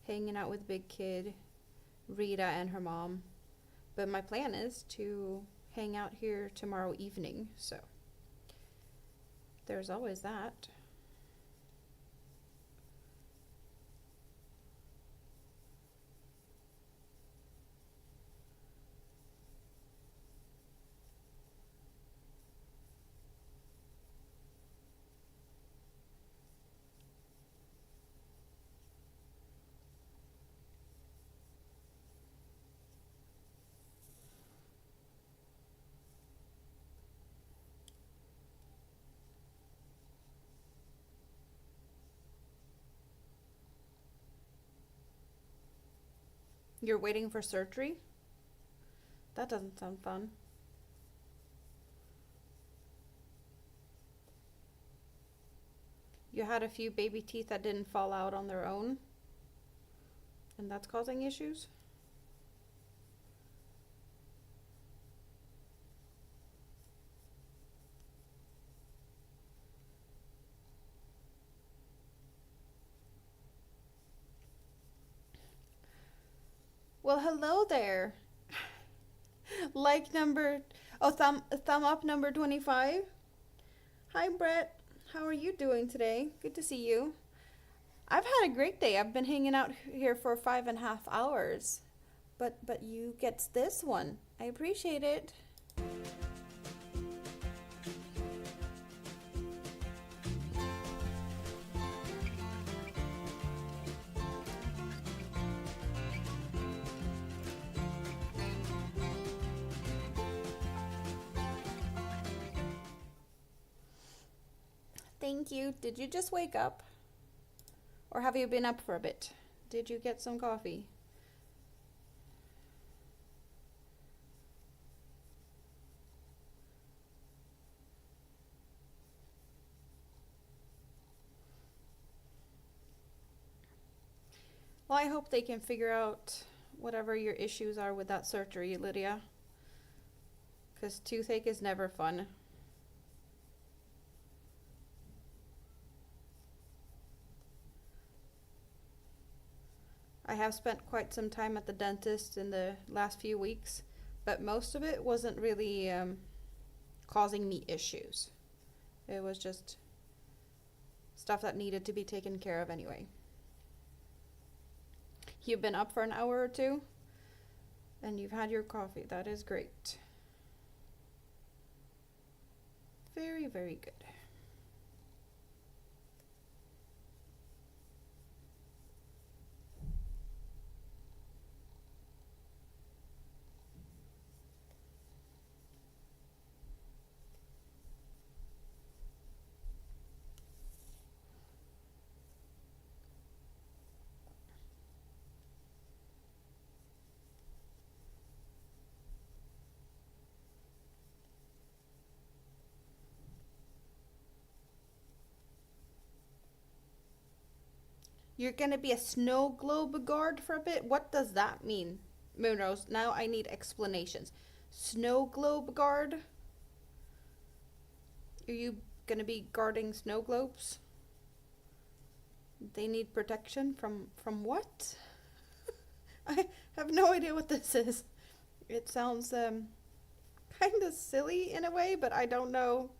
hanging out with Big Kid, Rita, and her mom. But my plan is to hang out here tomorrow evening, so there's always that. You're waiting for surgery? That doesn't sound fun. You had a few baby teeth that didn't fall out on their own, and that's causing issues? Well, hello there. Like number, oh, thumb up number 25. Hi, Brett. How are you doing today? Good to see you. I've had a great day. I've been hanging out here for 5.5 hours. But you get this one. I appreciate it. Thank you. Did you just wake up? Or have you been up for a bit? Did you get some coffee? Well, I hope they can figure out whatever your issues are with that surgery, Lydia. Because toothache is never fun. I have spent quite some time at the dentist in the last few weeks, but most of it wasn't really causing me issues. It was just stuff that needed to be taken care of anyway. You've been up for an hour or two, and you've had your coffee. That is great. Very, very good. You're gonna be a snow globe guard for a bit? What does that mean? Moonrose, now I need explanations. Snow globe guard? Are you gonna be guarding snow globes? They need protection from what? I have no idea what this is. It sounds kind of silly in a way, but I don't know.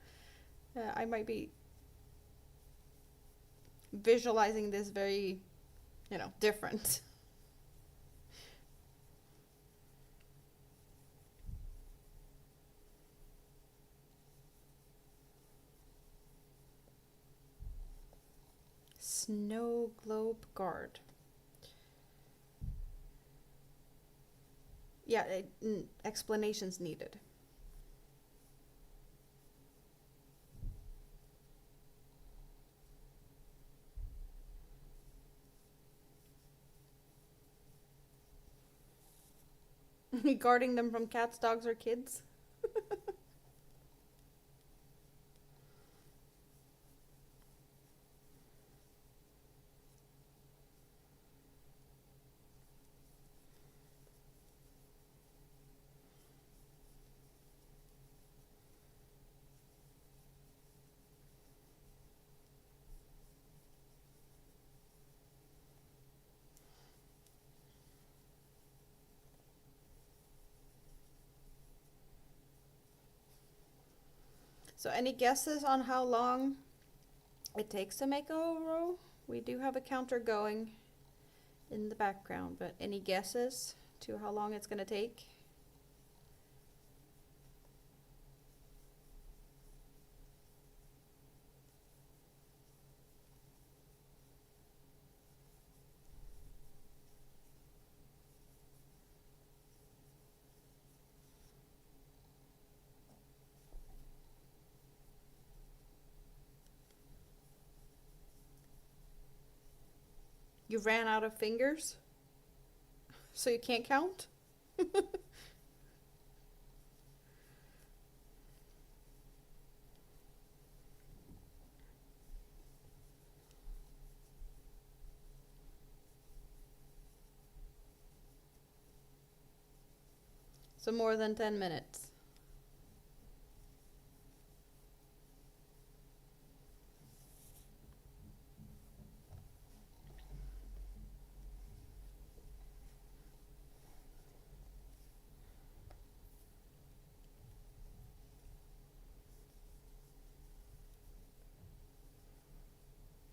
I might be visualizing this very, different. Snow globe guard. Yeah, explanations needed. Guarding them from cats, dogs, or kids? So, any guesses on how long it takes to make a whole row? We do have a counter going in the background, but any guesses to how long it's going to take? You ran out of fingers? So you can't count? So more than 10 minutes.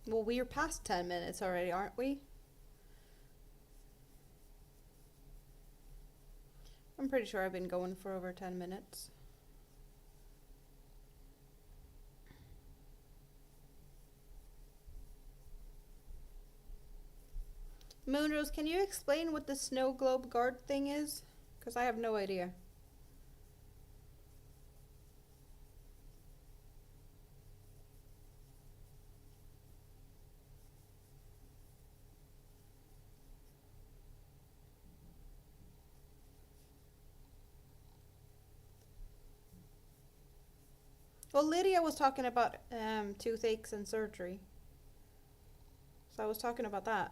Well, we're past 10 minutes already, aren't we? I'm pretty sure I've been going for over 10 minutes. Moonrose, can you explain what the snow globe guard thing is? Because I have no idea. Well, Lydia was talking about toothaches and surgery. So I was talking about that.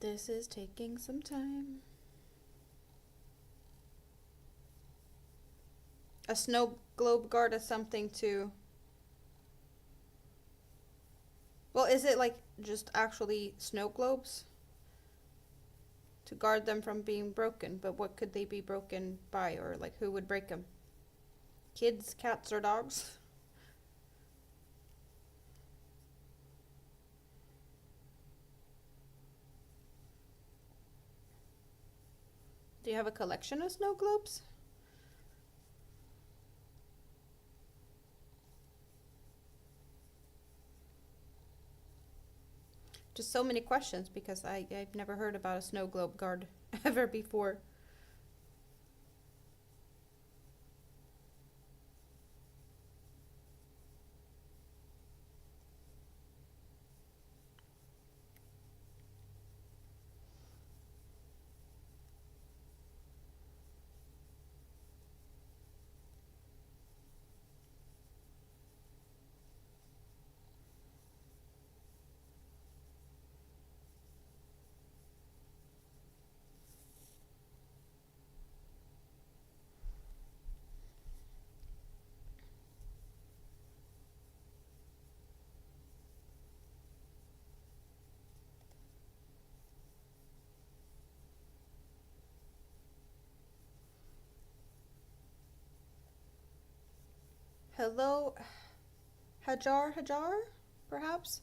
This is taking some time. A snow globe guard is something to... Well, is it like just actually snow globes? To guard them from being broken, but what could they be broken by, or like who would break them? Kids, cats, or dogs? Do you have a collection of snow globes? Just so many questions because I've never heard about a snow globe guard ever before. Hello, Hajar, perhaps?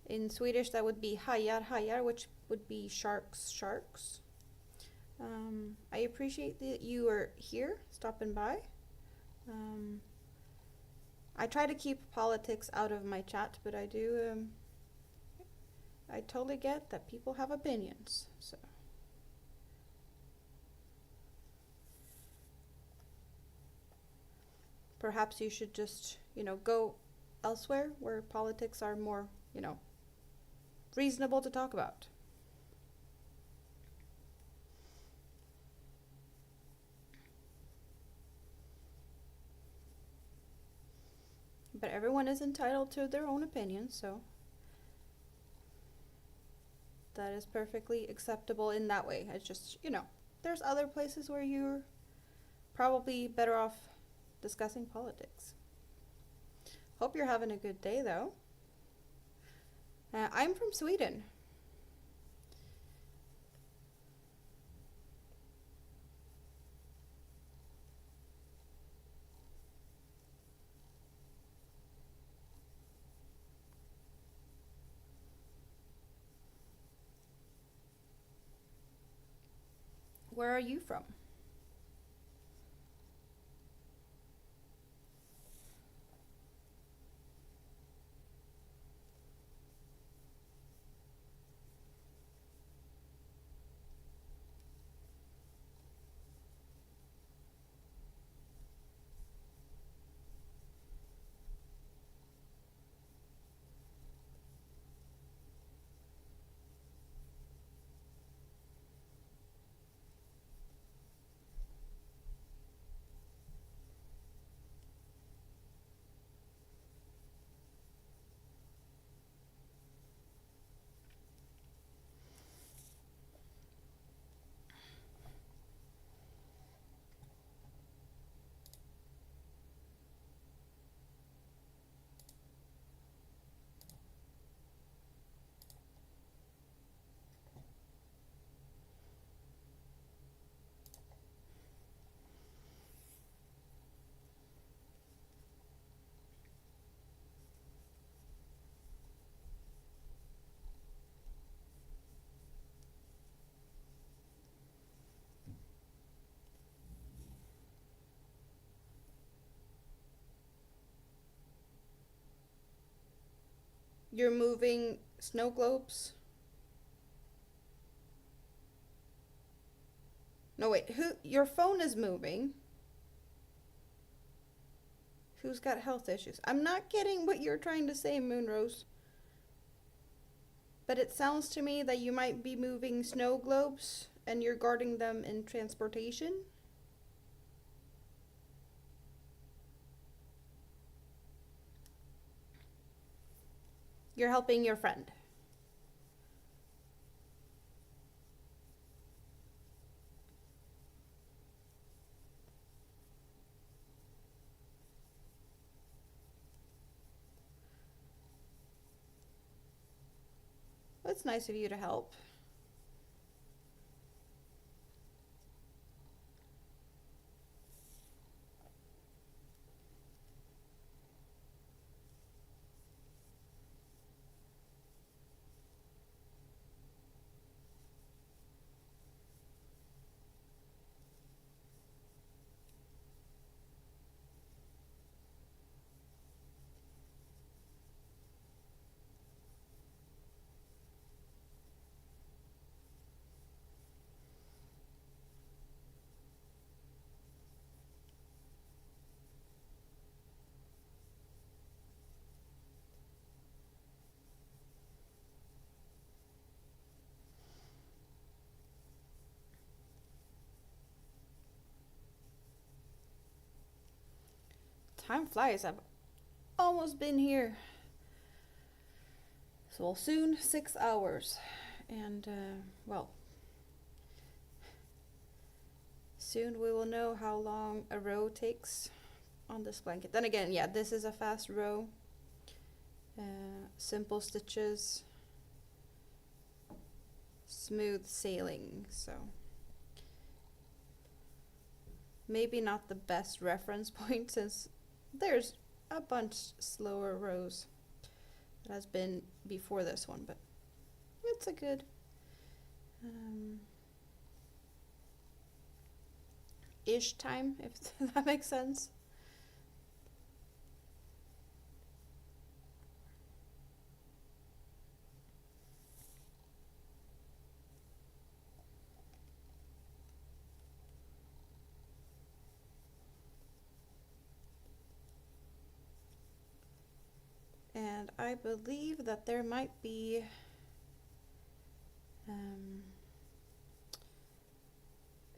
In Swedish, that would be hajar, which would be sharks. I appreciate that you are here, stopping by. I try to keep politics out of my chat, but I totally get that people have opinions, so. Perhaps you should just, go elsewhere where politics are more, reasonable to talk about. But everyone is entitled to their own opinion, so that is perfectly acceptable in that way. It's just, there's other places where you're probably better off discussing politics. Hope you're having a good day, though. I'm from Sweden. Where are you from? You're moving snow globes? No, wait, your phone is moving. Who's got health issues? I'm not getting what you're trying to say, Moonrose. But it sounds to me that you might be moving snow globes and you're guarding them in transportation. You're helping your friend. It's nice of you to help. time flies. I've almost been here. So well, soon 6 hours. And, well, soon we will know how long a row takes on this blanket. Then again, yeah, this is a fast row. Simple stitches. Smooth sailing, so maybe not the best reference point since there's a bunch slower rows that has been before this one, but it's a good ish time, if that makes sense. And I believe that there might be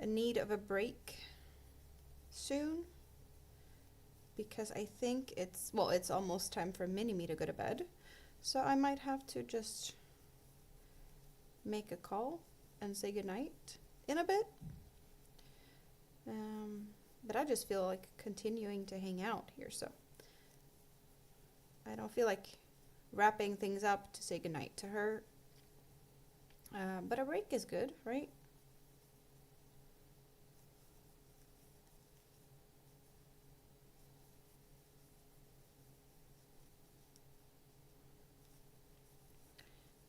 a need of a break soon, because I think it's almost time for Mini-Me to go to bed, so I might have to just make a call and say goodnight in a bit. But I just feel like continuing to hang out here, so I don't feel like wrapping things up to say goodnight to her. But a break is good, right?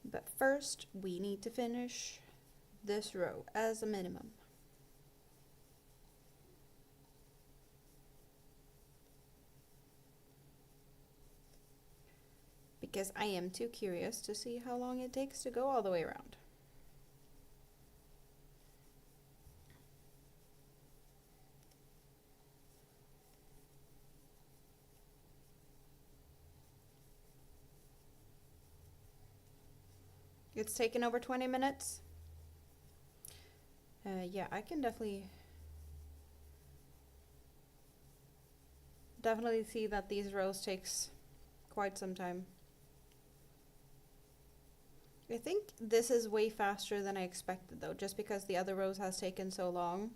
But first, we need to finish this row as a minimum. Because I am too curious to see how long it takes to go all the way around. It's taken over 20 minutes. Yeah, I can definitely see that these rows takes quite some time. I think this is way faster than I expected though, just because the other rows has taken so long.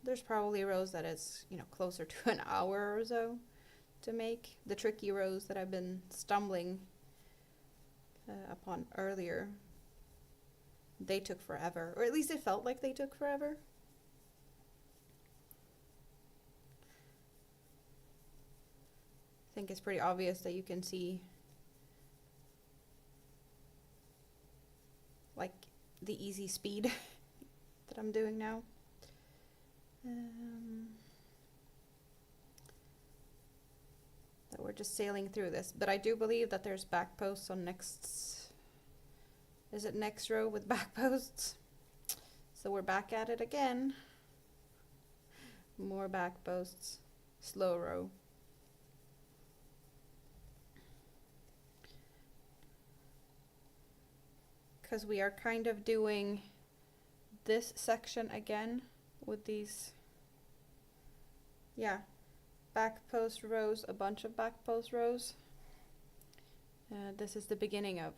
There's probably rows that is, closer to an hour or so to make. The tricky rows that I've been stumbling upon earlier, they took forever, or at least it felt like they took forever. I think it's pretty obvious that you can see like the easy speed that I'm doing now. That we're just sailing through this, but I do believe that there's back posts on next row with back posts. So we're back at it again. More back posts, slow row. Because we are kind of doing this section again with these, back post rows, a bunch of back post rows. This is the beginning of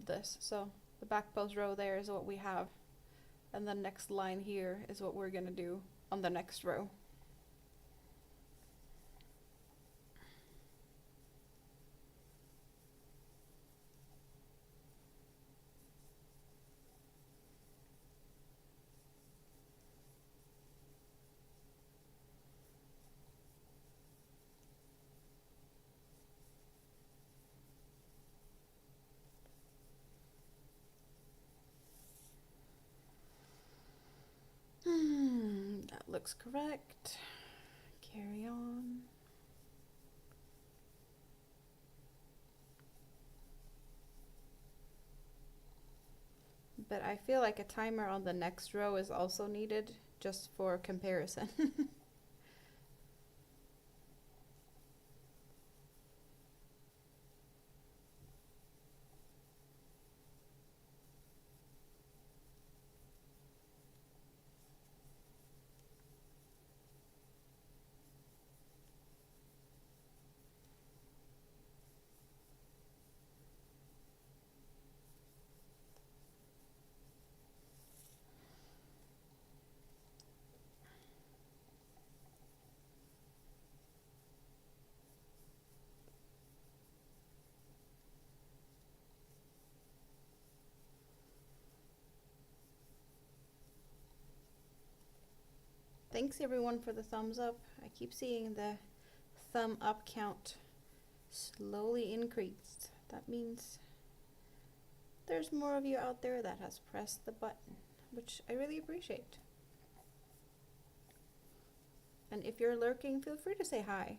this. So the back post row there is what we have, and the next line here is what we're gonna do on the next row. That looks correct. Carry on. But I feel like a timer on the next row is also needed, just for comparison. Thanks everyone for the thumbs up. I keep seeing the thumb up count slowly increase. That means there's more of you out there that has pressed the button, which I really appreciate. And if you're lurking, feel free to say hi.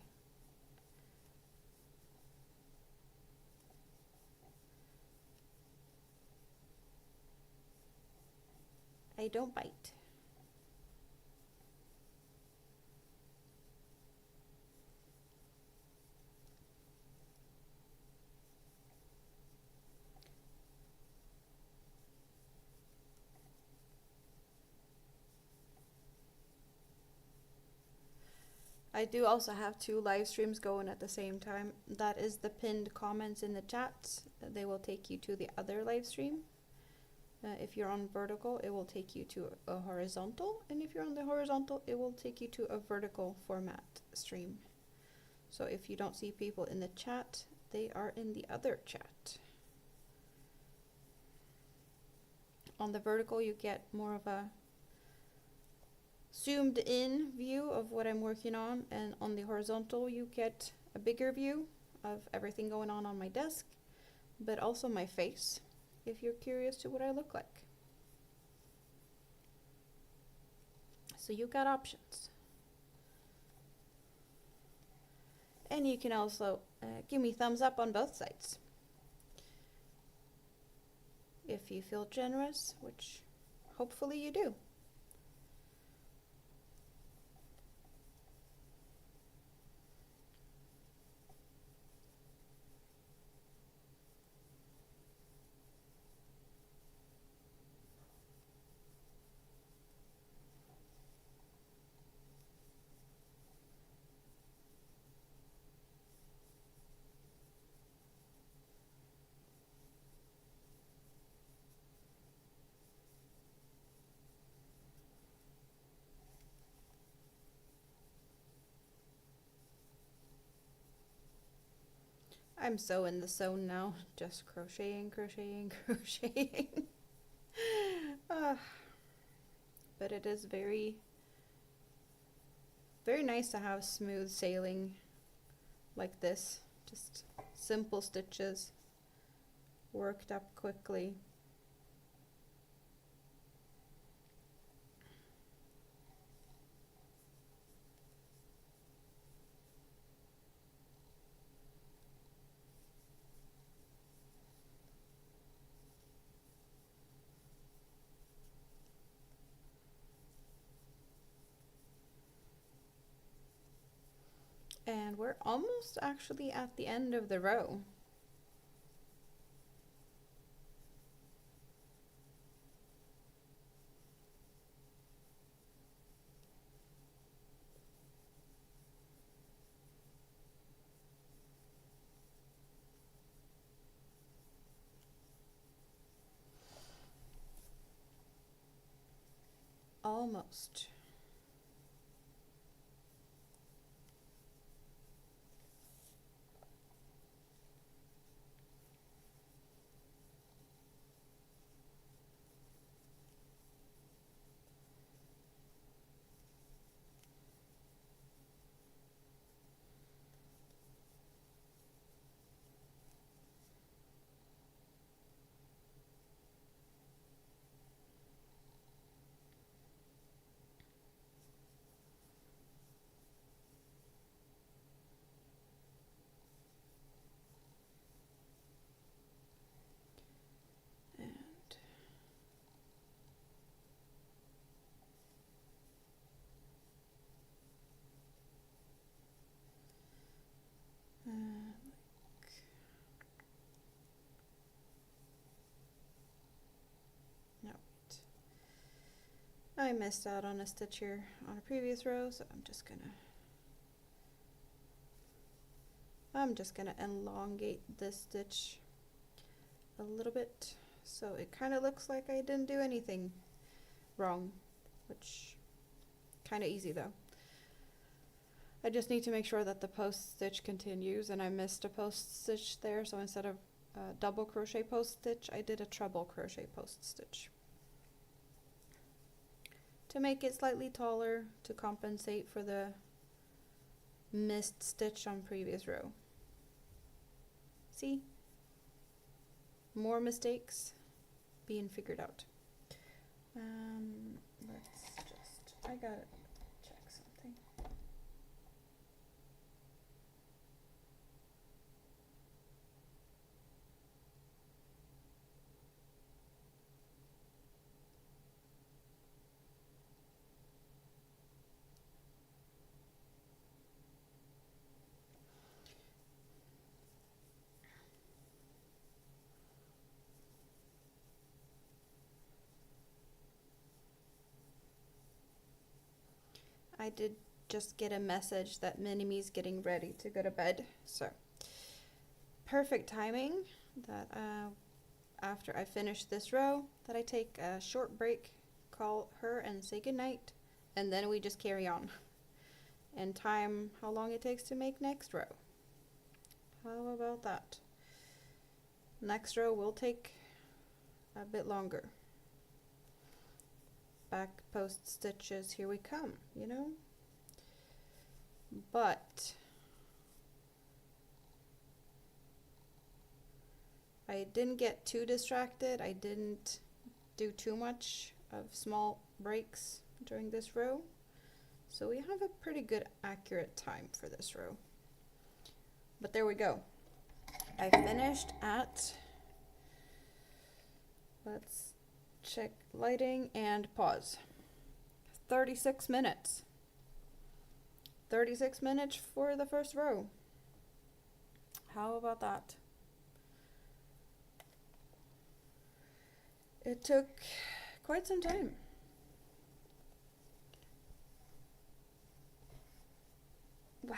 I don't bite. I do also have 2 live streams going at the same time. That is the pinned comments in the chat. They will take you to the other live stream. If you're on vertical, it will take you to a horizontal. And if you're on the horizontal, it will take you to a vertical format stream. So if you don't see people in the chat, they are in the other chat. On the vertical, you get more of a zoomed in view of what I'm working on, and on the horizontal you get a bigger view of everything going on my desk, but also my face if you're curious to what I look like. So you got options. And you can also give me thumbs up on both sides if you feel generous, which hopefully you do. I'm so in the zone now, just crocheting, crocheting, crocheting. But it is very, very nice to have smooth sailing like this. Just simple stitches, worked up quickly. And we're almost actually at the end of the row. Almost. No, wait. I missed out on a stitch here on a previous row, so I'm just gonna elongate this stitch a little bit so it kind of looks like I didn't do anything wrong, which kind of easy though. I just need to make sure that the post stitch continues, and I missed a post stitch there, so instead of double crochet post stitch, I did a treble crochet post stitch to make it slightly taller to compensate for the missed stitch on previous row. See? More mistakes being figured out. I gotta check something. I did just get a message that Minime's getting ready to go to bed, so perfect timing that after I finish this row that I take a short break, call her and say goodnight, and then we just carry on and time how long it takes to make next row. How about that? Next row will take a bit longer. Back post stitches, here we come, you know? But I didn't get too distracted. I didn't do too much of small breaks during this row. So we have a pretty good accurate time for this row. But there we go. I finished at, let's check lighting and pause. 36 minutes. 36 minutes for the first row. How about that? It took quite some time. Wow.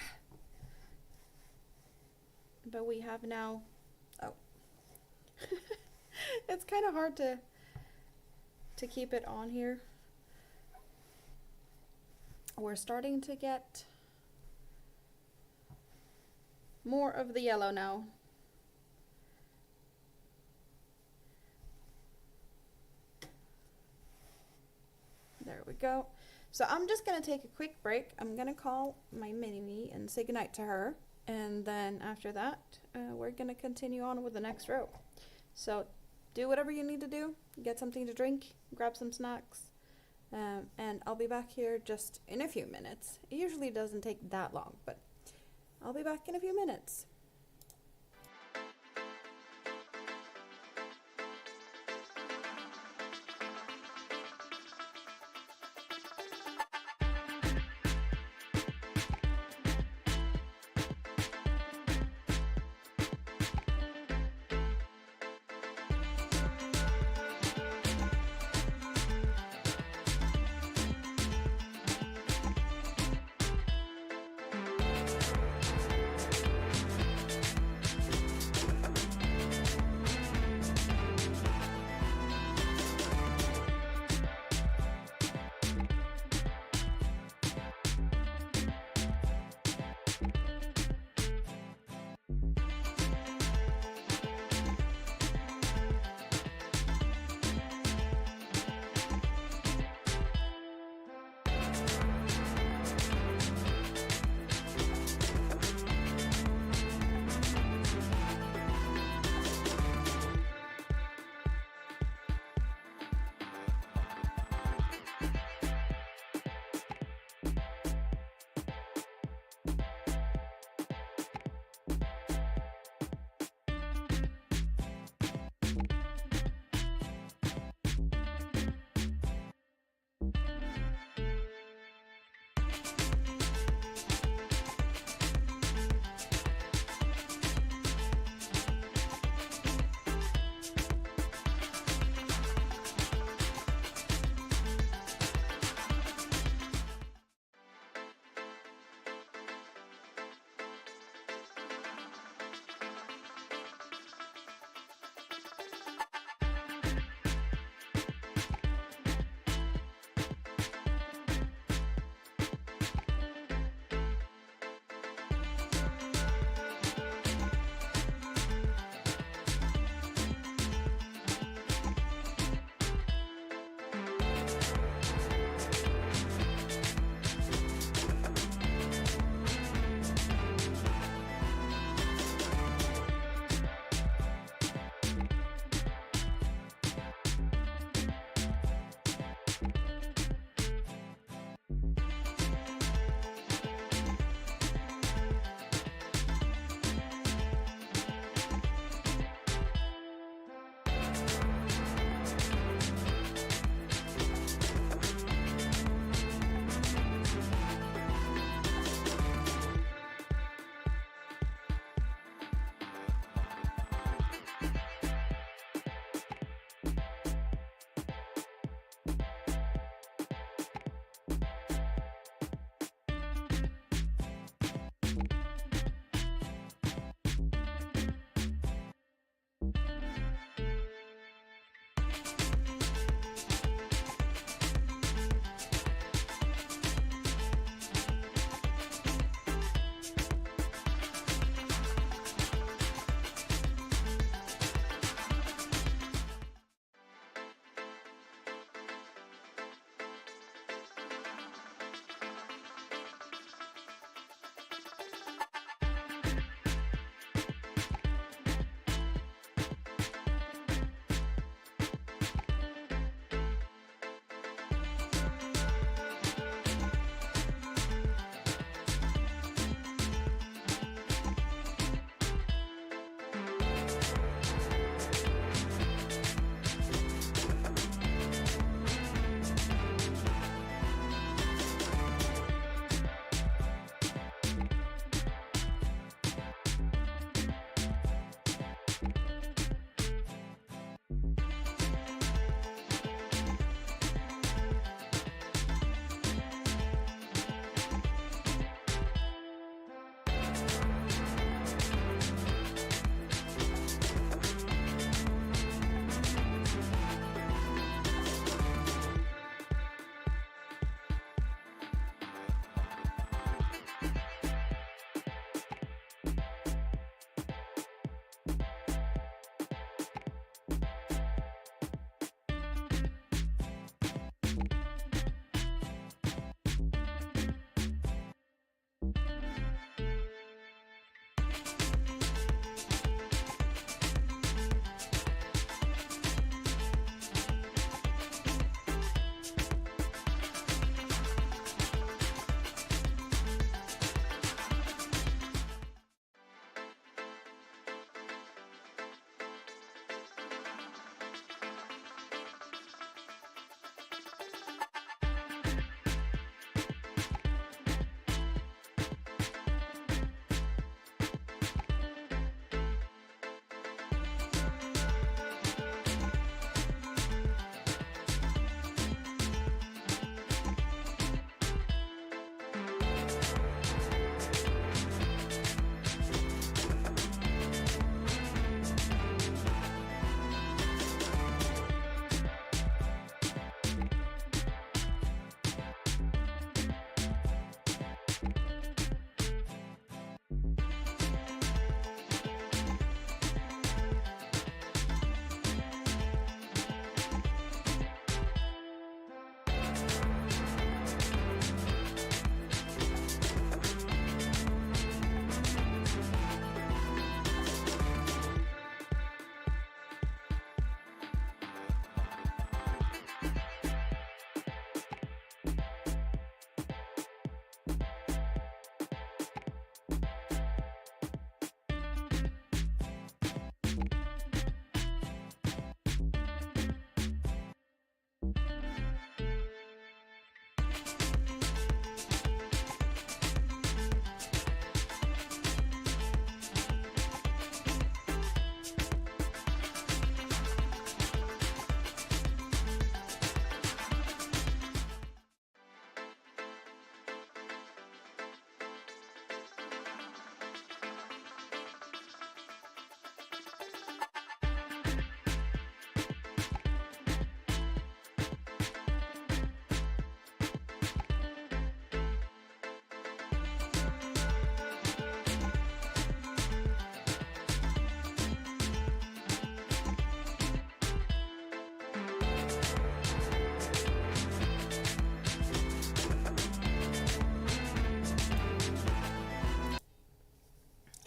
But we have now, oh. It's kind of hard to keep it on here. We're starting to get more of the yellow now. There we go. So I'm just gonna take a quick break. I'm gonna call my mini-me and say goodnight to her. And then after that, we're gonna continue on with the next row. So do whatever you need to do. Get something to drink, grab some snacks, and I'll be back here just in a few minutes. It usually doesn't take that long, but I'll be back in a few minutes.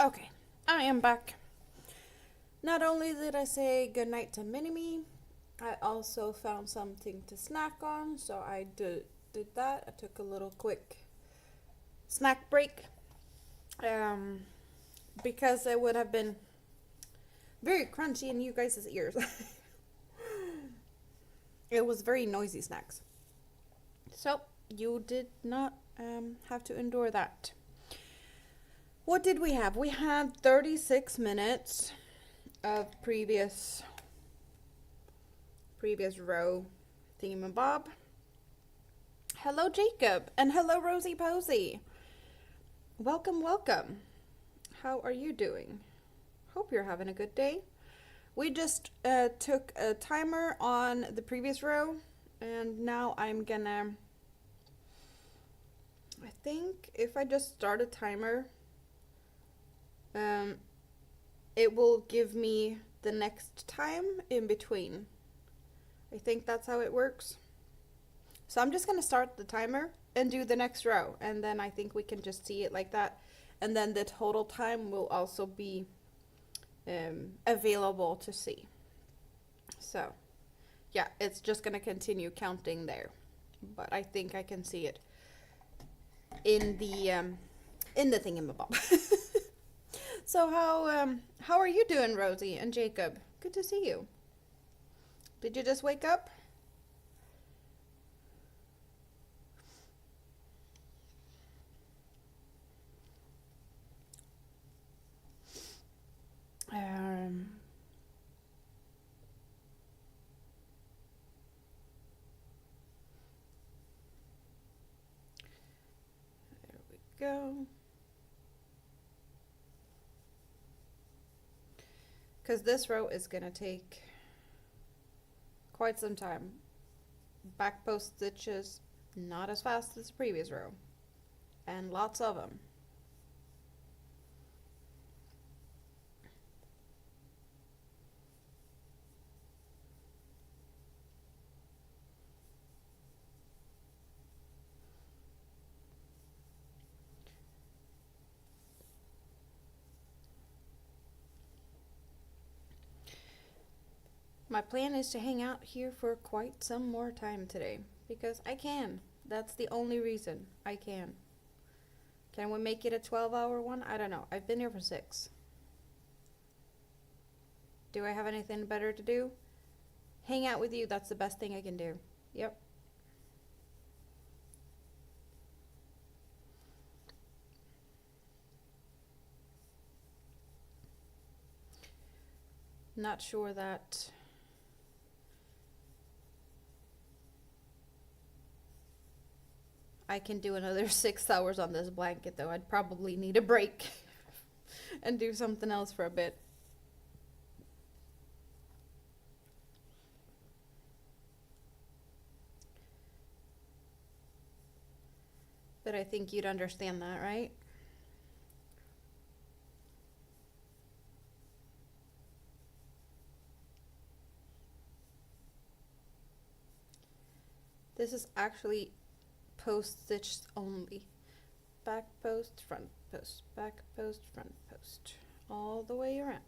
Okay, I am back. Not only did I say goodnight to Minimi, I also found something to snack on, so I did that. I took a little quick snack break because it would have been very crunchy in you guys' ears. It was very noisy snacks. So you did not have to endure that. What did we have? We had 36 minutes of previous row thingamabob. Hello, Jacob, and hello, Rosie Posey. Welcome, welcome. How are you doing? Hope you're having a good day. We just took a timer on the previous row, and now I'm gonna, I think if I just start a timer, it will give me the next time in between. I think that's how it works. So I'm just going to start the timer and do the next row, and then I think we can just see it like that, and then the total time will also be available to see. So yeah, it's just going to continue counting there, but I think I can see it in the thingamabob. So how are you doing, Rosie and Jacob? Good to see you. Did you just wake up? There we go. Because this row is going to take quite some time. Back post stitches, not as fast as the previous row. And lots of them. My plan is to hang out here for quite some more time today, because I can. That's the only reason I can. Can we make it a 12-hour one? I don't know. I've been here for 6. Do I have anything better to do? Hang out with you, that's the best thing I can do. Yep. Not sure that I can do another 6 hours on this blanket, though. I'd probably need a break and do something else for a bit. But I think you'd understand that, right? This is actually post stitched only. Back post, front post, back post, front post, all the way around.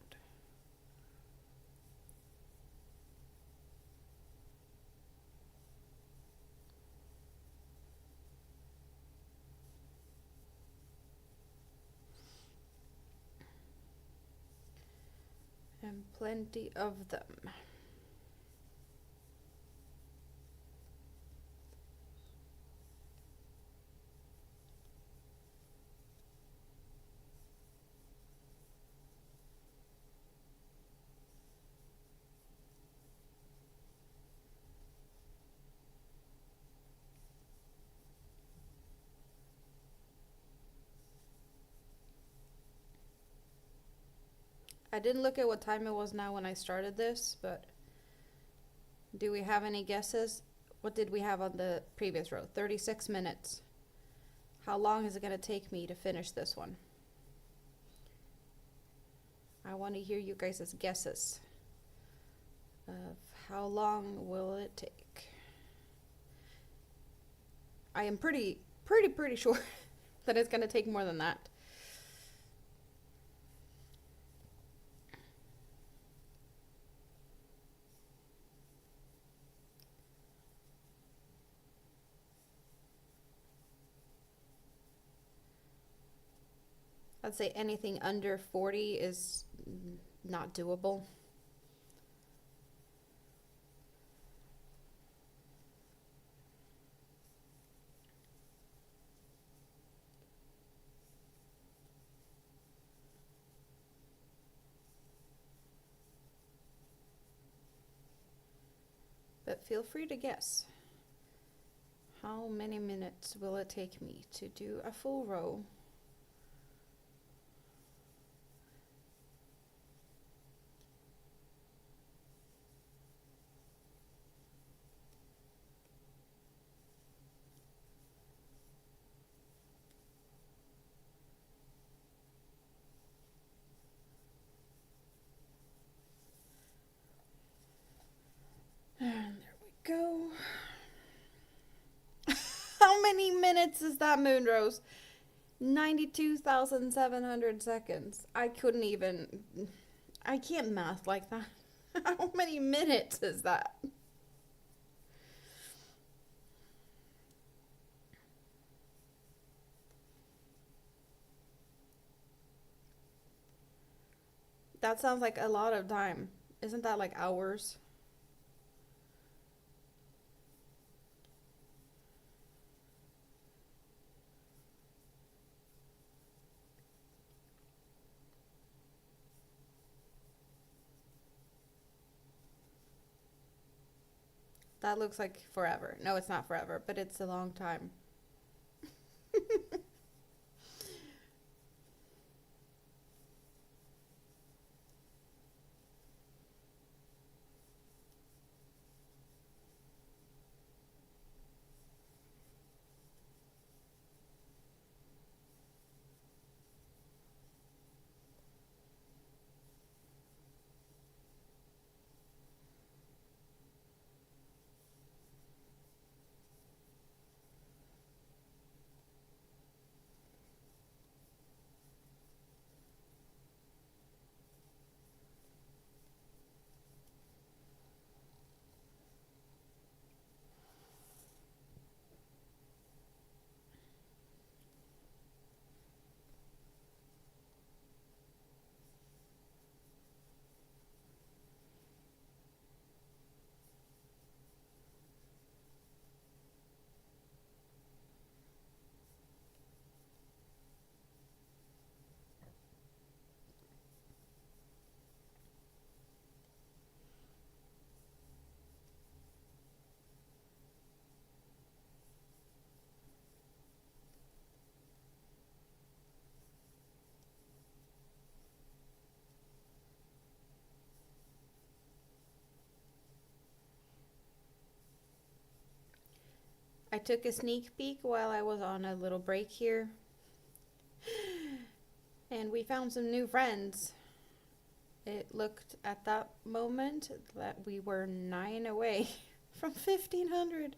And plenty of them. I didn't look at what time it was now when I started this, but do we have any guesses? What did we have on the previous row? 36 minutes. How long is it going to take me to finish this one? I want to hear you guys' guesses of how long will it take. I am pretty sure that it's going to take more than that. I'd say anything under 40 is not doable. but feel free to guess. How many minutes will it take me to do a full row? And there we go. How many minutes is that, Moonrose? 92,700 seconds. I couldn't even. I can't math like that. How many minutes is that? That sounds like a lot of time. Isn't that like hours? That looks like forever. No, it's not forever, but it's a long time. I took a sneak peek while I was on a little break here, and we found some new friends. It looked at that moment that we were 9 away from 1,500.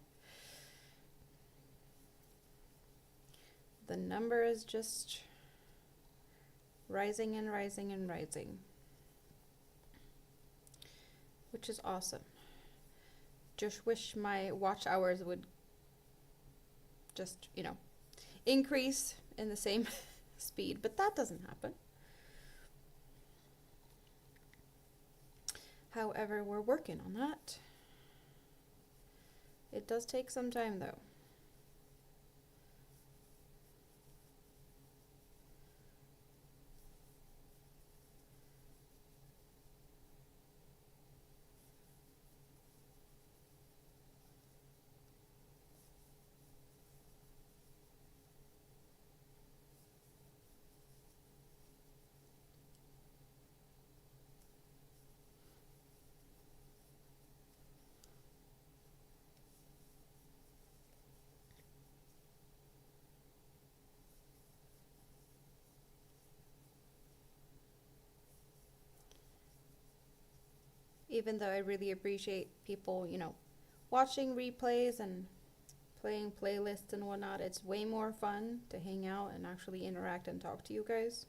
The number is just rising and rising and rising, which is awesome. Just wish my watch hours would just, increase in the same speed, but that doesn't happen. However, we're working on that. It does take some time though. Even though I really appreciate people, watching replays and playing playlists and whatnot, it's way more fun to hang out and actually interact and talk to you guys.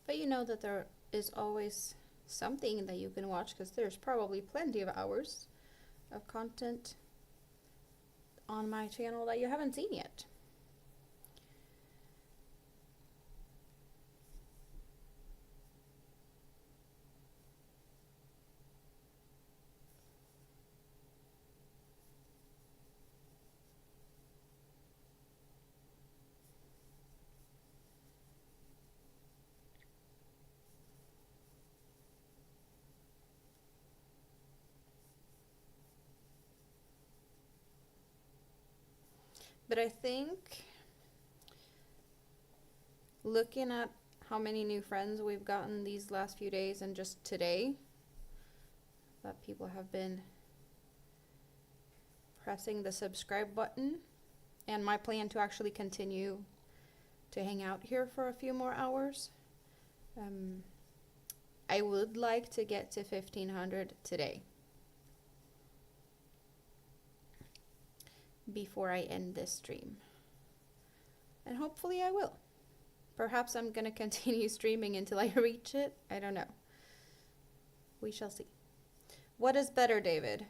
But you know that there is always something that you can watch, because there's probably plenty of hours of content on my channel that you haven't seen yet. But I think looking at how many new friends we've gotten these last few days and just today, that people have been pressing the subscribe button, and my plan to actually continue to hang out here for a few more hours. I would like to get to 1500 today before I end this stream. And hopefully I will. Perhaps I'm gonna continue streaming until I reach it. I don't know. We shall see. What is better, David?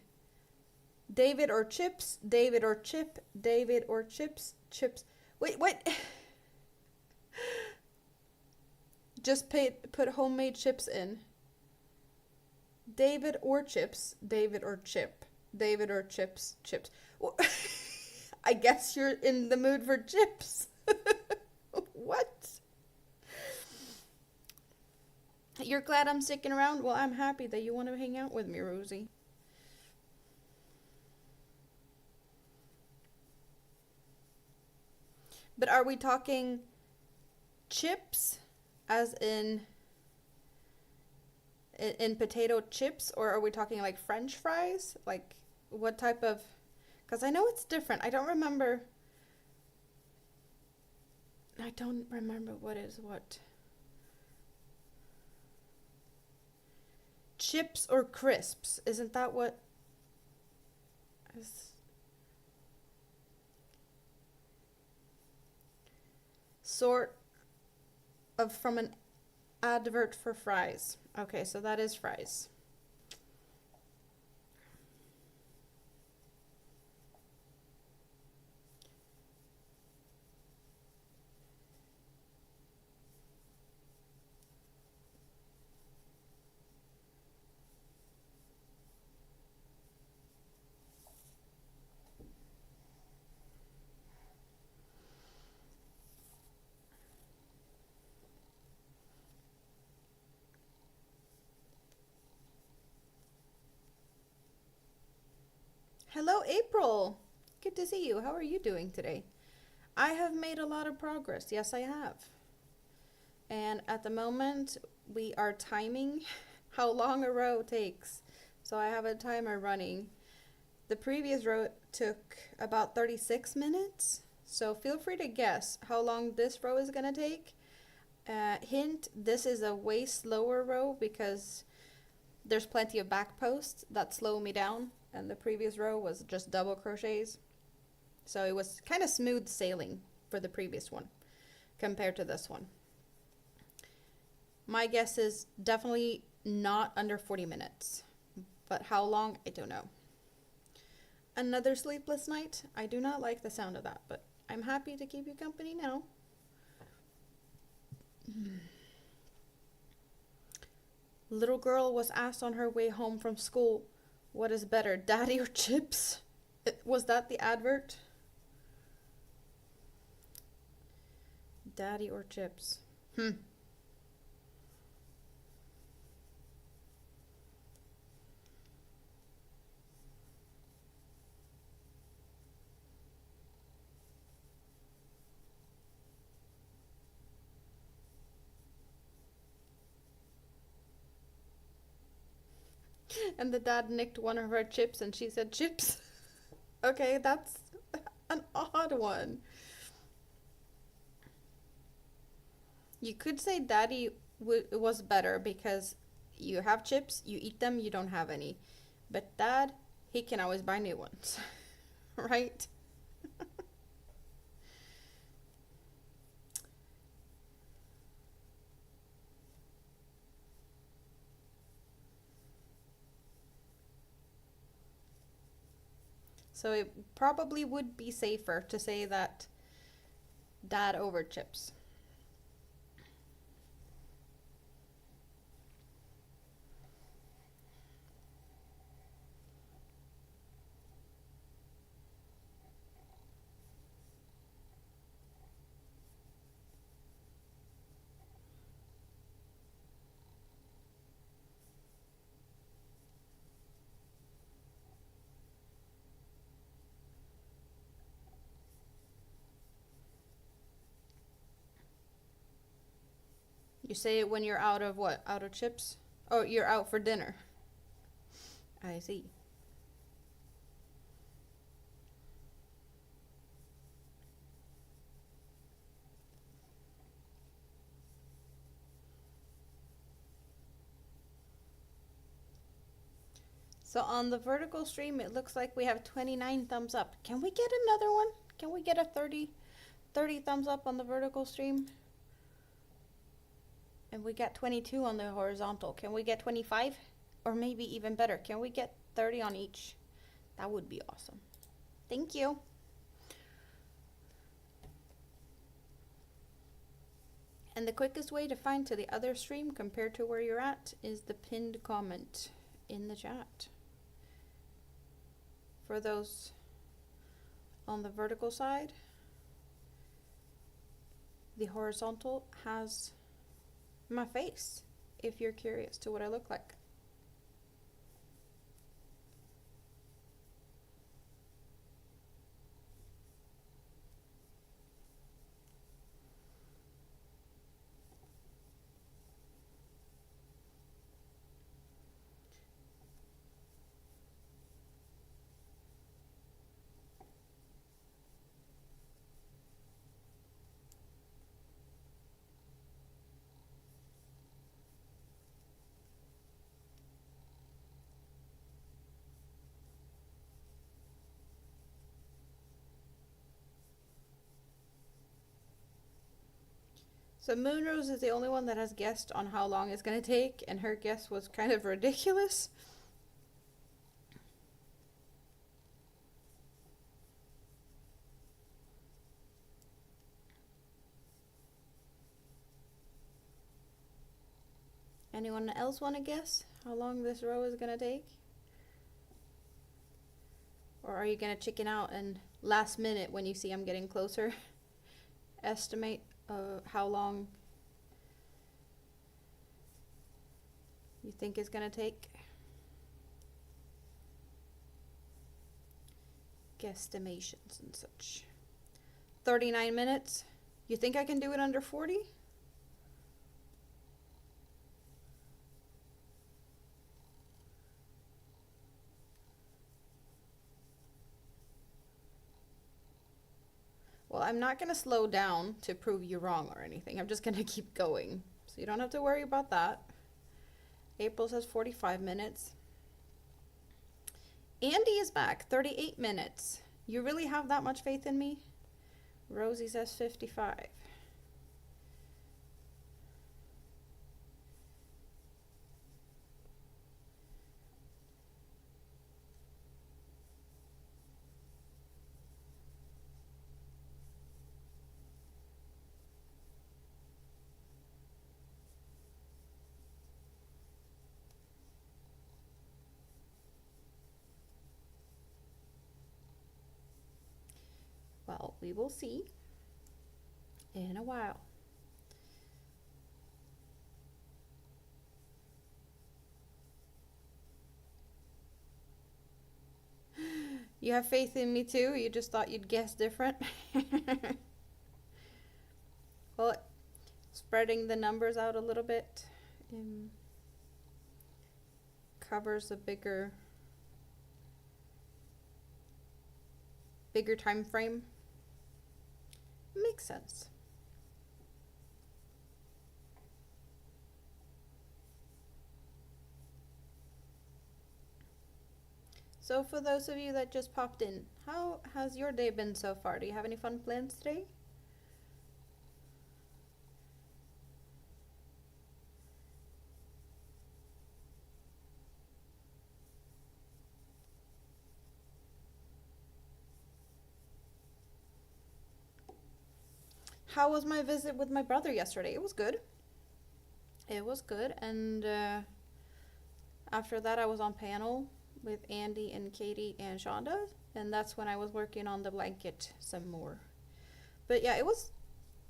David or chips? David or chip? David or chips? Chips. Wait, what? Just put homemade chips in. David or chips? David or chip? David or chips? Chips. Well, I guess you're in the mood for chips. What? You're glad I'm sticking around? Well, I'm happy that you want to hang out with me, Rosie. But are we talking chips as in potato chips, or are we talking like French fries? Like what type of, because I know it's different. I don't remember what is what. Chips or crisps? Isn't that what is sort of from an advert for fries? Okay, so that is fries. Hello, April. Good to see you. How are you doing today? I have made a lot of progress. Yes, I have. And at the moment, we are timing how long a row takes. So I have a timer running. The previous row took about 36 minutes. So feel free to guess how long this row is going to take. Hint, this is a way slower row because there's plenty of back posts that slow me down. And the previous row was just double crochets. So it was kind of smooth sailing for the previous one compared to this one. My guess is definitely not under 40 minutes. But how long, I don't know. Another sleepless night? I do not like the sound of that, but I'm happy to keep you company now. Little girl was asked on her way home from school, what is better, daddy or chips? Was that the advert? Daddy or chips? And the dad nicked one of her chips and she said chips. Okay, that's an odd one. You could say daddy was better because you have chips, you eat them, you don't have any. But dad, he can always buy new ones. Right? So it probably would be safer to say that dad over chips. You say it when you're out of what? Out of chips? Oh, you're out for dinner. I see. So on the vertical stream, it looks like we have 29 thumbs up. Can we get another one? Can we get a 30 thumbs up on the vertical stream? And we got 22 on the horizontal. Can we get 25? Or maybe even better, can we get 30 on each? That would be awesome. Thank you. And the quickest way to find to the other stream compared to where you're at is the pinned comment in the chat. For those on the vertical side, the horizontal has my face, if you're curious to what I look like. So Moonrose is the only one that has guessed on how long it's going to take, and her guess was kind of ridiculous. Anyone else want to guess how long this row is going to take? Or are you going to chicken out and last minute when you see I'm getting closer, estimate how long you think it's going to take? Guesstimations and such. 39 minutes. You think I can do it under 40? Well, I'm not going to slow down to prove you wrong or anything. I'm just going to keep going. So you don't have to worry about that. April says 45 minutes. Andy is back, 38 minutes. You really have that much faith in me? Rosie says 55. Well, we will see in a while. You have faith in me too? You just thought you'd guess different? Well, spreading the numbers out a little bit covers a bigger time frame. Makes sense. So for those of you that just popped in, how has your day been so far? Do you have any fun plans today? How was my visit with my brother yesterday? It was good. It was good. And after that, I was on panel with Andy and Katie and Shonda. And that's when I was working on the blanket some more. But yeah, it was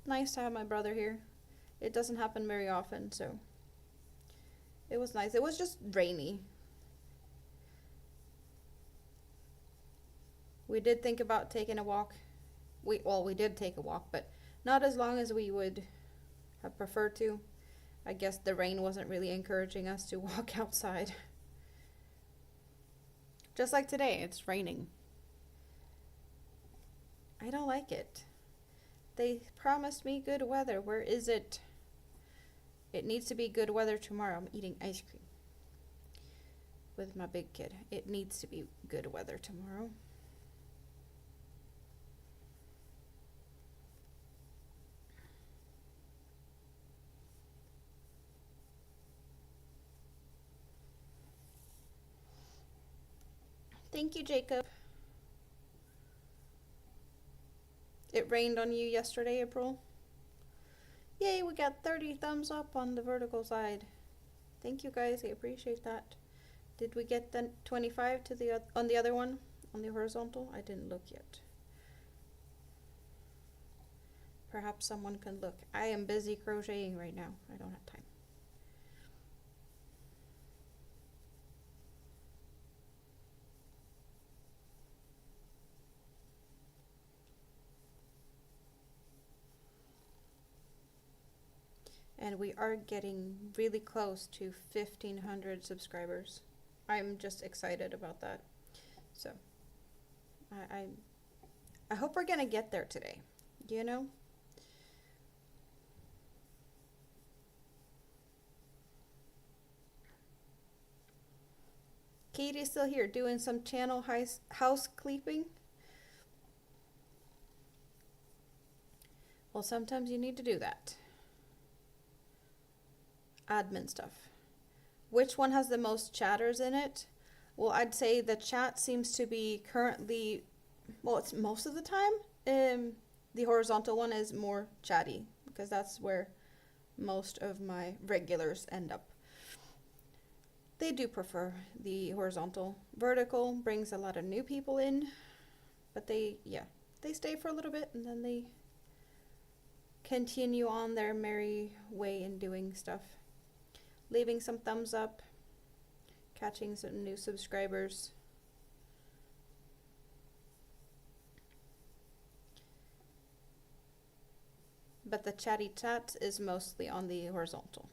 nice to have my brother here. It doesn't happen very often, so it was nice. It was just rainy. We did think about taking a walk. We did take a walk, but not as long as we would have preferred to. I guess the rain wasn't really encouraging us to walk outside. Just like today, it's raining. I don't like it. They promised me good weather. Where is it? It needs to be good weather tomorrow. I'm eating ice cream with my big kid. It needs to be good weather tomorrow. Thank you, Jacob. It rained on you yesterday, April? Yay, we got 30 thumbs up on the vertical side. Thank you guys, I appreciate that. Did we get the 25 to the on the other one? On the horizontal? I didn't look yet. Perhaps someone can look. I am busy crocheting right now. I don't have time. And we are getting really close to 1,500 subscribers. I'm just excited about that. So I hope we're gonna get there today, you know? Katie's still here doing some channel house cleaning. Well, sometimes you need to do that. Admin stuff. Which one has the most chatters in it? Well, I'd say the chat seems to be currently, well, it's most of the time. The horizontal one is more chatty because that's where most of my regulars end up. They do prefer the horizontal. Vertical brings a lot of new people in, but they stay for a little bit and then they continue on their merry way in doing stuff. Leaving some thumbs up, catching some new subscribers. But the chatty chat is mostly on the horizontal.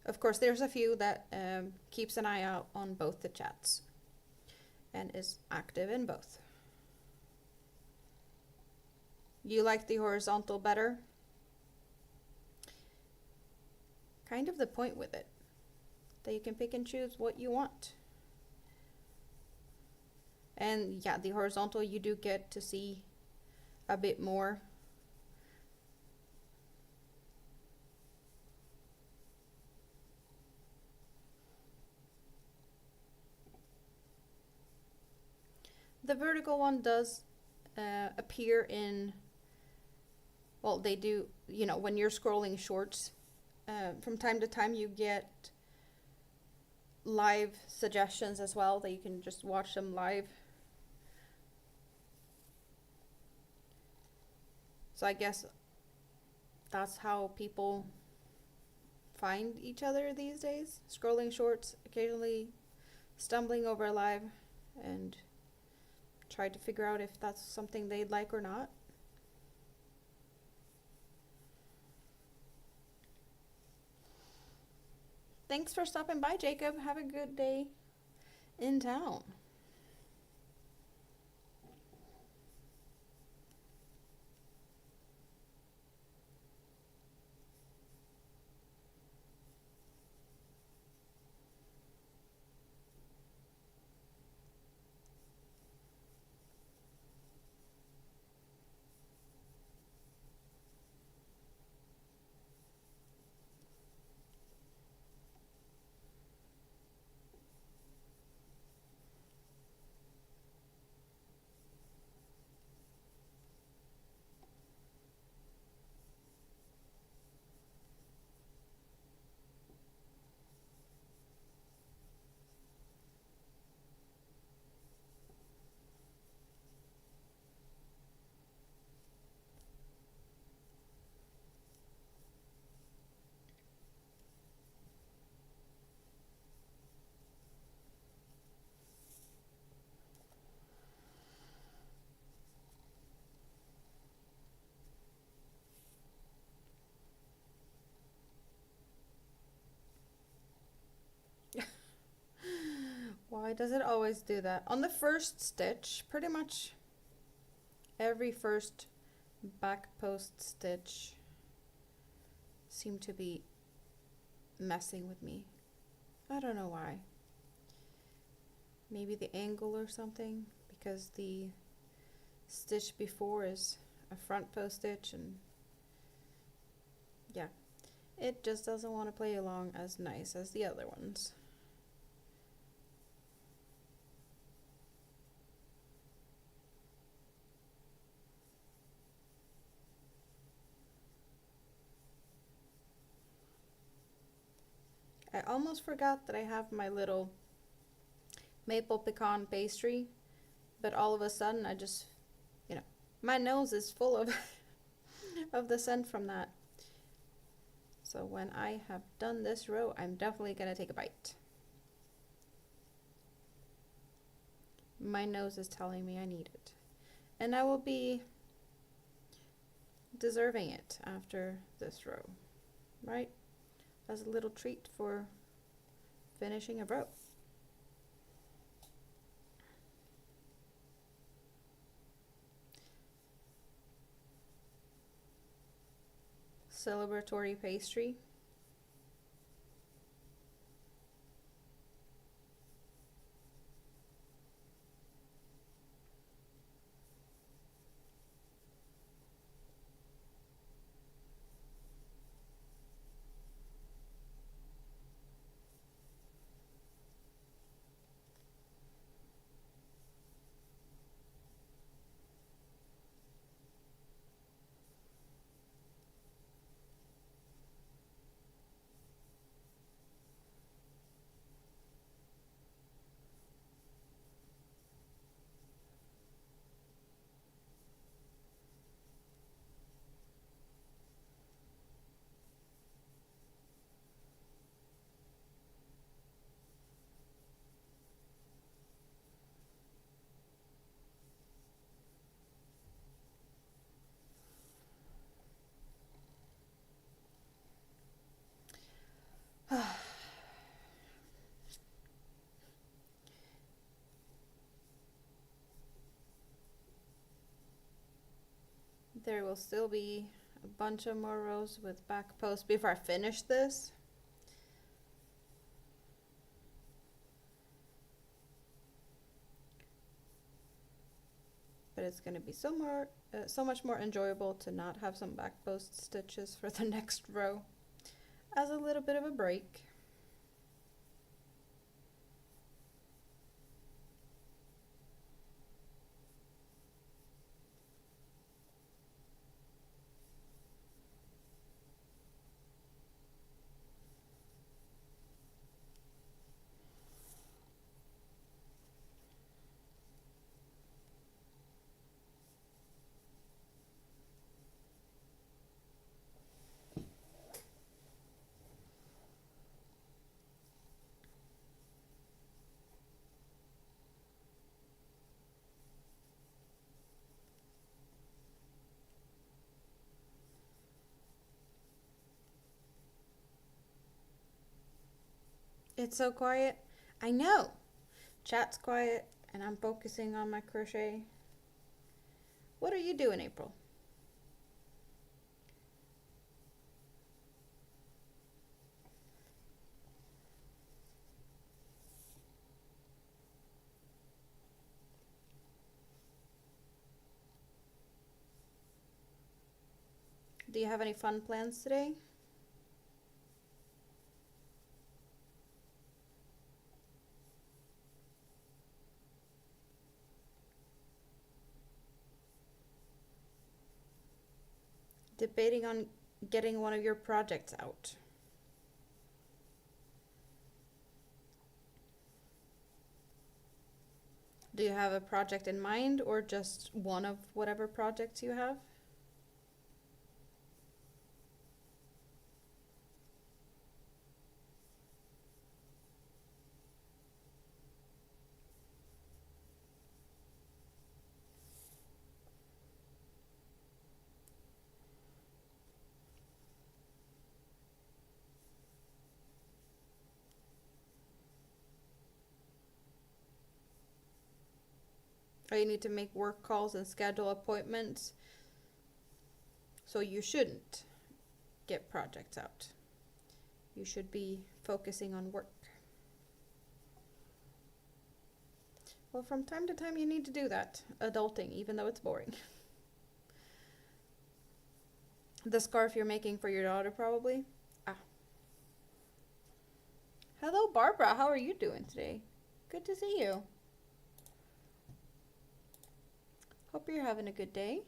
Of course, there's a few that keeps an eye out on both the chats and is active in both. You like the horizontal better? Kind of the point with it, that you can pick and choose what you want. And yeah, the horizontal, you do get to see a bit more. The vertical one does appear in, well, they do, you know, when you're scrolling shorts, from time to time you get live suggestions as well, that you can just watch them live. So I guess that's how people find each other these days, scrolling shorts, occasionally stumbling over a live and try to figure out if that's something they'd like or not. Thanks for stopping by, Jacob. Have a good day in town. Why does it always do that? On the first stitch, pretty much every first back post stitch seemed to be messing with me. I don't know why. Maybe the angle or something, because the stitch before is a front post stitch, and yeah, it just doesn't want to play along as nice as the other ones. I almost forgot that I have my little maple pecan pastry, but all of a sudden I just, my nose is full of of the scent from that. So when I have done this row, I'm definitely gonna take a bite. My nose is telling me I need it, and I will be deserving it after this row, right? As a little treat for finishing a row. Celebratory pastry. There will still be a bunch of more rows with back posts before I finish this. But it's going to be so much more enjoyable to not have some back post stitches for the next row as a little bit of a break. It's so quiet. I know. Chat's quiet and I'm focusing on my crochet. What are you doing, April? Do you have any fun plans today? Debating on getting one of your projects out. Do you have a project in mind or just one of whatever projects you have? or you need to make work calls and schedule appointments. So you shouldn't get projects out. You should be focusing on work. Well, from time to time you need to do that. Adulting, even though it's boring. The scarf you're making for your daughter, probably. Ah. Hello, Barbara. How are you doing today? Good to see you. Hope you're having a good day.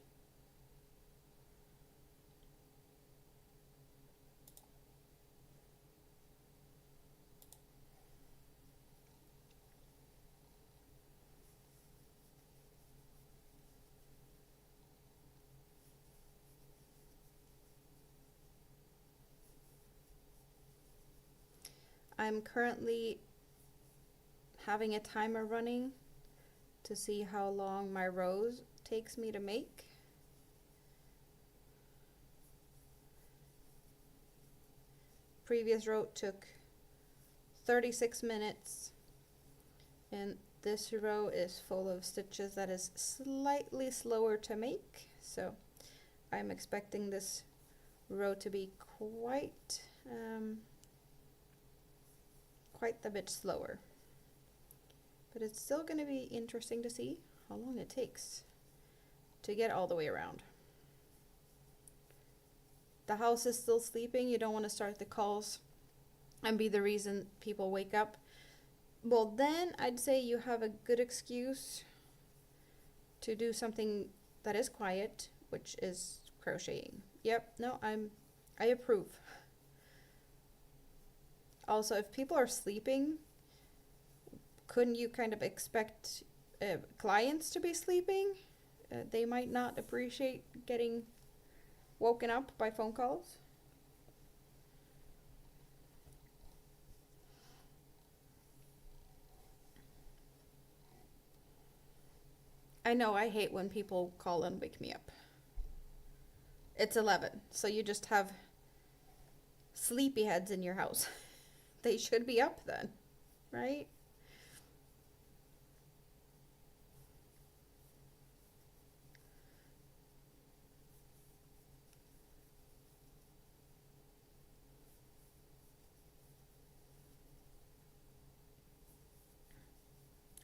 I'm currently having a timer running to see how long my rows takes me to make. Previous row took 36 minutes, and this row is full of stitches that is slightly slower to make, so I'm expecting this row to be quite a bit slower. But it's still going to be interesting to see how long it takes to get all the way around. The house is still sleeping. You don't want to start the calls and be the reason people wake up. Well, then I'd say you have a good excuse to do something that is quiet, which is crocheting. Yep, no, I approve. Also, if people are sleeping, couldn't you kind of expect clients to be sleeping? They might not appreciate getting woken up by phone calls. I know, I hate when people call and wake me up. It's 11, so you just have sleepyheads in your house. They should be up then, right?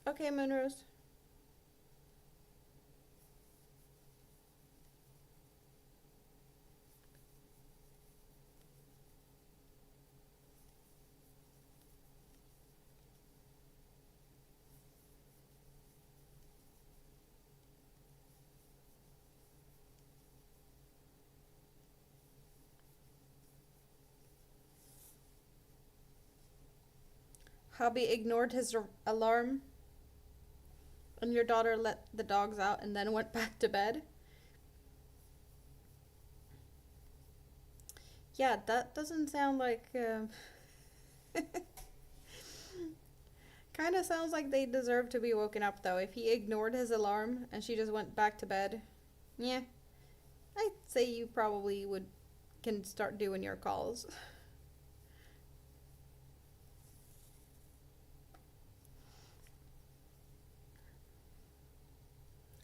Okay, Moonrose. Hubby ignored his alarm, and your daughter let the dogs out and then went back to bed. Yeah, that doesn't sound like... kind of sounds like they deserve to be woken up, though. If he ignored his alarm and she just went back to bed, yeah, I'd say you probably can start doing your calls.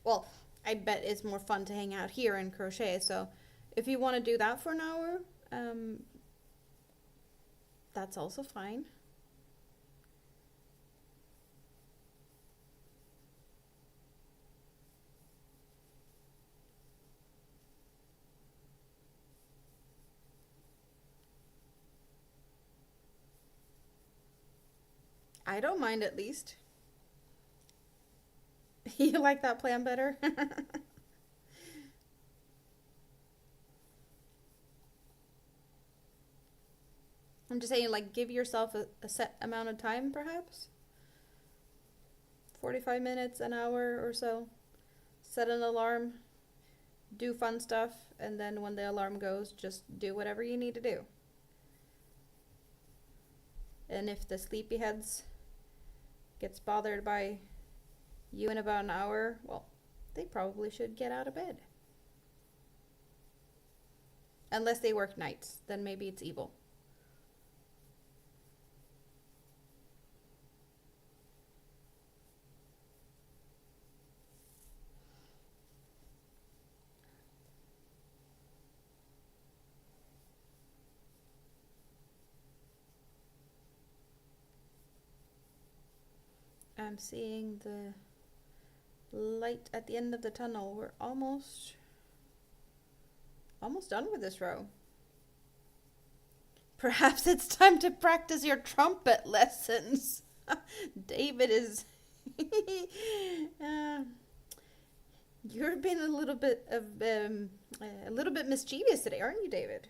Well, I bet it's more fun to hang out here and crochet, so if you want to do that for an hour, that's also fine. I don't mind, at least. You like that plan better? I'm just saying, like, give yourself a set amount of time, perhaps. 45 minutes, an hour or so. Set an alarm, do fun stuff, and then when the alarm goes, just do whatever you need to do. And if the sleepyheads gets bothered by you in about an hour, well, they probably should get out of bed. Unless they work nights, then maybe it's evil. I'm seeing the light at the end of the tunnel. We're almost done with this row. Perhaps it's time to practice your trumpet lessons. David is you're being a little bit mischievous today, aren't you, David?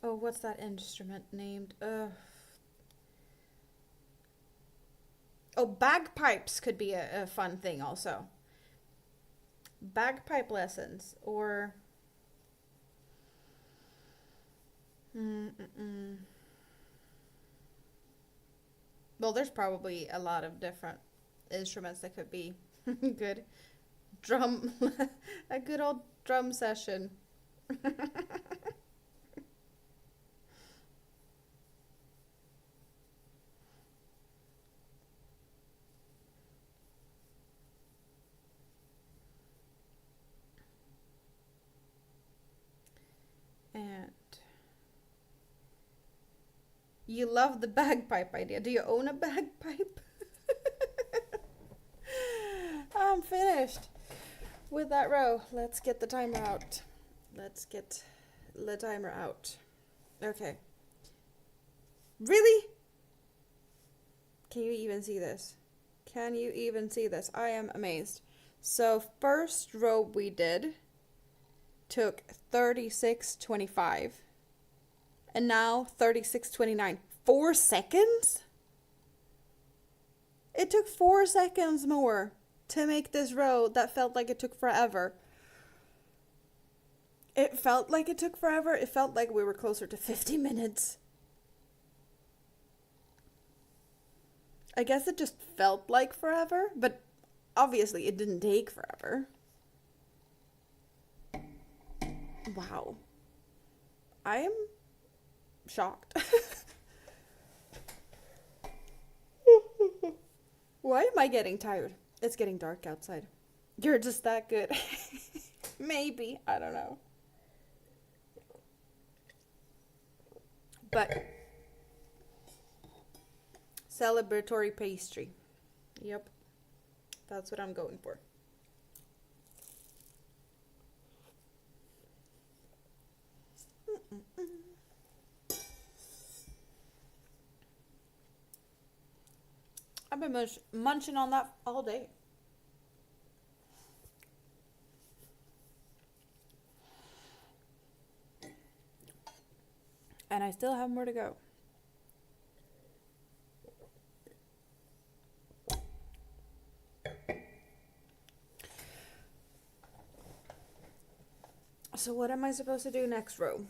Oh, what's that instrument named? Oh, bagpipes could be a fun thing also. Bagpipe lessons or well, there's probably a lot of different instruments that could be good. Drum, a good old drum session. And you love the bagpipe idea. Do you own a bagpipe? I'm finished with that row. Let's get the timer out. Let's get the timer out. Okay. Really? Can you even see this? Can you even see this? I am amazed. So first row we did took 36:25 and now 36:29. 4 seconds? It took 4 seconds more to make this row that felt like it took forever. It felt like it took forever. It felt like we were closer to 50 minutes. I guess it just felt like forever, but obviously it didn't take forever. Wow. I am shocked. Why am I getting tired? It's getting dark outside. You're just that good. Maybe. I don't know. But celebratory pastry. Yep. That's what I'm going for. I've been munching on that all day. And I still have more to go. So what am I supposed to do next row?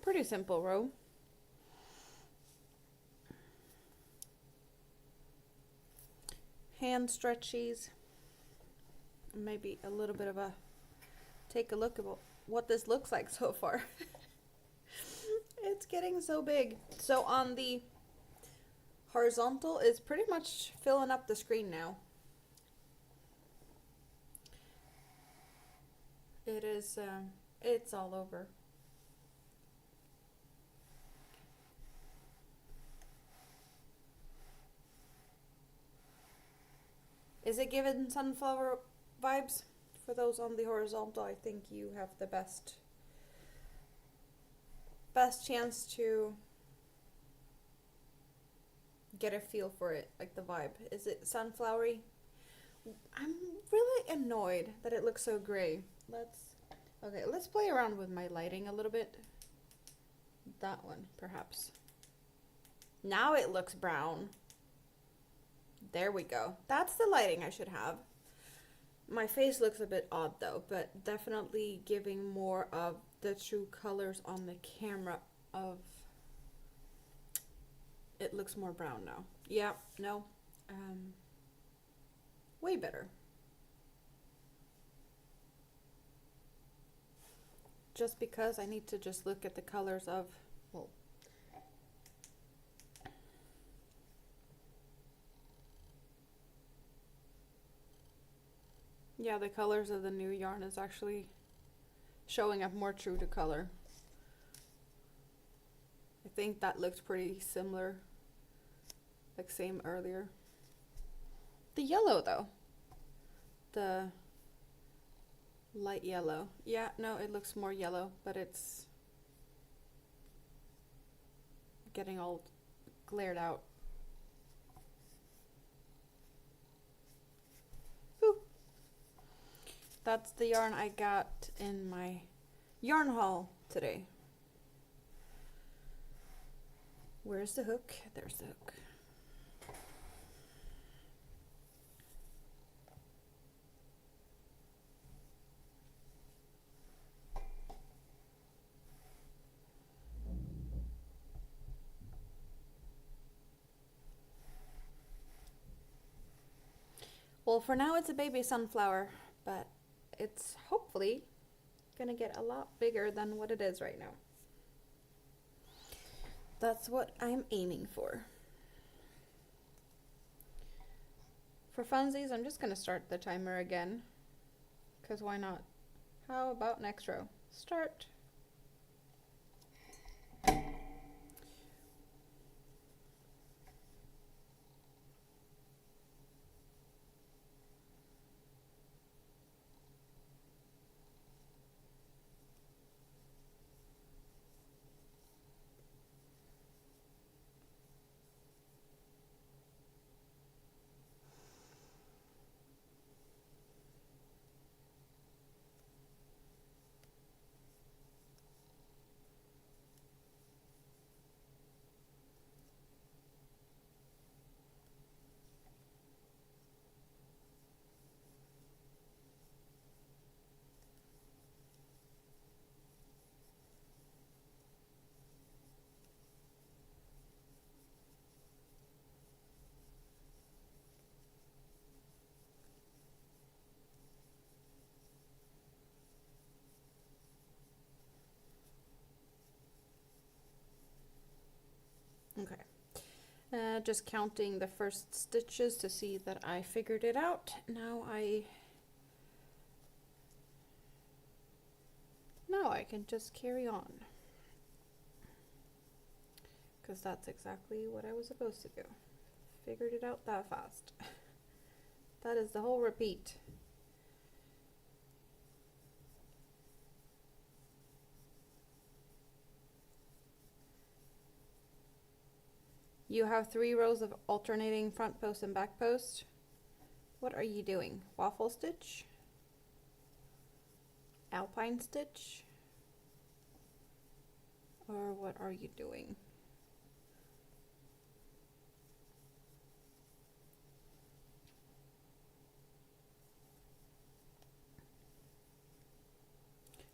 Pretty simple row. Hand stretchies. Maybe a little bit of a take a look at what this looks like so far. It's getting so big. So on the horizontal is pretty much filling up the screen now. It is, it's all over. Is it giving sunflower vibes? For those on the horizontal, I think you have the best chance to get a feel for it, like the vibe. Is it sunflowery? I'm really annoyed that it looks so gray. Let's play around with my lighting a little bit. That one, perhaps. Now it looks brown. There we go. That's the lighting I should have. My face looks a bit odd though, but definitely giving more of the true colors on the camera of it looks more brown now. Yeah, no. Way better. Just because I need to just look at the colors of, well, Yeah, the colors of the new yarn is actually showing up more true to color. I think that looked pretty similar, like same earlier. The yellow though, the light yellow. Yeah, no, it looks more yellow, but it's getting all glared out. Whew. That's the yarn I got in my yarn haul today. Where's the hook? There's the hook. Well, for now it's a baby sunflower, but it's hopefully gonna get a lot bigger than what it is right now. That's what I'm aiming for. For funsies, I'm just gonna start the timer again, because why not? How about next row? Start. Okay. Just counting the first stitches to see that I figured it out. Now I can just carry on. Because that's exactly what I was supposed to do. Figured it out that fast. That is the whole repeat. You have 3 rows of alternating front post and back post. What are you doing? Waffle stitch? Alpine stitch? Or what are you doing?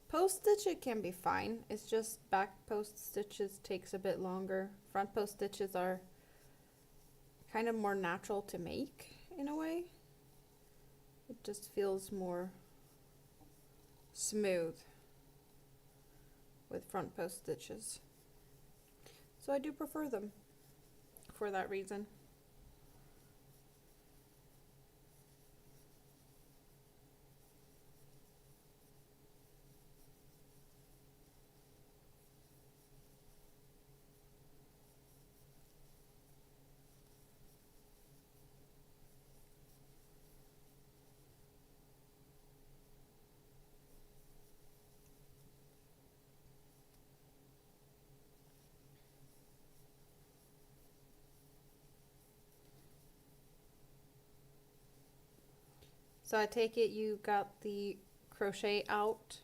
Post stitch, it can be fine. It's just back post stitches takes a bit longer. Front post stitches are kind of more natural to make in a way. It just feels more smooth with front post stitches. So I do prefer them for that reason. So I take it you got the crochet out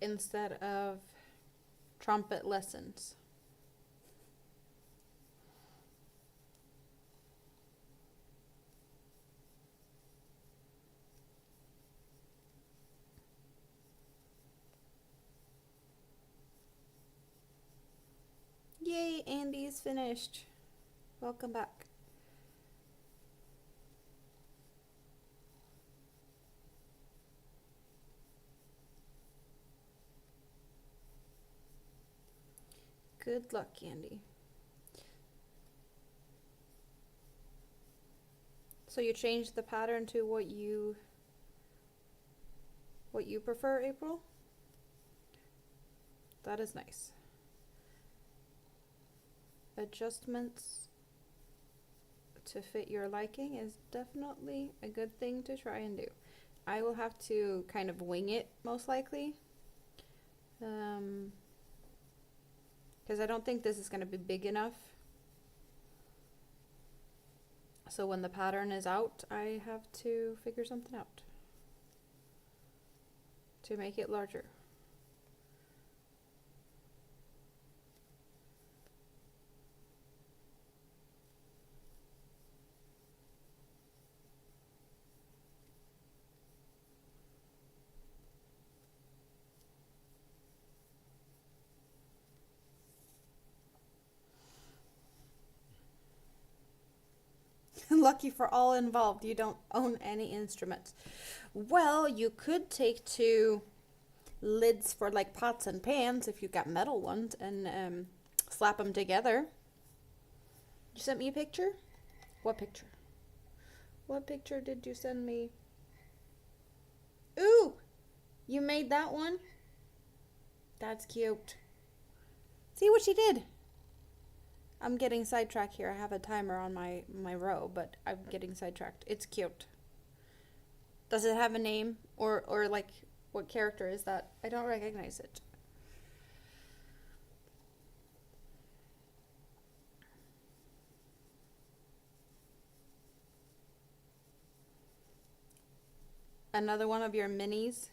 instead of trumpet lessons. Yay, Andy's finished. Welcome back. Good luck, Andy. So you changed the pattern to what you prefer, April? That is nice. Adjustments to fit your liking is definitely a good thing to try and do. I will have to kind of wing it most likely. Because I don't think this is going to be big enough. So when the pattern is out, I have to figure something out to make it larger. Lucky for all involved, you don't own any instruments. Well, you could take two lids for like pots and pans if you got metal ones and slap them together. You sent me a picture? What picture? What picture did you send me? Ooh! You made that one? That's cute. See what she did? I'm getting sidetracked here. I have a timer on my row, but I'm getting sidetracked. It's cute. Does it have a name? Or like, what character is that? I don't recognize it. Another one of your minis?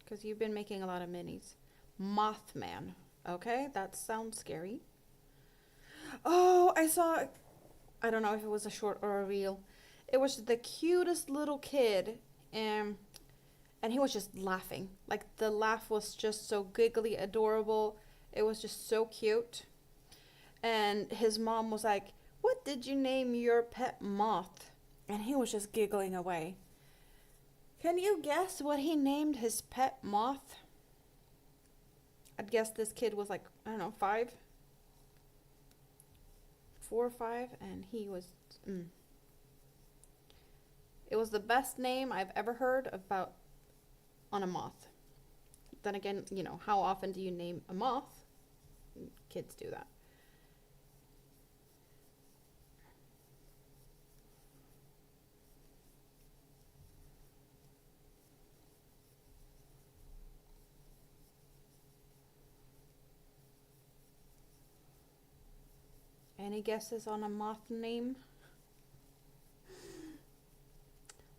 Because you've been making a lot of minis. Mothman. Okay, that sounds scary. Oh, I don't know if it was a short or a reel. It was the cutest little kid, and he was just laughing. Like, the laugh was just so giggly, adorable. It was just so cute. And his mom was like, "What did you name your pet moth?" And he was just giggling away. Can you guess what he named his pet moth? I'd guess this kid was like, I don't know, 5? 4 or 5, and he was it was the best name I've ever heard about on a moth. Then again, you know, how often do you name a moth? Kids do that. Any guesses on a moth name?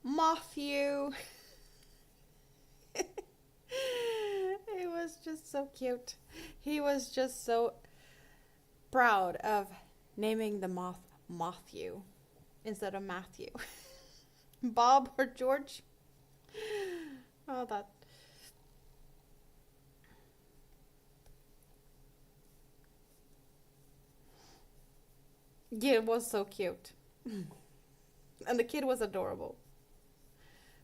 Matthew. He was just so cute. He was just so proud of naming the moth Matthew instead of Matthew. Bob or George? Oh, that. Yeah, it was so cute. And the kid was adorable.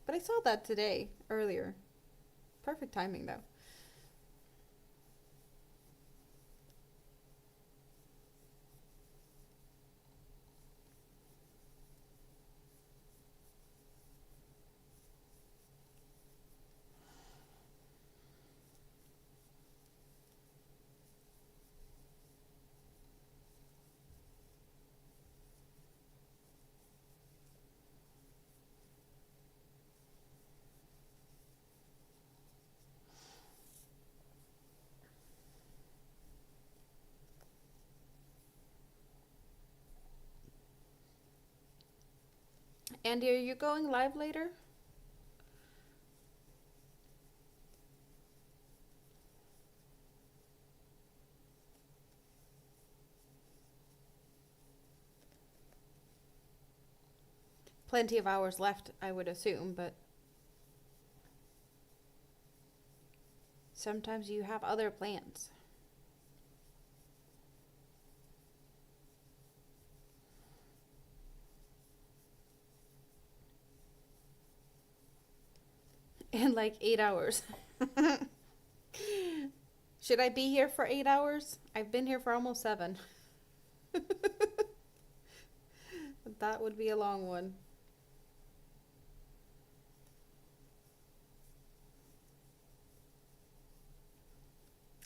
But I saw that today, earlier. Perfect timing, though. Andy, are you going live later? Plenty of hours left, I would assume, but sometimes you have other plans. In like 8 hours. Should I be here for 8 hours? I've been here for almost 7. That would be a long one.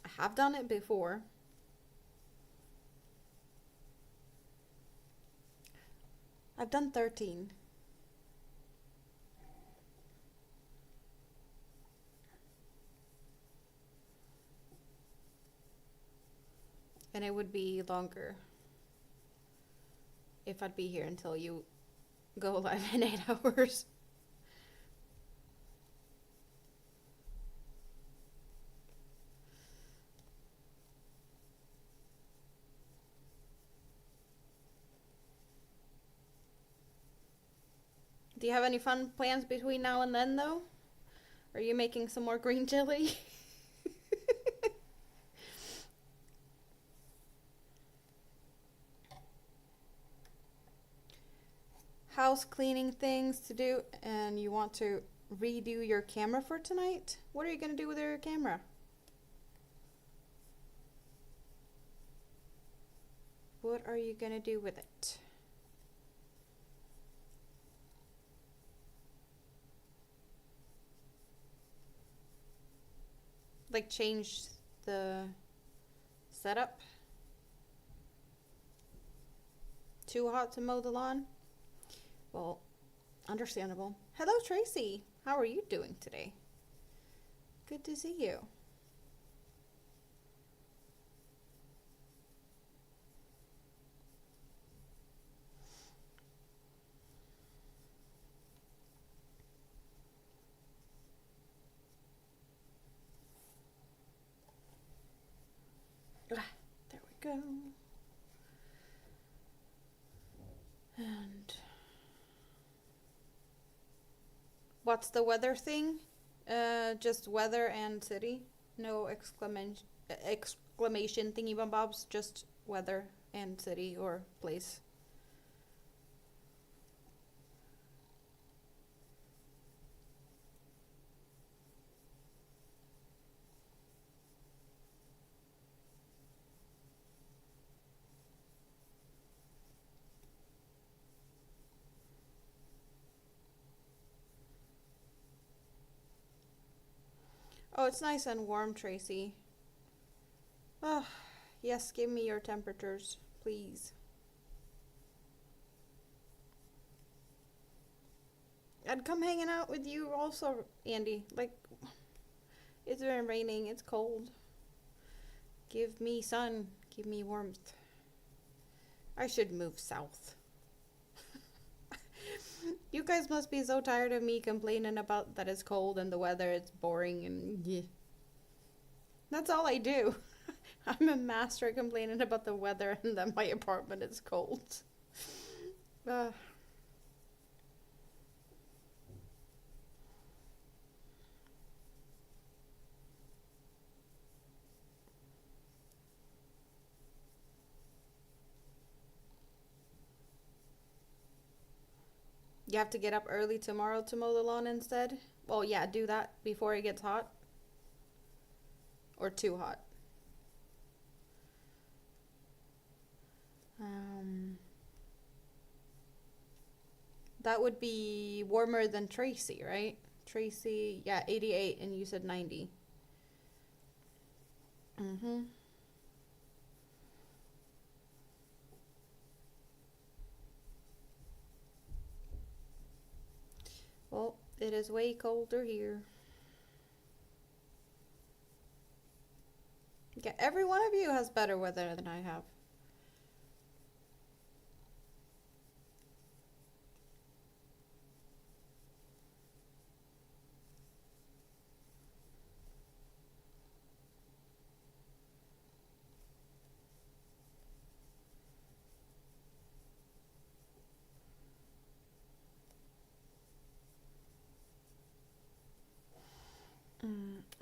I have done it before. I've done 13. And it would be longer if I'd be here until you go live in 8 hours. Do you have any fun plans between now and then, though? Are you making some more green chili? House cleaning things to do, and you want to redo your camera for tonight? What are you going to do with your camera? What are you going to do with it? Like change the setup? Too hot to mow the lawn? Well, understandable. Hello, Tracy. How are you doing today? Good to see you. There we go. And what's the weather thing? Just weather and city. No exclamation thingy bobs. Just weather and city or place. Oh, it's nice and warm, Tracy. Oh, yes, give me your temperatures, please. I'd come hanging out with you also, Andy. Like, it's been raining, it's cold. Give me sun, give me warmth. I should move south. You guys must be so tired of me complaining about that it's cold and the weather, it's boring and yeah. That's all I do. I'm a master at complaining about the weather and that my apartment is cold. You have to get up early tomorrow to mow the lawn instead? Well, yeah, do that before it gets hot. Or too hot. That would be warmer than Tracy, right? Tracy, yeah, 88, and you said 90. Mm-hmm. Well, it is way colder here. Yeah, every one of you has better weather than I have.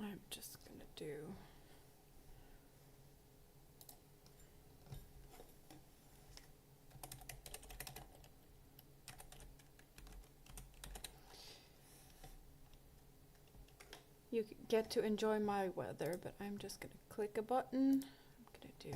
I'm just gonna do... You get to enjoy my weather, but I'm just gonna click a button. I'm gonna do...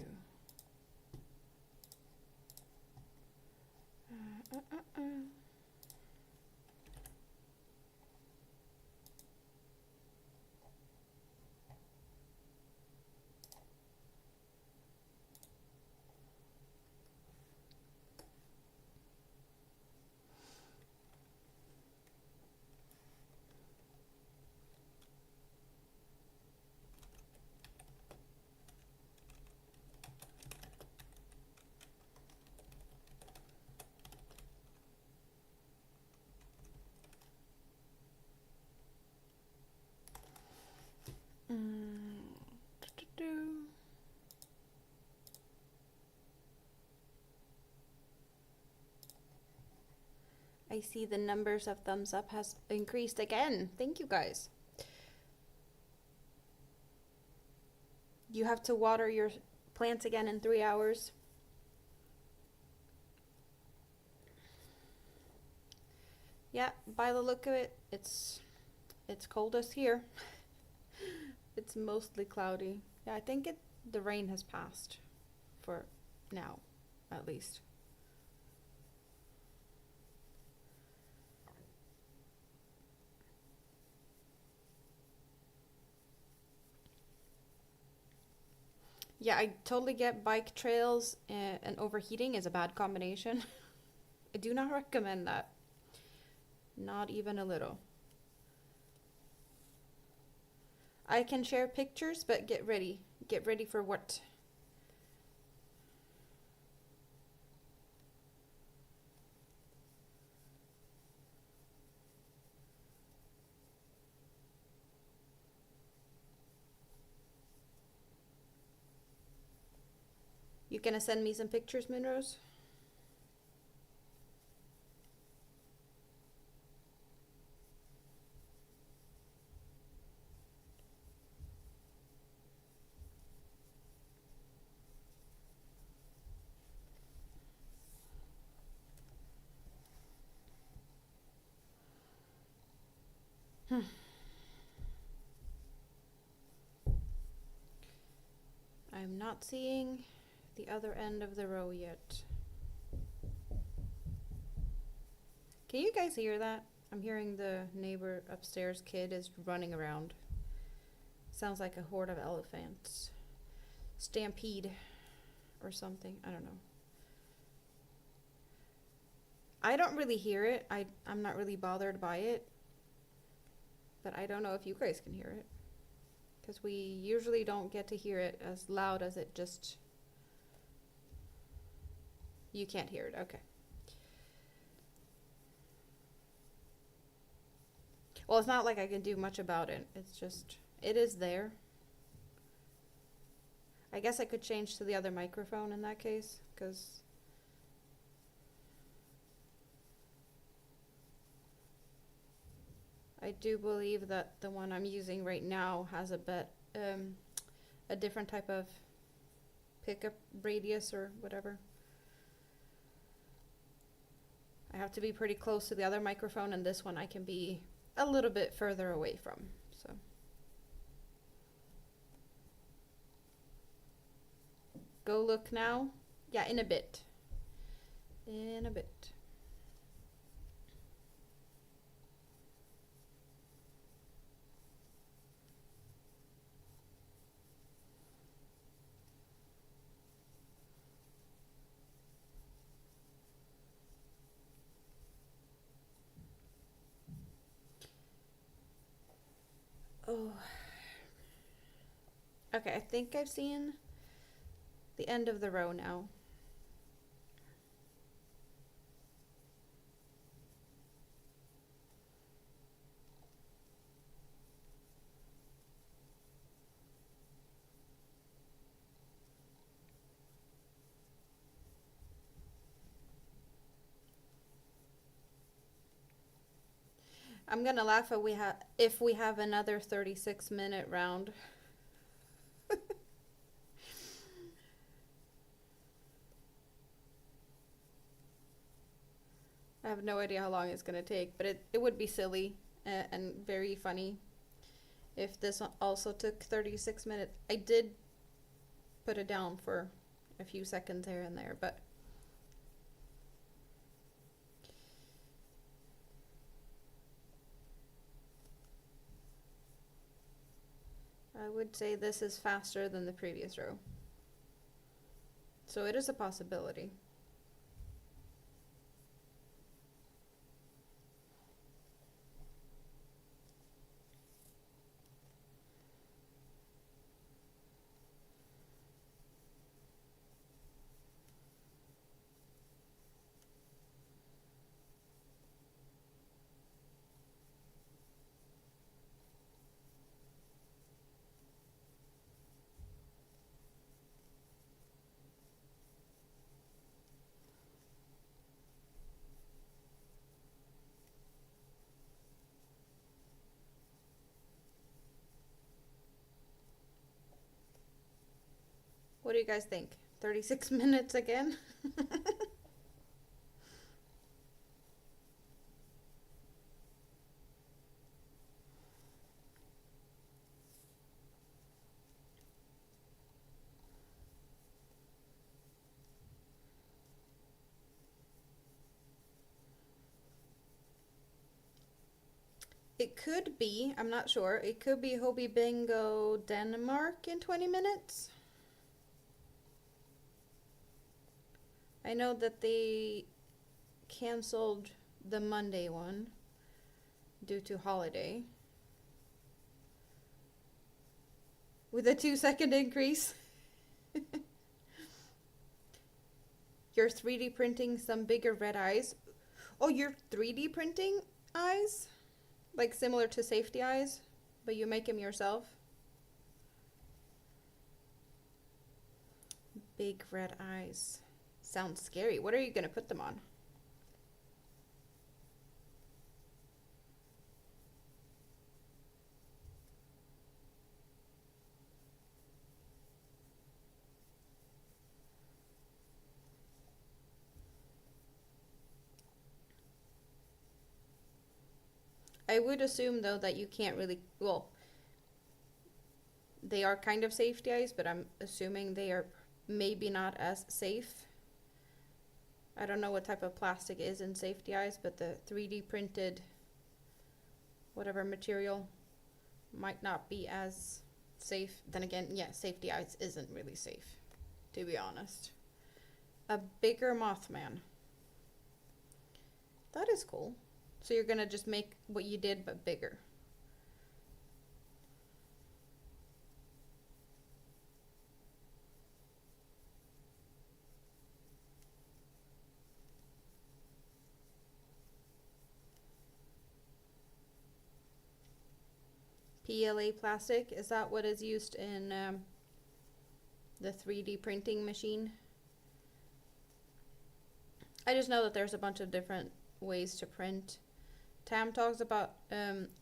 I see the numbers of thumbs up has increased again. Thank you guys. You have to water your plants again in 3 hours. Yeah, by the look of it, it's coldest here. It's mostly cloudy. Yeah, I think the rain has passed for now, at least. Yeah, I totally get bike trails and overheating is a bad combination. I do not recommend that. Not even a little. I can share pictures, but get ready. Get ready for what? You gonna send me some pictures, Minrose? I'm not seeing the other end of the row yet. Can you guys hear that? I'm hearing the neighbor upstairs kid is running around. Sounds like a horde of elephants. Stampede or something. I don't know. I don't really hear it. I'm not really bothered by it. But I don't know if you guys can hear it. Because we usually don't get to hear it as loud as it just... You can't hear it. Okay. Well, it's not like I can do much about it. It's just... It is there. I guess I could change to the other microphone in that case. Because... I do believe that the one I'm using right now has a different type of pickup radius or whatever. I have to be pretty close to the other microphone, and this one I can be a little bit further away from. So go look now. Yeah, in a bit. In a bit. Oh. Okay, I think I've seen the end of the row now. I'm gonna laugh if we have another 36-minute round. I have no idea how long it's gonna take, but it would be silly and very funny if this also took 36 minutes. I did put it down for a few seconds here and there, but would say this is faster than the previous row. So it is a possibility. What do you guys think? 36 minutes again? It could be, I'm not sure, it could be Hobby Bingo Denmark in 20 minutes. I know that they canceled the Monday one due to holiday. With a 2-second increase. You're 3D printing some bigger red eyes. Oh, you're 3D printing eyes? Like similar to safety eyes, but you make them yourself? Big red eyes. Sounds scary. What are you going to put them on? I would assume though that you can't really, well, they are kind of safety eyes, but I'm assuming they are maybe not as safe. I don't know what type of plastic is in safety eyes, but the 3D printed whatever material might not be as safe. Then again, yeah, safety eyes isn't really safe, to be honest. A bigger Mothman. That is cool. So you're gonna just make what you did but bigger. PLA plastic, is that what is used in the 3D printing machine? I just know that there's a bunch of different ways to print. Tam talks about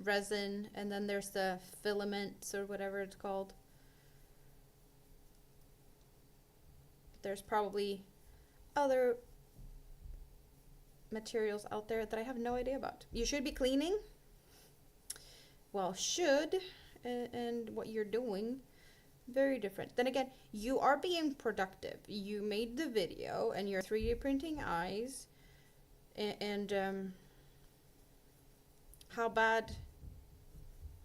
resin, and then there's the filaments or whatever it's called. There's probably other materials out there that I have no idea about. You should be cleaning. Well, should and what you're doing, very different. Then again, you are being productive. You made the video and you're 3D printing eyes, and how bad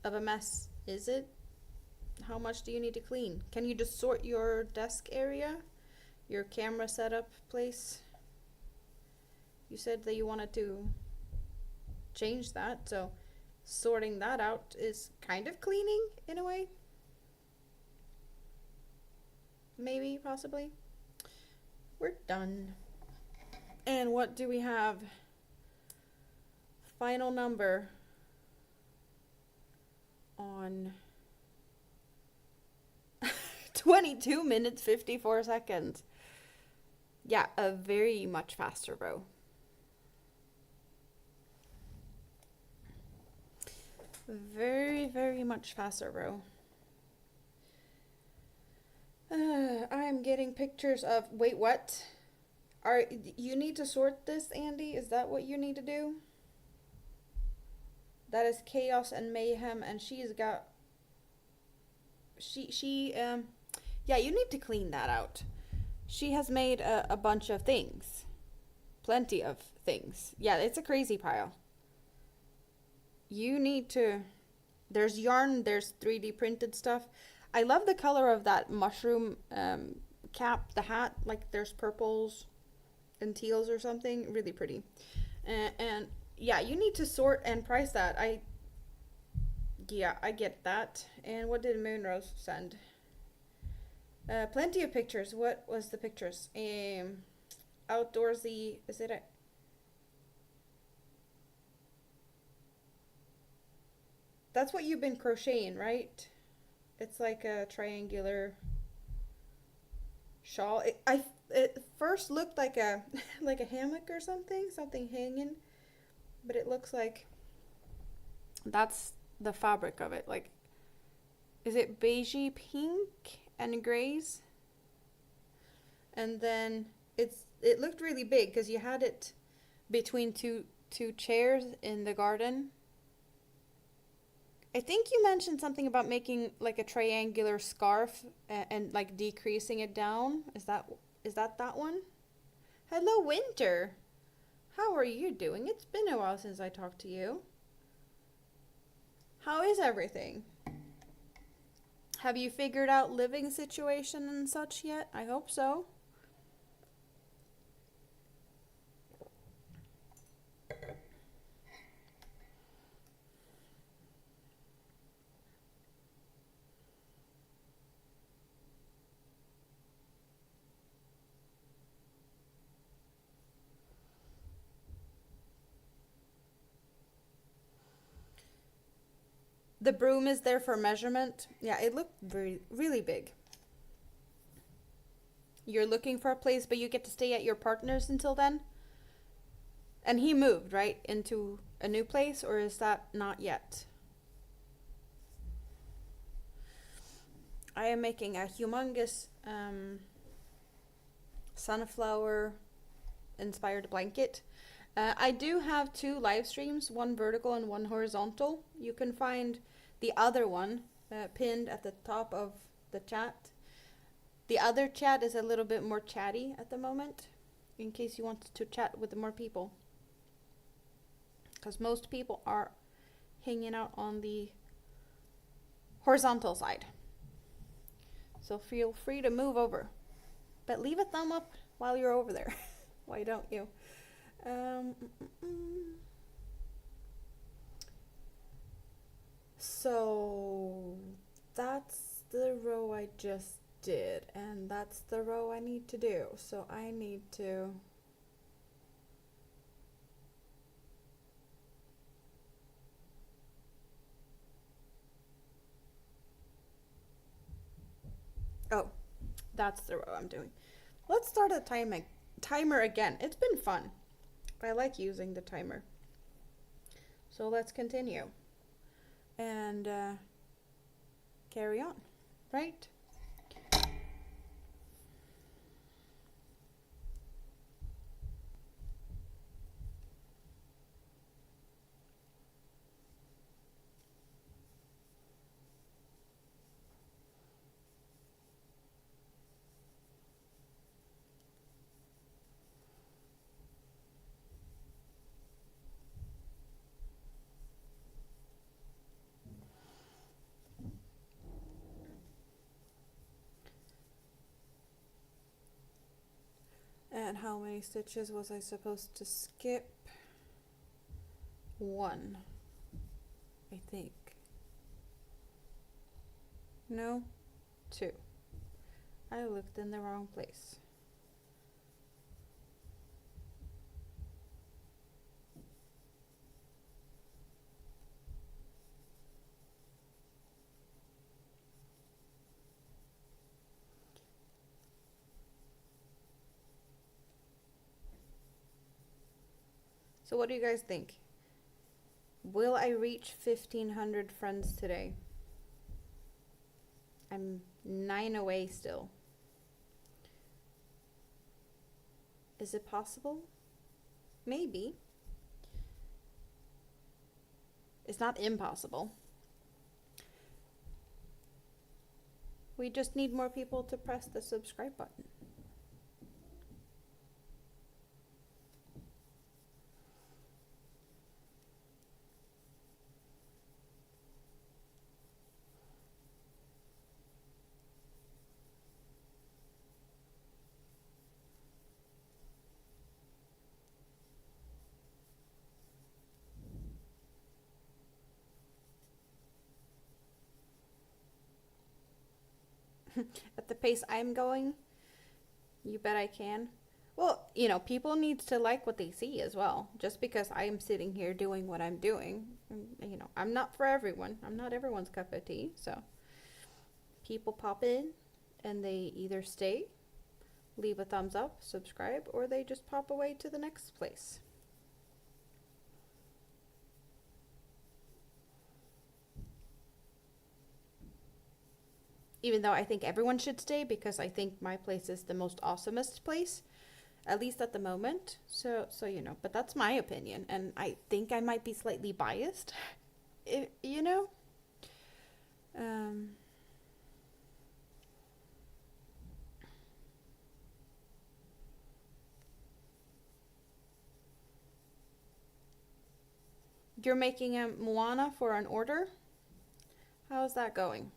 of a mess is it? How much do you need to clean? Can you just sort your desk area, your camera setup place? You said that you wanted to change that, so sorting that out is kind of cleaning in a way. Maybe, possibly. We're done. And what do we have? Final number on 22 minutes 54 seconds. Yeah, a very much faster row. Very, very much faster row. I'm getting pictures of, wait, what? You need to sort this, Andy? Is that what you need to do? That is chaos and mayhem, and she's got, yeah, you need to clean that out. She has made a bunch of things. Plenty of things. Yeah, it's a crazy pile. You need to, there's yarn, there's 3D printed stuff. I love the color of that mushroom cap, the hat. Like there's purples and teals or something. Really pretty. And yeah, you need to sort and price that. I get that. And what did Moonrose send? Plenty of pictures. What was the pictures? Outdoorsy. Is it a? That's what you've been crocheting, right? It's like a triangular shawl. It first looked like a like a hammock or something hanging, but it looks like that's the fabric of it. Like, is it beigey pink and grays? And then it looked really big because you had it between two chairs in the garden. I think you mentioned something about making like a triangular scarf and like decreasing it down. Is that one? Hello, Winter. How are you doing? It's been a while since I talked to you. How is everything? Have you figured out living situation and such yet? I hope so. The broom is there for measurement. Yeah, it looked really big. You're looking for a place, but you get to stay at your partner's until then? And he moved, right, into a new place, or is that not yet? I am making a humongous sunflower inspired blanket. I do have two live streams, one vertical and one horizontal. You can find the other one pinned at the top of the chat. The other chat is a little bit more chatty at the moment, in case you want to chat with more people. Because most people are hanging out on the horizontal side. So feel free to move over. But leave a thumb up while you're over there. Why don't you? So that's the row I just did, and that's the row I need to do. So I need to oh, that's the row I'm doing. Let's start a timer again. It's been fun. I like using the timer. So let's continue and carry on, right? And how many stitches was I supposed to skip? One, I think. No, two. I looked in the wrong place. So what do you guys think? Will I reach 1,500 friends today? I'm 9 away still. Is it possible? Maybe. It's not impossible. We just need more people to press the subscribe button. At the pace I'm going, you bet I can. Well, you know, people need to like what they see as well. Just because I'm sitting here doing what I'm doing, you know, I'm not for everyone. I'm not everyone's cup of tea. So people pop in and they either stay, leave a thumbs up, subscribe, or they just pop away to the next place. Even though I think everyone should stay because I think my place is the most awesomest place, at least at the moment. So you know, but that's my opinion, and I think I might be slightly biased, you know. Um, you're making a Moana for an order. How's that going?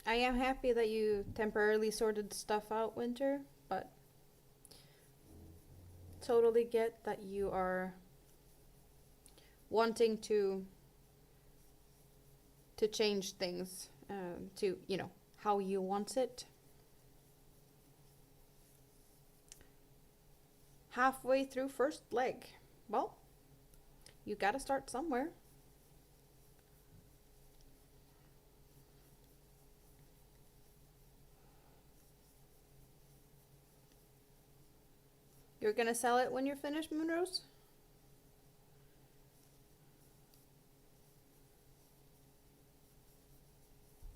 I am happy that you temporarily sorted stuff out, Winter, but totally get that you are wanting to change things to, you know, how you want it. Halfway through first leg. Well, you gotta start somewhere. You're gonna sell it when you're finished, Moonrose?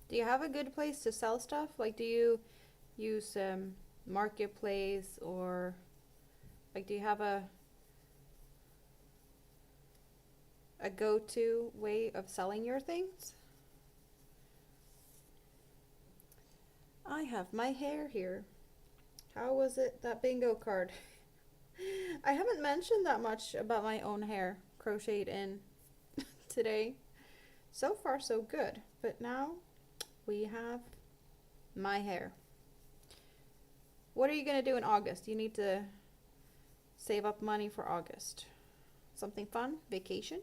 Do you have a good place to sell stuff? Like, do you use marketplace, or like, do you have a go-to way of selling your things? I have my hair here. How was it, that bingo card? I haven't mentioned that much about my own hair crocheted in today. So far, so good. But now we have my hair. What are you going to do in August? You need to save up money for August. Something fun? Vacation?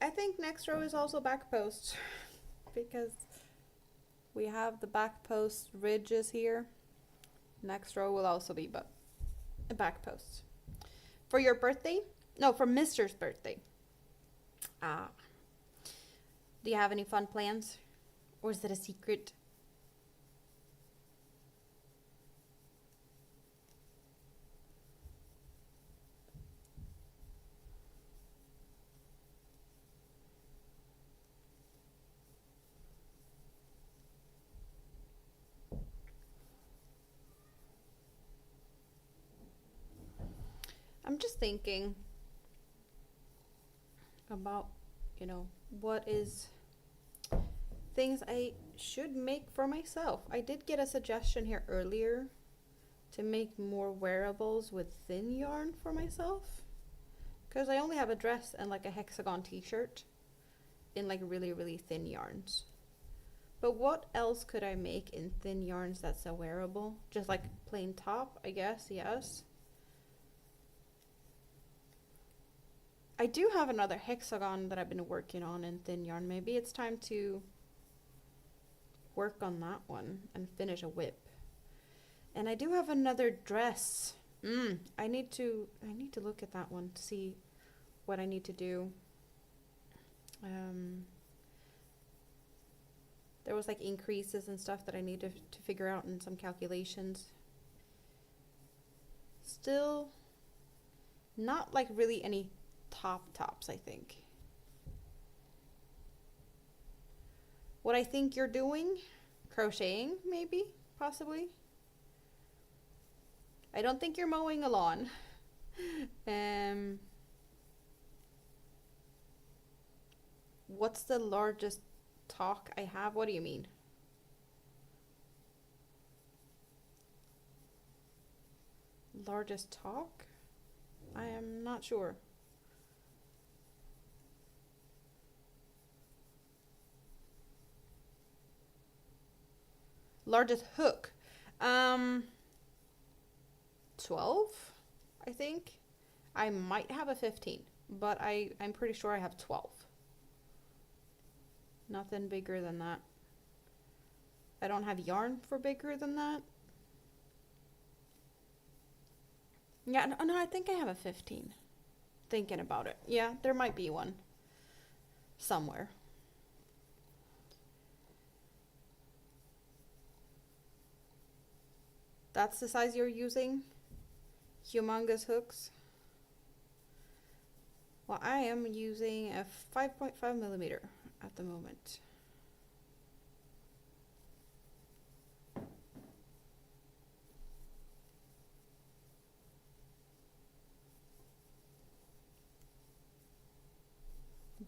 I think next row is also back post because we have the back post ridges here. Next row will also be a back post. For your birthday? No, for Mr.'s birthday. Ah. Do you have any fun plans? Or is it a secret? I'm just thinking about, you know, what is things I should make for myself. I did get a suggestion here earlier to make more wearables with thin yarn for myself, because I only have a dress and like a hexagon t-shirt in like really, really thin yarns. But what else could I make in thin yarns that's a wearable? Just like plain top, I guess, yes. I do have another hexagon that I've been working on in thin yarn. Maybe it's time to work on that one and finish a whip. And I do have another dress. I need to look at that one to see what I need to do. There was like increases and stuff that I need to figure out in some calculations. Still not like really any tops, I think. What I think you're doing, Crocheting, maybe, possibly. I don't think you're mowing a lawn. What's the largest talk I have? What do you mean? Largest talk? I am not sure. Largest hook. 12, I think. I might have a 15, but I'm pretty sure I have 12. Nothing bigger than that. I don't have yarn for bigger than that. Yeah, no, I think I have a 15. Thinking about it. Yeah, there might be one somewhere. That's the size you're using? Humongous hooks? Well, I am using a 5.5 millimeter at the moment.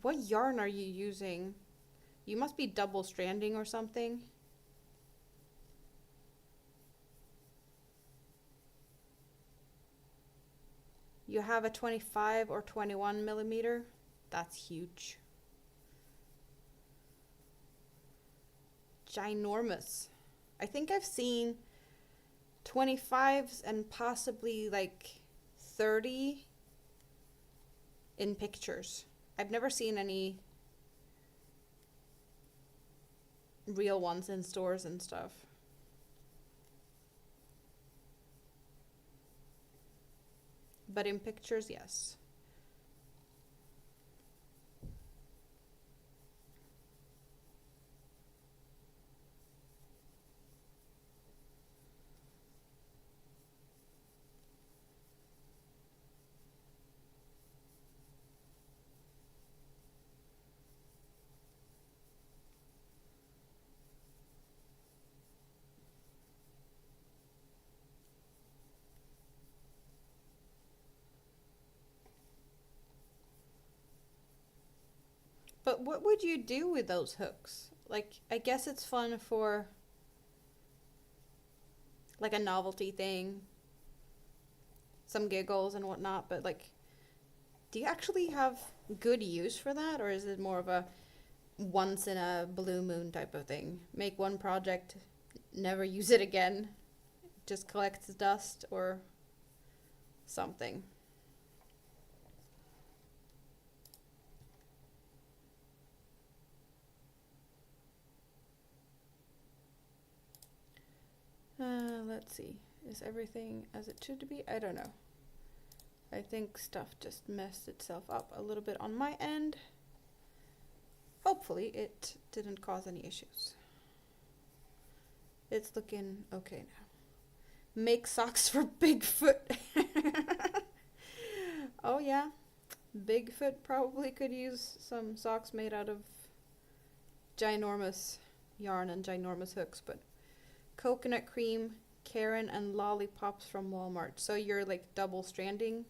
What yarn are you using? You must be double stranding or something. You have a 25 or 21 millimeter. That's huge. Ginormous. I think I've seen 25s and possibly like 30 in pictures. I've never seen any real ones in stores and stuff. But in pictures, yes. But what would you do with those hooks? Like, I guess it's fun for like a novelty thing, some giggles and whatnot, but like, do you actually have good use for that, or is it more of a once in a blue moon type of thing? Make one project, never use it again, just collects dust or something. Let's see. Is everything as it should be? I don't know. I think stuff just messed itself up a little bit on my end. Hopefully it didn't cause any issues. It's looking okay now. Make socks for Bigfoot. Oh yeah. Bigfoot probably could use some socks made out of ginormous yarn and ginormous hooks, but coconut cream, Karen, and lollipops from Walmart. So you're like double stranding.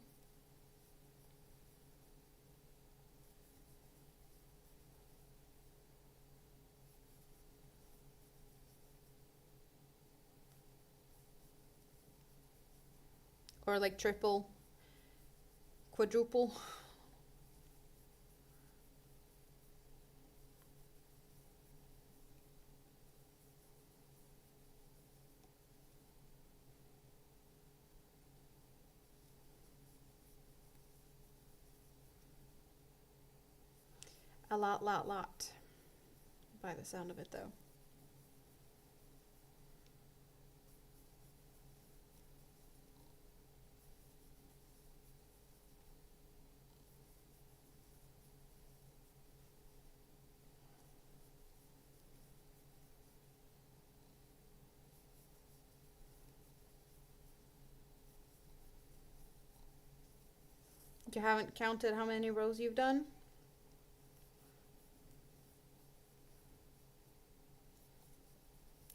Or like triple, quadruple. A lot. By the sound of it, though. You haven't counted how many rows you've done?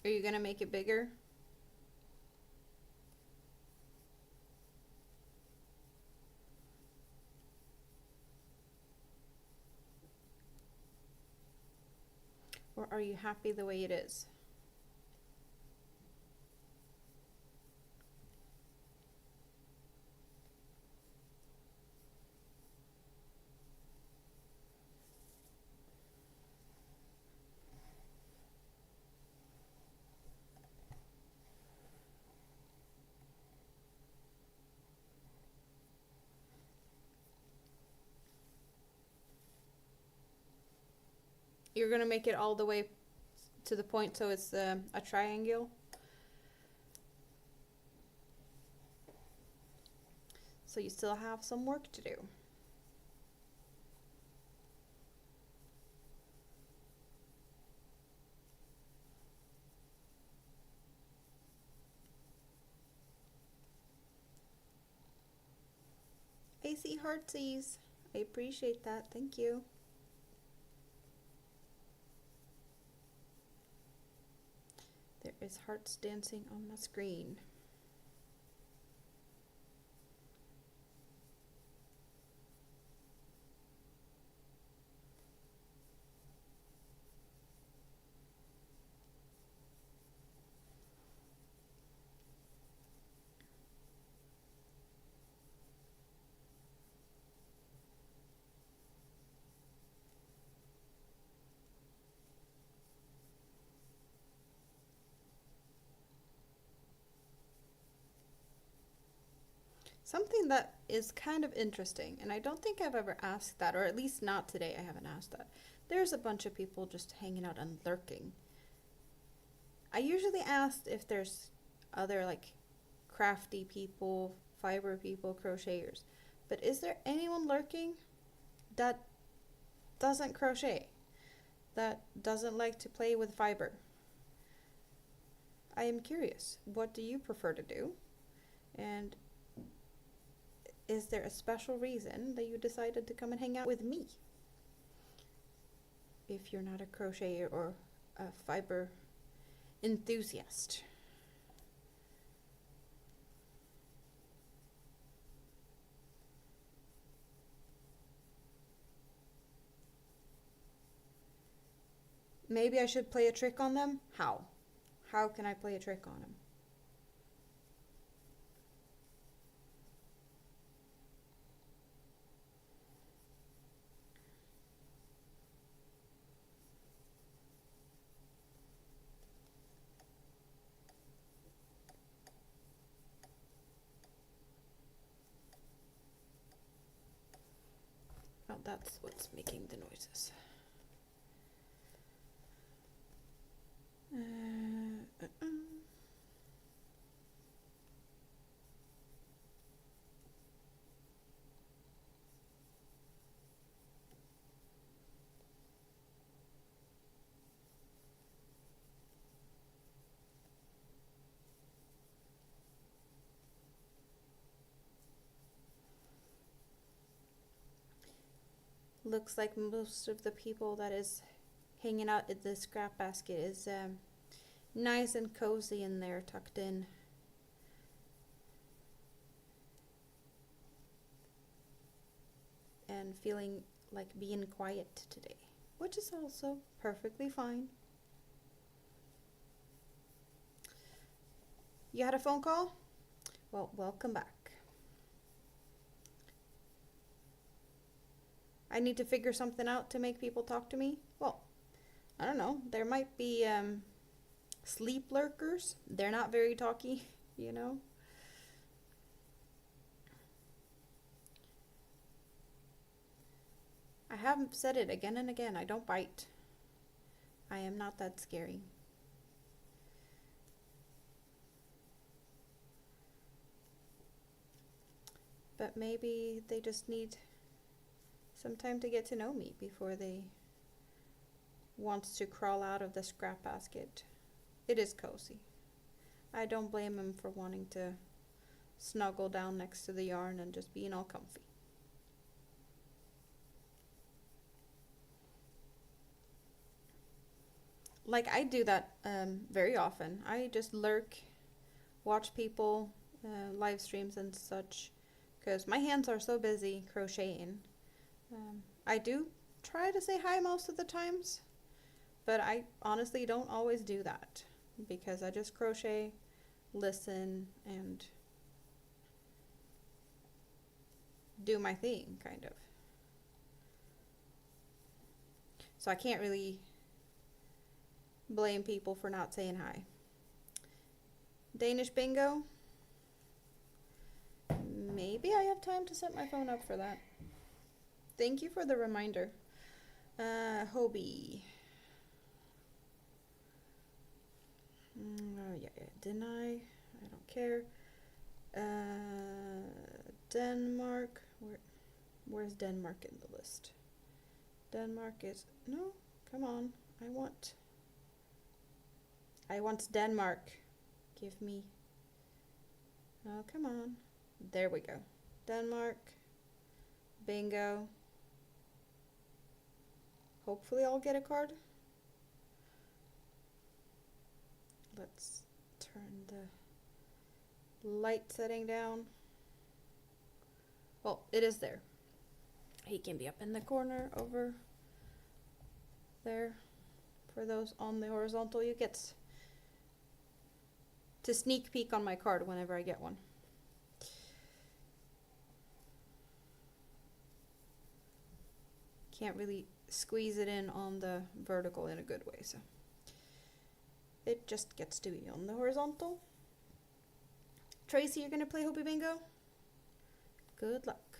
Are you gonna make it bigger? Or are you happy the way it is? You're gonna make it all the way to the point so it's a triangle. So you still have some work to do. I see heartsies. I appreciate that. Thank you. There is hearts dancing on the screen. Something that is kind of interesting, and I don't think I've ever asked that, or at least not today, I haven't asked that. There's a bunch of people just hanging out and lurking. I usually ask if there's other like crafty people, fiber people, crocheters. But is there anyone lurking that doesn't crochet? That doesn't like to play with fiber? I am curious. What do you prefer to do? And is there a special reason that you decided to come and hang out with me? If you're not a crocheter or a fiber enthusiast. Maybe I should play a trick on them? How? How can I play a trick on them? Oh, that's what's making the noises. Looks like most of the people that is hanging out at the scrap basket is nice and cozy in there, tucked in. And feeling like being quiet today, which is also perfectly fine. You had a phone call? Well, welcome back. I need to figure something out to make people talk to me? Well, I don't know. There might be sleep lurkers. They're not very talky, you know? I have said it again and again. I don't bite. I am not that scary. But maybe they just need some time to get to know me before they want to crawl out of the scrap basket. It is cozy. I don't blame them for wanting to snuggle down next to the yarn and just being all comfy. like I do that very often. I just lurk, watch people live streams and such, because my hands are so busy crocheting. I do try to say hi most of the times, but I honestly don't always do that because I just crochet, listen, and do my thing, kind of. So I can't really blame people for not saying hi. Danish bingo? Maybe I have time to set my phone up for that. Thank you for the reminder. Hobie. Oh, yeah. Didn't I? I don't care. Denmark. Where's Denmark in the list? Denmark is... No, come on. I want Denmark. Give me... Oh, come on. There we go. Denmark. Bingo. Hopefully I'll get a card. Let's turn the light setting down. Well, it is there. He can be up in the corner over there. For those on the horizontal, you get to sneak peek on my card whenever I get one. Can't really squeeze it in on the vertical in a good way, so it just gets to be on the horizontal. Tracy, you're gonna play Hobie Bingo? Good luck.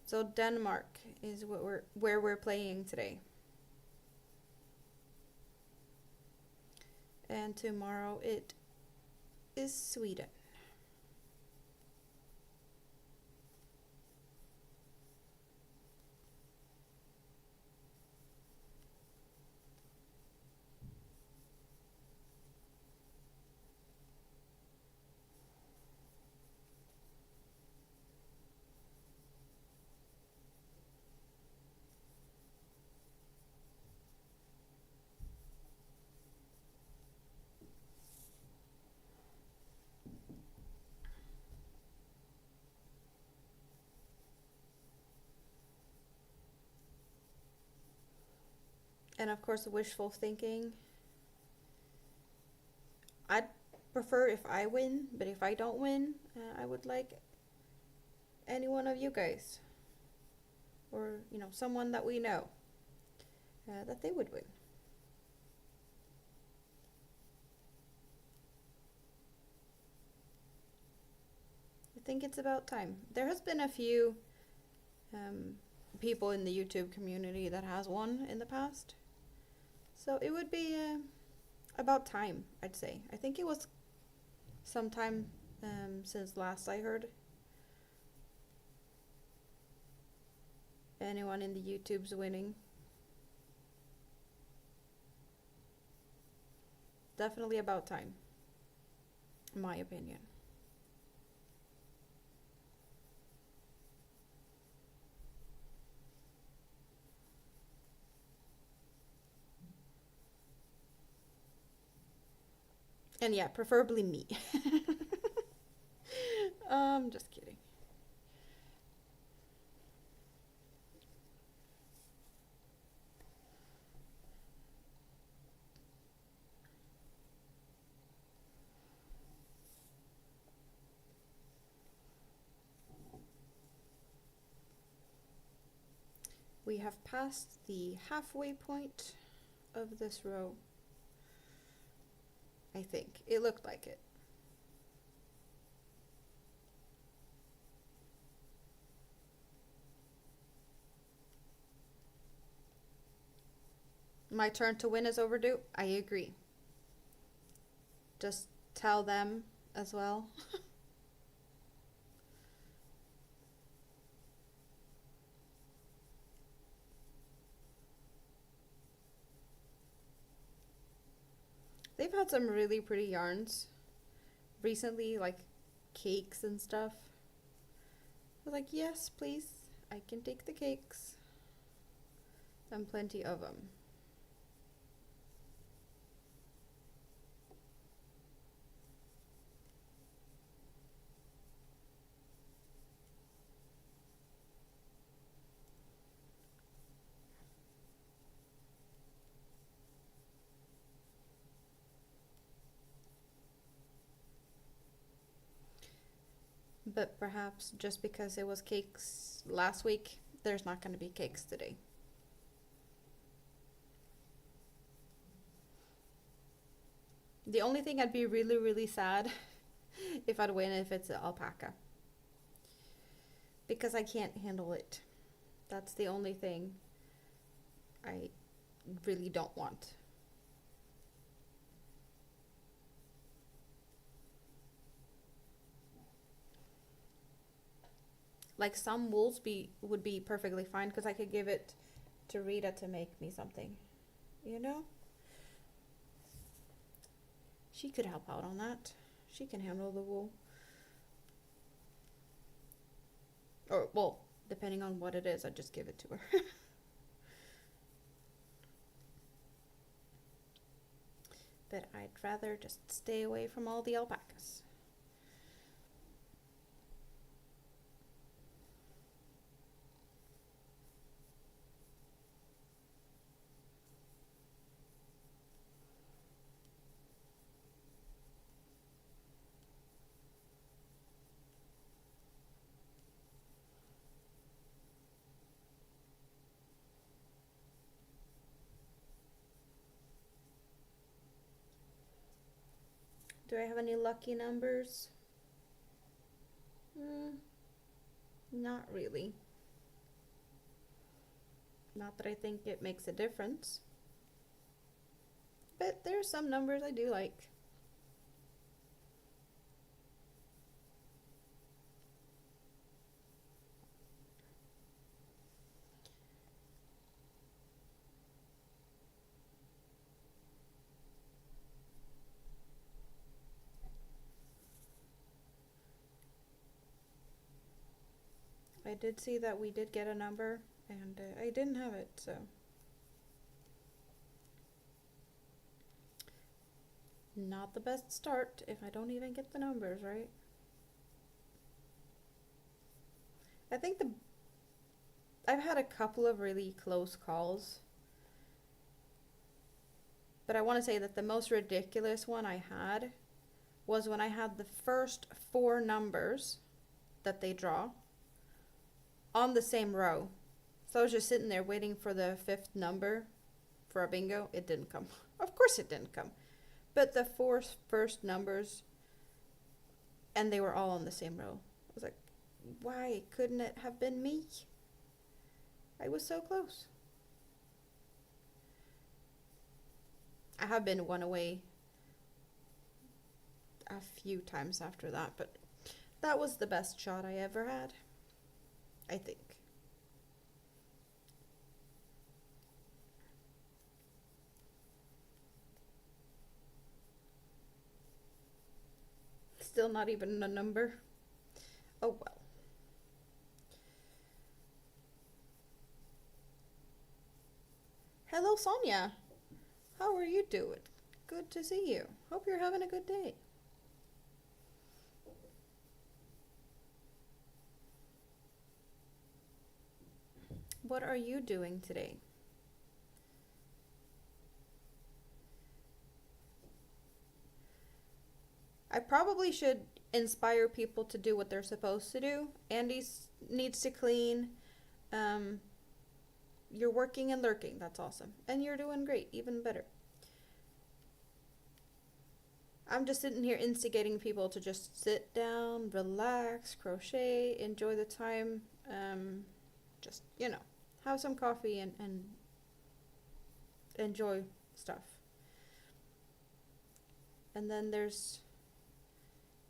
So Denmark is where we're playing today. And tomorrow it is Sweden. And of course, wishful thinking. I'd prefer if I win, but if I don't win, I would like any one of you guys, or someone that we know, that they would win. I think it's about time. There has been a few people in the YouTube community that has won in the past. So it would be about time, I'd say. I think it was sometime since last I heard. Anyone in the YouTube's winning. Definitely about time, in my opinion. And yeah, preferably me. Just kidding. We have passed the halfway point of this row. I think. It looked like it. My turn to win is overdue. I agree. Just tell them as well. They've had some really pretty yarns recently, like cakes and stuff. I was like, yes, please, I can take the cakes. And plenty of them. But perhaps just because it was cakes last week, there's not going to be cakes today. The only thing I'd be really, really sad if I'd win if it's an alpaca. Because I can't handle it. That's the only thing I really don't want. Like some wools would be perfectly fine because I could give it to Rita to make me something. You know? She could help out on that. She can handle the wool. Or, well, depending on what it is, I just give it to her. But I'd rather just stay away from all the alpacas. Do I have any lucky numbers? Not really. Not that I think it makes a difference. But there are some numbers I do like. I did see that we did get a number, and I didn't have it, so. Not the best start if I don't even get the numbers, right? I think I've had a couple of really close calls, but I want to say that the most ridiculous one I had was when I had the first 4 numbers that they draw on the same row. So I was just sitting there waiting for the 5th number for a bingo. It didn't come. Of course it didn't come. But the 4 first numbers, and they were all on the same row. I was like, why couldn't it have been me? I was so close. I have been one away a few times after that, but that was the best shot I ever had, I think. Still not even a number. Oh well. Hello, Sonia. How are you doing? Good to see you. Hope you're having a good day. What are you doing today? I probably should inspire people to do what they're supposed to do. Andy needs to clean. You're working and lurking. That's awesome. And you're doing great. Even better. I'm just sitting here instigating people to just sit down, relax, crochet, enjoy the time. Just, have some coffee and enjoy stuff. And then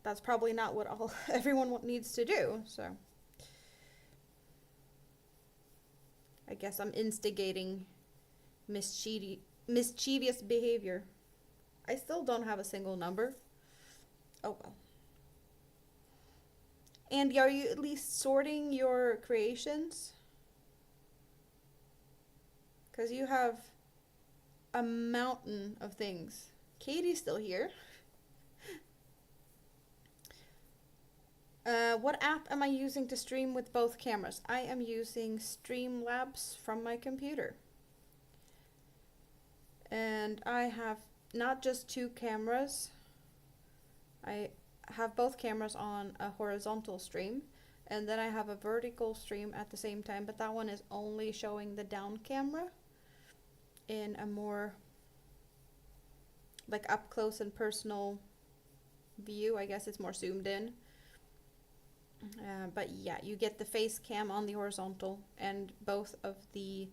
that's probably not what everyone needs to do, so I guess I'm instigating mischievous behavior. I still don't have a single number. Oh well. Andy, are you at least sorting your creations? Because you have a mountain of things. Katie's still here. What app am I using to stream with both cameras? I am using Streamlabs from my computer. And I have not just 2 cameras. I have both cameras on a horizontal stream, and then I have a vertical stream at the same time, but that one is only showing the down camera in a more like up close and personal view. I guess it's more zoomed in. But yeah, you get the face cam on the horizontal, and both of the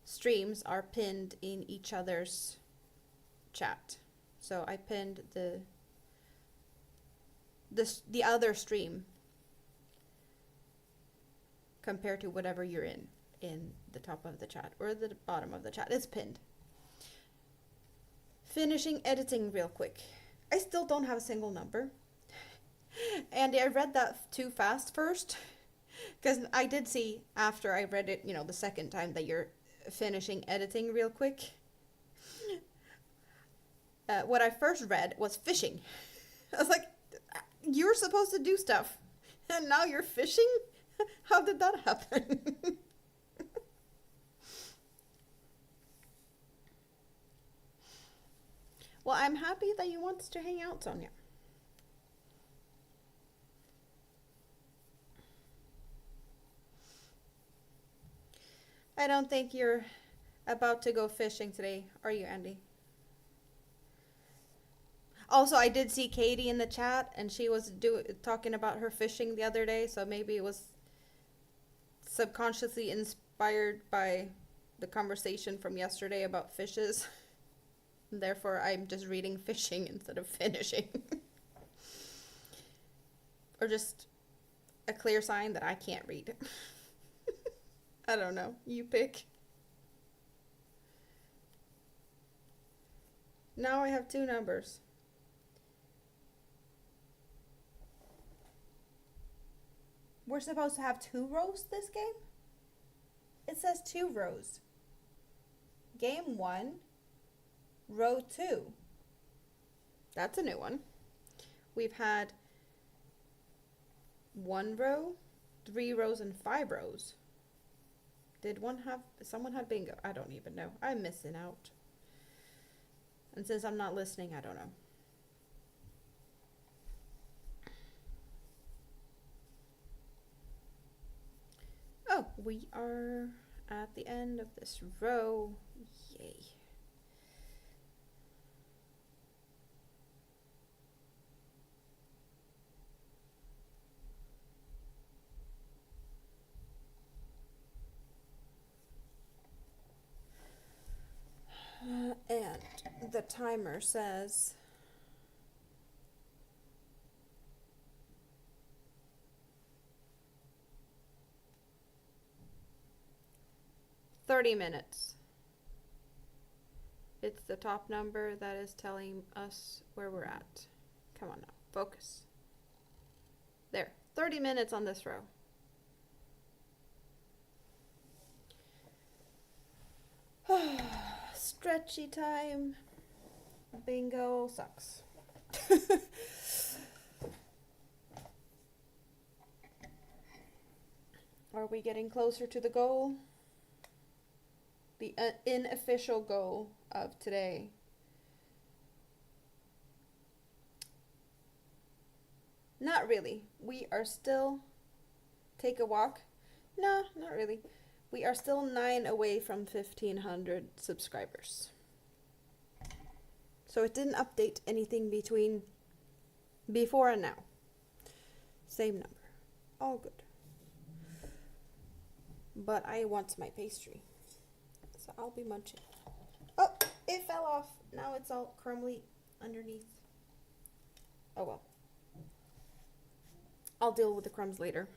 streams are pinned in each other's chat. So I pinned the other stream compared to whatever you're in the top of the chat or the bottom of the chat. It's pinned. Finishing editing real quick. I still don't have a single number. Andy, I read that too fast first, because I did see after I read it, the second time, that you're finishing editing real quick. What I first read was fishing. I was like, you're supposed to do stuff, and now you're fishing? How did that happen? Well, I'm happy that you want to hang out, Sonia. I don't think you're about to go fishing today, are you, Andy? Also, I did see Katie in the chat, and she was talking about her fishing the other day, so maybe it was subconsciously inspired by the conversation from yesterday about fishes. Therefore, I'm just reading fishing instead of finishing. Or just a clear sign that I can't read. I don't know. You pick. Now I have 2 numbers. We're supposed to have 2 rows this game? It says 2 rows. Game 1, row 2. That's a new one. We've had 1 row, 3 rows, and 5 rows. Did someone had bingo? I don't even know. I'm missing out. And since I'm not listening, I don't know. Oh, we are at the end of this row. Yay. And the timer says 30 minutes. It's the top number that is telling us where we're at. Come on now, focus. There, 30 minutes on this row. Stretchy time. Bingo sucks. Are we getting closer to the goal? The unofficial goal of today. Not really. We are still... Take a walk? No, not really. We are still 9 away from 1,500 subscribers. So it didn't update anything between before and now. Same number. All good. But I want my pastry. So I'll be munching. Oh, it fell off. Now it's all crumbly underneath. Oh well. I'll deal with the crumbs later.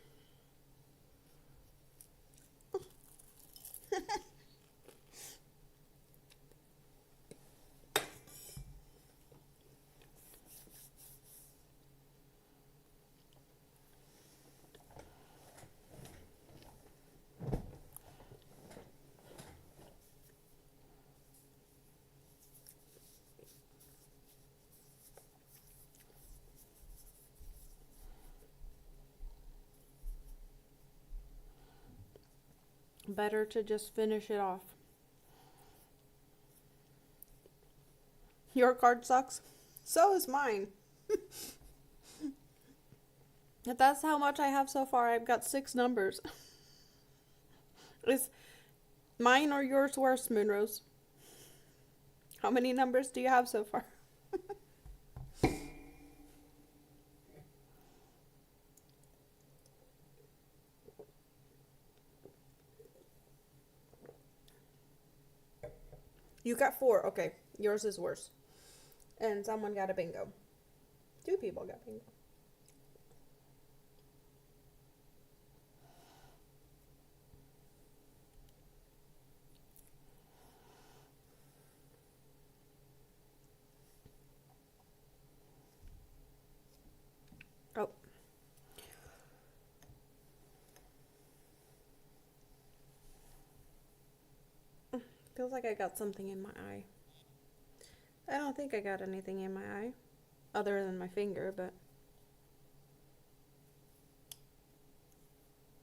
Better to just finish it off. Your card sucks. So is mine. If that's how much I have so far, I've got 6 numbers. Is mine or yours worse, Moonrose? How many numbers do you have so far? You got 4. Okay, yours is worse. And someone got a bingo. 2 people got bingo. Oh. Feels like I got something in my eye. I don't think I got anything in my eye. Other than my finger, but...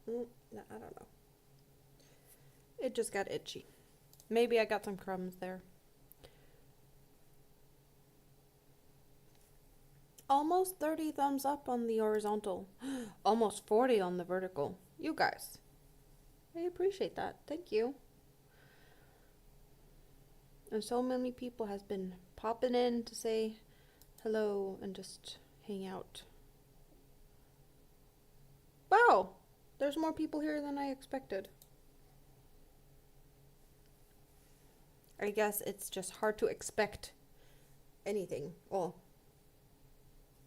no, I don't know. It just got itchy. Maybe I got some crumbs there. Almost 30 thumbs up on the horizontal. Almost 40 on the vertical. You guys. I appreciate that. Thank you. And so many people has been popping in to say hello and just hang out. Wow! There's more people here than I expected. I guess it's just hard to expect anything. Well,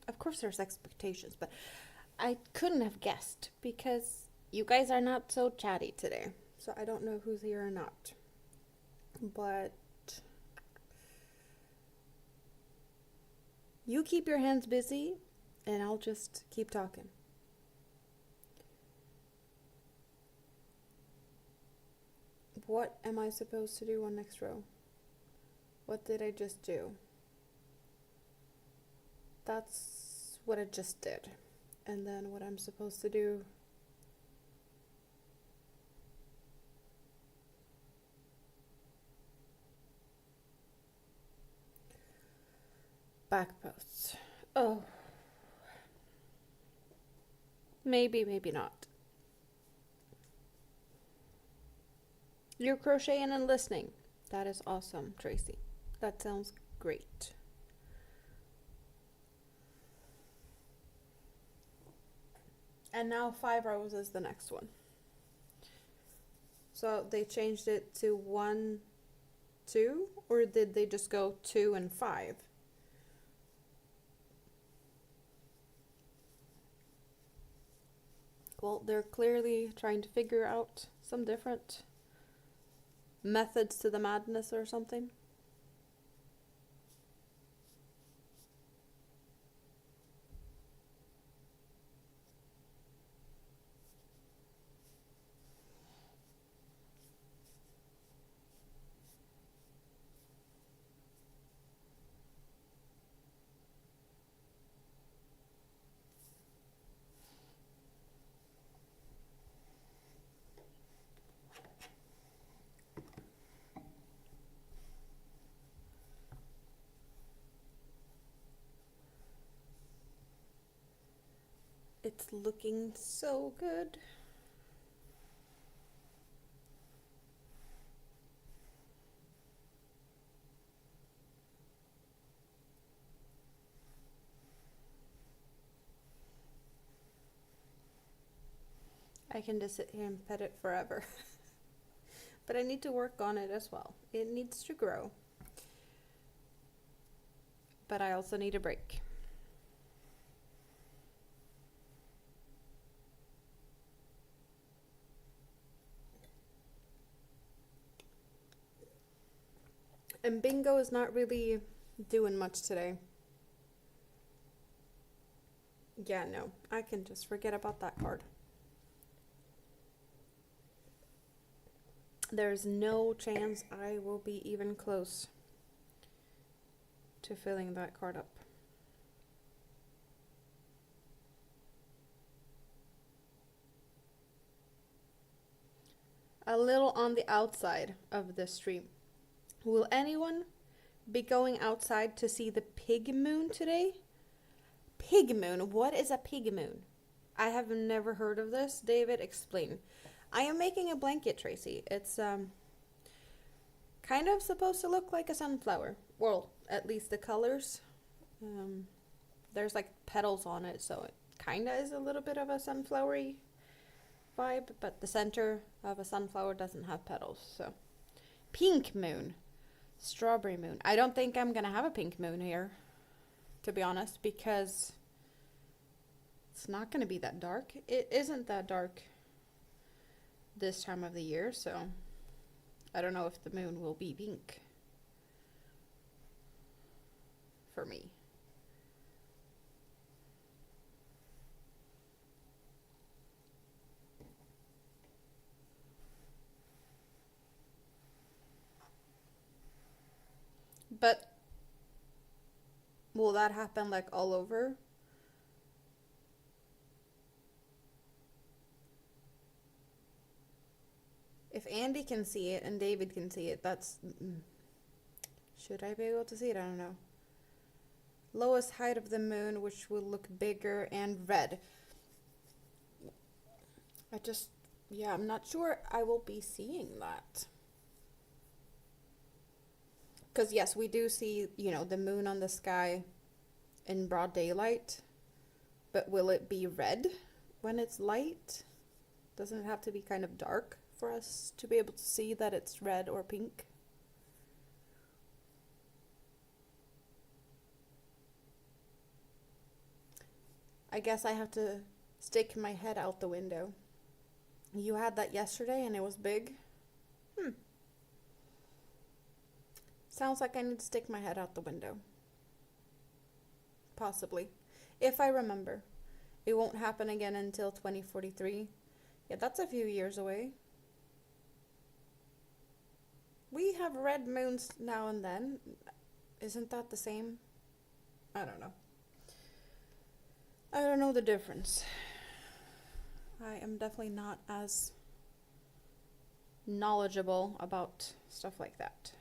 of course there's expectations, but I couldn't have guessed because you guys are not so chatty today. So I don't know who's here or not. But you keep your hands busy and I'll just keep talking. What am I supposed to do on next row? What did I just do? That's what I just did. And then what I'm supposed to do... back posts. Oh. Maybe, maybe not. You're crocheting and listening. That is awesome, Tracy. That sounds great. And now 5 rows is the next one. So they changed it to 1, 2, or did they just go 2 and 5? Well, they're clearly trying to figure out some different methods to the madness or something. It's looking so good. I can just sit here and pet it forever. But I need to work on it as well. It needs to grow. But I also need a break. And bingo is not really doing much today. Yeah, no, I can just forget about that card. There's no chance I will be even close to filling that card up. A little on the outside of the stream. Will anyone be going outside to see the pig moon today. Pig moon? What is a pig moon? I have never heard of this. David, explain. I am making a blanket, Tracy. It's kind of supposed to look like a sunflower. Well, at least the colors. There's like petals on it, so it kind of is a little bit of a sunflowery vibe, but the center of a sunflower doesn't have petals. So pink moon, strawberry moon. I don't think I'm gonna have a pink moon here, to be honest, because it's not gonna be that dark. It isn't that dark this time of the year, so I don't know if the moon will be pink for me. But will that happen like all over? If Andy can see it and David can see it, that's... Should I be able to see it? I don't know. Lowest height of the moon, which will look bigger and red. Yeah, I'm not sure I will be seeing that. Because yes, we do see, the moon on the sky in broad daylight. But will it be red when it's light? Doesn't it have to be kind of dark for us to be able to see that it's red or pink? I guess I have to stick my head out the window. You had that yesterday and it was big. Sounds like I need to stick my head out the window. Possibly. If I remember. It won't happen again until 2043. Yeah, that's a few years away. We have red moons now and then. Isn't that the same? I don't know. I don't know the difference. I am definitely not as knowledgeable about stuff like that.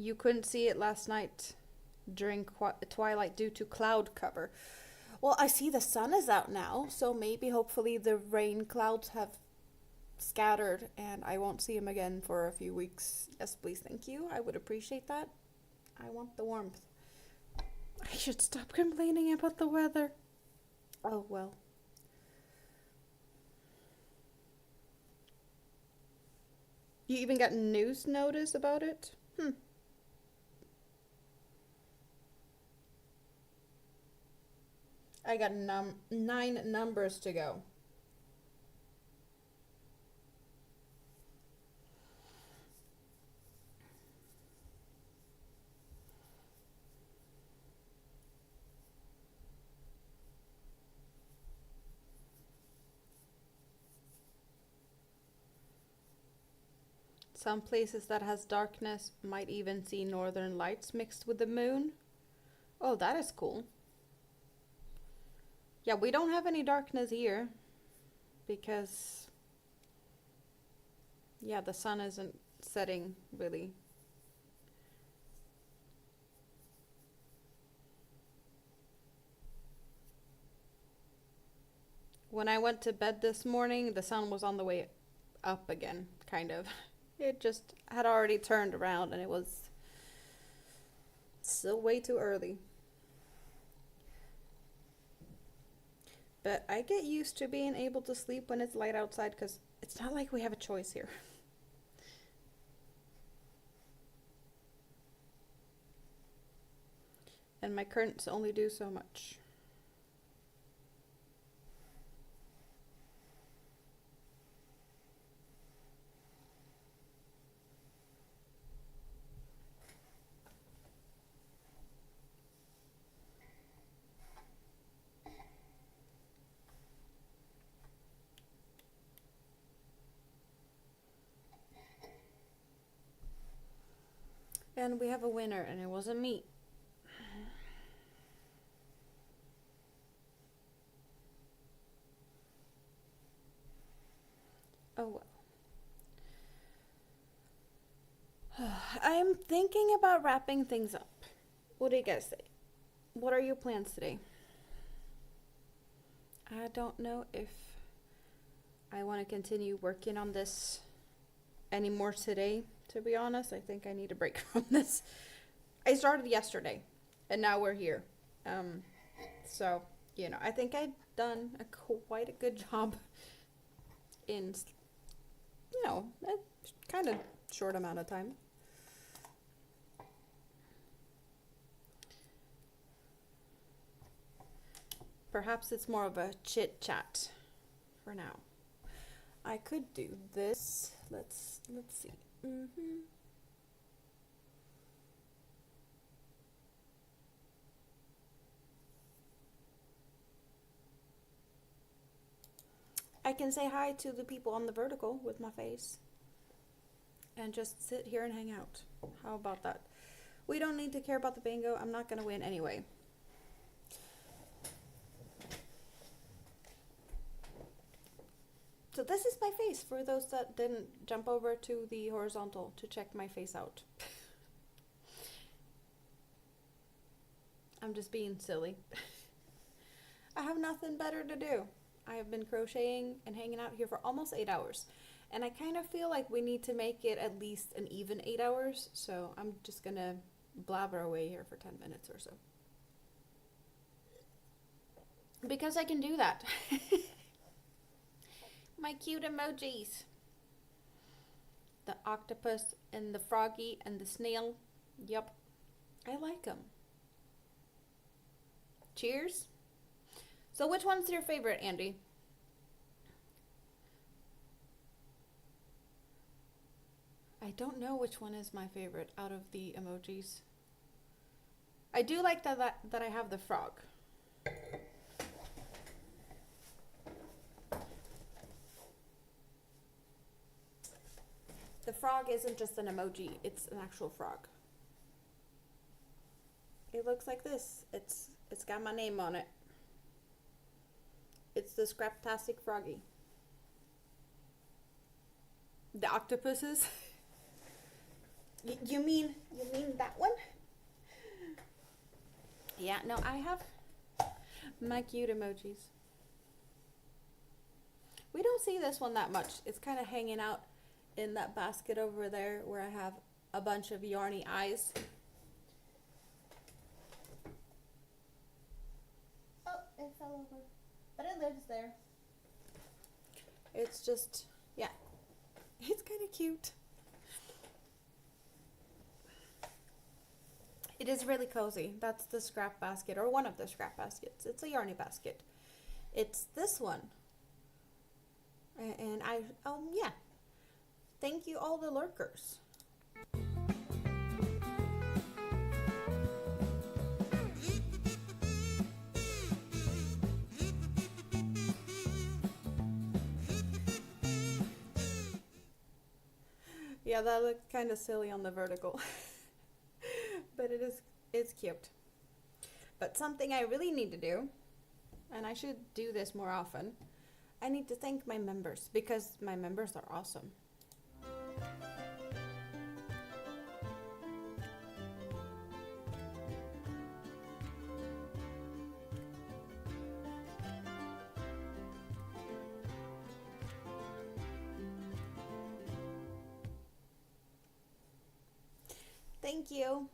You couldn't see it last night during twilight due to cloud cover. Well, I see the sun is out now, so maybe hopefully the rain clouds have scattered and I won't see them again for a few weeks. Yes, please, thank you. I would appreciate that. I want the warmth. I should stop complaining about the weather. Oh, well. You even got news notice about it? I got 9 numbers to go. Some places that has darkness might even see northern lights mixed with the moon. Oh, that is cool. Yeah, we don't have any darkness here because, yeah, the sun isn't setting really. When I went to bed this morning, the sun was on the way up again, kind of. It just had already turned around and it was still way too early. But I get used to being able to sleep when it's light outside because it's not like we have a choice here. And my curtains only do so much. And we have a winner, and it wasn't me. Oh well. I'm thinking about wrapping things up. What do you guys say? What are your plans today? I don't know if I want to continue working on this anymore today, to be honest. I think I need a break from this. I started yesterday, and now we're here. So, I think I've done quite a good job in, a kind of short amount of time. Perhaps it's more of a chit chat for now. I could do this. Let's see. I can say hi to the people on the vertical with my face and just sit here and hang out. How about that? We don't need to care about the bingo. I'm not going to win anyway. So this is my face for those that didn't jump over to the horizontal to check my face out. I'm just being silly. I have nothing better to do. I have been crocheting and hanging out here for almost 8 hours. And I kind of feel like we need to make it at least an even 8 hours. So I'm just going to blabber away here for 10 minutes or so. Because I can do that. My cute emojis. The octopus and the froggy and the snail. Yep. I like them. Cheers. So which one's your favorite, Andy? I don't know which one is my favorite out of the emojis. I do like that I have the frog. The frog isn't just an emoji, it's an actual frog. It looks like this. It's got my name on it. It's the Scraptastic Froggy. The octopuses? You mean that one? Yeah, no, I have my cute emojis. We don't see this one that much. It's kind of hanging out in that basket over there where I have a bunch of yarny eyes. Oh, it fell over. But it lives there. It's just, yeah. It's kind of cute. It is really cozy. That's the scrap basket, or one of the scrap baskets. It's a yarny basket. It's this one. And yeah. Thank you all the lurkers. Yeah, that looked kind of silly on the vertical. But it's cute. But something I really need to do, and I should do this more often, I need to thank my members, because my members are awesome. Thank you.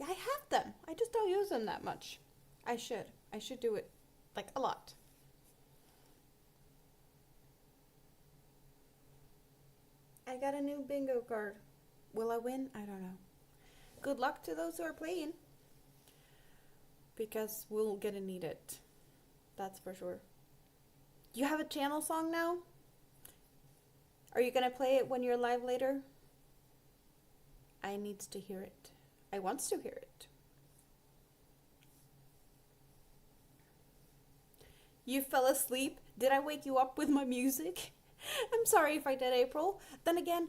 Yeah, I have them. I just don't use them that much. I should do it like a lot. I got a new bingo card. Will I win? I don't know. Good luck to those who are playing. Because we're gonna need it. That's for sure. You have a channel song now? Are you gonna play it when you're live later? I needs to hear it. I wants to hear it. You fell asleep? Did I wake you up with my music? I'm sorry if I did, April. Then again,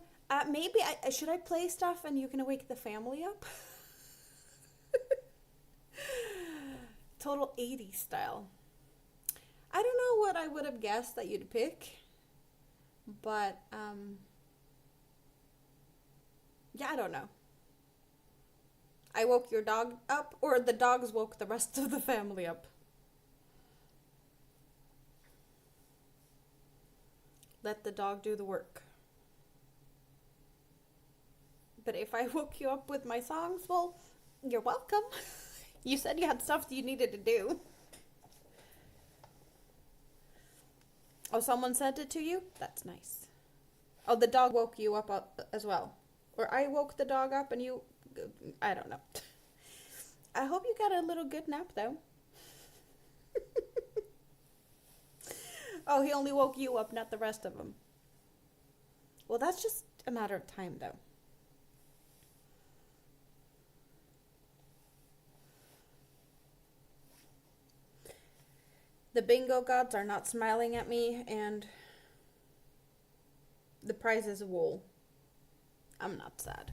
maybe should I play stuff and you can wake the family up? Total 80s style. I don't know what I would have guessed that you'd pick, but Yeah, I don't know. I woke your dog up, or the dogs woke the rest of the family up. Let the dog do the work. But if I woke you up with my songs, well, you're welcome. You said you had stuff that you needed to do. Oh, someone sent it to you? That's nice. Oh, the dog woke you up as well. Or I woke the dog up and you... I don't know. I hope you got a little good nap, though. Oh, he only woke you up, not the rest of them. Well, that's just a matter of time, though. The bingo gods are not smiling at me, and the prize is wool. I'm not sad.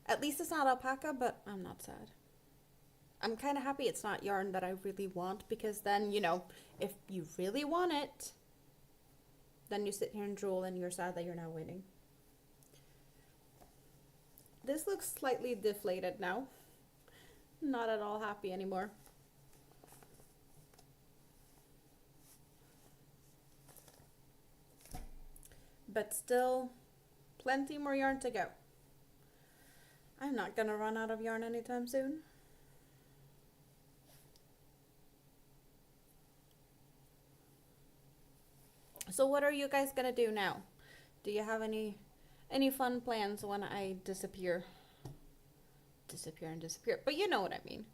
At least it's not alpaca, but I'm not sad. I'm kind of happy it's not yarn that I really want, because then, you know, if you really want it, then you sit here and drool and you're sad that you're not winning. This looks slightly deflated now. Not at all happy anymore. But still, plenty more yarn to go. I'm not gonna run out of yarn anytime soon. So what are you guys gonna do now? Do you have any fun plans when I disappear? Disappear and disappear. But you know what I mean.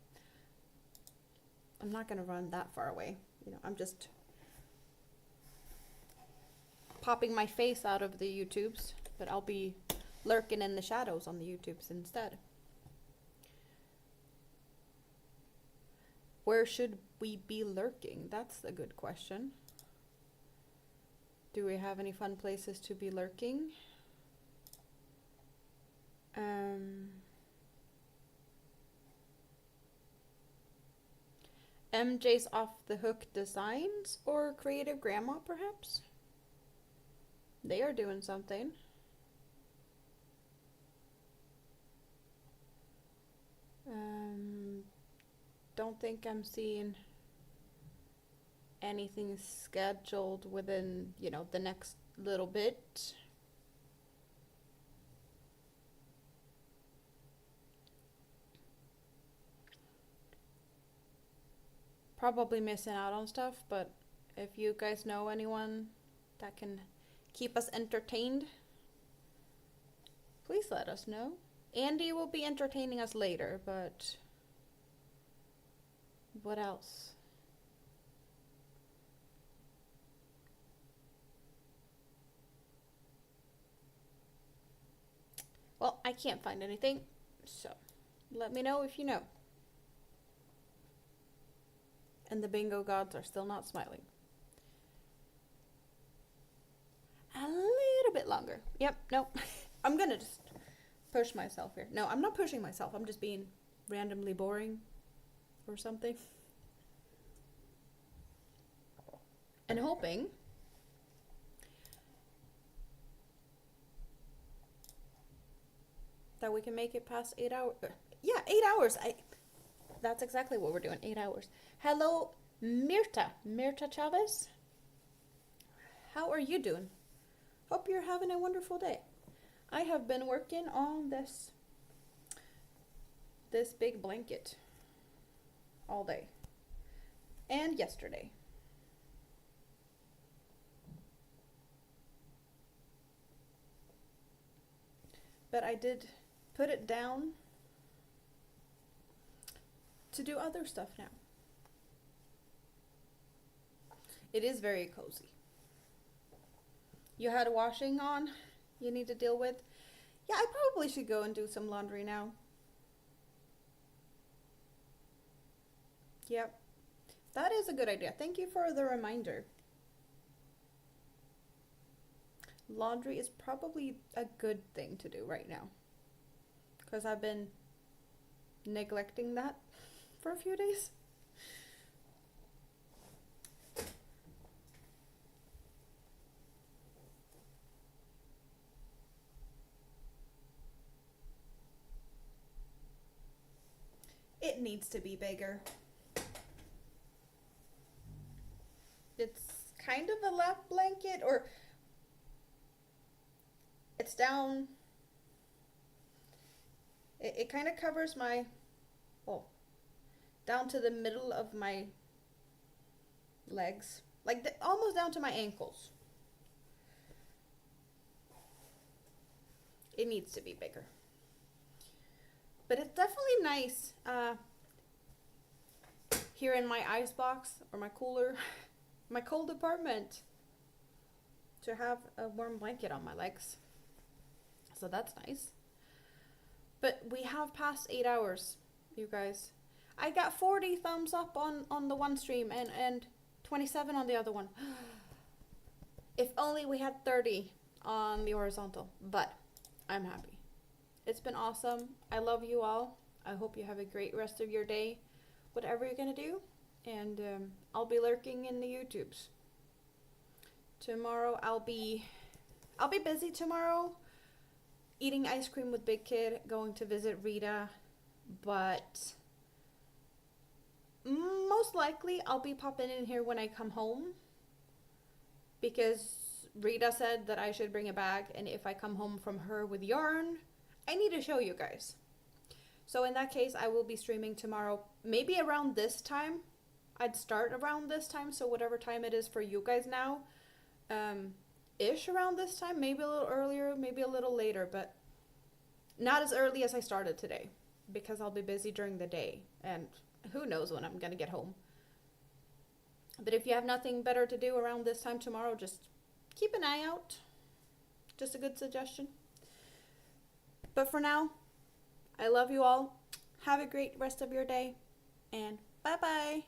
I'm not gonna run that far away. You know, I'm just popping my face out of the YouTubes, but I'll be lurking in the shadows on the YouTubes instead. Where should we be lurking? That's a good question. Do we have any fun places to be lurking? MJ's Off the Hook Designs or Creative Grandma, perhaps? They are doing something. Don't think I'm seeing anything scheduled within, you know, the next little bit. Probably missing out on stuff, but if you guys know anyone that can keep us entertained, please let us know. Andy will be entertaining us later, but what else? Well, I can't find anything, so let me know if you know. And the bingo gods are still not smiling. A little bit longer. Yep, no. I'm gonna just push myself here. No, I'm not pushing myself. I'm just being randomly boring or something. And hoping that we can make it past 8 hours. Yeah, 8 hours. That's exactly what we're doing, 8 hours. Hello, Mirta Chavez. How are you doing? Hope you're having a wonderful day. I have been working on this big blanket all day and yesterday. But I did put it down to do other stuff now. It is very cozy. You had washing on you need to deal with. Yeah, I probably should go and do some laundry now. Yep. That is a good idea. Thank you for the reminder. Laundry is probably a good thing to do right now, because I've been neglecting that for a few days. it needs to be bigger. It's kind of a lap blanket, or it's down. It kind of covers my, well, down to the middle of my legs, like almost down to my ankles. It needs to be bigger. But it's definitely nice here in my ice box or my cooler, my cold apartment, to have a warm blanket on my legs. So that's nice. But we have passed 8 hours, you guys. I got 40 thumbs up on the one stream and 27 on the other one. If only we had 30 on the horizontal, but I'm happy. It's been awesome. I love you all. I hope you have a great rest of your day, whatever you're gonna do. And I'll be lurking in the YouTubes. Tomorrow I'll be busy tomorrow, eating ice cream with Big Kid, going to visit Rita, but most likely I'll be popping in here when I come home, because Rita said that I should bring a bag, and if I come home from her with yarn, I need to show you guys. So in that case, I will be streaming tomorrow, maybe around this time. I'd start around this time, so whatever time it is for you guys now, ish around this time, maybe a little earlier, maybe a little later, but not as early as I started today, because I'll be busy during the day, and who knows when I'm gonna get home. But if you have nothing better to do around this time tomorrow, just keep an eye out. Just a good suggestion. But for now, I love you all. Have a great rest of your day, and bye-bye.